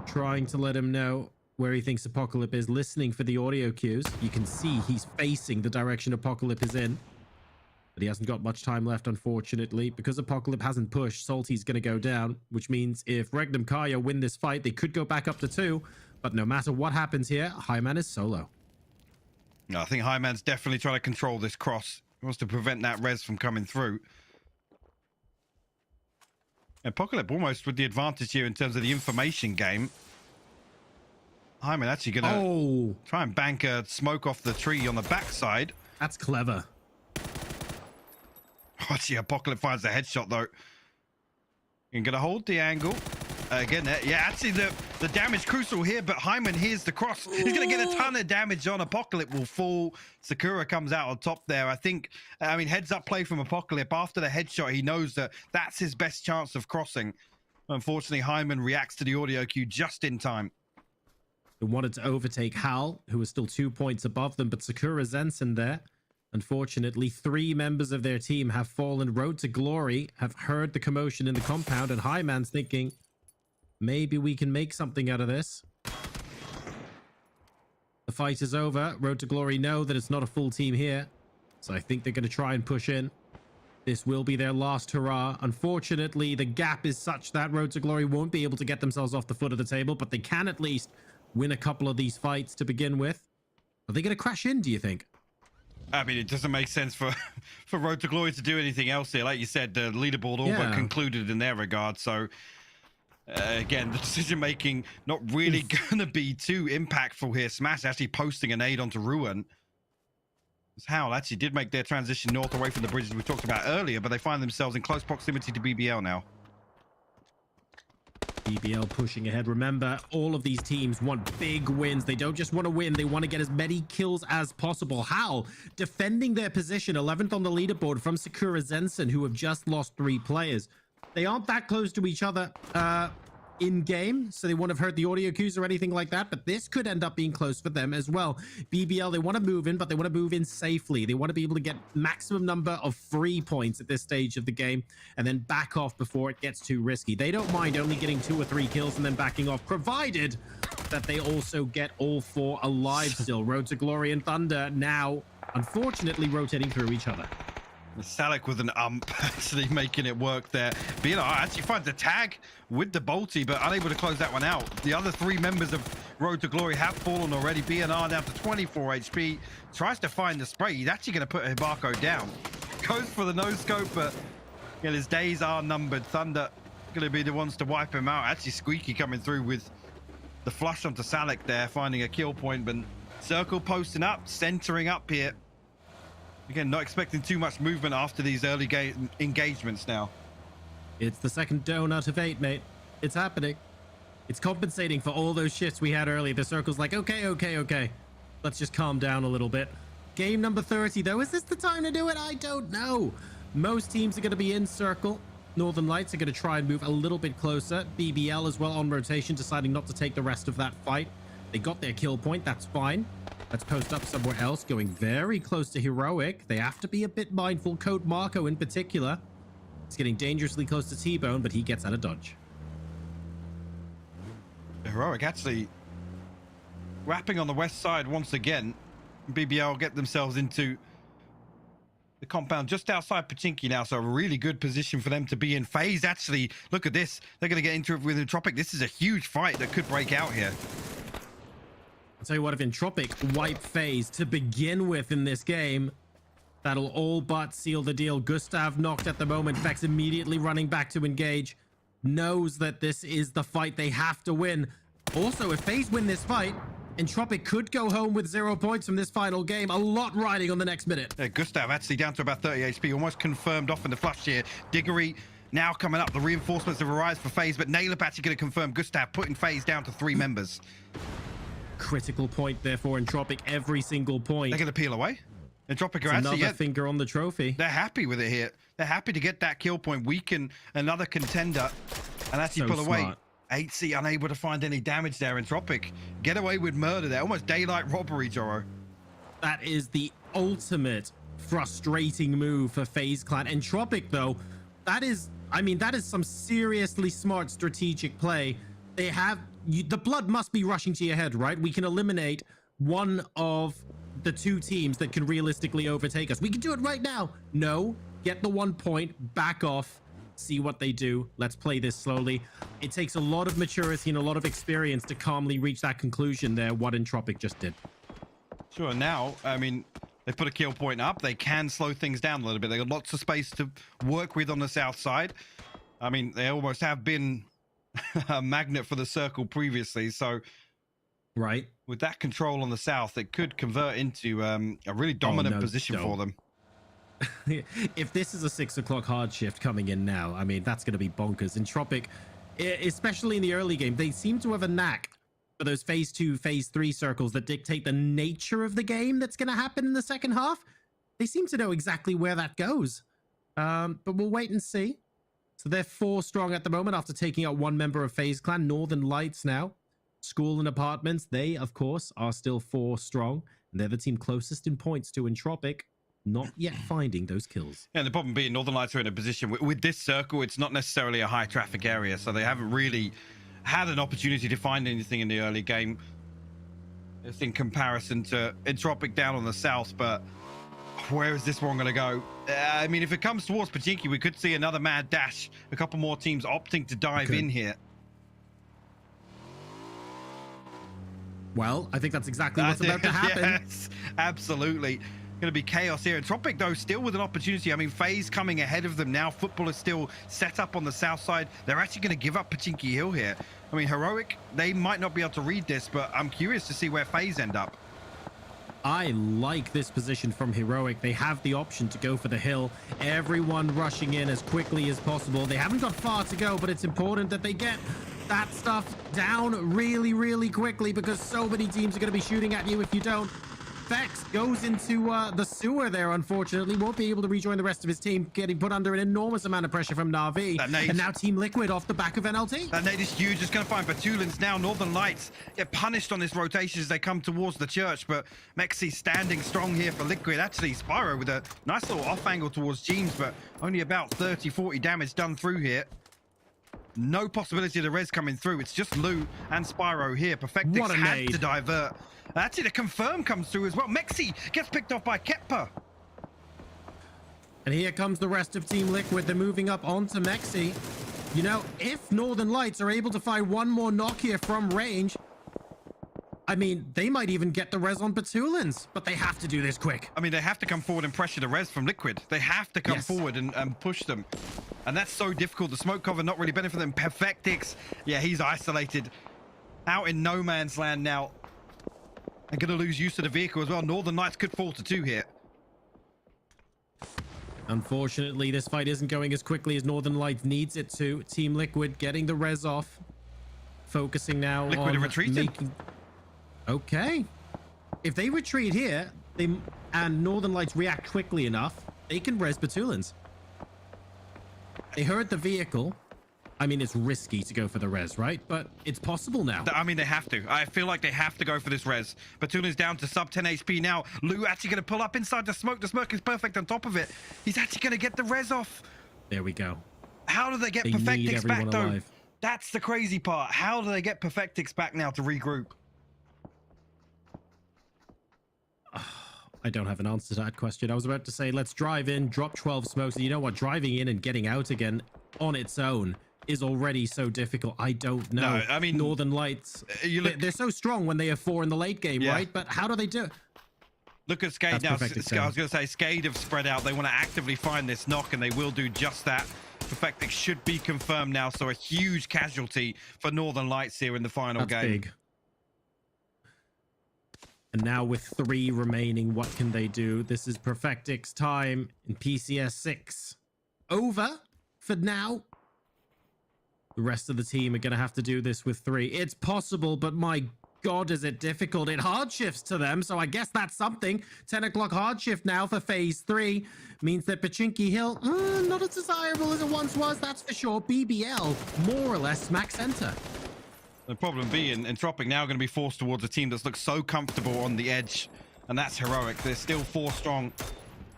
trying to let him know where he thinks Apocalypse is, listening for the audio cues. You can see he's facing the direction Apocalypse is in. But he hasn't got much time left, unfortunately. Because Apocalypse hasn't pushed, Salty's going to go down, which means if REGNUM CARYA win this fight, they could go back up to 2. But no matter what happens here, Hyman is solo. No, I think Hyman's definitely trying to control this cross. He wants to prevent that res from coming through. Apocalypse almost with the advantage here in terms of the information game. Hyman actually gonna try and bank a smoke off the tree on the backside. That's clever. Actually, Apocalypse finds the headshot though. You're gonna hold the angle. Again, yeah, actually the damage crucial here, but Hyman hears the cross. He's going to get a ton of damage on. Apocalypse will fall. Sakura comes out on top there. I think, I mean, heads up play from Apocalypse. After the headshot, he knows that that's his best chance of crossing. Unfortunately, Hyman reacts to the audio cue just in time. They wanted to overtake HOWL, who was still 2 points above them, but Sakura Zensen there. Unfortunately, 3 members of their team have fallen. Road to Glory have heard the commotion in the compound, and Hyman's thinking, maybe we can make something out of this. The fight is over. Road to Glory know that it's not a full team here, so I think they're going to try and push in. This will be their last hurrah. Unfortunately, the gap is such that Road to Glory won't be able to get themselves off the foot of the table, but they can at least win a couple of these fights to begin with. Are they going to crash in, do you think? I mean, it doesn't make sense for Road to Glory to do anything else here. Like you said, the leaderboard all but concluded in their regard, so... again, the decision making not really gonna be too impactful here. Smash actually posting an aid onto Ruin. HOWL actually did make their transition north away from the bridges we talked about earlier, but they find themselves in close proximity to BBL now. BBL pushing ahead. Remember, all of these teams want big wins. They don't just want to win, they want to get as many kills as possible. HOWL defending their position, 11th on the leaderboard from Sakura Zensen, who have just lost 3 players. They aren't that close to each other in game, so they won't have heard the audio cues or anything like that, but this could end up being close for them as well. BBL, they want to move in, but they want to move in safely. They want to be able to get maximum number of free points at this stage of the game and then back off before it gets too risky. They don't mind only getting 2 or 3 kills and then backing off, provided that they also get all 4 alive still. Road to Glory and Thunder now, unfortunately, rotating through each other. Salak with an actually making it work there. BNR actually finds the tag with the bolty, but unable to close that one out. The other 3 members of Road to Glory have fallen already. BNR down to 24 HP. Tries to find the spray. He's actually going to put Hibako down. Goes for the no-scope, but yeah, his days are numbered. Thunder going to be the ones to wipe him out. Actually, Squeaky coming through with the flush onto Salak there, finding a kill point, but Circle posting up, centering up here. Again, not expecting too much movement after these early engagements now. It's the second donut of 8, mate. It's happening. It's compensating for all those shifts we had earlier. The Circle's like, okay. Let's just calm down a little bit. Game number 30, though. Is this the time to do it? I don't know. Most teams are going to be in Circle. Northern Lights are going to try and move a little bit closer. BBL as well on rotation, deciding not to take the rest of that fight. They got their kill point. That's fine. Let's post up somewhere else, going very close to Heroic. They have to be a bit mindful. Code Marco in particular. It's getting dangerously close to T-Bone, but he gets out of dodge. Heroic actually wrapping on the west side once again. BBL get themselves into the compound just outside Pachinki now, so a really good position for them to be in. FAZE actually, look at this. They're going to get into it with Entropic. This is a huge fight that could break out here. I'll tell you what, if Entropic wipe FAZE to begin with in this game, that'll all but seal the deal. Gustav knocked at the moment. Vex immediately running back to engage. Knows that this is the fight they have to win. Also, if FAZE win this fight, Entropic could go home with 0 points from this final game. A lot riding on the next minute. Yeah, Gustav actually down to about 30 HP, almost confirmed off in the flush here. Diggory now coming up. The reinforcements have arrived for FAZE, but Nailep actually going to confirm Gustav putting FAZE down to 3 members. Critical point there for Entropic, every single point. They're going to peel away. Entropic are actually another finger on the trophy. They're happy with it here. They're happy to get that kill point, weaken another contender, and actually pull away. 8C unable to find any damage there. Entropic get away with murder there. Almost daylight robbery, Joro. That is the ultimate frustrating move for FaZe Clan. Entropic, though, that is some seriously smart strategic play. They have... the blood must be rushing to your head, right? We can eliminate one of the 2 teams that can realistically overtake us. We can do it right now. No, get the 1 point, back off, see what they do. Let's play this slowly. It takes a lot of maturity and a lot of experience to calmly reach that conclusion there, what Entropic just did. Sure, now, I mean, they put a kill point up. They can slow things down a little bit. They got lots of space to work with on the south side. I mean, they almost have been a magnet for the circle previously, so right with that control on the south, it could convert into a really dominant position for them. If this is a 6 o'clock hard shift coming in now, I mean, that's going to be bonkers. Entropiq, especially in the early game, they seem to have a knack for those phase 2, phase 3 circles that dictate the nature of the game that's going to happen in the second half. They seem to know exactly where that goes. But we'll wait and see. So they're 4 strong at the moment after taking out one member of FaZe Clan. Northern Lights now. School and Apartments, they, of course, are still 4 strong. And they're the team closest in points to Entropiq. Not yet finding those kills. Yeah, the problem being Northern Lights are in a position with this circle, it's not necessarily a high traffic area, so they haven't really had an opportunity to find anything in the early game. It's in comparison to Entropiq down on the south, but where is this one going to go? I mean, if it comes towards Pachinki, we could see another mad dash. A couple more teams opting to dive in here. Well, I think that's exactly what's about to happen. Yes, absolutely. Going to be chaos here. Entropiq, though, still with an opportunity. I mean, FaZe coming ahead of them now. Futbolist still set up on the south side. They're actually going to give up Pachinki Hill here. I mean, Heroic, they might not be able to read this, but I'm curious to see where FaZe end up. I like this position from Heroic. They have the option to go for the hill. Everyone rushing in as quickly as possible. They haven't got far to go, but it's important that they get that stuff down really, really quickly because so many teams are going to be shooting at you if you don't. Vex goes into the sewer there, unfortunately. Won't be able to rejoin the rest of his team, getting put under an enormous amount of pressure from Navi. And now Team Liquid off the back of NLT. That nade is huge. It's going to find Batulins now. Northern Lights get punished on this rotation as they come towards the church, but Mexi standing strong here for Liquid. Actually, Spyro with a nice little off angle towards Jeans, but only about 30-40 damage done through here. No possibility of the res coming through. It's just Lou and Spyro here. Perfectix had to divert. Actually, the confirm comes through as well. Mexi gets picked off by Keppa. And here comes the rest of Team Liquid. They're moving up onto Mexi. You know, if Northern Lights are able to find one more knock here from range, I mean, they might even get the res on Batulins, but they have to do this quick. I mean, they have to come forward and pressure the res from Liquid. They have to come forward and push them. And that's so difficult. The smoke cover not really benefiting them. Perfectix, yeah, he's isolated. Out in no man's land now. They're going to lose use of the vehicle as well. Northern Lights could fall to 2 here. Unfortunately, this fight isn't going as quickly as Northern Lights needs it to. Team Liquid getting the res off. Focusing now Liquid on are retreating. Okay. If they retreat here, and Northern Lights react quickly enough, they can res Batulins. They heard the vehicle. I mean, it's risky to go for the res, right? But it's possible now. I mean, they have to. I feel like they have to go for this res. Batulin's down to sub 10 HP now. Lou actually going to pull up inside the smoke. The smoke is perfect on top of it. He's actually going to get the res off. There we go. How do they get Perfectix back, though? That's the crazy part. How do they get Perfectix back now to regroup? I don't have an answer to that question. I was about to say, let's drive in, drop 12 smokes. And you know what? Driving in and getting out again on its own is already so difficult. I don't know. No, I mean, Northern Lights, they're so strong when they have 4 in the late game, right? But how do they do it? Look at SKADE now. I was going to say, SKADE have spread out. They want to actively find this knock, and they will do just that. Perfectix should be confirmed now, so a huge casualty for Northern Lights here in the final game. Big. And now with 3 remaining, what can they do? This is Perfectix time in PCS6. Over for now. The rest of the team are going to have to do this with 3. It's possible, but my God, is it difficult. It hard shifts to them, so I guess that's something. 10 o'clock hard shift now for phase 3. Means that Pachinki Hill, not as desirable as it once was, that's for sure. BBL, more or less smack center. The problem being, Entropiq now going to be forced towards a team that's looked so comfortable on the edge, and that's Heroic. They're still 4 strong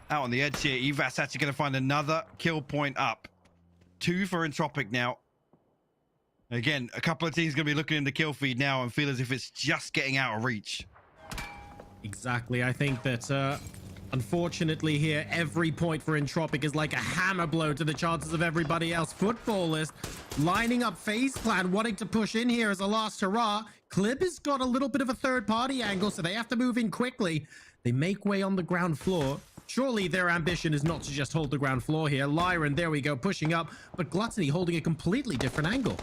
out on the edge here. Evas actually going to find another kill point up. 2 for Entropiq now. Again, a couple of teams going to be looking in the kill feed now and feel as if it's just getting out of reach. Exactly. I think that, unfortunately here, every point for Entropiq is like a hammer blow to the chances of everybody else. Futbolist lining up FaZe Clan, wanting to push in here as a last hurrah. Clib has got a little bit of a third-party angle, so they have to move in quickly. They make way on the ground floor. Surely their ambition is not to just hold the ground floor here. Lyran, there we go, pushing up, but Gluttony holding a completely different angle.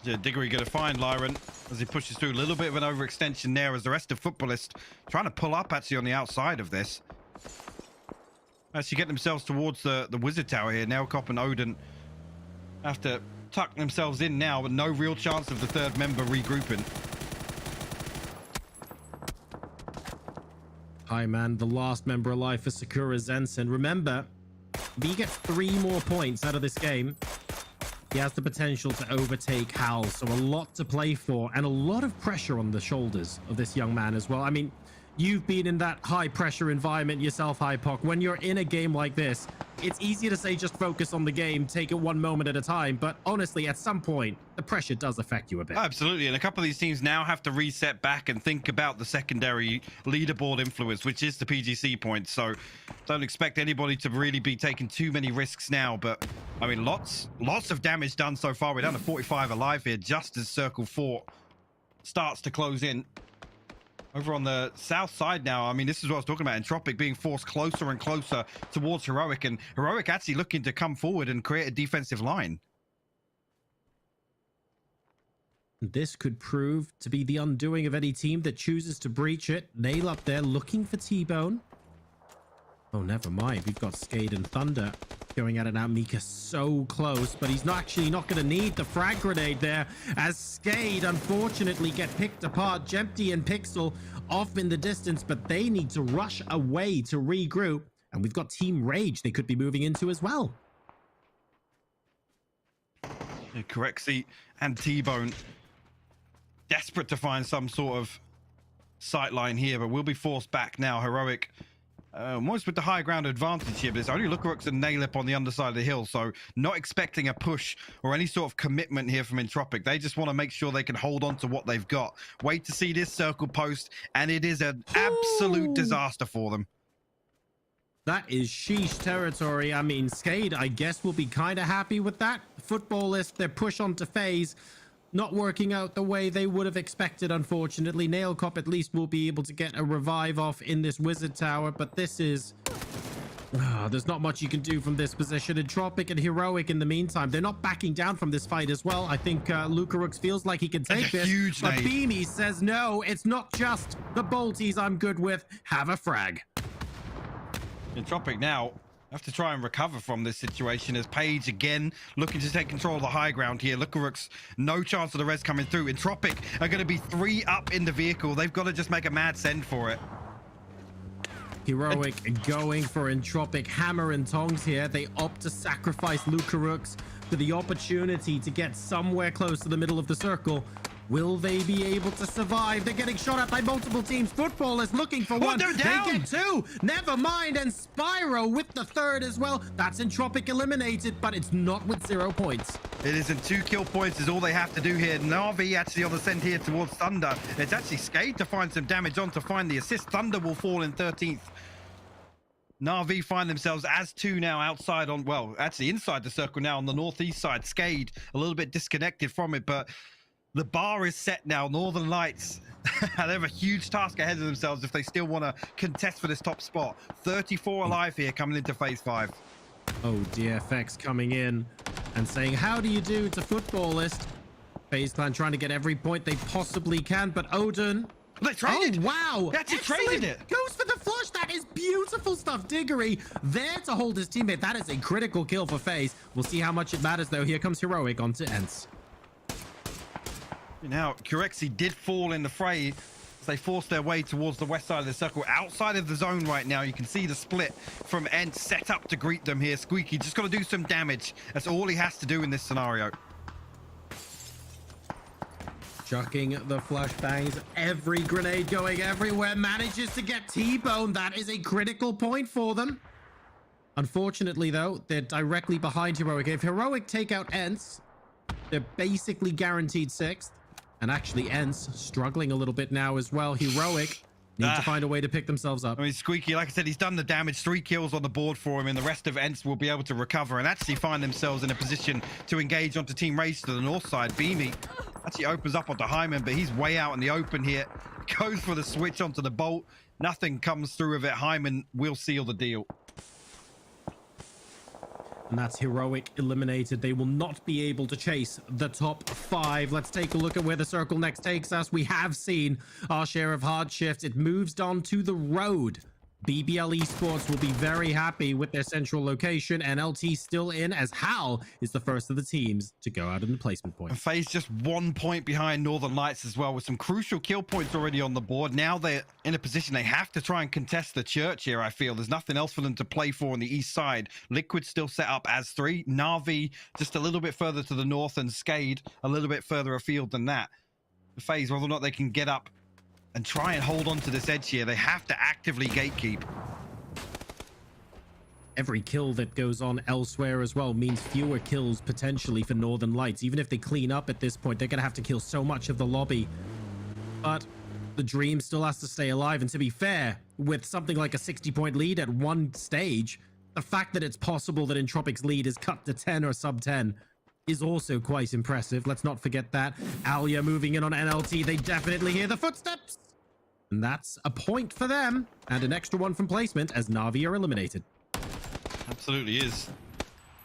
Yeah, Diggory going to find Lyran as he pushes through. A little bit of an overextension there as the rest of Futbolist trying to pull up actually on the outside of this. Actually get themselves towards the Wizard Tower here. Nailcop and Odin have to tuck themselves in now, but no real chance of the third member regrouping. Hi, man. The last member alive for Sakura Zensen. Remember, if he gets 3 more points out of this game, he has the potential to overtake HOWL. So a lot to play for and a lot of pressure on the shoulders of this young man as well. I mean, you've been in that high pressure environment yourself, Hypoc. When you're in a game like this, it's easier to say just focus on the game, take it one moment at a time. But honestly, at some point, the pressure does affect you a bit. Absolutely. And a couple of these teams now have to reset back and think about the secondary leaderboard influence, which is the PGC points. So don't expect anybody to really be taking too many risks now. But I mean, lots of damage done so far. We're down to 45 alive here just as Circle 4 starts to close in. Over on the south side now, I mean, this is what I was talking about. Entropic being forced closer and closer towards Heroic, and Heroic actually looking to come forward and create a defensive line. This could prove to be the undoing of any team that chooses to breach it. Nail up there looking for T-Bone. Oh, never mind. We've got SKADE and Thunder going at it now. Mika so close, but he's not going to need the frag grenade there as SKADE unfortunately get picked apart. Jempty and Pixel off in the distance, but they need to rush away to regroup. And we've got Team Rage they could be moving into as well. Correxy and T-Bone desperate to find some sort of sight line here, but will be forced back now. Heroic almost with the high ground advantage here, but it's only Lookarooks and Nailip on the underside of the hill, so not expecting a push or any sort of commitment here from Entropic. They just want to make sure they can hold on to what they've got. Wait to see this circle post, and it is an absolute disaster for them. That is sheesh territory. I mean, SKADE, I guess, will be kind of happy with that. Futbolist, their push onto FAZE, not working out the way they would have expected, unfortunately. Nailcop at least will be able to get a revive off in this Wizard Tower, but this is... there's not much you can do from this position. Entropic and Heroic in the meantime, they're not backing down from this fight as well. I think Lookarooks feels like he can take this, huge but nade. Beamy says no, it's not just the bolties I'm good with. Have a frag. Entropic now have to try and recover from this situation as Page again looking to take control of the high ground here. Lookarooks, no chance of the res coming through. Entropic are going to be 3 up in the vehicle. They've got to just make a mad send for it. Heroic going for Entropic, hammer and tongs here. They opt to sacrifice Lookarooks for the opportunity to get somewhere close to the middle of the circle. Will they be able to survive? They're getting shot at by multiple teams. Futbolist looking for one. They're down. They get 2. Never mind. And Spyro with the 3rd as well. That's Entropic eliminated, but it's not with 0 points. It isn't. 2 kill points is all they have to do here. Navi actually on the send here towards Thunder. It's actually SKADE to find some damage on to find the assist. Thunder will fall in 13th. Navi find themselves as 2 now outside on, well, actually inside the circle now on the northeast side. SKADE a little bit disconnected from it, but the bar is set now. Northern Lights, they have a huge task ahead of themselves if they still want to contest for this top spot. 34 alive here coming into phase 5. Oh, DFX coming in and saying, how do you do to Futbolist? FaZe Clan trying to get every point they possibly can, but Odin... They traded! Oh, wow! They actually traded it! Goes for the flush! That is beautiful stuff. Diggory there to hold his teammate. That is a critical kill for FaZe. We'll see how much it matters, though. Here comes Heroic onto ENCE. Now, Corexy did fall in the fray as they forced their way towards the west side of the circle. Outside of the zone right now, you can see the split from ENCE set up to greet them here. Squeaky just got to do some damage. That's all he has to do in this scenario. Chucking the flashbangs. Every grenade going everywhere. Manages to get T-Bone. That is a critical point for them. Unfortunately, though, they're directly behind Heroic. If Heroic take out ENCE, they're basically guaranteed 6th. And actually, ENCE struggling a little bit now as well. Heroic need to find a way to pick themselves up. I mean, Squeaky, like I said, he's done the damage. 3 kills on the board for him, and the rest of ENCE will be able to recover and actually find themselves in a position to engage onto Team Rage to the north side. Beamy actually opens up onto Hyman, but he's way out in the open here. Goes for the switch onto the bolt. nothing comes through of it, Hyman will seal the deal. And that's Heroic eliminated. They will not be able to chase the top 5. Let's take a look at where the circle next takes us. We have seen our share of hard shifts. It moves on to the road. BBL Esports will be very happy with their central location. NLT still in, as HOWL is the first of the teams to go out in the placement point. And FaZe just 1 point behind Northern Lights as well, with some crucial kill points already on the board. Now they're in a position they have to try and contest the church here, I feel. There's nothing else for them to play for on the east side. Liquid still set up as 3. Navi just a little bit further to the north, and SKADE a little bit further afield than that. The FaZe, whether or not they can get up and try and hold on to this edge here, they have to actively gatekeep. Every kill that goes on elsewhere as well means fewer kills potentially for Northern Lights. Even if they clean up at this point, they're going to have to kill so much of the lobby. But the dream still has to stay alive. And to be fair, with something like a 60-point lead at one stage, the fact that it's possible that Entropic's lead is cut to 10 or sub 10 is also quite impressive. Let's not forget that. Alia moving in on NLT. They definitely hear the footsteps. And that's a point for them. And an extra one from placement as Navi are eliminated. Absolutely is.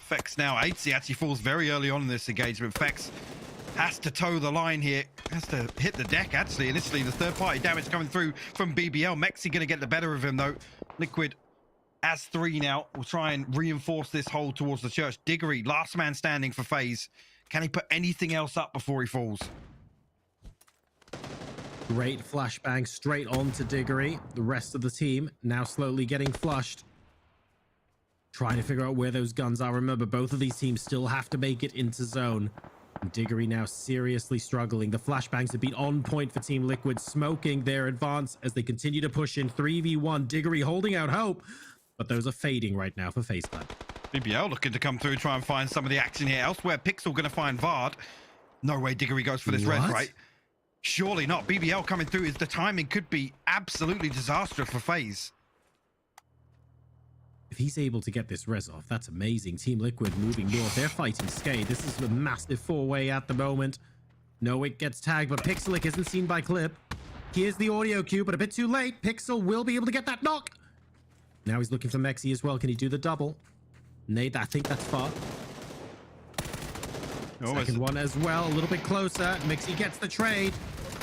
Fex now. HOWL actually falls very early on in this engagement. Fex has to toe the line here. Has to hit the deck, actually. Initially, the third-party damage coming through from BBL. Mexi going to get the better of him, though. Liquid as 3 now. We'll try and reinforce this hold towards the church. Diggory, last man standing for FaZe. Can he put anything else up before he falls? Great flashbang straight on to Diggory. The rest of the team now slowly getting flushed. Trying to figure out where those guns are. Remember, both of these teams still have to make it into zone. And Diggory now seriously struggling. The flashbangs have been on point for Team Liquid, smoking their advance as they continue to push in 3v1. Diggory holding out hope, but those are fading right now for FaZe Clan. BBL looking to come through, try and find some of the action here elsewhere. Pixel going to find Vard. No way Diggory goes for this res, right? Surely not. BBL coming through. The timing could be absolutely disastrous for FaZe. If he's able to get this res off, that's amazing. Team Liquid moving north. They're fighting SKADE. This is a massive 4-way at the moment. No, it gets tagged, but Pixelic isn't seen by Clip. Here's the audio cue, but a bit too late. Pixel will be able to get that knock. Now he's looking for Mexi as well. Can he do the double? Nate, I think that's far. Second one as well, a little bit closer. Mexi gets the trade,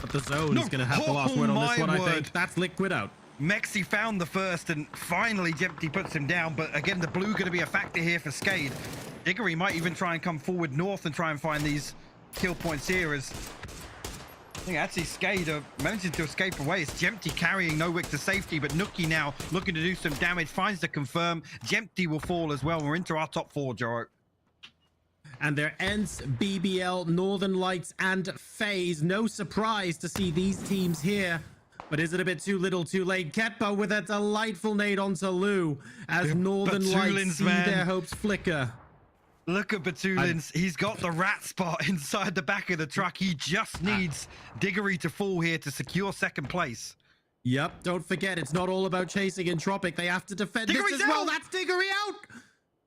but the zone is going to have the last word on this one, I think. That's Liquid out. Mexi found the first, and finally Jempty puts him down, but again, the blue going to be a factor here for SKADE. Diggory might even try and come forward north and try and find these kill points here, as I think actually SKADE are managing to escape away. It's Jempty carrying Nowick to safety, but Nookie now looking to do some damage, finds the confirm. Jempty will fall as well. We're into our top 4, Joro. And they're ENCE, BBL, Northern Lights, and FaZe. No surprise to see these teams here. But is it a bit too little too late? Ketbo with a delightful nade onto Lou as Northern Lights see their hopes flicker. Look at Batulins. He's got the rat spot inside the back of the truck. He just needs Diggory to fall here to secure second place. Yep, don't forget, it's not all about chasing Entropic. They have to defend this as well. That's Diggory out!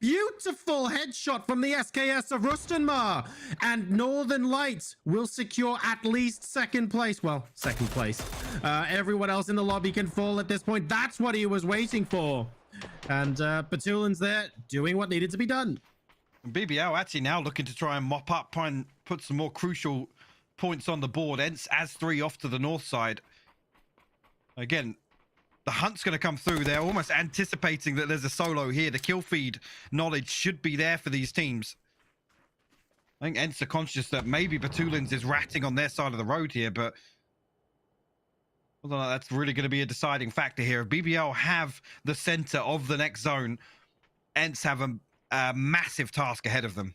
Beautiful headshot from the SKS of Rustenmar. And Northern Lights will secure at least second place. Well, second place. Everyone else in the lobby can fall at this point. That's what he was waiting for. And Batulin's there doing what needed to be done. And BBL actually now looking to try and mop up and put some more crucial points on the board. ENCE as 3 off to the north side. Again, the hunt's going to come through. They're almost anticipating that there's a solo here. The kill feed knowledge should be there for these teams. I think ENCE are conscious that maybe Batulins is ratting on their side of the road here, but I don't know, that's really going to be a deciding factor here. If BBL have the center of the next zone, ENCE have a massive task ahead of them.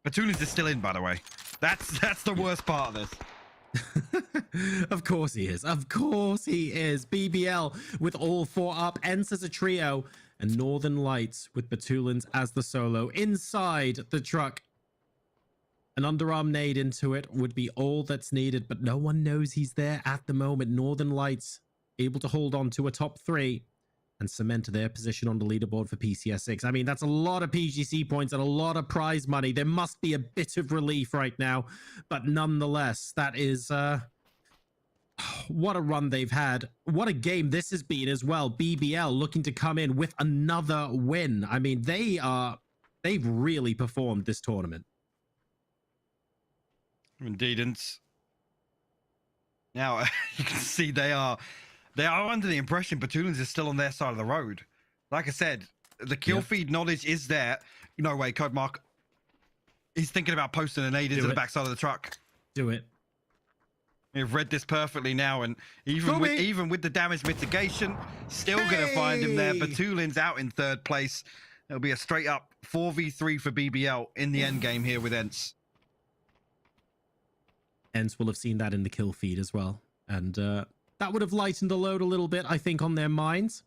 Batulins is still in, by the way. That's the worst part of this. Of course he is. Of course he is. BBL with all 4 up. ENCE as a trio. And Northern Lights with Batulins as the solo. Inside the truck. An underarm nade into it would be all that's needed. But no one knows he's there at the moment. Northern Lights able to hold on to a top 3. And cement their position on the leaderboard for PCS6. I mean, that's a lot of PGC points and a lot of prize money. There must be a bit of relief right now. But nonetheless, that is what a run they've had. What a game this has been as well. BBL looking to come in with another win. I mean, they've really performed this tournament. Indeed, and now you can see they are under the impression Batulins is still on their side of the road. Like I said, the kill feed knowledge is there. No way, Code Mark. He's thinking about posting a nade into the backside of the truck. Do it. We've read this perfectly now, and even with the damage mitigation, still going to find him there. Batulin's out in third place. It'll be a straight up 4v3 for BBL in the end game here with ENCE. ENCE will have seen that in the kill feed as well. And that would have lightened the load a little bit, I think, on their minds.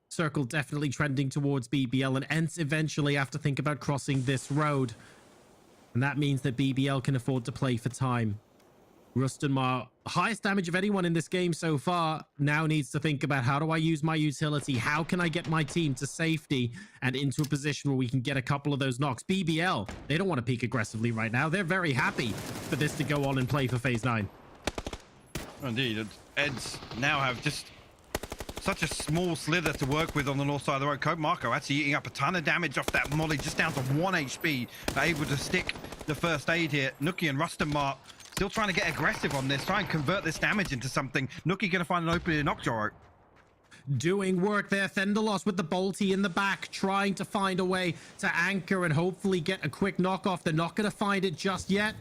Circle definitely trending towards BBL, and ENCE eventually have to think about crossing this road. And that means that BBL can afford to play for time. Rustenmar, highest damage of anyone in this game so far, now needs to think about, how do I use my utility? How can I get my team to safety and into a position where we can get a couple of those knocks? BBL, they don't want to peek aggressively right now. They're very happy for this to go on and play for phase 9. Indeed, ENCE now have just such a small slither to work with on the north side of the road. Code Marco actually eating up a ton of damage off that molly, just down to 1 HP, able to stick the first aid here. Nuki and Rustenmar still trying to get aggressive on this, try and convert this damage into something. Nuki going to find an opening in Knockjaw. Doing work there. Thendalos with the bolty in the back, trying to find a way to anchor and hopefully get a quick knock off. They're not going to find it just yet.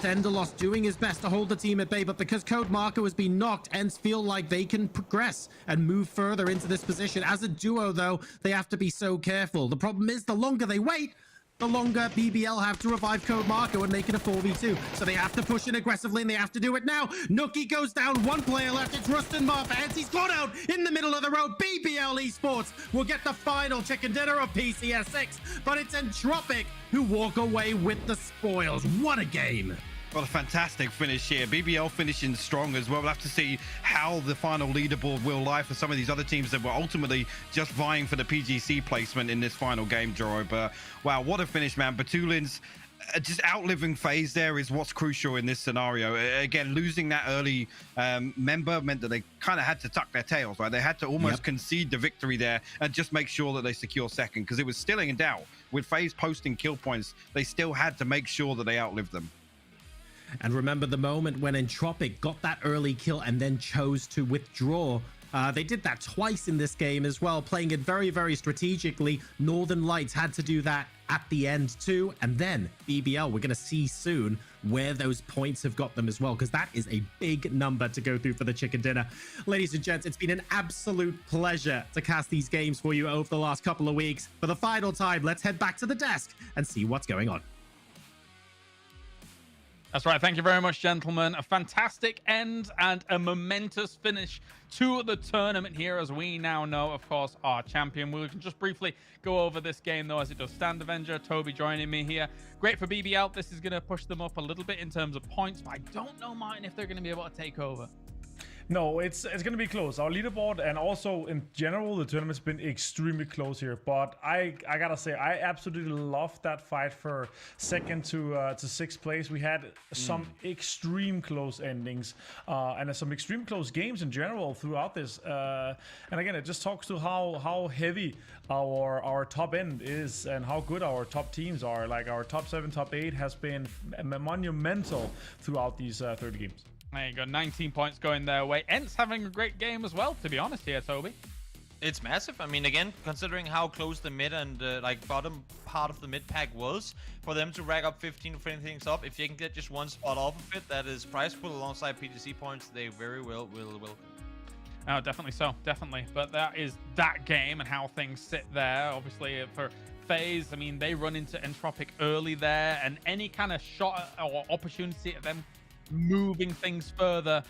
Thendalos doing his best to hold the team at bay, but because Code Marco has been knocked, ENCE feel like they can progress and move further into this position. As a duo, though, they have to be so careful. The problem is, the longer they wait, the longer BBL have to revive Code Marco and make it a 4v2. So they have to push in aggressively, and they have to do it now. Nuki goes down, one player left. It's Rustenmar. He's gone out in the middle of the road. BBL Esports will get the final chicken dinner of PCS6, but it's Entropiq who walk away with the spoils. What a game. What a fantastic finish here. BBL finishing strong as well. We'll have to see how the final leaderboard will lie for some of these other teams that were ultimately just vying for the PGC placement in this final game, Joro. But wow, what a finish, man. Batulins just outliving FAZE there is what's crucial in this scenario. Again, losing that early member meant that they kind of had to tuck their tails, right? They had to almost concede the victory there and just make sure that they secure second, because it was still in doubt. With FAZE posting kill points, they still had to make sure that they outlived them. And remember the moment when Entropiq got that early kill and then chose to withdraw. They did that twice in this game as well, playing it very, very strategically. Northern Lights had to do that at the end too. And then BBL, we're going to see soon where those points have got them as well, because that is a big number to go through for the chicken dinner. Ladies and gents, it's been an absolute pleasure to cast these games for you over the last couple of weeks. For the final time, let's head back to the desk and see what's going on. That's right. Thank you very much, gentlemen. A fantastic end and a momentous finish to the tournament here, as we now know, of course, our champion. We can just briefly go over this game, though, as it does stand. Avenger, Toby joining me here. Great for BBL. This is going to push them up a little bit in terms of points, but I don't know, Martin, if they're going to be able to take over. No, it's going to be close. Our leaderboard and also in general, the tournament's been extremely close here. But I gotta say, I absolutely loved that fight for second to sixth place. We had some extreme close endings and some extreme close games in general throughout this. And again, it just talks to how heavy our top end is and how good our top teams are. Like our top 7, top 8 has been monumental throughout these 30 games. There you go, 19 points going their way. ENCE having a great game as well, to be honest here, Toby. It's massive. I mean, again, considering how close the mid and like bottom part of the mid pack was, for them to rack up 15 to finish things up, if you can get just one spot off of it, that is prizeful alongside PGC points, they very well will. Oh, definitely so, definitely. But that is that game and how things sit there. Obviously, for FAZE, I mean, they run into Entropiq early there, and any kind of shot or opportunity at them moving things further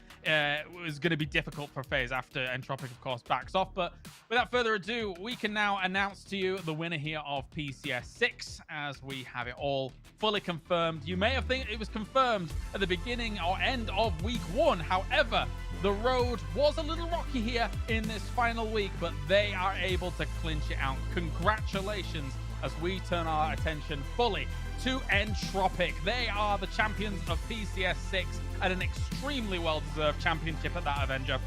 was going to be difficult for FAZE after Entropiq, of course, backs off. But without further ado, we can now announce to you the winner here of PCS6, as we have it all fully confirmed. You may have think it was confirmed at the beginning or end of week 1. However, The road was a little rocky here in this final week, but they are able to clinch it out. Congratulations as we turn our attention fully to Entropiq. They are the champions of PCS6 and an extremely well-deserved championship at that Avenger.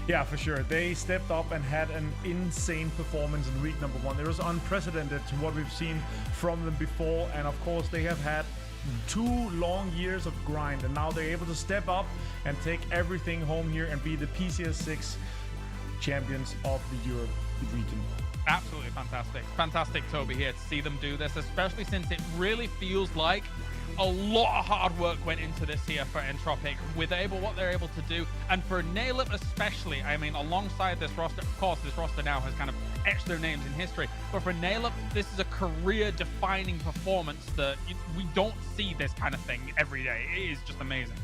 Yeah, for sure. They stepped up and had an insane performance in week number 1. It was unprecedented to what we've seen from them before. And of course, they have had 2 long years of grind. And now they're able to step up and take everything home here and be the PCS6 champions of the Europe region. Absolutely fantastic. Fantastic, Toby, here to see them do this, especially since it really feels like a lot of hard work went into this here for Entropiq with what they're able to do. And for Nailip especially, I mean, alongside this roster, of course, this roster now has kind of etched their names in history. But for Nailip, this is a career-defining performance that we don't see this kind of thing every day. It is just amazing.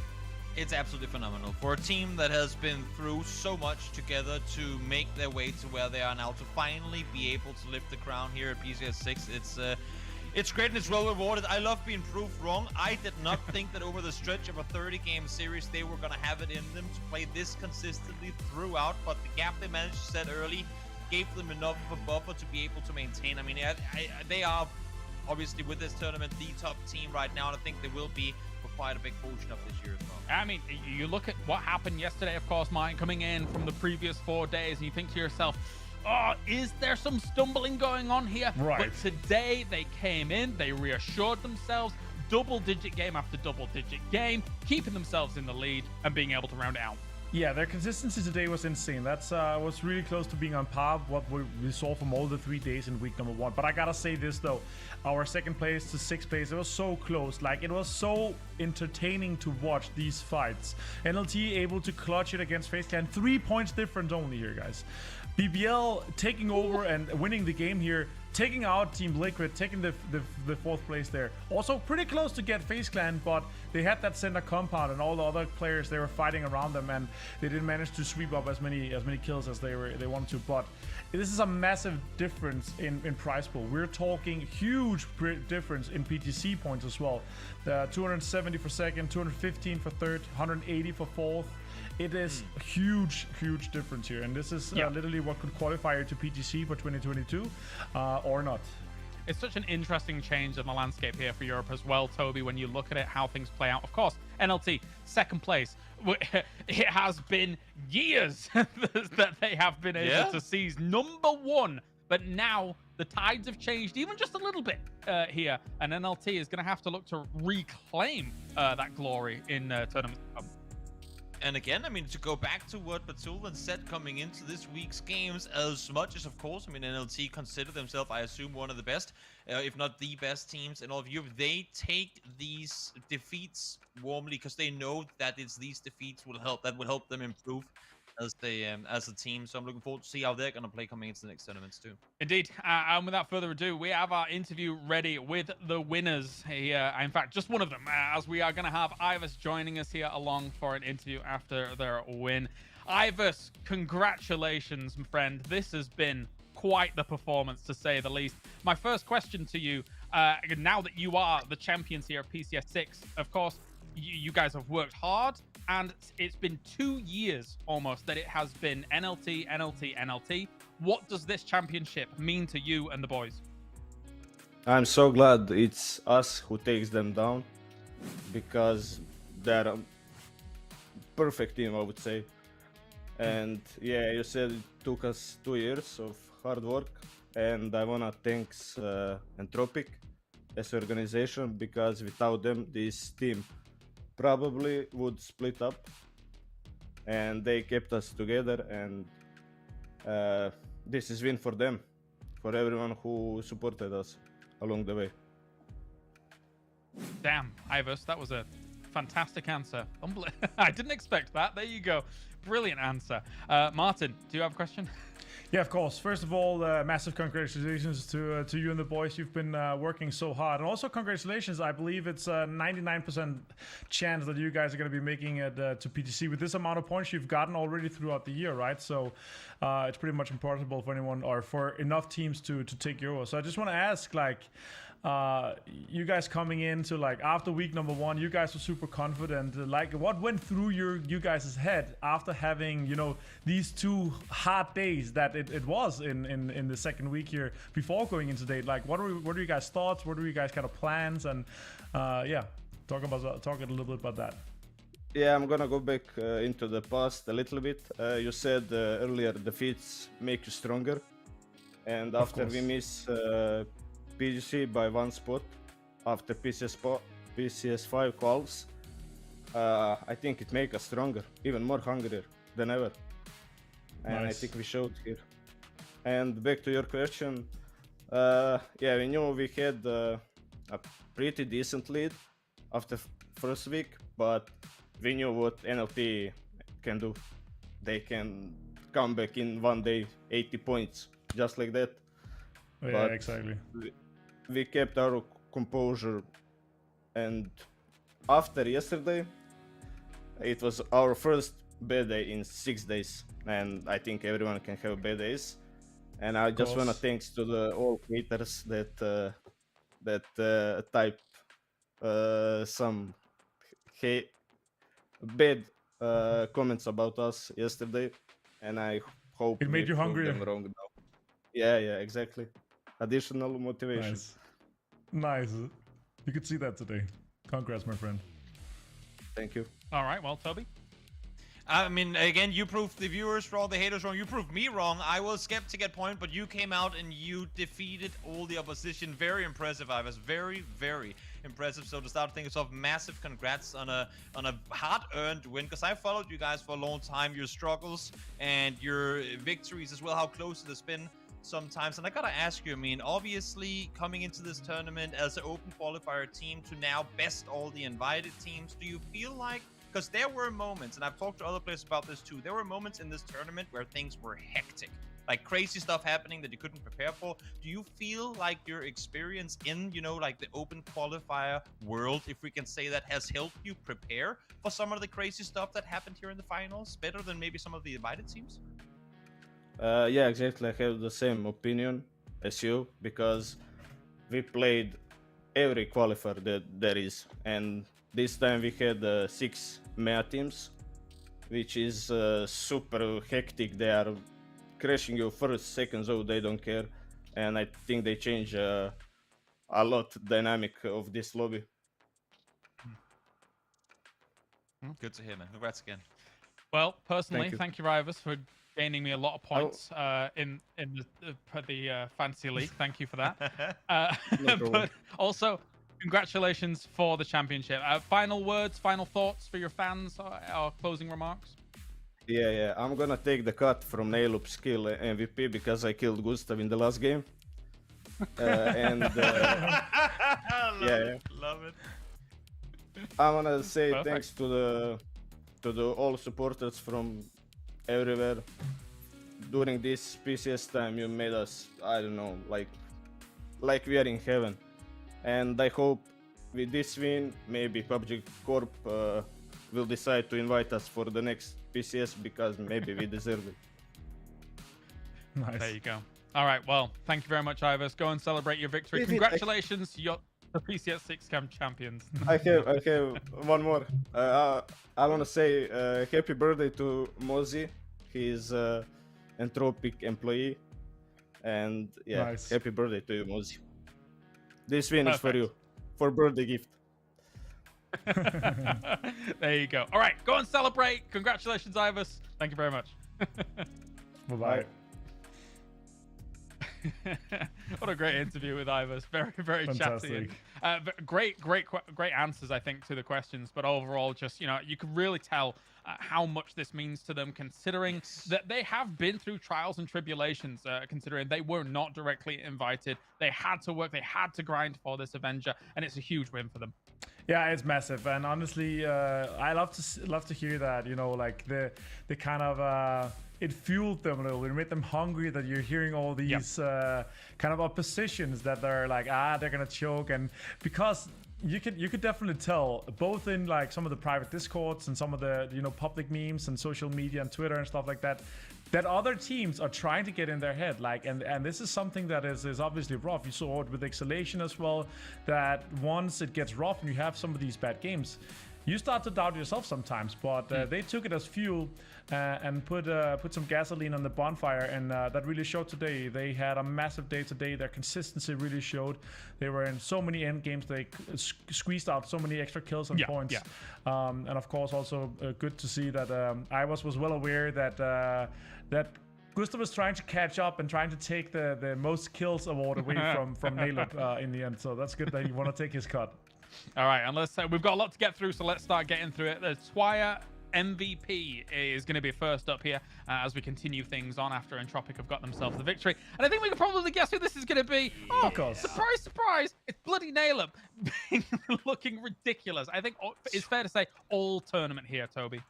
It's absolutely phenomenal for a team that has been through so much together to make their way to where they are now, to finally be able to lift the crown here at PCS6. It's great and it's well rewarded. I love being proved wrong. I did not think that over the stretch of a 30-game series they were going to have it in them to play this consistently throughout, but the gap they managed to set early gave them enough of a buffer to be able to maintain. I mean, they are obviously with this tournament the top team right now, and I think they will be for quite a big portion of this year as well. I mean, you look at what happened yesterday, of course, Martin, coming in from the previous 4 days, and you think to yourself, oh, is there some stumbling going on here? Right. But today they came in, they reassured themselves, double-digit game after double-digit game, keeping themselves in the lead and being able to round it out. Yeah, their consistency today was insane. That's was really close to being on par with what we saw from all the 3 days in week number 1. But I gotta say this though, our 2nd place to 6th place, it was so close. Like, it was so entertaining to watch these fights. NLT able to clutch it against FaZe Clan, 3 points difference only here, guys. BBL taking over and winning the game here, taking out Team Liquid, taking the 4th place there. Also pretty close to get FaZe Clan, but they had that center compound and all the other players, they were fighting around them, and they didn't manage to sweep up as many kills as they wanted to. But this is a massive difference in prize pool. We're talking huge difference in PGC points as well. 270 for 2nd, 215 for 3rd, 180 for 4th. It is a huge difference here, and this is literally what could qualify you to PGC for 2022 or not. It's such an interesting change in the landscape here for Europe as well, Toby, when you look at it, how things play out. Of course, NLT, 2nd place. It has been years that they have been able to seize number 1, but now the tides have changed even just a little bit here, and NLT is going to have to look to reclaim that glory in tournaments to come. And again, I mean, to go back to what Batulin said coming into this week's games, as much as, of course, I mean, NLT consider themselves, I assume, one of the best, if not the best teams in all of Europe. They take these defeats warmly because they know that it's these defeats will help them improve as a team. So I'm looking forward to see how they're going to play coming into the next tournaments too. Indeed. And without further ado, we have our interview ready with the winners here. In fact, just one of them, as we are going to have Ivers joining us here along for an interview after their win. Ivers, congratulations, my friend. This has been quite the performance, to say the least. My first question to you, now that you are the champions here at PCS6, of course, you guys have worked hard, and it's been 2 years almost that it has been NLT, NLT, NLT. What does this championship mean to you and the boys? I'm so glad it's us who takes them down, because they're a perfect team, I would say. And yeah, you said it took us 2 years of hard work, and I wanna thank Entropiq as an organization, because without them, this team probably would split up, and they kept us together, and this is win for them, for everyone who supported us along the way. Damn, Ivers, that was a fantastic answer. I didn't expect that. There you go. Brilliant answer. Martin, do you have a question? Yeah, of course. First of all, massive congratulations to you and the boys. You've been working so hard. And also congratulations. I believe it's a 99% chance that you guys are going to be making it to PGC with this amount of points you've gotten already throughout the year, right? So it's pretty much impossible for anyone or for enough teams to take Euro. So I just want to ask, like, you guys coming into like after week number 1, you guys were super confident. Like, what went through you guys' head after having, you know, these 2 hard days that it was in the second week here before going into date? Like, what are you guys' thoughts? What are you guys kind of plans? And yeah, talk a little bit about that. Yeah, I'm gonna go back into the past a little bit. You said earlier defeats make you stronger, and after we miss PGC by 1 spot after PCS5 quals, I think it makes us stronger, even more hungrier than ever. And I think we showed here. And back to your question, yeah, we knew we had a pretty decent lead after first week, but we knew what NLT can do. They can come back in 1 day, 80 points, just like that. Yeah, but exactly. We kept our composure, and after yesterday, it was our first bad day in 6 days, and I think everyone can have bad days. And I just wanna thanks to the all haters that type some bad comments about us yesterday, and I hope it made you hungrier. Them wrong now. Yeah, exactly. Additional motivation. Nice. You could see that today. Congrats, my friend. Thank you. All right, well, Toby. I mean, again, you proved the viewers wrong, the haters wrong. You proved me wrong. I was skeptic at point, but you came out and you defeated all the opposition. Very impressive, I was very, very impressive. So to start things off, massive congrats on a hard-earned win, because I followed you guys for a long time, your struggles and your victories as well, how close it has been sometimes. And I gotta ask you, I mean, obviously coming into this tournament as an open qualifier team to now best all the invited teams, do you feel like, because there were moments, and I've talked to other players about this too, there were moments in this tournament where things were hectic, like crazy stuff happening that you couldn't prepare for. Do you feel like your experience in, you know, like the open qualifier world, if we can say that, has helped you prepare for some of the crazy stuff that happened here in the finals better than maybe some of the invited teams? Yeah, exactly. I have the same opinion as you, because we played every qualifier that there is, and this time we had 6 MEA teams, which is super hectic. They are crashing you first, second, so they don't care, and I think they change a lot dynamic of this lobby. Good to hear, man. Congrats again. Well, personally, thank you, Rivers, for gaining me a lot of points in the fantasy league. Thank you for that. But also, congratulations for the championship. Final words, final thoughts for your fans, or closing remarks? Yeah. I'm gonna take the cut from Nailup's skill MVP because I killed Gustav in the last game. Love it. I wanna say thanks to the all supporters from everywhere. During this PCS time, you made us, I don't know, like we are in heaven. And I hope with this win, maybe PUBG Corp will decide to invite us for the next PCS, because maybe we deserve it. Nice. There you go. All right, well, thank you very much, Ivers. Go and celebrate your victory. Congratulations, you're the PCS6 Champions. I have one more. I want to say happy birthday to Mozi. He's Entropic employee, and yeah, nice. Happy birthday to you, Mozi. This win is for you, for birthday gift. There you go. All right, go and celebrate. Congratulations, Ivers. Thank you very much. Bye-bye. What a great interview with Ivers. Very, very chatty. Great answers, I think, to the questions. But overall, just, you know, you can really tell how much this means to them, considering that they have been through trials and tribulations, considering they were not directly invited. They had to work, they had to grind for this Avenger, and it's a huge win for them. Yeah, it's massive, and honestly, I love to hear that. You know, like the kind of it fueled them a little. It made them hungry that you're hearing all these kind of oppositions that they're like, they're gonna choke, and because you could definitely tell both in like some of the private discords and some of the, you know, public memes and social media and Twitter and stuff like that. that other teams are trying to get in their head. Like, and this is something that is obviously rough. You saw it with Exhalation as well, that once it gets rough and you have some of these bad games, you start to doubt yourself sometimes. But they took it as fuel and put some gasoline on the bonfire, and that really showed today. They had a massive day today. Their consistency really showed. They were in so many end games. They squeezed out so many extra kills and points. And of course, also good to see that I was well aware that Gustav was trying to catch up and trying to take the most kills award away from Naleb in the end. So that's good that you want to take his cut. All right, and we've got a lot to get through, so let's start getting through it. The Twire MVP is going to be first up here as we continue things on after Entropic have got themselves the victory. And I think we can probably guess who this is going to be. Oh, surprise, surprise. It's bloody Naleb looking ridiculous. I think it's fair to say all tournament here, Toby.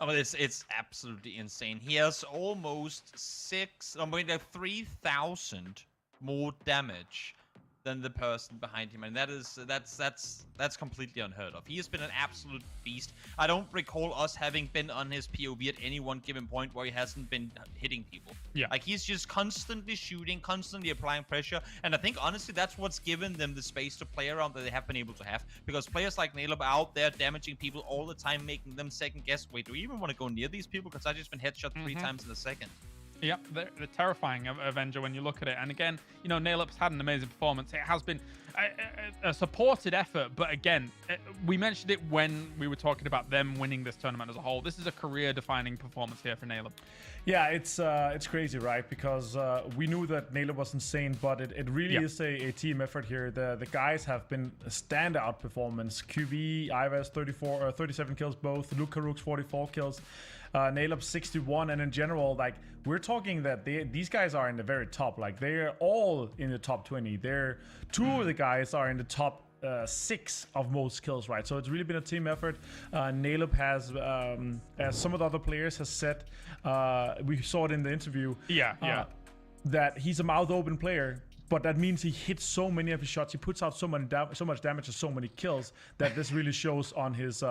Oh, it's absolutely insane. He has almost 3,000 more damage than the person behind him, and that's completely unheard of. He has been an absolute beast. I don't recall us having been on his POV at any one given point where he hasn't been hitting people. Yeah, like he's just constantly shooting, constantly applying pressure, and I think honestly that's what's given them the space to play around that they have been able to have, because players like Naleb are out there damaging people all the time, making them second guess, wait, do we even want to go near these people, because I just been headshot 3 times in a second. Yep, they're terrifying, Avenger, when you look at it. And again, you know, Naleb's had an amazing performance. It has been a supported effort, but again, we mentioned it when we were talking about them winning this tournament as a whole. This is a career-defining performance here for Naleb. Yeah, it's crazy, right? Because we knew that Naleb was insane, but it really is a team effort here. The guys have been a standout performance. QV, Ives 37 kills both. Lukaruk's 44 kills. Naleb 61, and in general, like, we're talking that these guys are in the very top. Like, they're all in the top 20. Two of the guys are in the top 6 of most kills, right? So it's really been a team effort. Naleb has, as some of the other players has said, we saw it in the interview. That he's a mouth open player. But that means he hits so many of his shots. He puts out so much damage and so many kills that this really shows on his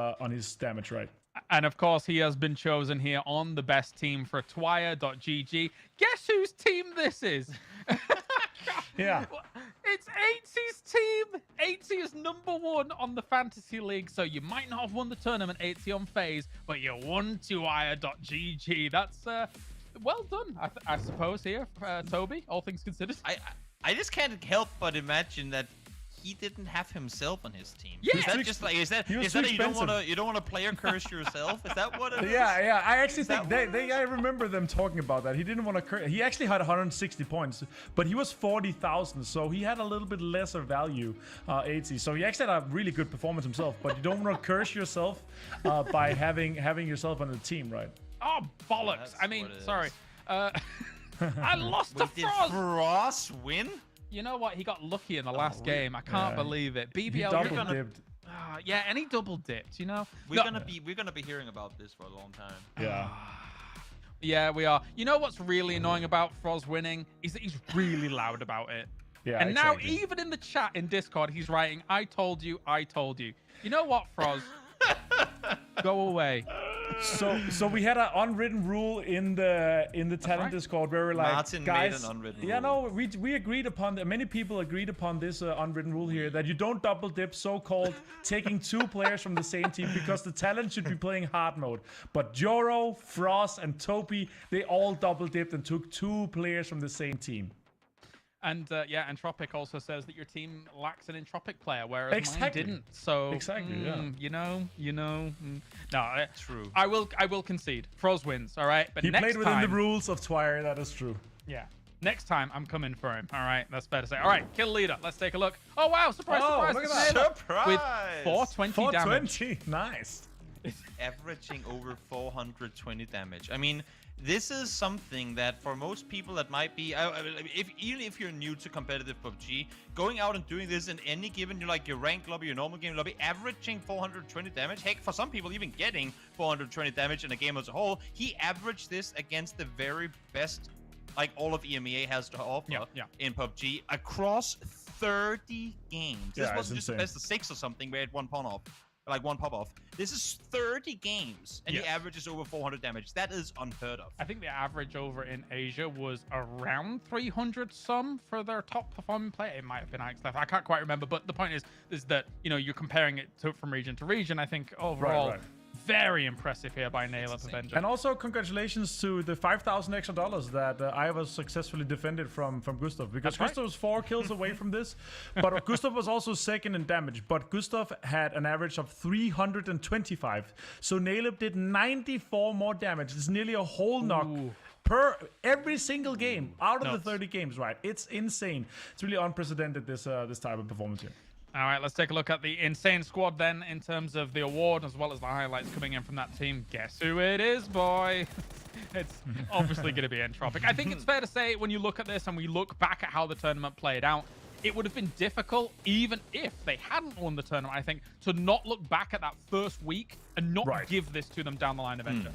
damage, right? And of course, he has been chosen here on the best team for Twire.gg. Guess whose team this is? Yeah. It's ENCE's team. ENCE is #1 on the Fantasy League, so you might not have won the tournament, ENCE, on FAZE, but you won Twire.gg. That's well done, I suppose, here, Toby, all things considered. I just can't help but imagine that he didn't have himself on his team. Yeah. Is that just like is that you don't want to player curse yourself? Is that what it is? Yeah. I actually think I remember them talking about that. He didn't want to curse. He actually had 160 points, but he was 40,000, so he had a little bit lesser value, ENCE. So he actually had a really good performance himself, but you don't want to curse yourself by having yourself on the team, right? Oh, bollocks. I mean, sorry. I lost to Did Frost win? You know what? He got lucky in the last game. I can't believe it. BBL, he double dipped. Yeah, and he double dipped. You know, we're gonna be hearing about this for a long time. Yeah. Yeah, we are. You know what's really annoying about Froz winning is that he's really loud about it. Yeah. And now even in the chat in Discord, he's writing, "I told you, I told you." You know what, Froz? Go away. So we had an unwritten rule in the talent Discord where we're like, Martin guys, made an unwritten rule. No, we agreed upon many people agreed upon this unwritten rule here, that you don't double dip, so-called taking 2 players from the same team, because the talent should be playing hard mode. But Joro, Frost, and Topi, they all double dipped and took 2 players from the same team. And yeah, Entropic also says that your team lacks an Entropic player, whereas mine didn't. So you know. No, true. I will concede. Froz wins. All right, but he next played within time, the rules of Twire. That is true. Yeah. Next time, I'm coming for him. All right, that's fair to say. All right, kill leader. Let's take a look. Oh wow! Surprise! Surprise! Look at that. Surprise! With 420 damage. 420. Nice. Averaging over 420 damage. I mean, this is something that for most people that might be, even if you're new to competitive PUBG, going out and doing this in any given, your ranked lobby, your normal game lobby, averaging 420 damage, heck, for some people even getting 420 damage in a game as a whole, he averaged this against the very best, like all of EMEA has to offer in PUBG across 30 games. This wasn't just the best of 6 or something where it had 1 pawn off. like one pop-off. This is 30 games, and Yes. the average is over 400 damage. That is unheard of. I think the average over in Asia was around 300 some for their top performing player. It might have been Alex. I can't quite remember, but the point is that, you know, you're comparing it to from region to region. I think overall, very impressive here by NailUp Avenger. And also congratulations to the $5,000 extra that Iowa successfully defended from Gustav, because Gustav was 4 kills away from this, but Gustav was also second in damage, but Gustav had an average of 325. So NailUp did 94 more damage. It's nearly a whole knock per every single game out of the 30 games, right? It's insane. It's really unprecedented, this type of performance here. All right, let's take a look at the insane squad then in terms of the award as well as the highlights coming in from that team. Guess who it is, boy? It's obviously going to be Entropic. I think it's fair to say when you look at this and we look back at how the tournament played out, it would have been difficult, even if they hadn't won the tournament, I think, to not look back at that first week and not give this to them down the line eventually.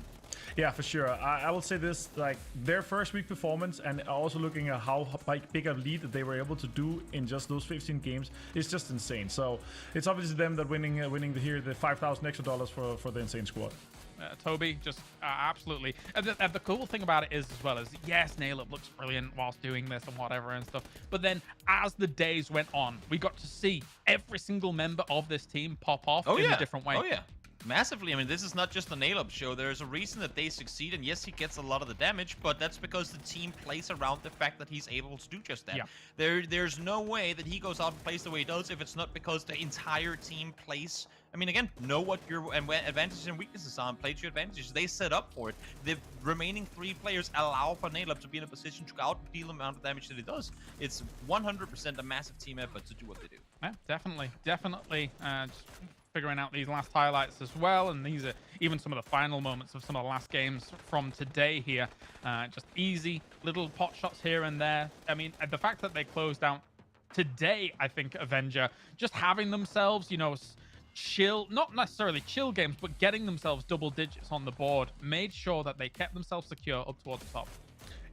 Yeah, for sure. I will say this, like their first week performance and also looking at how big a lead that they were able to do in just those 15 games is just insane. So it's obviously them that winning the $5,000 extra for the insane squad. Toby, just absolutely. And the cool thing about it is as well as, yes, NailUp looks brilliant whilst doing this and whatever and stuff. But then as the days went on, we got to see every single member of this team pop off in a different way. Oh, yeah. Massively. I mean, this is not just a NailUp show. There's a reason that they succeed, and yes, he gets a lot of the damage, but that's because the team plays around the fact that he's able to do just that. There's no way that he goes out and plays the way he does if it's not because the entire team plays. I mean, again, know what your advantages and weaknesses are and play to your advantages. They set up for it. The remaining 3 players allow for NailUp to be in a position to out-deal the amount of damage that he does. It's 100% a massive team effort to do what they do. Yeah, definitely. Just figuring out these last highlights as well, and these are even some of the final moments of some of the last games from today here. Just easy little pot shots here and there. I mean, the fact that they closed out today, I think Avenger just having themselves, you know, chill, not necessarily chill games, but getting themselves double digits on the board made sure that they kept themselves secure up towards the top.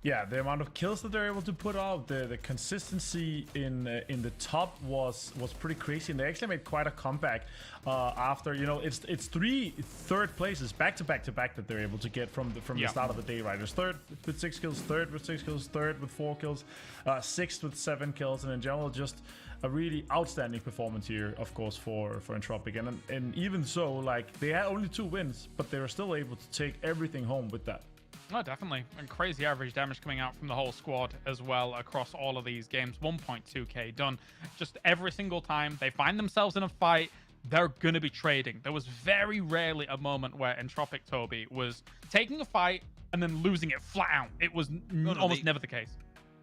Yeah, the amount of kills that they're able to put out, the consistency in the top was pretty crazy, and they actually made quite a comeback after, you know, it's 3 third places back to back that they're able to get from the start of the day, right? There's third with 6 kills, third with 6 kills, third with 4 kills, sixth with 7 kills, and in general just a really outstanding performance here, of course, for Entropic. And even so, like, they had only 2 wins, but they were still able to take everything home with that. Oh, definitely. And crazy average damage coming out from the whole squad as well across all of these games. 1.2k done. Just every single time they find themselves in a fight, they're going to be trading. There was very rarely a moment where Entropic Toby was taking a fight and then losing it flat out. It was almost never the case.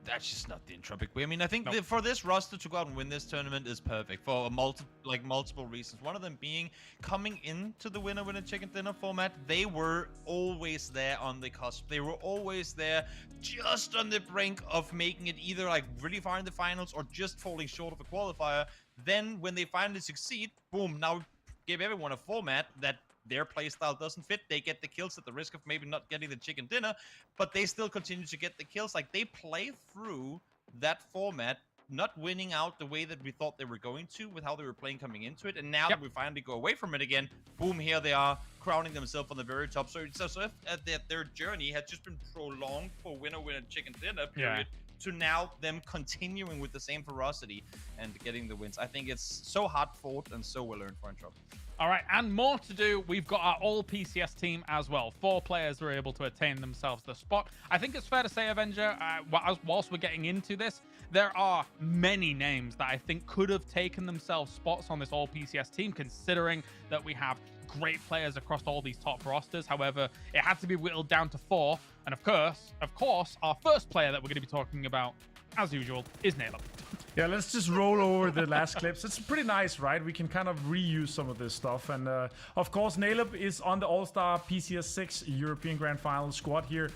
That's just not the Entropic way. I mean, I think for this roster to go out and win this tournament is perfect for multiple reasons. One of them being coming into the winner chicken dinner format, they were always there on the cusp. They were always there just on the brink of making it either like really far in the finals or just falling short of a qualifier. Then when they finally succeed, boom, now give everyone a format that their playstyle doesn't fit. They get the kills at the risk of maybe not getting the chicken dinner, but they still continue to get the kills. Like, they play through that format, not winning out the way that we thought they were going to with how they were playing coming into it. And now that we finally go away from it again, boom, here they are crowning themselves on the very top. So it's as if their journey had just been prolonged for winner chicken dinner period to now them continuing with the same ferocity and getting the wins. I think it's so hard fought and so well earned for Entropic. All right, and more to do. We've got our all PCS team as well. 4 players were able to attain themselves the spot. I think it's fair to say, Avenger, whilst we're getting into this, there are many names that I think could have taken themselves spots on this all PCS team, considering that we have great players across all these top rosters. However, it had to be whittled down to 4. And of course, our first player that we're going to be talking about, as usual, is NailUp. Yeah, let's just roll over the last clips. It's pretty nice, right? We can kind of reuse some of this stuff. And of course, NailUp is on the All-Star PCS6 European Grand Finals squad here.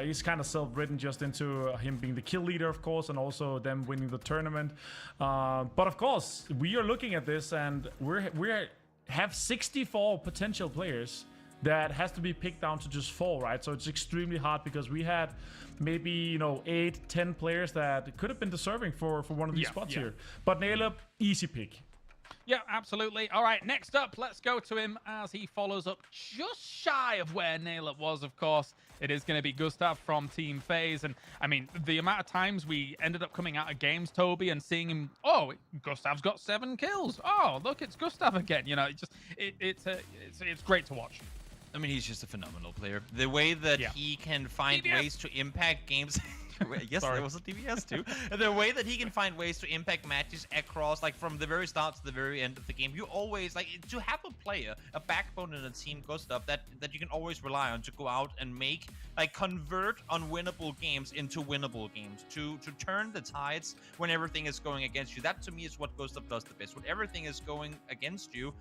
He's kind of self-written just into him being the kill leader, of course, and also them winning the tournament. But of course, we are looking at this, and we have 64 potential players that has to be picked down to just 4, right? So it's extremely hard because we had maybe, you know, 8-10 players that could have been deserving for one of these spots here. But NailUp, easy pick. Yeah, absolutely. All right, next up, let's go to him as he follows up just shy of where Nailor was, of course. It is going to be Gustav from Team FAZE. And, I mean, the amount of times we ended up coming out of games, Toby, and seeing him, oh, Gustav's got 7 kills. Oh, look, it's Gustav again. You know, it's great to watch. I mean, he's just a phenomenal player. The way that he can find ways to impact games... Yes, there was a DBS too. The way that he can find ways to impact matches across, like from the very start to the very end of the game. You always, like, to have a player, a backbone in a team, Gustav, that you can always rely on to go out and make, like, convert unwinnable games into winnable games, to turn the tides when everything is going against you. That, to me, is what Gustav does the best. When everything is going against you,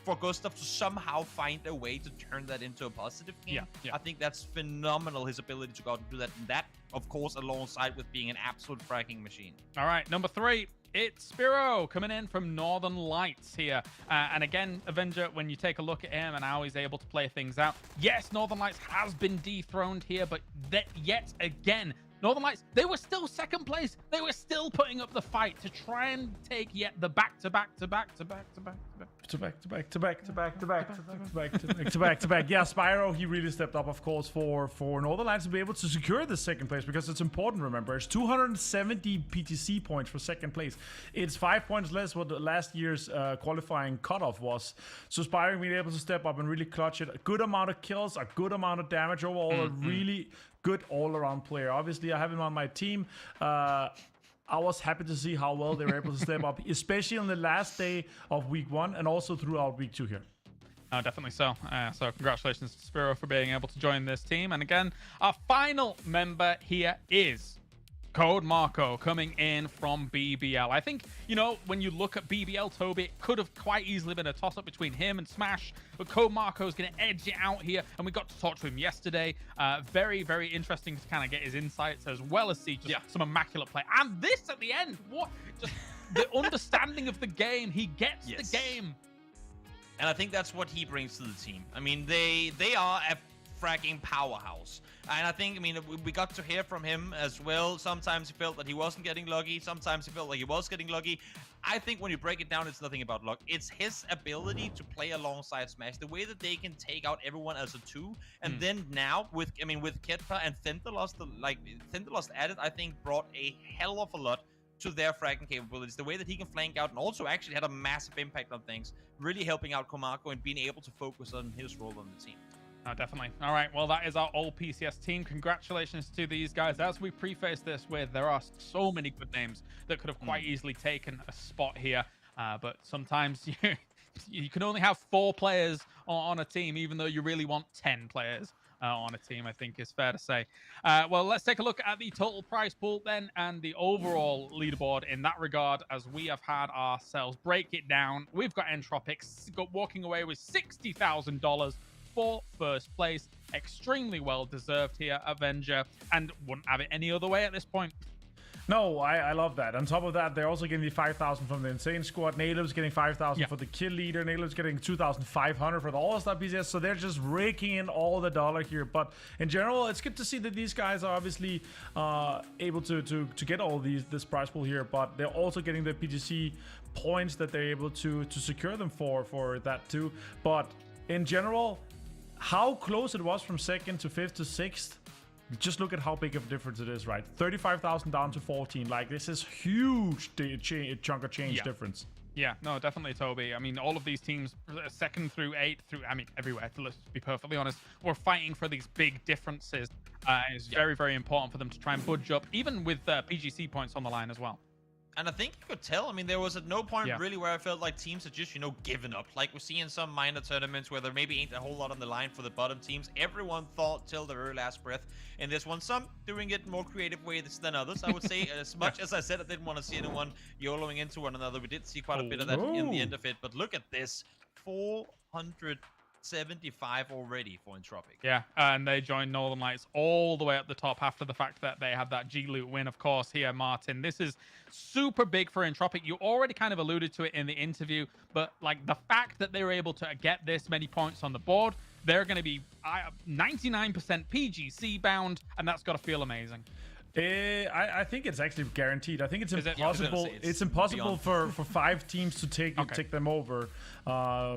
for Gustav to somehow find a way to turn that into a positive game. I think that's phenomenal, his ability to go out and do that. And that, of course, alongside with being an absolute fracking machine. All right, number 3. It's Spiro coming in from Northern Lights here. And again, Avenger, when you take a look at him and how he's able to play things out, yes, Northern Lights has been dethroned here, but yet again, Northern Lights, they were still second place. They were still putting up the fight to try and take yet the back-to-back. Yeah, Spyro, he really stepped up, of course, for Northern Lights to be able to secure the second place, because it's important, remember. It's 270 PGC points for second place. It's 5 points less what the last year's qualifying cutoff was. So Spyro being able to step up and really clutch it. A good amount of kills, a good amount of damage overall, a really good all-around player. Obviously, I have him on my team. I was happy to see how well they were able to step up, especially on the last day of week 1 and also throughout week 2 here. Definitely so. So congratulations to Spiro for being able to join this team. And again, our final member here is Code Marco coming in from BBL. I think, you know, when you look at BBL, Toby, it could have quite easily been a toss-up between him and Smash, but Code Marco is going to edge it out here, and we got to talk to him yesterday. Very, very interesting to kind of get his insights, as well as see just some immaculate play. And this at the end, what? Just the understanding of the game. He gets the game. And I think that's what he brings to the team. I mean, they are a fracking powerhouse. And I think, I mean, we got to hear from him as well. Sometimes he felt that he wasn't getting lucky. Sometimes he felt like he was getting lucky. I think when you break it down, it's nothing about luck. It's his ability to play alongside Smash. The way that they can take out everyone as a 2. And then now, with Ketpa and Thendalos, Thendalos added, I think, brought a hell of a lot to their fragging capabilities. The way that he can flank out and also actually had a massive impact on things, really helping out Komarko and being able to focus on his role on the team. Definitely. All right, well, that is our all PCS team. Congratulations to these guys. As we preface this with, there are so many good names that could have quite easily taken a spot here, but sometimes you can only have 4 players on a team, even though you really want 10 players on a team, I think is fair to say. Well, let's take a look at the total prize pool then, and the overall leaderboard in that regard, as we have had ourselves break it down. We've got Entropic walking away with $60,000 for first place. Extremely well deserved here, Avenger, and wouldn't have it any other way at this point. No, I love that. On top of that, they're also getting the 5,000 from the Insane Squad. Nailev's getting 5,000 for the Kill Leader. Nailev's getting 2,500 for the All-Star PCS. So they're just raking in all the dollar here. But in general, it's good to see that these guys are obviously able to get all this prize pool here. But they're also getting the PGC points that they're able to secure them for that too. But in general, how close it was from 2nd to 5th to 6th, just look at how big of a difference it is, right? 35,000 down to 14. Like, this is huge chunk of change difference. Yeah, no, definitely, Toby. I mean, all of these teams, 2nd through 8th, I mean, everywhere, let's be perfectly honest, we're fighting for these big differences. It's very, very important for them to try and budge up, even with PGC points on the line as well. And I think you could tell, I mean, there was at no point really where I felt like teams had just, you know, given up. Like we're seeing some minor tournaments where there maybe ain't a whole lot on the line for the bottom teams. Everyone thought till their very last breath in this one. Some doing it more creative ways than others, I would say. As much as I said I didn't want to see anyone YOLOing into one another, we did see quite a bit of that in the end of it. But look at this, 475 already for Entropic. Yeah, and they joined Northern Lights all the way at the top after the fact that they had that G-Loot win, of course, here, Martin. This is super big for Entropic. You already kind of alluded to it in the interview, but like the fact that they were able to get this many points on the board, they're going to be 99% PGC bound, and that's got to feel amazing. I think it's actually guaranteed. I think it's impossible. It's impossible for 5 teams to take them over.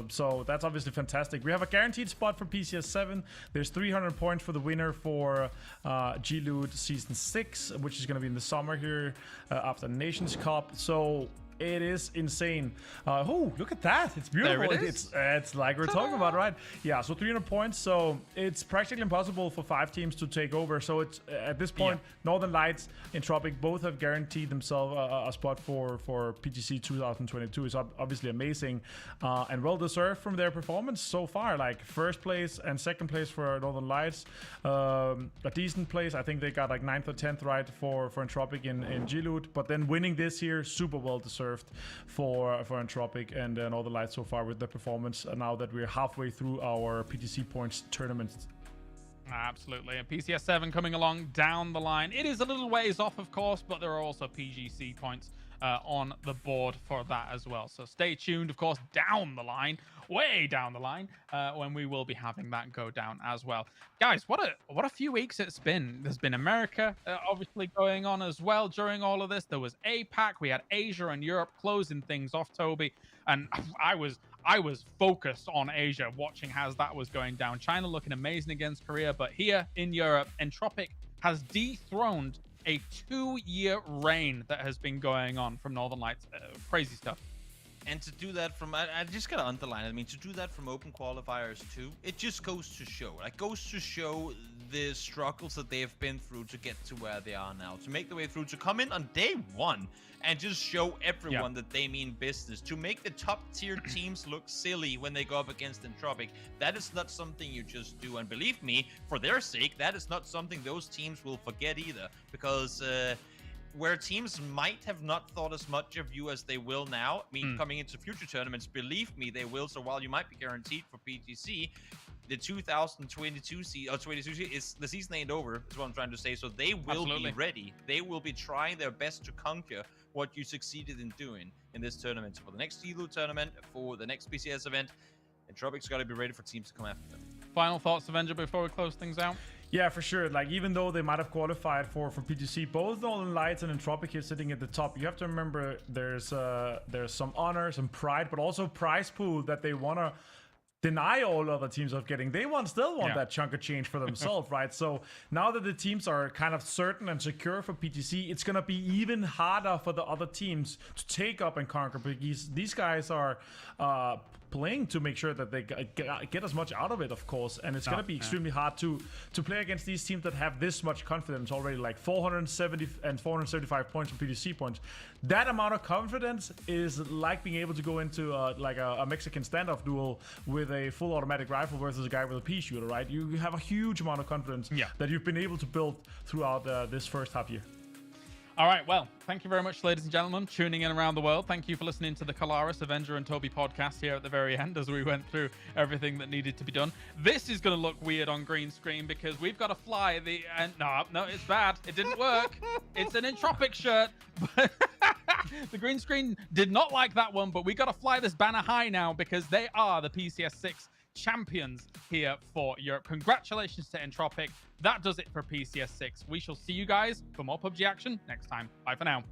So that's obviously fantastic. We have a guaranteed spot for PCS7. There's 300 points for the winner for G-Loot Season 6, which is going to be in the summer here after Nations Cup. So it is insane. Oh, look at that. It's beautiful. There it is. It's like we're talking about, right? Yeah, so 300 points. So it's practically impossible for 5 teams to take over. So it's at this point, Northern Lights and Entropiq both have guaranteed themselves a spot for PGC 2022. It's obviously amazing and well deserved from their performance so far. Like first place and second place for Northern Lights, a decent place. I think they got like 9th or 10th right for Entropiq in G-Loot, but then winning this year, super well deserved for Entropiq and Northern Lights so far with the performance. Now that we're halfway through our PGC Points tournament. Absolutely. And PCS7 coming along down the line. It is a little ways off, of course, but there are also PGC points on the board for that as well. So stay tuned, of course, down the line, way down the line, when we will be having that go down as well. Guys, what a few weeks it's been. There's been America obviously going on as well during all of this. There was APAC. We had Asia and Europe closing things off, Toby. And I was focused on Asia, watching how that was going down. China looking amazing against Korea, but here in Europe, Entropiq has dethroned a 2-year reign that has been going on from Northern Lights. Crazy stuff. And to do that from, I just gotta underline, I mean, to do that from open qualifiers too, it just goes to show, the struggles that they've been through to get to where they are now, to make the way through, to come in on day 1 and just show everyone that they mean business, to make the top tier teams look silly when they go up against Entropiq. That is not something you just do, and believe me, for their sake, that is not something those teams will forget either, because where teams might have not thought as much of you as they will now, I mean, coming into future tournaments, believe me, they will. So while you might be guaranteed for PGC, the 2022 the season ain't over, is what I'm trying to say. So they will be ready. They will be trying their best to conquer what you succeeded in doing in this tournament. So for the next ELU tournament, for the next PCS event, Entropiq's got to be ready for teams to come after them. Final thoughts, Avenger, before we close things out? Yeah, for sure. Like, even though they might have qualified for PGC, both Northern Lights and Entropiq here sitting at the top, you have to remember there's some honor, some pride, but also prize pool that they want to deny all other teams of getting. They still want that chunk of change for themselves, right? So now that the teams are kind of certain and secure for PGC, it's going to be even harder for the other teams to take up and conquer, because these guys are playing to make sure that they get as much out of it, of course, and it's going to be extremely hard to play against these teams that have this much confidence already, like 470 and 475 points from PGC points. That amount of confidence is like being able to go into like a Mexican standoff duel with a full automatic rifle versus a guy with a pea shooter, right? You have a huge amount of confidence that you've been able to build throughout this first half year. All right, well, thank you very much, ladies and gentlemen, tuning in around the world. Thank you for listening to the Calaris, Avenger, and Toby podcast here at the very end as we went through everything that needed to be done. This is going to look weird on green screen because we've got to fly the... No, it's bad. It didn't work. It's an Entropiq shirt. The green screen did not like that one, but we got to fly this banner high now because they are the PCS6 champions here for Europe. Congratulations to Entropiq. That does it for PCS6. We shall see you guys for more PUBG action next time. Bye for now.